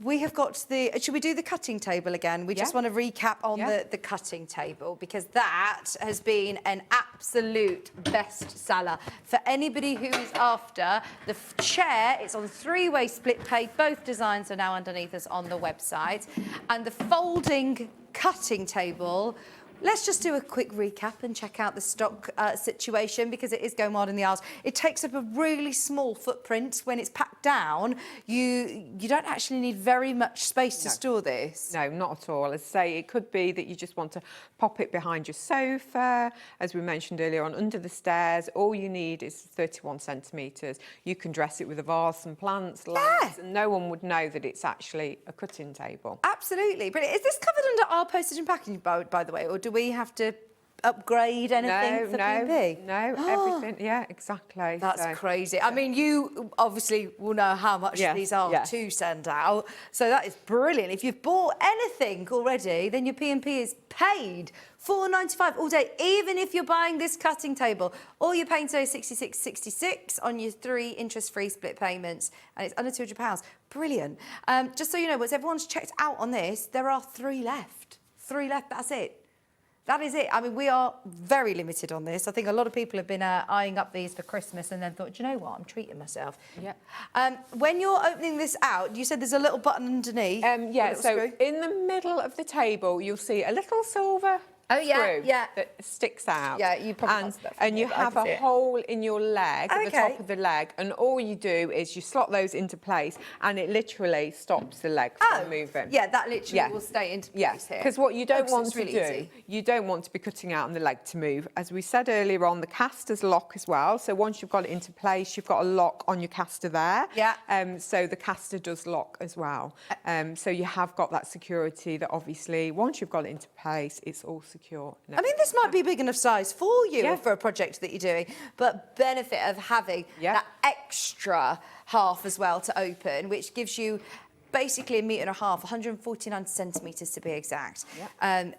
We have got the... Should we do the cutting table again? We just want to recap on the cutting table, because that has been an absolute bestseller. For anybody who is after the chair, it's on 3-way split pay. Both designs are now underneath us on the website. And the folding cutting table... Let's just do a quick recap and check out the stock situation, because it is going wild in the aisles. It takes up a really small footprint. When it's packed down, you don't actually need very much space to store this. No, not at all. As I say, it could be that you just want to pop it behind your sofa, as we mentioned earlier on, under the stairs. All you need is 31 centimetres. You can dress it with a vase and plants, lights, and no one would know that it's actually a cutting table. Absolutely. Brilliant. Is this covered under our postage and packaging, by the way, or do we have to upgrade anything for P&P? No, everything. Yeah, exactly. That's crazy. I mean, you obviously will know how much these are to send out, so that is brilliant. If you've bought anything already, then your P&P is paid. £4.95 all day, even if you're buying this cutting table. All you're paying today is £66.66 on your 3 interest-free split payments, and it's under £200. Brilliant. Just so you know, once everyone's checked out on this, there are 3 left. 3 left, that's it. That is it. I mean, we are very limited on this. I think a lot of people have been eyeing up these for Christmas and then thought, do you know what, I'm treating myself. Yeah. When you're opening this out, you said there's a little button underneath. Yeah, so in the middle of the table, you'll see a little silver screw that sticks out. Yeah, you probably and you have a hole in your leg, at the top of the leg, and all you do is you slot those into place, and it literally stops the leg from moving. Yeah, that literally will stay into place here. Because what you don't want to do, you don't want to be cutting out on the leg to move. As we said earlier on, the casters lock as well. So once you've got it into place, you've got a lock on your caster there. Yeah. So the caster does lock as well. So you have got that security that obviously once you've got it into place, it's all secure. I mean, this might be a big enough size for you for a project that you're doing, but benefit of having that extra half as well to open, which gives you basically 1.5 meters, 149 centimetres to be exact,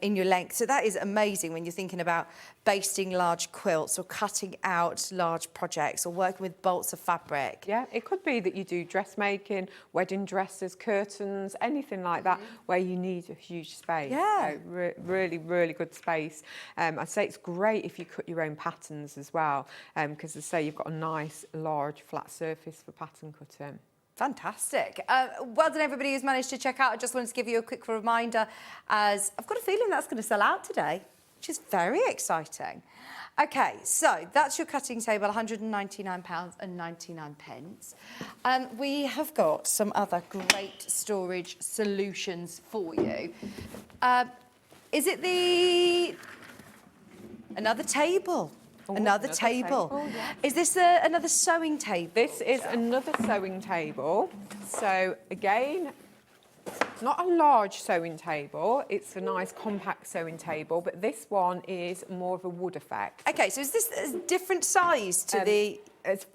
in your length. So that is amazing when you're thinking about basting large quilts or cutting out large projects or working with bolts of fabric. Yeah, it could be that you do dressmaking, wedding dresses, curtains, anything like that, where you need a huge space. Yeah. So really, really good space. I'd say it's great if you cut your own patterns as well, because as I say, you've got a nice, large, flat surface for pattern cutting. Fantastic. Well done, everybody who's managed to check out. I just wanted to give you a quick reminder, as I've got a feeling that's going to sell out today, which is very exciting. OK, so that's your cutting table, £199.99. We have got some other great storage solutions for you. Is it another table? Another table. Is this another sewing table? This is another sewing table. So again, it's not a large sewing table. It's a nice compact sewing table, but this one is more of a wood effect. Okay, so is this a different size to the... It's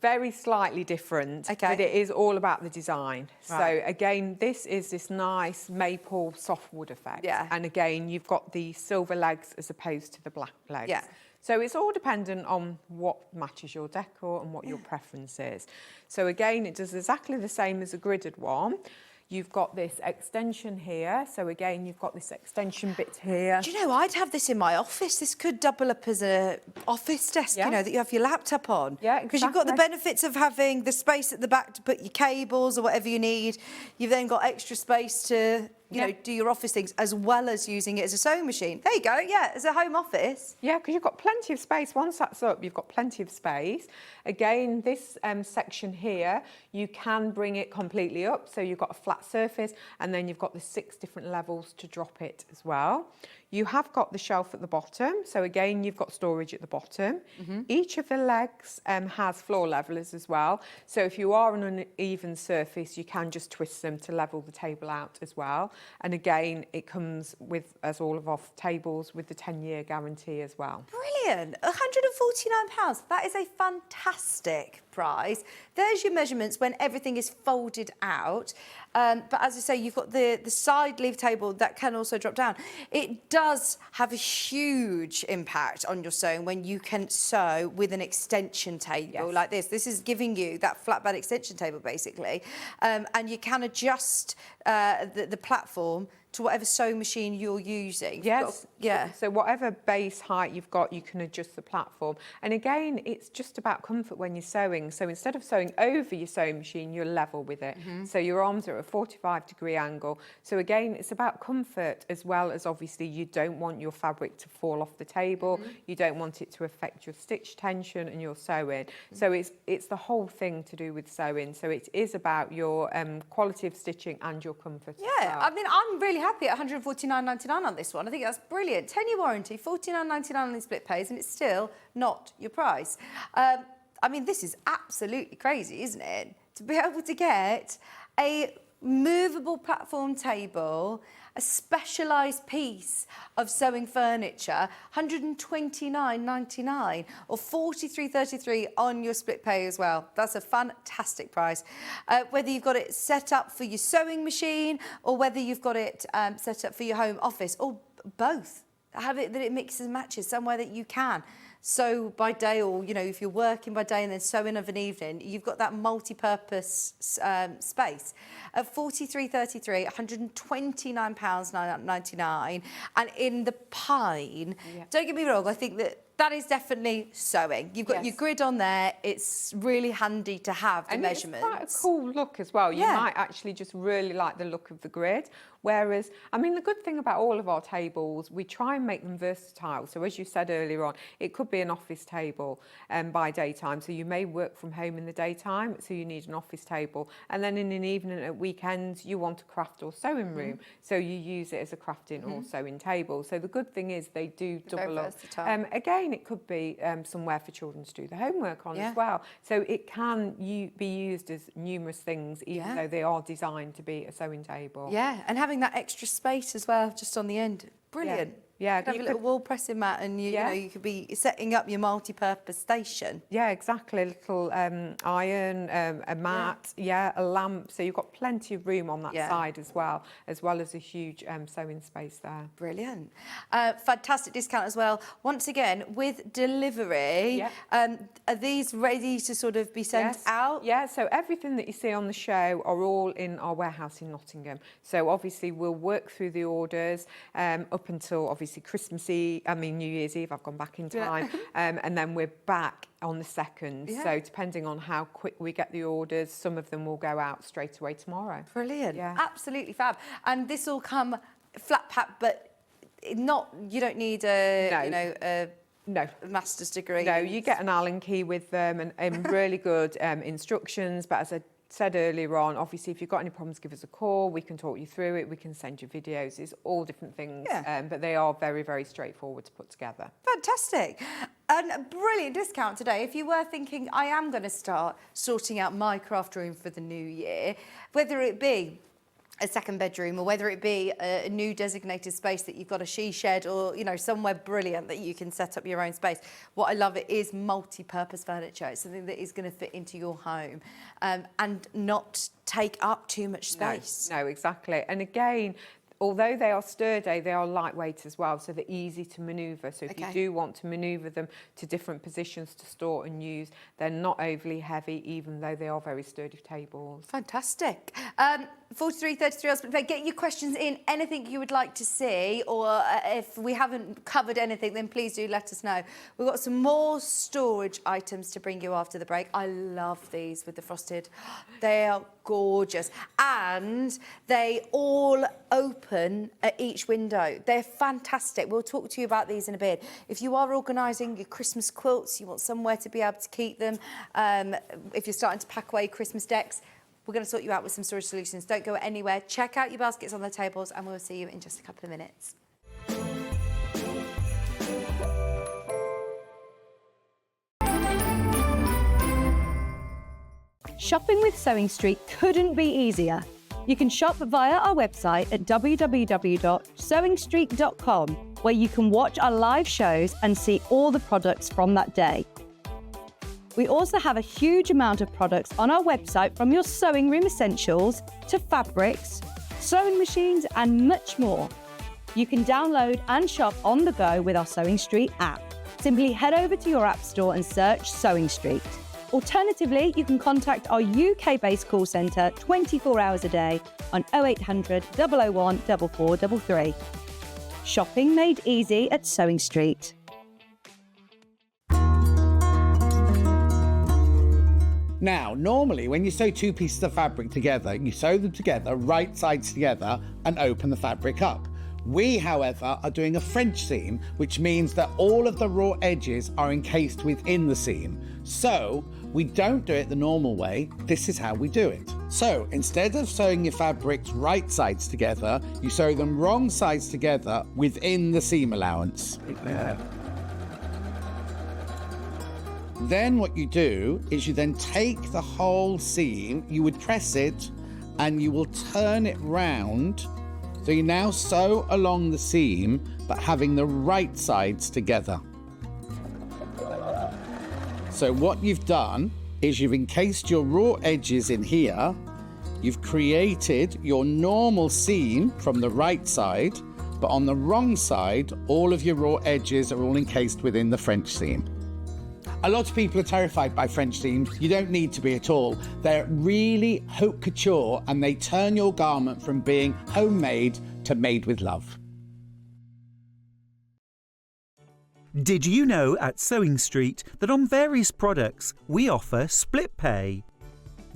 very slightly different, but it is all about the design. Right. So again, this is this nice maple softwood effect. Yeah. And again, you've got the silver legs as opposed to the black legs. Yeah. So it's all dependent on what matches your decor and what your preference is. So again, it does exactly the same as a gridded one. You've got this extension here. So again, you've got this extension bit here. Do you know, I'd have this in my office. This could double up as a office desk, you know, that you have your laptop on. Yeah, exactly. Because you've got the benefits of having the space at the back to put your cables or whatever you need. You've then got extra space to... you know, do your office things, as well as using it as a sewing machine. There you go, as a home office. Yeah, because you've got plenty of space. Once that's up, you've got plenty of space. Again, this section here, you can bring it completely up. So you've got a flat surface, and then you've got the 6 different levels to drop it as well. You have got the shelf at the bottom, so again, you've got storage at the bottom. Each of the legs has floor levelers as well, so if you are on an uneven surface, you can just twist them to level the table out as well. And again, it comes with, as all of our tables, with the 10-year guarantee as well. Brilliant. £149. That is a fantastic price. There's your measurements when everything is folded out. But as I say, you've got the side leaf table that can also drop down. It does have a huge impact on your sewing when you can sew with an extension table like this. This is giving you that flat bed extension table, basically. And you can adjust the platform to whatever sewing machine you're using. Yes. Yeah. So whatever base height you've got, you can adjust the platform. And again, it's just about comfort when you're sewing. So instead of sewing over your sewing machine, you're level with it. So your arms are at a 45-degree angle. So again, it's about comfort as well as obviously you don't want your fabric to fall off the table. You don't want it to affect your stitch tension and your sewing. So it's the whole thing to do with sewing. So it is about your quality of stitching and your comfort. Yeah, I mean, I'm really happy at £149.99 on this one. I think that's brilliant. 10-year warranty, £49.99 on the split pays, and it's still not your price. I mean, this is absolutely crazy, isn't it? To be able to get a movable platform table, a specialised piece of sewing furniture, £129.99 or $43.33 on your split pay as well. That's a fantastic price. Whether you've got it set up for your sewing machine or whether you've got it set up for your home office, or both. Have it that it mixes and matches somewhere that you can. Sew by day, or if you're working by day and then sewing of an evening, you've got that multi-purpose space. At $43.33, £129.99, and in the pine. Don't get me wrong, I think that is definitely sewing. You've got your grid on there. It's really handy to have the measurements. It's quite a cool look as well. You might actually just really like the look of the grid. Whereas, I mean, the good thing about all of our tables, we try and make them versatile. So as you said earlier on, it could be an office table by daytime. So you may work from home in the daytime, so you need an office table. And then in an evening at weekends, you want a craft or sewing room. So you use it as a crafting or sewing table. So the good thing is they do double up. Again, it could be somewhere for children to do the homework on as well. So it can be used as numerous things, even though they are designed to be a sewing table. Yeah, and having that extra space as well, just on the end. Brilliant. Yeah, you could have a little wall pressing mat, and you know you could be setting up your multi-purpose station. Yeah, exactly. A little iron, a mat, a lamp. So you've got plenty of room on that side as well as a huge sewing space there. Brilliant. Fantastic discount as well. Once again, with delivery, are these ready to sort of be sent out? Yeah, so everything that you see on the show are all in our warehouse in Nottingham. So obviously we'll work through the orders up until obviously New Year's Eve. I've gone back in time, and then we're back on the 2nd. So depending on how quick we get the orders, some of them will go out straight away tomorrow. Brilliant. Absolutely fab. And this will come flat pack, but you don't need a master's degree. No, you get an Allen key with them and really good instructions. But as I said earlier on, obviously if you've got any problems, give us a call. We can talk you through it. We can send you videos. It's all different things, but they are very, very straightforward to put together. Fantastic. And a brilliant discount today. If you were thinking, I am going to start sorting out my craft room for the new year, whether it be a second bedroom or whether it be a new designated space that you've got a she shed or somewhere brilliant that you can set up your own space. What I love, it is multi-purpose furniture. It's something that is going to fit into your home and not take up too much space. No, exactly. And again, although they are sturdy, they are lightweight as well, so they're easy to manoeuvre. So if you do want to manoeuvre them to different positions to store and use, they're not overly heavy, even though they are very sturdy tables. Fantastic. 43.33. Get your questions in. Anything you would like to see, or if we haven't covered anything, then please do let us know. We've got some more storage items to bring you after the break. I love these with the frosted. They are gorgeous, and they all open at each window. They're fantastic. We'll talk to you about these in a bit. If you are organising your Christmas quilts, you want somewhere to be able to keep them, if you're starting to pack away Christmas decks, we're going to sort you out with some storage solutions. Don't go anywhere. Check out your baskets on the tables, and we'll see you in just a couple of minutes. Shopping with Sewing Street couldn't be easier. You can shop via our website at www.sewingstreet.com, where you can watch our live shows and see all the products from that day. We also have a huge amount of products on our website, from your sewing room essentials to fabrics, sewing machines and much more. You can download and shop on the go with our Sewing Street app. Simply head over to your app store and search Sewing Street. Alternatively, you can contact our UK-based call centre 24 hours a day on 0800 001 4433. Shopping made easy at Sewing Street. Now, normally when you sew two pieces of fabric together, you sew them together, right sides together, and open the fabric up. We, however, are doing a French seam, which means that all of the raw edges are encased within the seam. So, we don't do it the normal way. This is how we do it. So, instead of sewing your fabrics right sides together, you sew them wrong sides together within the seam allowance. Then what you do is you then take the whole seam, you would press it, and you will turn it round. So you now sew along the seam, but having the right sides together. So what you've done is you've encased your raw edges in here. You've created your normal seam from the right side, but on the wrong side, all of your raw edges are all encased within the French seam. A lot of people are terrified by French seams. You don't need to be at all. They're really haute couture, and they turn your garment from being homemade to made with love. Did you know at Sewing Street that on various products we offer split pay?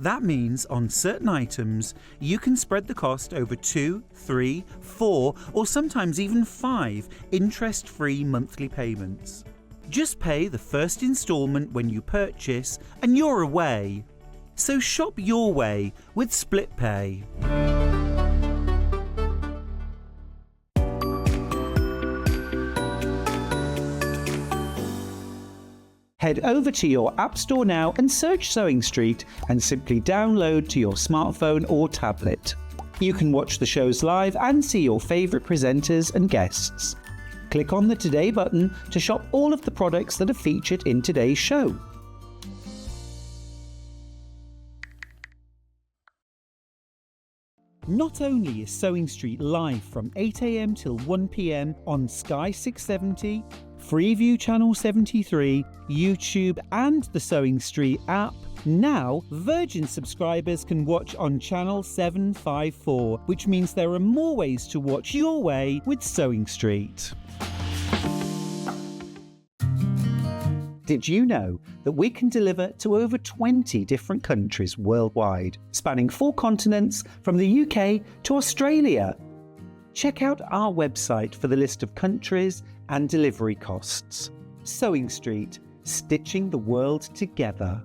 That means on certain items you can spread the cost over 2, 3, 4 or sometimes even 5 interest-free monthly payments. Just pay the first instalment when you purchase and you're away. So shop your way with split pay. Head over to your App Store now and search Sewing Street and simply download to your smartphone or tablet. You can watch the shows live and see your favourite presenters and guests. Click on the Today button to shop all of the products that are featured in today's show. Not only is Sewing Street live from 8 AM till 1 PM on Sky 670, Freeview Channel 73, YouTube and the Sewing Street app, now Virgin subscribers can watch on Channel 754, which means there are more ways to watch your way with Sewing Street. Did you know that we can deliver to over 20 different countries worldwide, spanning 4 continents from the UK to Australia? Check out our website for the list of countries and delivery costs. Sewing Street, stitching the world together.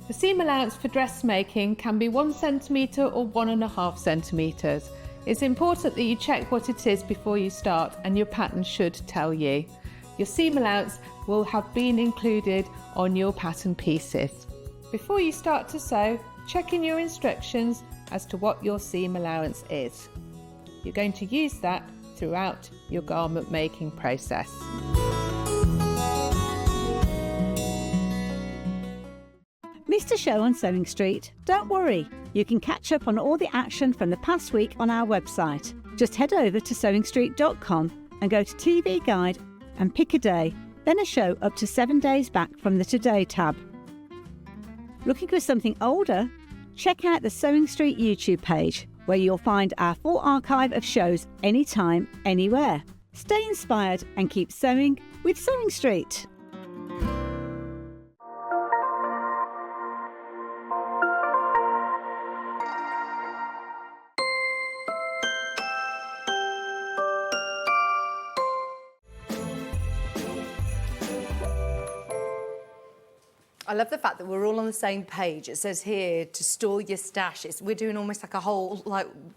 The seam allowance for dressmaking can be 1 centimetre or 1.5 centimetres. It's important that you check what it is before you start, and your pattern should tell you. Your seam allowance will have been included on your pattern pieces. Before you start to sew, check in your instructions as to what your seam allowance is. You're going to use that throughout your garment making process. Missed a show on Sewing Street? Don't worry, you can catch up on all the action from the past week on our website. Just head over to SewingStreet.com and go to TV Guide and pick a day, then a show up to 7 days back from the Today tab. Looking for something older? Check out the Sewing Street YouTube page, where you'll find our full archive of shows anytime, anywhere. Stay inspired and keep sewing with Sewing Street. I love the fact that we're all on the same page. It says here to store your stash. We're doing almost like a whole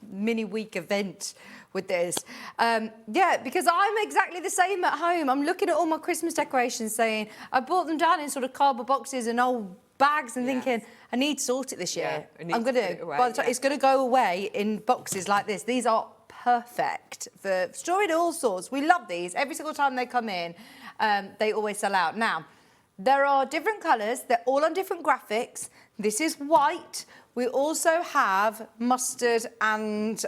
mini week event with this. Yeah, because I'm exactly the same at home. I'm looking at all my Christmas decorations saying, I bought them down in sort of cardboard boxes and old bags and thinking, I need to sort it this year. I'm going to, by the time it's going to go away in boxes like this. These are perfect for storing all sorts. We love these. Every single time they come in, they always sell out. Now, there are different colours. They're all on different graphics. This is white. We also have mustard and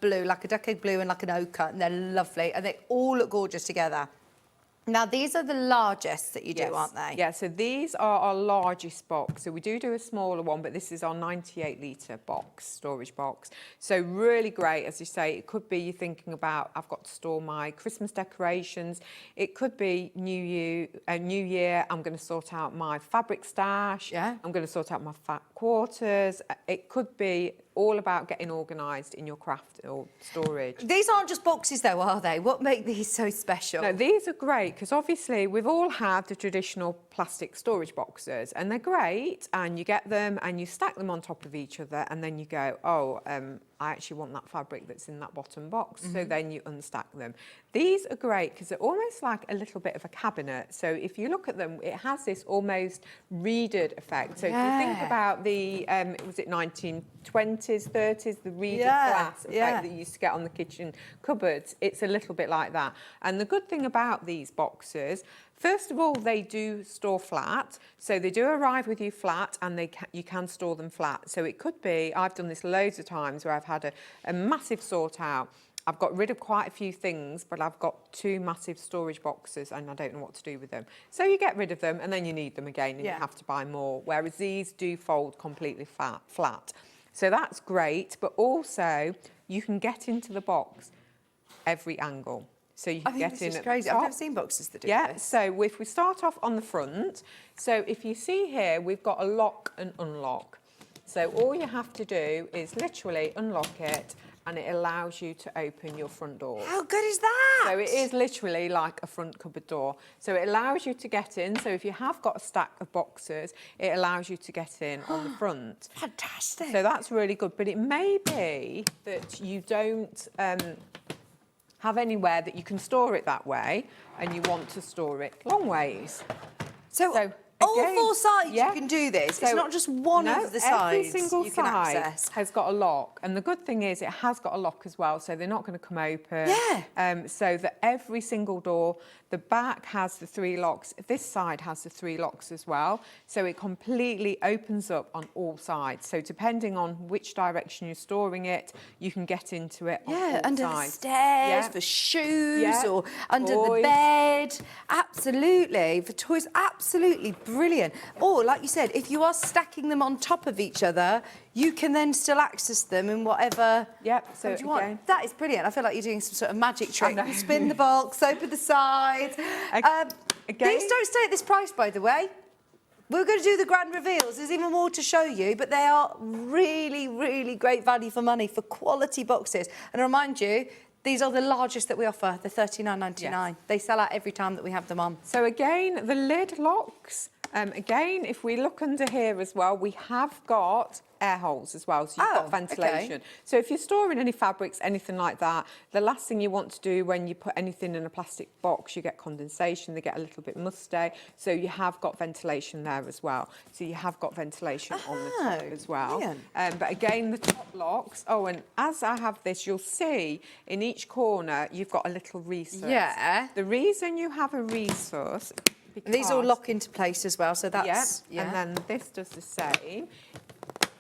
blue, like a duck egg blue and like an ochre, and they're lovely, and they all look gorgeous together. Now, these are the largest that you do, aren't they? Yeah, so these are our largest box. So we do a smaller one, but this is our 98-litre box, storage box. So really great, as you say. It could be you're thinking about, I've got to store my Christmas decorations. It could be New Year, I'm going to sort out my fabric stash. Yeah. I'm going to sort out my fat quarters. It could be all about getting organised in your craft or storage. These aren't just boxes though, are they? What make these so special? No, these are great because obviously we've all had the traditional plastic storage boxes and they're great, and you get them and you stack them on top of each other, and then you go, oh, I actually want that fabric that's in that bottom box. So then you unstack them. These are great because they're almost like a little bit of a cabinet. So if you look at them, it has this almost reeded effect. So if you think about the, was it 1920s, 30s, the reeded glass effect that you used to get on the kitchen cupboards, it's a little bit like that. And the good thing about these boxes, first of all, they do store flat. So they do arrive with you flat, and you can store them flat. So it could be, I've done this loads of times where I've had a massive sort out. I've got rid of quite a few things, but I've got 2 massive storage boxes and I don't know what to do with them. So you get rid of them and then you need them again and you have to buy more, whereas these do fold completely flat. So that's great, but also you can get into the box every angle. So you can get in this is at crazy. the top. I've never seen boxes that do this. this. So if we start off on the front, so if you see here, we've got a lock and unlock. So all you have to do is literally unlock it, and it allows you to open your front door. How good is that? So it is literally like a front cupboard door. So it allows you to get in. So if you have got a stack of boxes, it allows you to get in on the front. Fantastic. So that's really good. But it may be that you don't have anywhere that you can store it that way, and you want to store it long ways. So all 4 sides you can do this. So it's not just one of the sides every single you can side access. has got a lock, and the good thing is it has got a lock as well, so they're not going to come open. Yeah. So that every single door, the back has the 3 locks. This side has the 3 locks as well, so it completely opens up on all sides. So depending on which direction you're storing it, you can get into it on all under sides. the stairs, for shoes, or under the bed. Absolutely. For toys, absolutely brilliant. Or, like you said, if you are stacking them on top of each other, you can then still access them in whatever so you want. That is brilliant. I feel like you're doing some sort of magic trick. Spin the box, open the sides. These don't stay at this price, by the way. We're going to do the grand reveals. There's even more to show you, but they are really, really great value for money for quality boxes. And I remind you, these are the largest that we offer, the $39.99. Yes. They sell out every time that we have them on. So again, the lid locks. Again, if we look under here as well, we have got air holes as well, so you've got ventilation. Okay. So if you're storing any fabrics, anything like that, the last thing you want to do when you put anything in a plastic box, you get condensation, they get a little bit musty, so you have got ventilation there as well. So you have got ventilation on the top as well. But again, the top locks, and as I have this, you'll see in each corner, you've got a little recess. Yeah. The reason you have a recess, and these all lock into place as well, so that's... And then this does the same.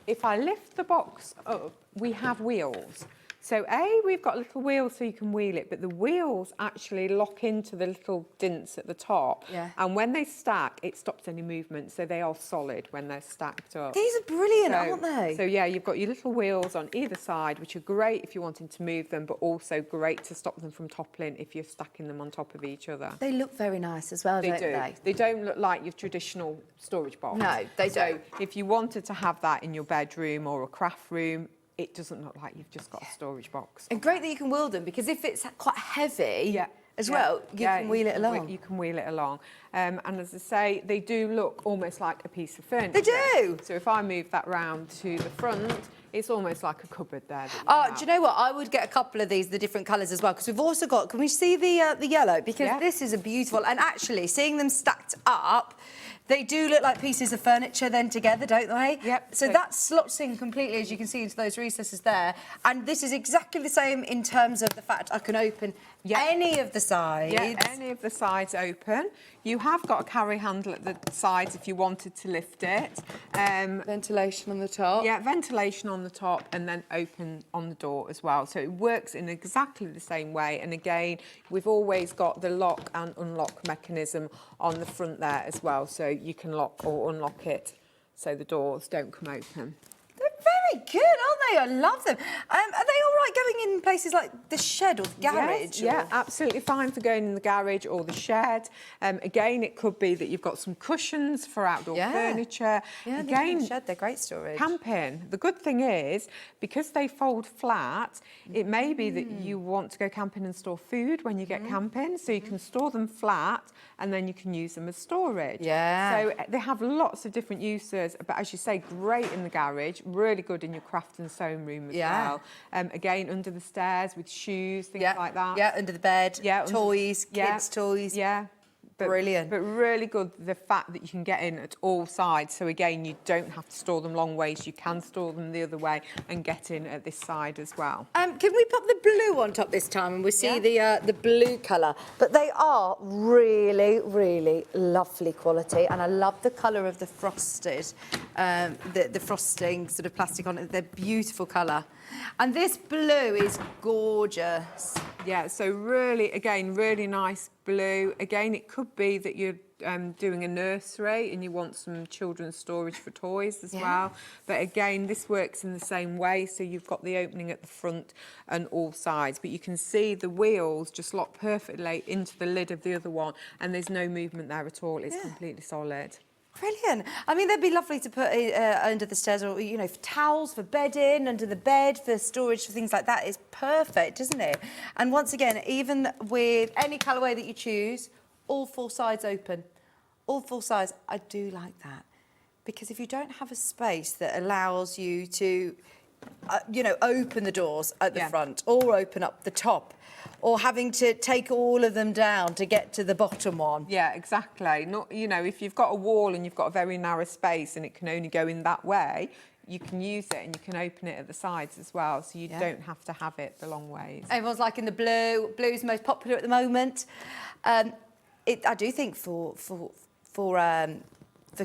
If I lift the box up, we have wheels. So we've got little wheels so you can wheel it, but the wheels actually lock into the little dints at the top. And when they stack, it stops any movement, so they are solid when they're stacked up. These are brilliant, aren't they? So yeah, you've got your little wheels on either side, which are great if you're wanting to move them, but also great to stop them from toppling if you're stacking them on top of each other. They look very nice as well, don't they? They don't look like your traditional storage box. No, they don't. If you wanted to have that in your bedroom or a craft room, it doesn't look like you've just got a storage box. And great that you can wheel them, because if it's quite heavy as well. You can wheel it along. You can wheel it along. And as I say, they do look almost like a piece of furniture. They do. So if I move that round to the front, it's almost like a cupboard there. Do you know what? I would get a couple of these, the different colours as well, because we've also got, can we see the yellow? Because this is a beautiful, and actually seeing them stacked up, they do look like pieces of furniture then together, don't they? Yep. So that slots in completely, as you can see, into those recesses there. And this is exactly the same in terms of the fact I can open any of the sides. Yeah, any of the sides open. You have got a carry handle at the sides if you wanted to lift it. Ventilation on the top. Yeah, ventilation on the top and then open on the door as well. So it works in exactly the same way. And again, we've always got the lock and unlock mechanism on the front there as well. So you can lock or unlock it so the doors don't come open. Very good, aren't they? I love them. Are they all right going in places like the shed or the garage? Yes, yeah, absolutely fine for going in the garage or the shed. Again, it could be that you've got some cushions for outdoor furniture. Yeah, again, the shed, they're great storage. Camping. The good thing is, because they fold flat, it may be that you want to go camping and store food when you get camping, so you can store them flat and then you can use them as storage. Yeah. So they have lots of different uses, but as you say, great in the garage, really good in your craft and sewing room as well. Again, under the stairs with shoes, things like that. Yeah, under the bed, toys, yeah, kids' toys. Yeah. Brilliant. But really good, the fact that you can get in at all sides. So again, you don't have to store them long ways. You can store them the other way and get in at this side as well. Can we pop the blue on top this time and we'll see the blue colour? But they are really, really lovely quality, and I love the colour of the frosted, the frosting sort of plastic on it. They're beautiful colour. And this blue is gorgeous. Yeah, so really, again, really nice blue. Again, it could be that you're doing a nursery and you want some children's storage for toys as well. But again, this works in the same way. So you've got the opening at the front and all sides. But you can see the wheels just lock perfectly into the lid of the other one, and there's no movement there at all. It's completely solid. Brilliant. I mean, they'd be lovely to put under the stairs, or, you know, for towels, for bedding, under the bed, for storage, for things like that. It's perfect, isn't it? And once again, even with any colourway that you choose, all four sides open. All four sides. I do like that. Because if you don't have a space that allows you to, you know, open the doors at the front or open up the top, or having to take all of them down to get to the bottom one. Yeah, exactly. Not, you know, if you've got a wall and you've got a very narrow space and it can only go in that way, you can use it and you can open it at the sides as well, so you don't have to have it the long ways. Everyone's liking the blue. Blue's most popular at the moment. I do think for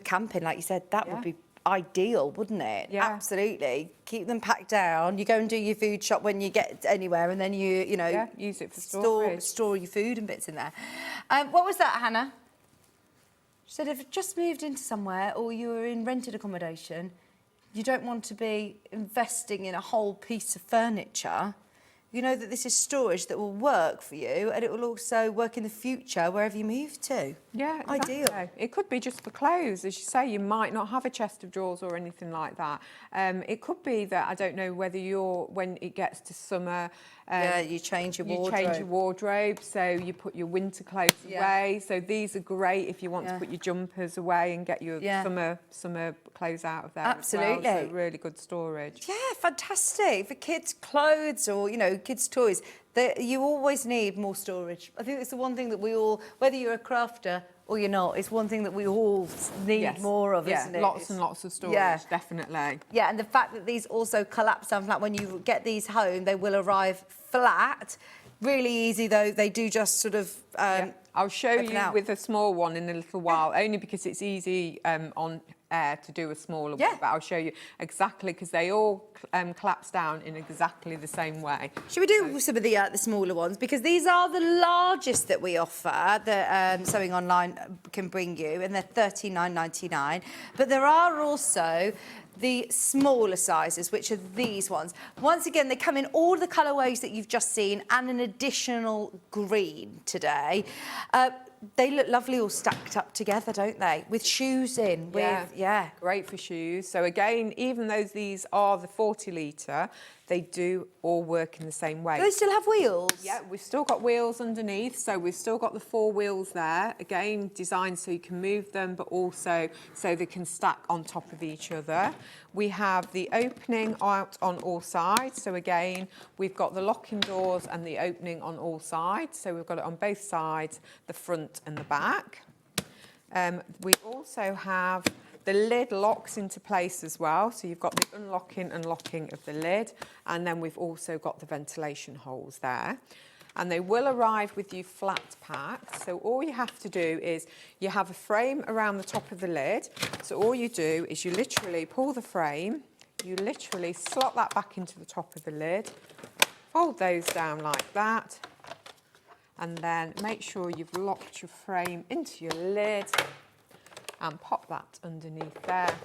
camping, like you said, that would be ideal, wouldn't it? Yeah. Absolutely. Keep them packed down. You go and do your food shop when you get anywhere, and then you know, use it for storage. Store your food and bits in there. What was that, Hannah? She said if you just moved into somewhere or you were in rented accommodation, you don't want to be investing in a whole piece of furniture. You know that this is storage that will work for you, and it will also work in the future wherever you move to. Yeah, exactly. Ideal. It could be just for clothes. As you say, you might not have a chest of drawers or anything like that. It could be that, I don't know whether when it gets to summer, you change your wardrobe. You change your wardrobe, so you put your winter clothes away. So these are great if you want to put your jumpers away and get your summer clothes out of there. Absolutely. As well. So really good storage. Yeah, fantastic. For kids' clothes or, you know, kids' toys, you always need more storage. I think it's the one thing that we all, whether you're a crafter or you're not, it's one thing that we all need more of, isn't it? Lots and lots of storage, definitely. Yeah, and the fact that these also collapse down flat, when you get these home, they will arrive flat. Really easy, though. They do just sort of... I'll show you with a small one in a little while, only because it's easy on air to do a smaller one, but I'll show you exactly, because they all collapse down in exactly the same way. Should we do some of the smaller ones? Because these are the largest that we offer, that Sewing Online can bring you, and they're $39.99. But there are also the smaller sizes, which are these ones. Once again, they come in all the colourways that you've just seen and an additional green today. they look lovely all stacked up together, don't they? With shoes in. Yeah. Great for shoes. So again, even though these are the 40 litre, they do all work in the same way. Do they still have wheels? Yeah, we've still got wheels underneath, so we've still got the 4 wheels there. Again, designed so you can move them, but also so they can stack on top of each other. We have the opening out on all sides. So again, we've got the locking doors and the opening on all sides. So we've got it on both sides, the front and the back. We also have the lid locks into place as well. So you've got the unlocking and locking of the lid. And then we've also got the ventilation holes there. And they will arrive with you flat packed. So all you have to do is you have a frame around the top of the lid. So all you do is you literally pull the frame, you literally slot that back into the top of the lid, fold those down like that, and then make sure you've locked your frame into your lid and pop that underneath there.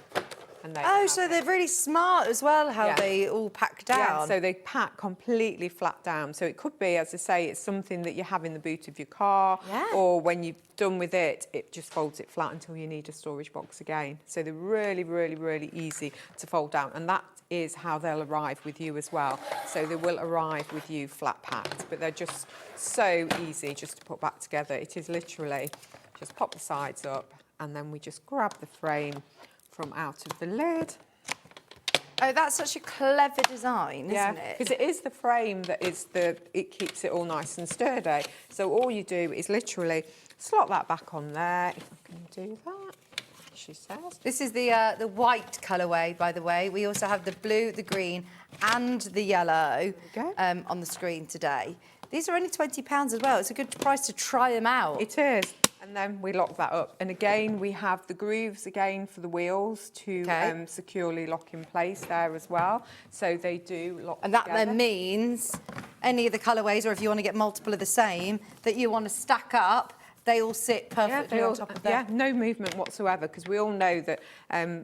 And So they're really smart as well, how they all pack down. Yeah, so they pack completely flat down. So it could be, as I say, it's something that you have in the boot of your car, or when you're done with it, it just folds it flat until you need a storage box again. So they're really, really, really easy to fold down, and that is how they'll arrive with you as well. So they will arrive with you flat packed, but they're just so easy just to put back together. It is literally just pop the sides up, and then we just grab the frame from out of the lid. Oh, that's such a clever design, isn't it? Because it is the frame that is it keeps it all nice and sturdy. So all you do is literally slot that back on there. If I can do that, she says. This is the white colourway, by the way. We also have the blue, the green, and the yellow on the screen today. These are only £20 as well. It's a good price to try them out. It is. And then we lock that up. And again, we have the grooves again for the wheels to securely lock in place there as well. So they do lock And that together. then means any of the colourways, or if you want to get multiple of the same, that you want to stack up, they all sit perfectly on top of them. Yeah, no movement whatsoever, because we all know that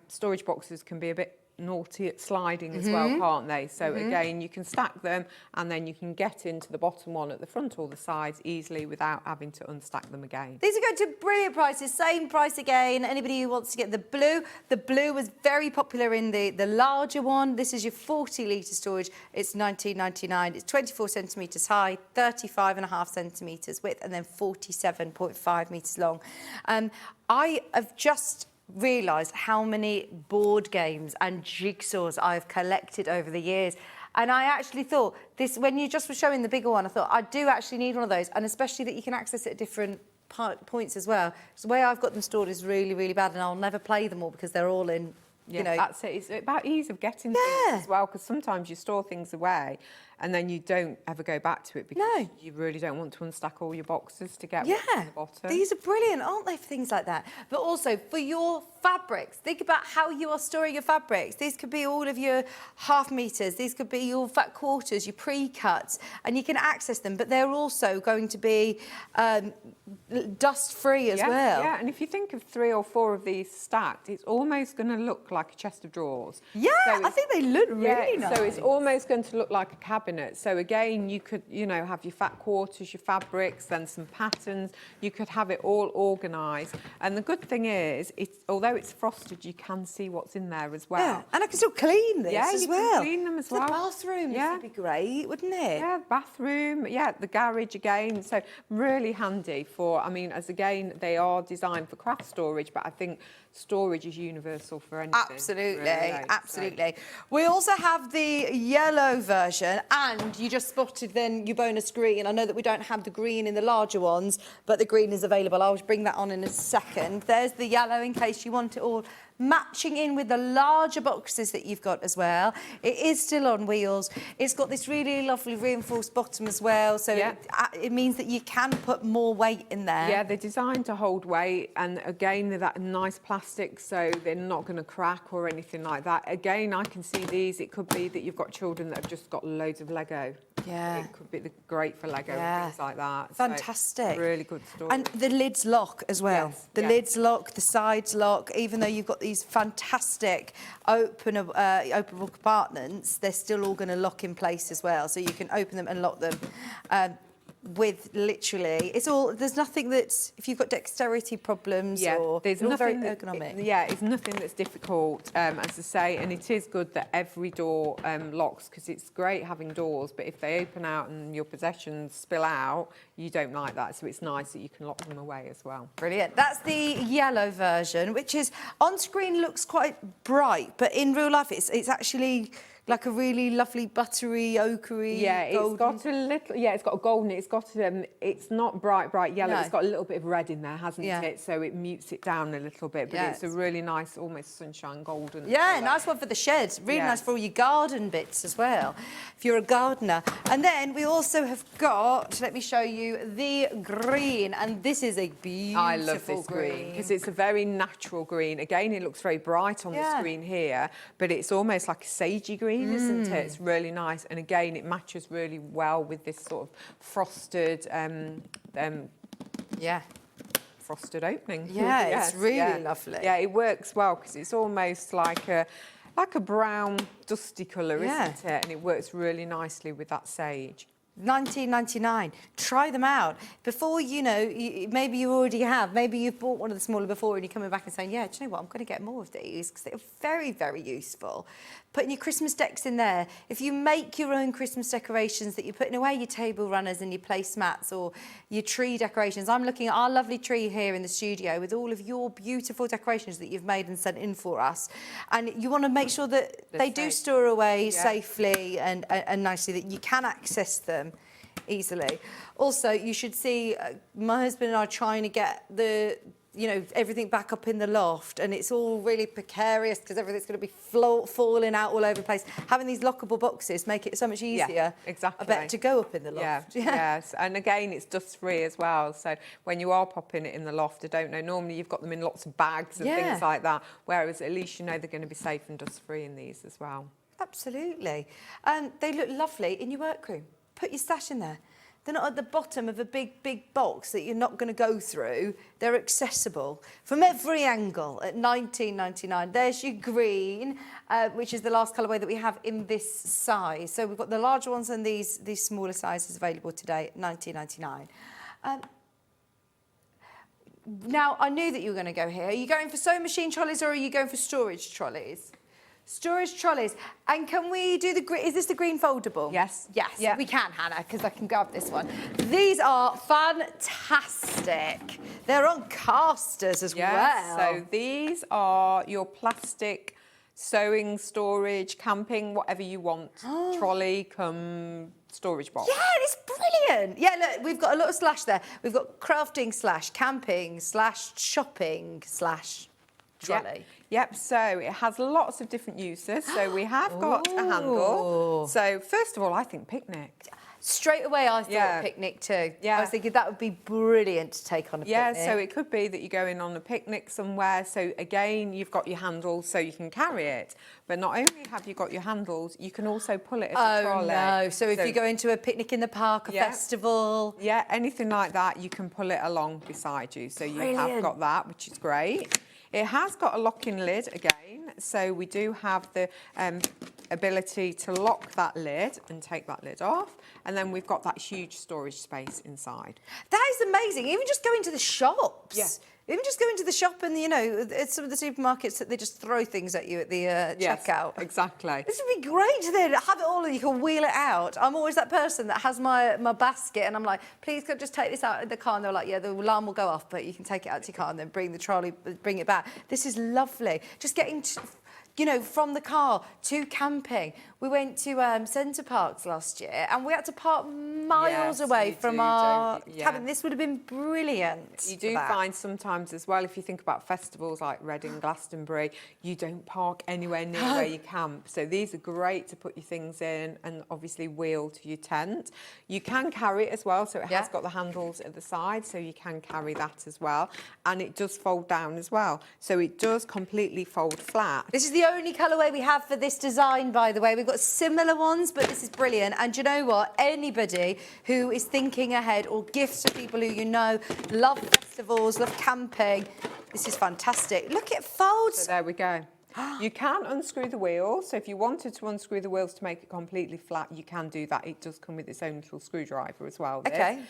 storage boxes can be a bit naughty at sliding as well, can't they? So again, you can stack them, and then you can get into the bottom one at the front or the sides easily without having to unstack them again. These are going to brilliant prices, same price again. Anybody who wants to get the blue was very popular in the larger one. This is your 40 litre storage. It's $19.99. It's 24 centimetres high, 35.5 centimetres width, and then 47.5 metres long. I have just realised how many board games and jigsaws I've collected over the years. And I actually thought this, when you just were showing the bigger one, I thought I do actually need one of those, and especially that you can access it at different points as well. So the way I've got them stored is really, really bad, and I'll never play them all because they're all in, you know. That's it. It's about ease of getting things as well, because sometimes you store things away and then you don't ever go back to it because you really don't want to unstack all your boxes to get what's in the bottom. These are brilliant, aren't they, for things like that? But also for your fabrics, think about how you are storing your fabrics. These could be all of your half meters, these could be your fat quarters, your pre-cuts, and you can access them, but they're also going to be dust-free as well. Yeah, and if you think of 3 or 4 of these stacked, it's almost going to look like a chest of drawers. Yeah, so I think they look really nice. So it's almost going to look like a cabinet. So again, you could, you know, have your fat quarters, your fabrics, then some patterns. You could have it all organised. And the good thing is, although it's frosted, you can see what's in there as well. Yeah, and I can still clean this as well. Yeah, you can clean them as well. The bathroom, this would be great, wouldn't it? Yeah, bathroom, the garage again. So really handy for, I mean, as again, they are designed for craft storage, but I think storage is universal for anything. Absolutely, really, absolutely. So. We also have the yellow version, and you just spotted then your bonus green. I know that we don't have the green in the larger ones, but the green is available. I'll bring that on in a second. There's the yellow in case you want it all matching in with the larger boxes that you've got as well. It is still on wheels. It's got this really lovely reinforced bottom as well, so it means that you can put more weight in there. Yeah, they're designed to hold weight, and again, they're that nice plastic, so they're not going to crack or anything like that. Again, I can see these. It could be that you've got children that have just got loads of Lego. Yeah. It could be great for Lego and things like that. Fantastic. So, really good storage. And the lids lock as well. Yes, the lids lock, the sides lock. Even though you've got these fantastic openable compartments, they're still all going to lock in place as well. So you can open them and lock them. with literally, it's all, there's nothing that's, if you've got dexterity problems or there's they're all very nothing ergonomic. it's nothing that's difficult, as I say, and it is good that every door locks, because it's great having doors, but if they open out and your possessions spill out, you don't like that, so it's nice that you can lock them away as well. Brilliant. That's the yellow version, which is on screen looks quite bright, but in real life it's actually like a really lovely buttery, ochre-y, it's got a little, it's got a golden, it's got, it's not bright yellow, No. it's got a little bit of red in there, hasn't Yeah. it? So it mutes it down a little bit, but it's a really nice, almost sunshine golden Yeah, colour. nice one for the shed. Really Yes. nice for all your garden bits as well, if you're a gardener. And then we also have got, let me show you, the green. And this is a beautiful I love this green because it's a very natural green. Again, it looks very bright on the screen here, but it's almost like a sagey green, isn't it? It's really nice. And again, it matches really well with this sort of frosted, frosted opening. Yeah, it's really lovely. Yeah, it works well because it's almost like a brown dusty colour, isn't it? And it works really nicely with that sage. $19.99. Try them out. Before, you know, maybe you already have. Maybe you've bought one of the smaller before and you're coming back and saying, yeah, do you know what, I'm going to get more of these because they're very, very useful. Putting your Christmas decks in there. If you make your own Christmas decorations that you're putting away, your table runners and your placemats or your tree decorations. I'm looking at our lovely tree here in the studio with all of your beautiful decorations that you've made and sent in for us. And you want to make sure that they do store away safely and nicely, that you can access them easily. Also, you should see my husband and I trying to get the, you know, everything back up in the loft, and it's all really precarious because everything's going to be falling out all over the place. Having these lockable boxes make it so much easier. Exactly. I bet, to go up in the loft. Yes, and again, it's dust-free as well. So when you are popping it in the loft, I don't know, normally you've got them in lots of bags and things like that, whereas at least you know they're going to be safe and dust-free in these as well. Absolutely. They look lovely in your workroom. Put your stash in there. They're not at the bottom of a big, big box that you're not going to go through. They're accessible from every angle at $19.99. There's your green, which is the last colourway that we have in this size. So we've got the larger ones and these smaller sizes available today at $19.99. Now, I knew that you were going to go here. Are you going for sewing machine trolleys or are you going for storage trolleys? Storage trolleys. And can we do the green? Is this the green foldable? Yes. Yes, we can, Hannah, because I can grab this one. These are fantastic. They're on casters as well. So these are your plastic sewing, storage, camping, whatever you want. Trolley come storage box. Yeah, it's brilliant. Yeah, look, we've got a little slash there. We've got crafting slash camping slash shopping slash trolley. Yep, so it has lots of different uses. So we have got a handle. So first of all, I think picnic. Straight away, I thought picnic too. I was thinking that would be brilliant to take on a picnic. Yeah, so it could be that you're going on a picnic somewhere. So again, you've got your handles so you can carry it. But not only have you got your handles, you can also pull it as a trolley. Oh, no. So if you go into a picnic in the park, a festival. Yeah, anything like that, you can pull it along beside you. So you have got that, which is great. It has got a locking lid again, so we do have the ability to lock that lid and take that lid off, and then we've got that huge storage space inside. That is amazing. Even just going to the shops. Yeah. Even just going to the shop and, you know, at some of the supermarkets that they just throw things at you at the checkout. Exactly. This would be great to then have it all and you can wheel it out. I'm always that person that has my basket and I'm like, please could just take this out of the car, and they're like, yeah, the alarm will go off, but you can take it out to your car and then bring the trolley, bring it back. This is lovely. Just getting you know, from the car to camping. We went to Centre Parks last year and we had to park miles away from our cabin. This would have been brilliant. You do find sometimes as well, if you think about festivals like Reading, Glastonbury, you don't park anywhere near where you camp. So these are great to put your things in and obviously wheel to your tent. You can carry it as well, so it has got the handles at the side, so you can carry that as well. And it does fold down as well. So it does completely fold flat. This is the only colourway we have for this design, by the way. We've got similar ones, but this is brilliant. And you know what? Anybody who is thinking ahead or gifts for people who you know love festivals, love camping, this is fantastic. Look, it folds. So there we go. You can unscrew the wheels. So if you wanted to unscrew the wheels to make it completely flat, you can do that. It does come with its own little screwdriver as well. Okay.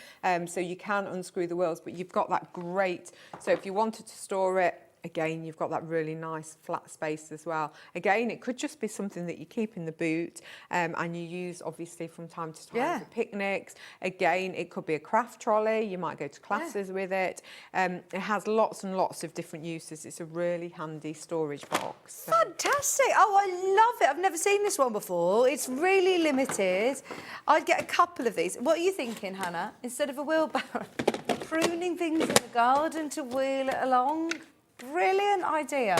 So you can unscrew the wheels, but you've got that great. So if you wanted to store it, again, you've got that really nice flat space as well. Again, it could just be something that you keep in the boot and you use obviously from time to time for picnics. Again, it could be a craft trolley. You might go to classes with it. It has lots and lots of different uses. It's a really handy storage box. So. Fantastic. Oh, I love it. I've never seen this one before. It's really limited. I'd get a couple of these. What are you thinking, Hannah? Instead of a wheelbarrow, pruning things in the garden to wheel it along? Brilliant idea.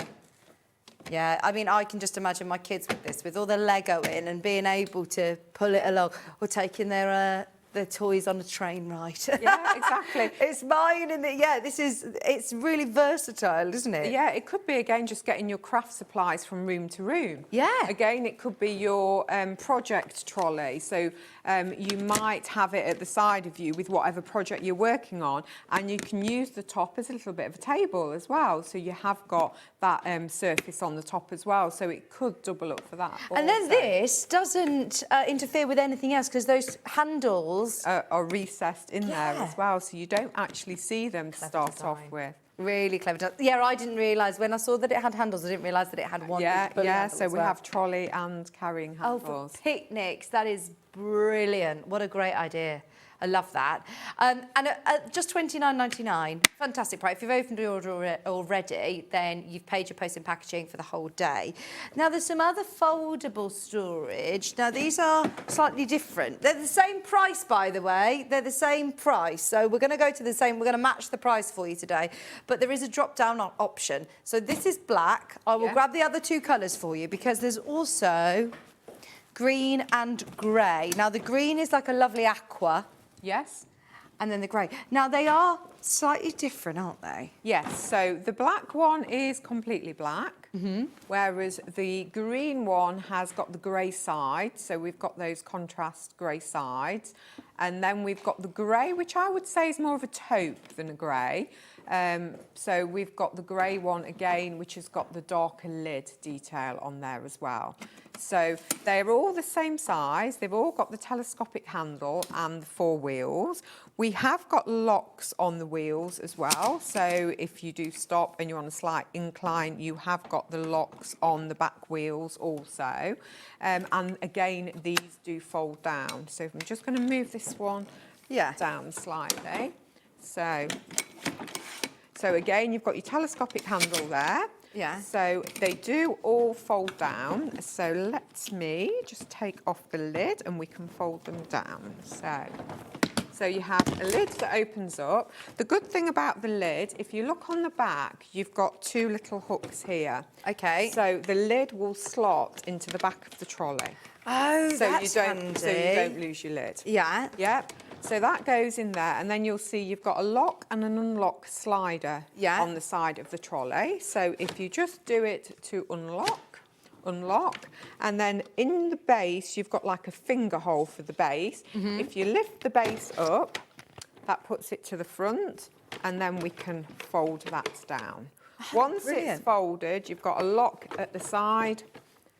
Yeah, I mean, I can just imagine my kids with this, with all the Lego in and being able to pull it along or taking their toys on a train ride. Yeah, exactly. It's mine, and it's really versatile, isn't it? Yeah, it could be, again, just getting your craft supplies from room to room. Yeah. Again, it could be your project trolley. So you might have it at the side of you with whatever project you're working on, and you can use the top as a little bit of a table as well. So you have got that surface on the top as well. So it could double up for that. And then this doesn't interfere with anything else because those handles are recessed in there as well, so you don't actually see them start off with. Really clever. Yeah, I didn't realise when I saw that it had handles. I didn't realise that it had one. Yeah. So we have trolley and carrying handles. Oh, for picnics, that is brilliant. What a great idea. I love that. And just $29.99, fantastic price. If you've opened your order already, then you've paid your post and packaging for the whole day. Now, there's some other foldable storage. Now, these are slightly different. They're the same price, by the way. They're the same price. So we're going to go to the same, we're going to match the price for you today. But there is a drop-down option. So this is black. I will grab the other two colours for you because there's also green and grey. Now, the green is like a lovely aqua. Yes. And then the grey. Now, they are slightly different, aren't they? Yes. So the black one is completely black, whereas the green one has got the grey side. So we've got those contrast grey sides. And then we've got the grey, which I would say is more of a taupe than a grey. So we've got the grey one again, which has got the darker lid detail on there as well. So they're all the same size. They've all got the telescopic handle and the four wheels. We have got locks on the wheels as well. So if you do stop and you're on a slight incline, you have got the locks on the back wheels also. And again, these do fold down. So I'm just going to move this one down slightly. So again, you've got your telescopic handle there. Yeah. So they do all fold down. So let me just take off the lid and we can fold them down. So you have a lid that opens up. The good thing about the lid, if you look on the back, you've got two little hooks here. Okay. So the lid will slot into the back of the trolley. Oh, that's handy. So you don't lose your lid. Yeah. Yep. So that goes in there, and then you'll see you've got a lock and an unlock slider on the side of the trolley. So if you just do it to unlock, and then in the base, you've got like a finger hole for the base. If you lift the base up, that puts it to the front, and then we can fold that down. Once it's folded, you've got a lock at the side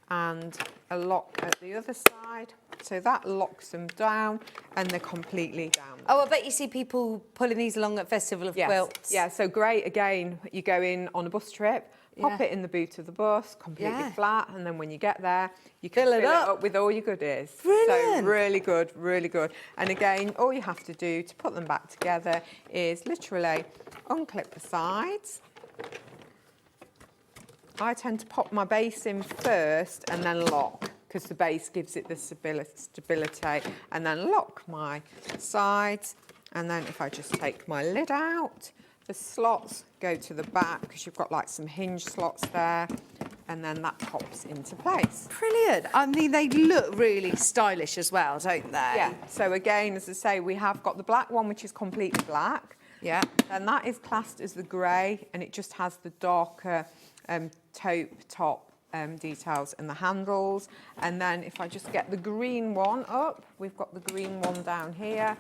and a lock at the other side. So that locks them down and they're completely down. Oh, I bet you see people pulling these along at Festival of Quilts. Yeah, so great, again, you go in on a bus trip, pop it in the boot of the bus, completely flat, and then when you get there, you can fill it up with all your goodies. Brilliant. So really good, really good. And again, all you have to do to put them back together is literally unclip the sides. I tend to pop my base in first and then lock, because the base gives it the stability, and then lock my sides. And then if I just take my lid out, the slots go to the back because you've got like some hinge slots there, and then that pops into place. Brilliant. I mean, they look really stylish as well, don't they? Yeah. So again, as I say, we have got the black one, which is completely black. Yeah. And that is classed as the grey, and it just has the darker taupe top details and the handles. And then if I just get the green one up, we've got the green one down here.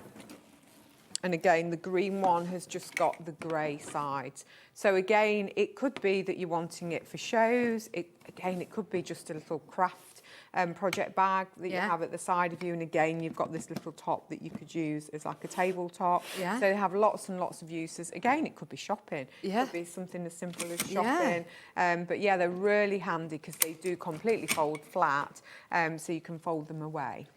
And again, the green one has just got the grey sides. So again, it could be that you're wanting it for shows. Again, it could be just a little craft project bag that you have at the side of you. And again, you've got this little top that you could use as like a tabletop. Yeah. So they have lots and lots of uses. Again, it could be shopping. Yeah. It could be something as simple as shopping. Yeah. But yeah, they're really handy because they do completely fold flat, so you can fold them away.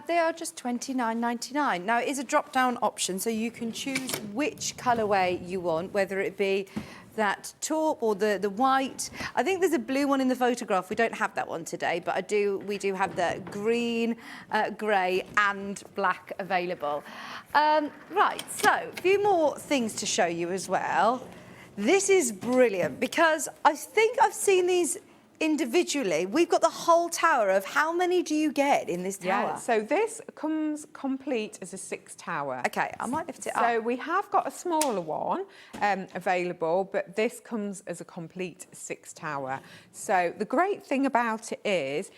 They are just $29.99. Now, it is a drop-down option, so you can choose which colourway you want, whether it be that taupe or the white. I think there's a blue one in the photograph. We don't have that one today, but we do have the green, grey and black available. Right, so a few more things to show you as well. This is brilliant because I think I've seen these individually. We've got the whole tower of how many do you get in this tower? Yeah, so this comes complete as a 6 tower. Okay, I might lift it up. So we have got a smaller one available, but this comes as a complete 6 tower. So the great thing about it is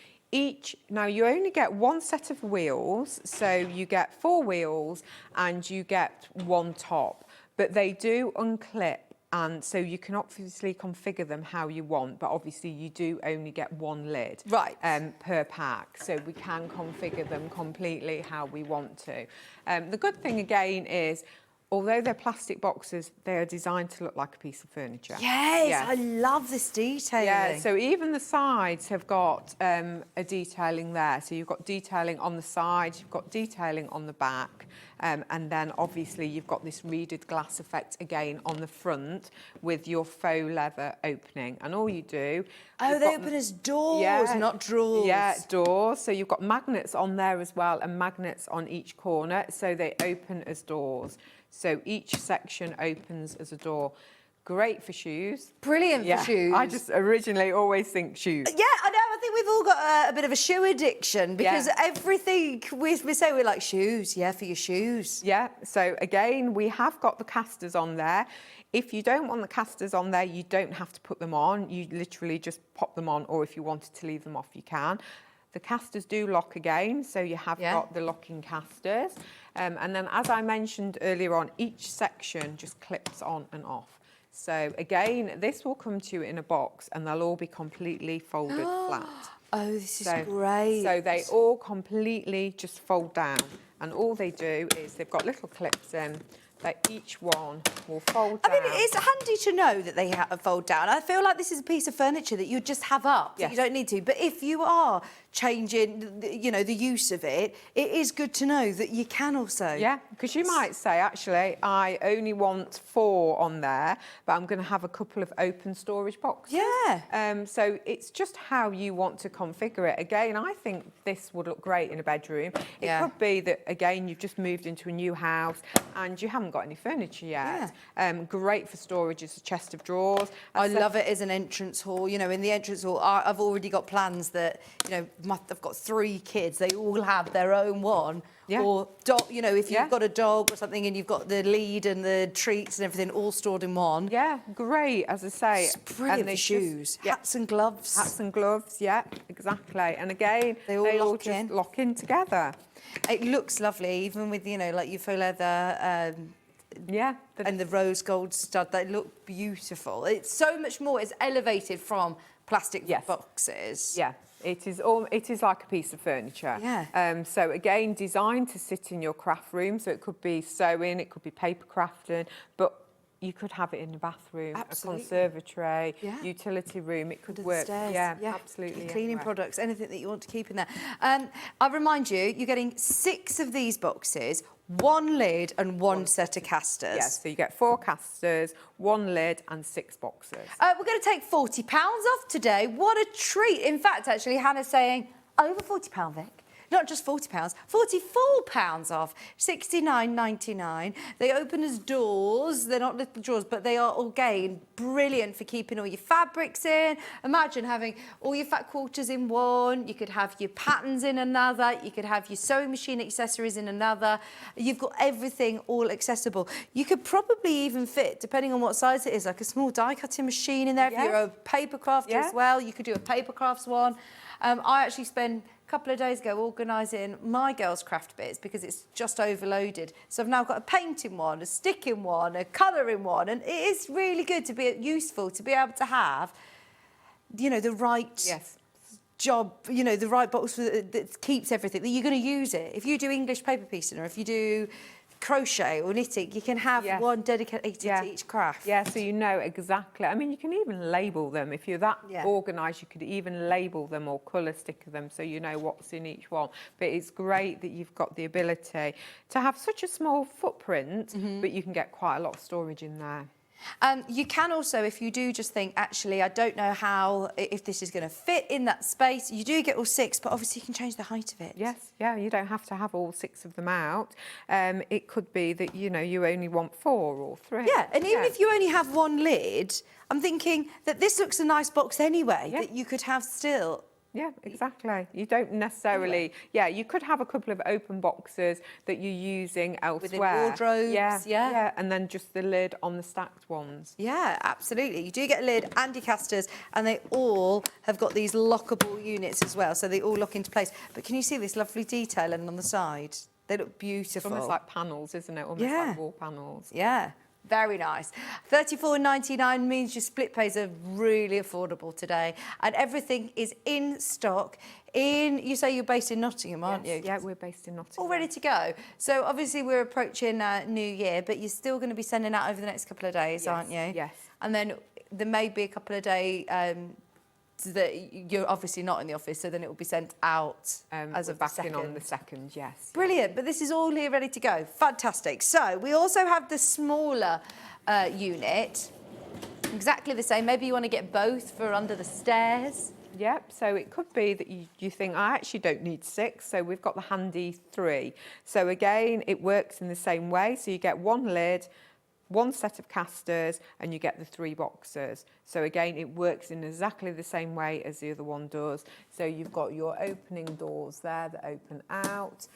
now you only get one set of wheels, so you get 4 wheels and you get 1 top, but they do unclip. And so you can obviously configure them how you want, but obviously you do only get 1 lid per pack. So we can configure them completely how we want to. The good thing again is, although they're plastic boxes, they are designed to look like a piece of furniture. Yes, I love this detailing. Yeah, so even the sides have got a detailing there. So you've got detailing on the side, you've got detailing on the back, and then obviously you've got this reeded glass effect again on the front with your faux leather opening. And all you do... Oh, they open as doors, not drawers. Yeah, doors. So you've got magnets on there as well and magnets on each corner, so they open as doors. So each section opens as a door. Great for shoes. Brilliant for shoes. I just originally always think shoes. Yeah, I know. I think we've all got a bit of a shoe addiction because everything we say we're like shoes. Yeah, for your shoes. Yeah. So again, we have got the casters on there. If you don't want the casters on there, you don't have to put them on. You literally just pop them on, or if you wanted to leave them off, you can. The casters do lock again, so you have got the locking casters. And then, as I mentioned earlier on, each section just clips on and off. So again, this will come to you in a box and they'll all be completely folded flat. Oh, this is great. So they all completely just fold down. And all they do is they've got little clips in. That each one will fold down. I mean, it's handy to know that they fold down. I feel like this is a piece of furniture that you just have up. Yes. You don't need to. But if you are changing, you know, the use of it, it is good to know that you can also. Yeah, because you might say, actually, I only want 4 on there, but I'm going to have a couple of open storage boxes. Yeah. So it's just how you want to configure it. Again, I think this would look great in a bedroom. It could be that, again, you've just moved into a new house and you haven't got any furniture yet. Great for storage as a chest of drawers. I love it as an entrance hall. You know, in the entrance hall, I've already got plans that, you know, I've got 3 kids. They all have their own one. Yeah. Or, you know, if you've got a dog or something and you've got the lead and the treats and everything all stored in one. Yeah, great, as I say. It's brilliant for shoes. Hats and gloves. Hats and gloves, yeah, exactly. And again, they all just lock in together. It looks lovely, even with, you know, like your faux leather and the rose gold stud. They look beautiful. It's so much more. It's elevated from plastic boxes. Yeah. It is like a piece of furniture. Yeah. So again, designed to sit in your craft room. So it could be sewing, it could be paper crafting, but you could have it in the bathroom, a conservatory, utility room. It could work. Yeah, absolutely. Cleaning products, anything that you want to keep in there. I remind you, you're getting 6 of these boxes, 1 lid and 1 set of casters. Yes, so you get 4 casters, 1 lid and 6 boxes. We're going to take £40 off today. What a treat. In fact, actually, Hannah's saying over £40, Vic. Not just £40, £44 off, $69.99. They open as doors. They're not little drawers, but they are, again, brilliant for keeping all your fabrics in. Imagine having all your fat quarters in one. You could have your patterns in another. You could have your sewing machine accessories in another. You've got everything all accessible. You could probably even fit, depending on what size it is, like a small die cutting machine in there. If you're a paper crafter as well, you could do a paper crafts one. I actually spend couple of days ago organising my girls' craft bits because it's just overloaded. So I've now got a painting one, a sticking one, a colouring one, and it is really good to be useful to be able to have, you know, the right job, you know, the right box that keeps everything, that you're going to use it. If you do English paper piecing or if you do crochet or knitting, you can have one dedicated to each craft. Yeah, so you know exactly. I mean, you can even label them. If you're that organised, you could even label them or colour sticker them so you know what's in each one. But it's great that you've got the ability to have such a small footprint, but you can get quite a lot of storage in there. You can also, if you do just think, actually, I don't know if this is going to fit in that space, you do get all 6, but obviously you can change the height of it. Yes, yeah, you don't have to have all 6 of them out. It could be that, you know, you only want 4 or 3. Yeah, and even if you only have one lid, I'm thinking that this looks a nice box anyway, that you could have still. Yeah, exactly. You don't necessarily... Yeah, you could have a couple of open boxes that you're using elsewhere. Within wardrobes, yeah, and then just the lid on the stacked ones. Yeah, absolutely. You do get a lid and decasters, and they all have got these lockable units as well, so they all lock into place. But can you see this lovely detailing on the side? They look beautiful. It's almost like panels, isn't it? Almost like wall panels. Yeah. Very nice. $34.99 means your split pays are really affordable today, and everything is in stock. You say you're based in Nottingham, aren't you? Yeah, we're based in Nottingham. All ready to go. So obviously we're approaching New Year, but you're still going to be sending out over the next couple of days, aren't you? Yes. And then there may be a couple of days that you're obviously not in the office, so then it will be sent out as of back in on the 2nd, yes. Brilliant, but this is all here ready to go. Fantastic. So we also have the smaller unit, exactly the same. Maybe you want to get both for under the stairs. Yep, so it could be that you think, I actually don't need 6, so we've got the handy 3. So again, it works in the same way. So you get one lid, one set of casters, and you get the 3 boxes. So again, it works in exactly the same way as the other one does. So you've got your opening doors there that open out.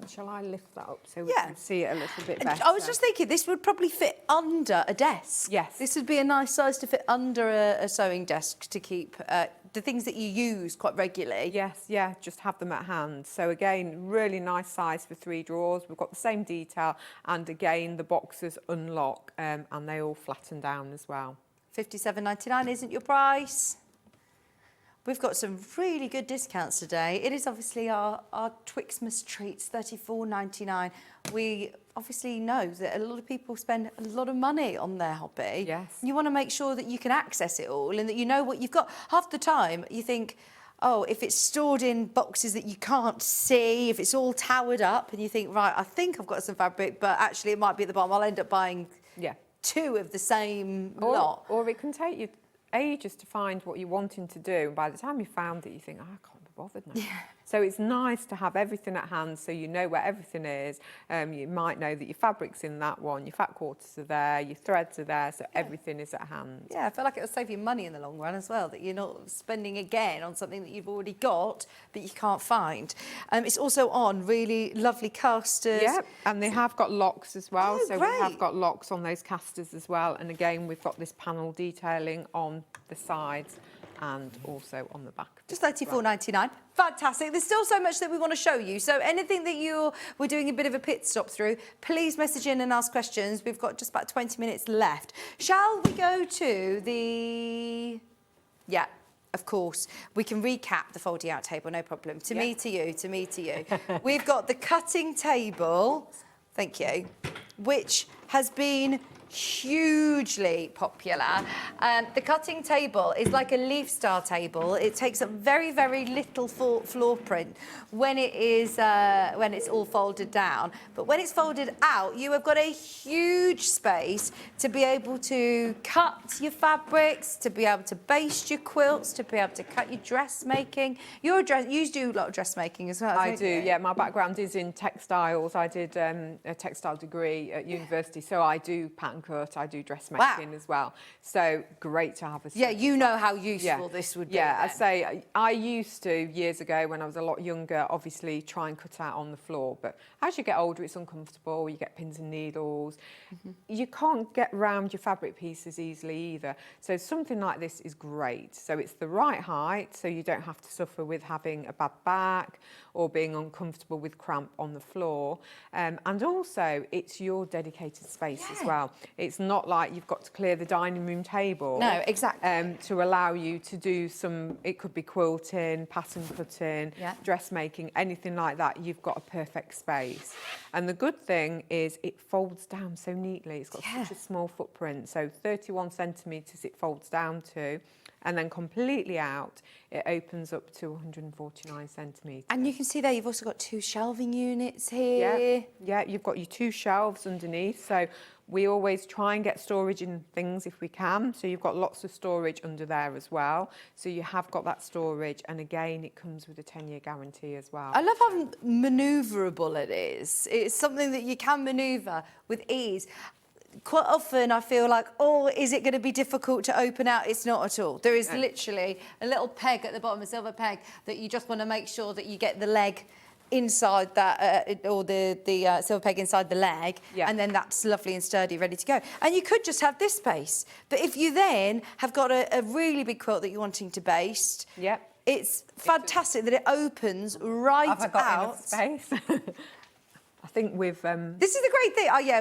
Shall I lift that up so we can see it a little bit better? I was just thinking this would probably fit under a desk. Yes. This would be a nice size to fit under a sewing desk to keep the things that you use quite regularly. Yes, yeah, just have them at hand. So again, really nice size for 3 drawers. We've got the same detail, and again, the boxes unlock and they all flatten down as well. $57.99 isn't your price. We've got some really good discounts today. It is obviously our Twixmas treats, $34.99. We obviously know that a lot of people spend a lot of money on their hobby. Yes. You want to make sure that you can access it all and that you know what you've got. Half the time you think, oh, if it's stored in boxes that you can't see, if it's all towered up and you think, right, I think I've got some fabric, but actually it might be at the bottom. I'll end up buying 2 of the same lot. Or it can take you ages to find what you're wanting to do, and by the time you found it you think, oh, I can't be bothered now. So it's nice to have everything at hand so you know where everything is. You might know that your fabric's in that one, your fat quarters are there, your threads are there, so everything is at hand. Yeah, I feel like it'll save you money in the long run as well, that you're not spending again on something that you've already got but you can't find. It's also on really lovely casters. Yeah, and they have got locks as well, Oh, so great. we have got locks on those casters as well, and again we've got this panel detailing on the sides and also on the back. Just $34.99. Fantastic. There's still so much that we want to show you. So anything that we're doing a bit of a pit stop through, please message in and ask questions. We've got just about 20 minutes left. Shall we go to the... Yeah, of course. We can recap the folding out table, no problem. To me, to you, to me, to you. We've got the cutting table, thank you, which has been hugely popular. The cutting table is like a leaf style table. It takes up very, very little floor print when it's all folded down. But when it's folded out, you have got a huge space to be able to cut your fabrics, to be able to baste your quilts, to be able to cut your dressmaking. You do a lot of dressmaking as well, I do, you? yeah. My background is in textiles. I did a textile degree at university, so I do pattern cut, I do dressmaking as well. So great to have a Yeah, you know how useful this would be. Yeah, I then. say I used to, years ago when I was a lot younger, obviously try and cut out on the floor. But as you get older, it's uncomfortable. You get pins and needles. You can't get around your fabric pieces easily either. So something like this is great. So it's the right height, so you don't have to suffer with having a bad back or being uncomfortable with cramp on the floor. And also, it's your dedicated space as well. It's not like you've got to clear the dining room table. No, exactly. To allow you to do some, it could be quilting, pattern cutting, dressmaking, anything like that. You've got a perfect space. And the good thing is it folds down so neatly. It's got such a small footprint. So 31 centimetres it folds down to. And then completely out, it opens up to 149 centimetres. And you can see there, you've also got 2 shelving units here. Yeah, you've got your 2 shelves underneath. So we always try and get storage in things if we can. So you've got lots of storage under there as well. So you have got that storage. And again, it comes with a 10-year guarantee as well. I love how manoeuvrable it is. It's something that you can manoeuvre with ease. Quite often I feel like, oh, is it going to be difficult to open out? It's not at all. There is literally a little peg at the bottom, a silver peg, that you just want to make sure that you get the leg inside that, or the silver peg inside the leg, and then that's lovely and sturdy, ready to go. And you could just have this space. But if you then have got a really big quilt that you're wanting to baste, it's fantastic that it opens right out. Have I got enough space? I think we've... this is the great thing. Oh, yeah,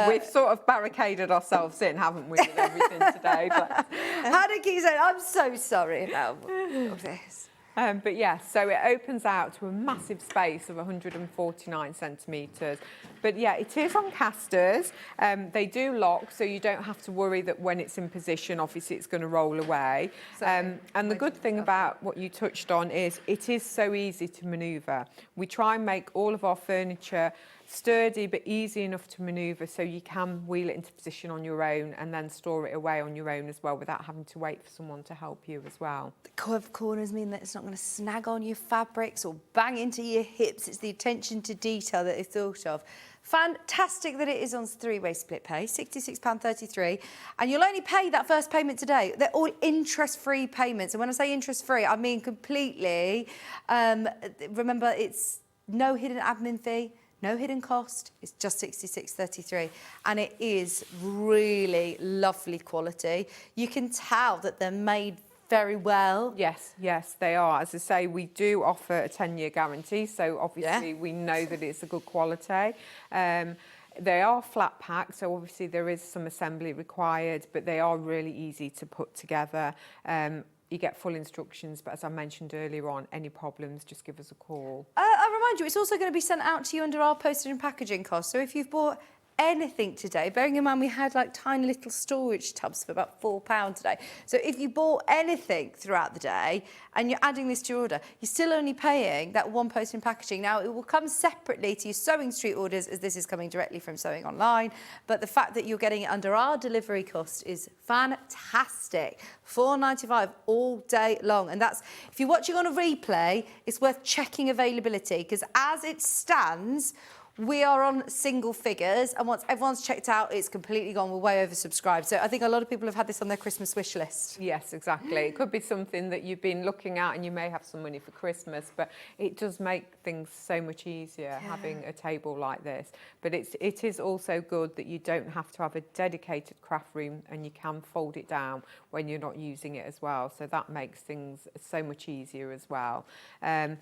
we've sort of barricaded ourselves in, haven't we, with everything today? But Hannah keeps saying, I'm so sorry about this. But yeah, so it opens out to a massive space of 149 centimetres. But yeah, it is on casters. They do lock, so you don't have to worry that when it's in position, obviously it's going to roll away. And the good thing about what you touched on is it is so easy to manoeuvre. We try and make all of our furniture sturdy but easy enough to manoeuvre, so you can wheel it into position on your own and then store it away on your own as well without having to wait for someone to help you as well. The curved corners mean that it's not going to snag on your fabrics or bang into your hips. It's the attention to detail that is thought of. Fantastic that it is on 3-way split pay, £66.33, and you'll only pay that first payment today. They're all interest-free payments, and when I say interest-free, I mean completely. Remember, it's no hidden admin fee, no hidden cost. It's just £66.33, and it is really lovely quality. You can tell that they're made very well. Yes, they are. As I say, we do offer a 10-year guarantee, so obviously we know that it's a good quality. They are flat packed, so obviously there is some assembly required, but they are really easy to put together. You get full instructions, but as I mentioned earlier on, any problems, just give us a call. I remind you, it's also going to be sent out to you under our postage and packaging costs. So if you've bought anything today, bearing in mind we had like tiny little storage tubs for about £4 today. So if you bought anything throughout the day and you're adding this to your order, you're still only paying that one postage and packaging. Now, it will come separately to your SewingStreet orders, as this is coming directly from Sewing Online. But the fact that you're getting it under our delivery cost is fantastic. £4.95 all day long. And that's, if you're watching on a replay, it's worth checking availability, because as it stands, we are on single figures, and once everyone's checked out, it's completely gone. We're way oversubscribed. So I think a lot of people have had this on their Christmas wish list. Yes, exactly. It could be something that you've been looking at and you may have some money for Christmas, but it does make things so much easier having a table like this. But it is also good that you don't have to have a dedicated craft room, and you can fold it down when you're not using it as well. So that makes things so much easier as well. And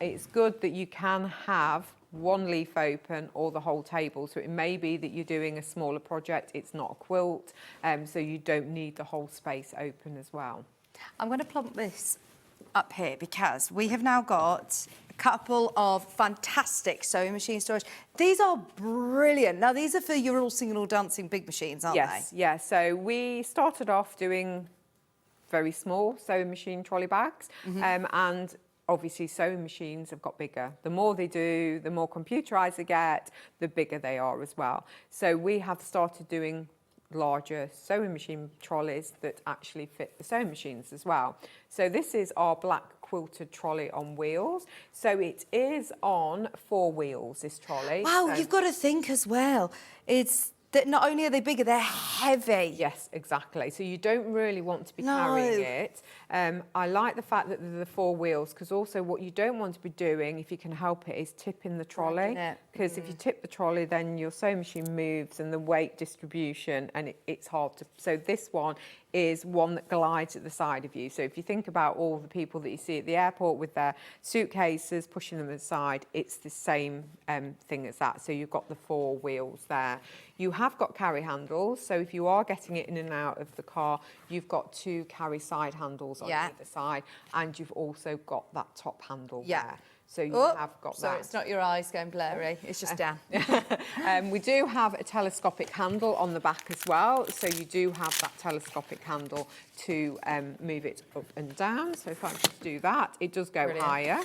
it's good that you can have one leaf open or the whole table. So it may be that you're doing a smaller project, it's not a quilt, so you don't need the whole space open as well. I'm going to plump this up here because we have now got a couple of fantastic sewing machine storage. These are brilliant. Now, these are for your all singing, all dancing big machines, aren't they? Yeah. So we started off doing very small sewing machine trolley bags, and obviously sewing machines have got bigger. The more they do, the more computerized they get, the bigger they are as well. So we have started doing larger sewing machine trolleys that actually fit the sewing machines as well. So this is our black quilted trolley on wheels. So it is on 4 wheels, this trolley. Wow, so you've got to think as well. It's that not only are they bigger, they're heavy. Yes, exactly. So you don't really want to be carrying it. I like the fact that they're the 4 wheels, because also what you don't want to be doing, if you can help it, is tipping the trolley. Because if you tip the trolley, then your sewing machine moves and the weight distribution, and it's hard to... So this one is one that glides at the side of you. So if you think about all the people that you see at the airport with their suitcases, pushing them aside, it's the same thing as that. So you've got the 4 wheels there. You have got carry handles, so if you are getting it in and out of the car, you've got 2 carry side handles on either side, and you've also got that top handle there. So you have got that. So it's not your eyes going blurry, it's just down. We do have a telescopic handle on the back as well, so you do have that telescopic handle to move it up and down. So if I just do that, it does go higher.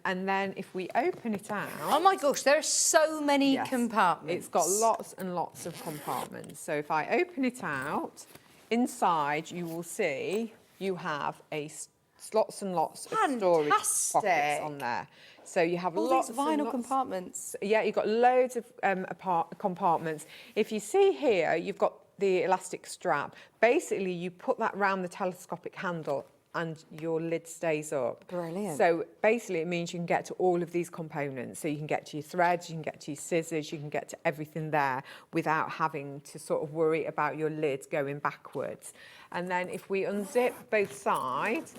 And then if we open it out... Oh my gosh, there are so many compartments. It's got lots and lots of compartments. So if I open it out, inside you will see you have lots and lots of storage pockets on there. So you have lots of vinyl compartments. Yeah, you've got loads of compartments. If you see here, you've got the elastic strap. Basically, you put that round the telescopic handle and your lid stays up. Brilliant. So basically it means you can get to all of these components. So you can get to your threads, you can get to your scissors, you can get to everything there without having to sort of worry about your lid going backwards. And then if we unzip both sides,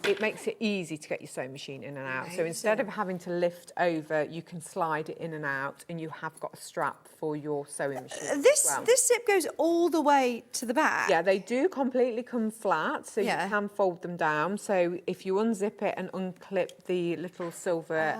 it makes it easy to get your sewing machine in and out. So instead of having to lift over, you can slide it in and out, and you have got a strap for your sewing machine. This zip goes all the way to the back? Yeah, they do completely come flat, so you can fold them down. So if you unzip it and unclip the little silver,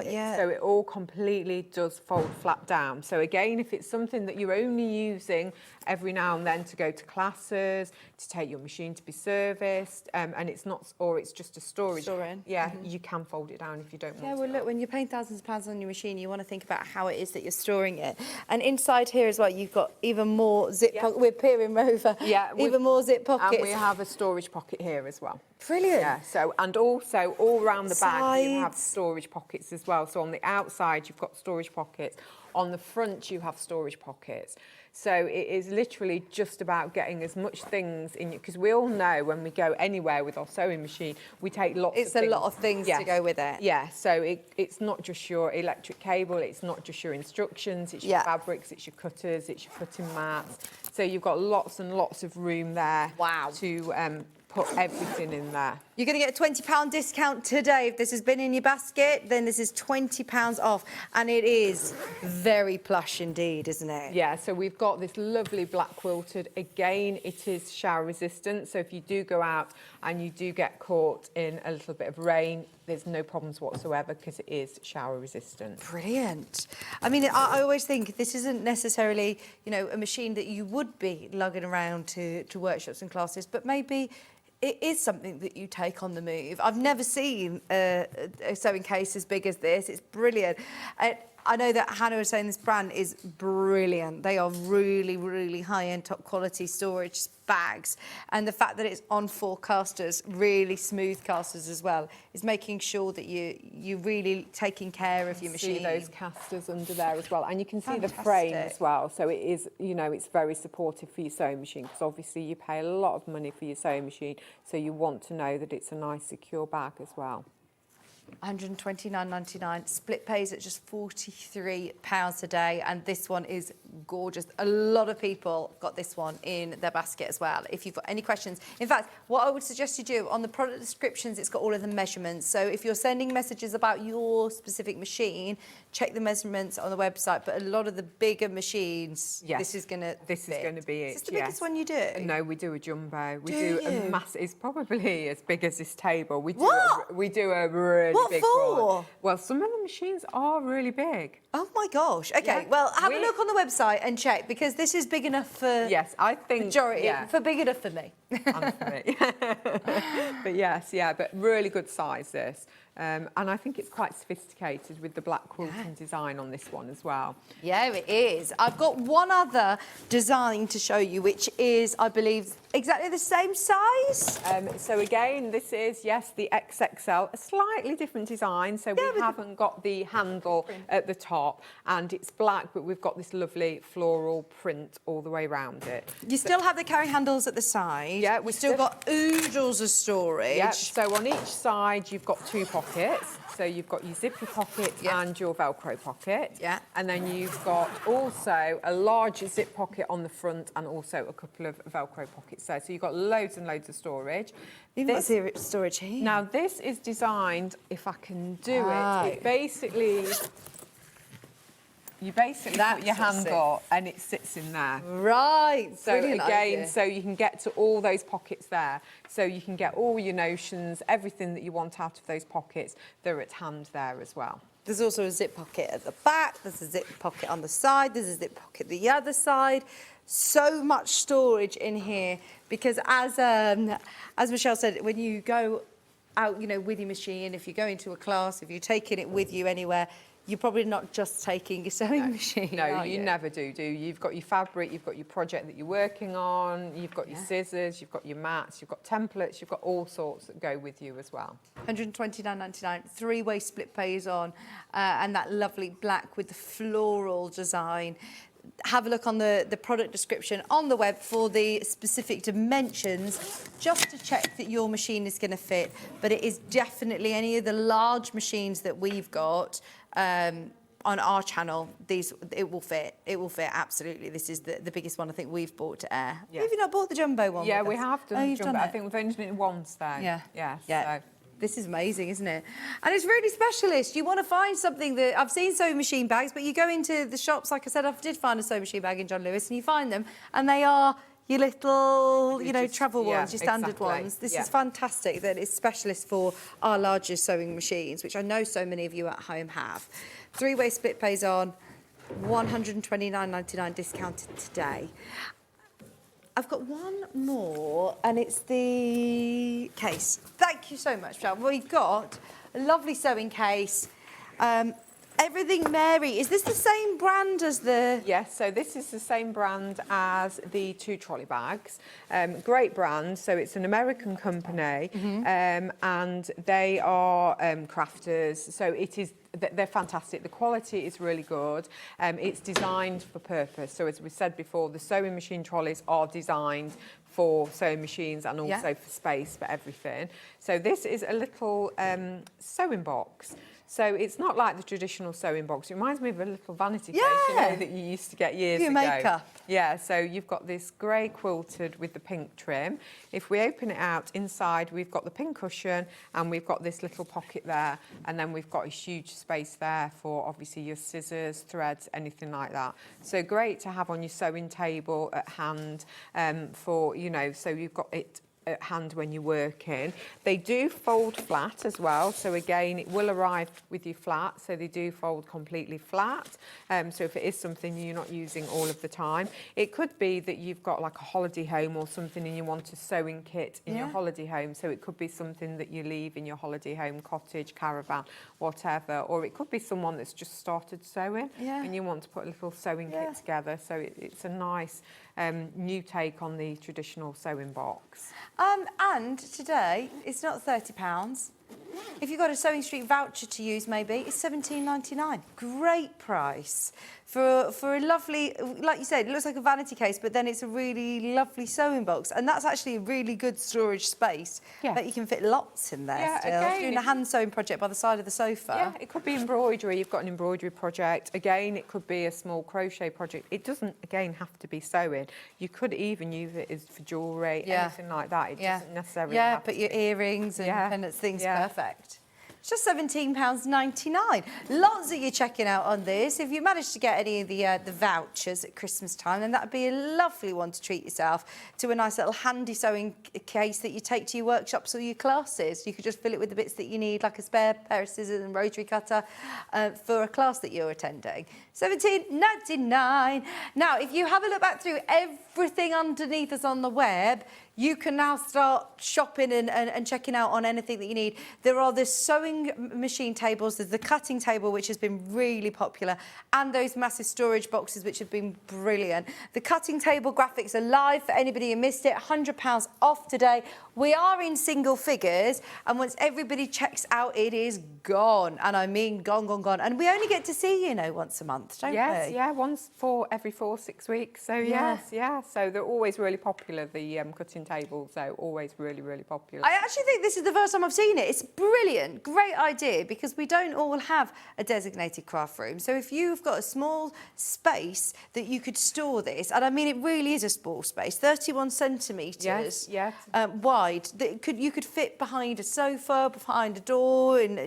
so it all completely does fold flat down. So again, if it's something that you're only using every now and then to go to classes, to take your machine to be serviced, and it's not, or it's just a storage. You can fold it down if you don't want to. Yeah, well, look, when you're paying thousands of pounds on your machine, you want to think about how it is that you're storing it. And inside here as well, you've got even more zip pockets. We're peering over. Yeah, even more zip pockets. And we have a storage pocket here as well. Brilliant. Yeah, so, and also all around the back, you have storage pockets as well. So on the outside, you've got storage pockets. On the front, you have storage pockets. So it is literally just about getting as much things in you, because we all know when we go anywhere with our sewing machine, we take lots of things. It's a lot of things to go with it. Yeah, so it's not just your electric cable, it's not just your instructions, it's your fabrics, it's your cutters, it's your cutting mats. So you've got lots and lots of room there to put everything in there. You're going to get a £20 discount today. If this has been in your basket, then this is £20 off. And it is very plush indeed, isn't it? Yeah, so we've got this lovely black quilted. Again, it is shower resistant. So if you do go out and you do get caught in a little bit of rain, there's no problems whatsoever because it is shower resistant. Brilliant. I mean, I always think this isn't necessarily, you know, a machine that you would be lugging around to workshops and classes, but maybe it is something that you take on the move. I've never seen a sewing case as big as this. It's brilliant. I know that Hannah was saying this brand is brilliant. They are really, really high-end, top-quality storage bags. And the fact that it's on 4 casters, really smooth casters as well, is making sure that you're really taking care of your machine. See those casters under there as well. And you can see the frame as well. So it is, you know, it's very supportive for your sewing machine, because obviously you pay a lot of money for your sewing machine. So you want to know that it's a nice, secure bag as well. £129.99. Split pays at just £43 a day, and this one is gorgeous. A lot of people got this one in their basket as well. If you've got any questions, in fact, what I would suggest you do on the product descriptions, it's got all of the measurements. So if you're sending messages about your specific machine, check the measurements on the website. But a lot of the bigger machines, this is going to be it. Is this the biggest one you do? No, we do a jumbo. We do a massive. It's probably as big as this table. We do a really what big for? one. Well, some of the machines are really big. Oh my gosh. Okay, well, have a look on the website and check, because this is big enough for... Yes, I think... Majority, for big enough for me. And for me. But yes, but really good size, this. And I think it's quite sophisticated with the black quilting design on this one as well. Yeah, it is. I've got one other design to show you, which is, I believe, exactly the same size. So again, this is, yes, the XXL, a slightly different design. So we haven't got the handle at the top, and it's black, but we've got this lovely floral print all the way around it. You still have the carry handles at the side. Yeah, we've still got oodles of storage. Yeah, so on each side, you've got 2 pockets. So you've got your zippy pocket and your Velcro pocket. Yeah. And then you've got also a large zip pocket on the front and also a couple of Velcro pockets there. So you've got loads and loads of storage. You've got storage here. Now, this is designed, if I can do it basically... You basically put your handle and it sits in there. Right. So again, so you can get to all those pockets there. So you can get all your notions, everything that you want out of those pockets, they're at hand there as well. There's also a zip pocket at the back. There's a zip pocket on the side. There's a zip pocket the other side. So much storage in here because as Michelle said, when you go out, you know, with your machine, if you go into a class, if you're taking it with you anywhere, you're probably not just taking your sewing machine. No, you never do you? You've got your fabric, you've got your project that you're working on, you've got your scissors, you've got your mats, you've got templates, you've got all sorts that go with you as well. £129.99, 3-way split pays on, and that lovely black with the floral design. Have a look on the product description on the web for the specific dimensions, just to check that your machine is going to fit. But it is definitely any of the large machines that we've got on our channel. It will fit. It will fit absolutely. This is the biggest one I think we've bought to air. Yeah. Have you not bought the jumbo one? Yeah, with we us? have done the jumbo. I think we've only done it once though. Yeah. So. This is amazing, isn't it? And it's really specialist. You want to find something that... I've seen sewing machine bags, but you go into the shops, like I said, I did find a sewing machine bag in John Lewis, and you find them, and they are your little, you know, travel ones, your standard ones. This is fantastic that it's specialist for our larger sewing machines, which I know so many of you at home have. 3-way split pays on, £129.99 discounted today. I've got one more, and it's the case. Thank you so much, Michelle. We've got a lovely sewing case. Everything Mary. Is this the same brand as the... Yes, so this is the same brand as the 2 trolley bags. Great brand, so it's an American company, and they are crafters, so it is... They're fantastic. The quality is really good. It's designed for purpose. So as we said before, the sewing machine trolleys are designed for sewing machines and also for space for everything. So this is a little sewing box. So it's not like the traditional sewing box. It reminds me of a little vanity case, you know, that you used to get years ago. makeup. Yeah, so you've got this grey quilted with the pink trim. If we open it out, inside we've got the pink cushion and we've got this little pocket there, and then we've got a huge space there for obviously your scissors, threads, anything like that. So great to have on your sewing table at hand for, you know, so you've got it at hand when you're working. They do fold flat as well, so again it will arrive with you flat, so they do fold completely flat. So if it is something you're not using all of the time, it could be that you've got like a holiday home or something and you want a sewing kit in your holiday home, so it could be something that you leave in your holiday home, cottage, caravan, whatever, or it could be someone that's just started sewing and you want to put a little sewing kit together, so it's a nice new take on the traditional sewing box. And today, it's not £30. If you've got a SewingStreet voucher to use, maybe, it's £17.99. Great price for a lovely, like you said, it looks like a vanity case, but then it's a really lovely sewing box. And that's actually a really good storage space that you can fit lots in there still. Again, Doing a hand sewing project by the side of the sofa. Yeah, it could be embroidery. You've got an embroidery project. Again, it could be a small crochet project. It doesn't, again, have to be sewing. You could even use it as for jewellery, anything like that. It doesn't necessarily have put to your be. earrings and pendants, things, perfect. It's just £17.99. Lots that you're checking out on this. If you manage to get any of the vouchers at Christmas time, then that'd be a lovely one to treat yourself to, a nice little handy sewing case that you take to your workshops or your classes. You could just fill it with the bits that you need, like a spare pair of scissors and rotary cutter for a class that you're attending. £17.99. Now, if you have a look back through everything underneath us on the web, you can now start shopping and checking out on anything that you need. There are the sewing machine tables, there's the cutting table, which has been really popular, and those massive storage boxes, which have been brilliant. The cutting table graphics are live for anybody who missed it, £100 off today. We are in single figures, and once everybody checks out, it is gone. And I mean gone, gone, gone. And we only get to see, you know, once a month, don't we? Yes, yeah, once every 4-6 weeks. So yes, yeah. So they're always really popular, the cutting tables, so always really, really popular. I actually think this is the first time I've seen it. It's brilliant, great idea, because we don't all have a designated craft room. So if you've got a small space that you could store this, and I mean, it really is a small space, 31 centimetres wide. That you could fit behind a sofa, behind a door, in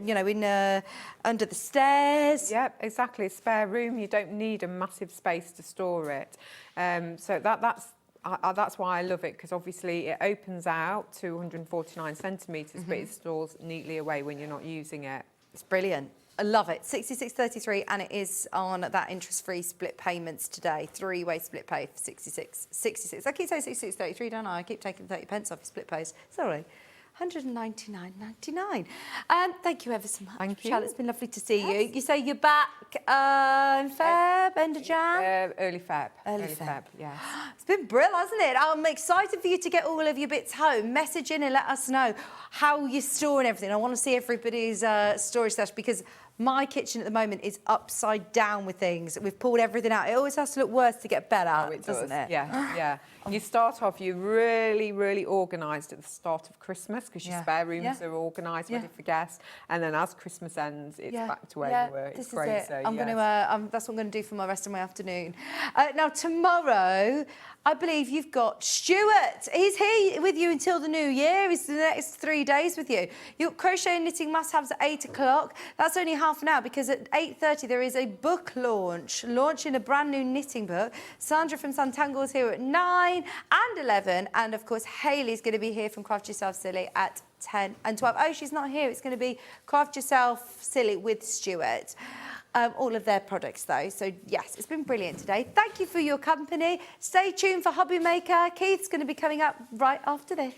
under the stairs. Yep, exactly. A spare room. You don't need a massive space to store it. So that's why I love it, because obviously it opens out to 149 centimetres, but it stores neatly away when you're not using it. It's brilliant. I love it. 66.33, and it is on that interest-free split payments today. 3-way split pay for 66. I keep saying 66.33, don't I? I keep taking 30 pence off your split pays. Sorry. 199.99. Thank you ever so much. Thank you. Charlotte, it's been lovely to see you. You say you're back in Feb, end of Jan? Early Feb. Early Feb, yeah. It's been brilliant, hasn't it? I'm excited for you to get all of your bits home. Message in and let us know how you're storing everything. I want to see everybody's storage stash, because my kitchen at the moment is upside down with things. We've pulled everything out. It always has to look worse to get better, doesn't it? Yeah, yeah. You start off, you're really, really organised at the start of Christmas, because your spare rooms are organised, ready for guests. And then as Christmas ends, it's back to where you were. It's crazy. Is it. I'm going to. That's what I'm going to do for my rest of my afternoon. Now tomorrow, I believe you've got Stuart. He's here with you until the new year. He's the next 3 days with you. Your crochet and knitting must-haves at 8 o'clock. That's only half an hour, because at 8:30 there is a book launching a brand new knitting book. Sandra from Santangle is here at 9 and 11, and of course Hayley's going to be here from Craft Yourself Silly at 10 and 12. Oh, she's not here. It's going to be Craft Yourself Silly with Stuart. All of their products though. So yes, it's been brilliant today. Thank you for your company. Stay tuned for Hobby Maker. Keith's going to be coming up right after this.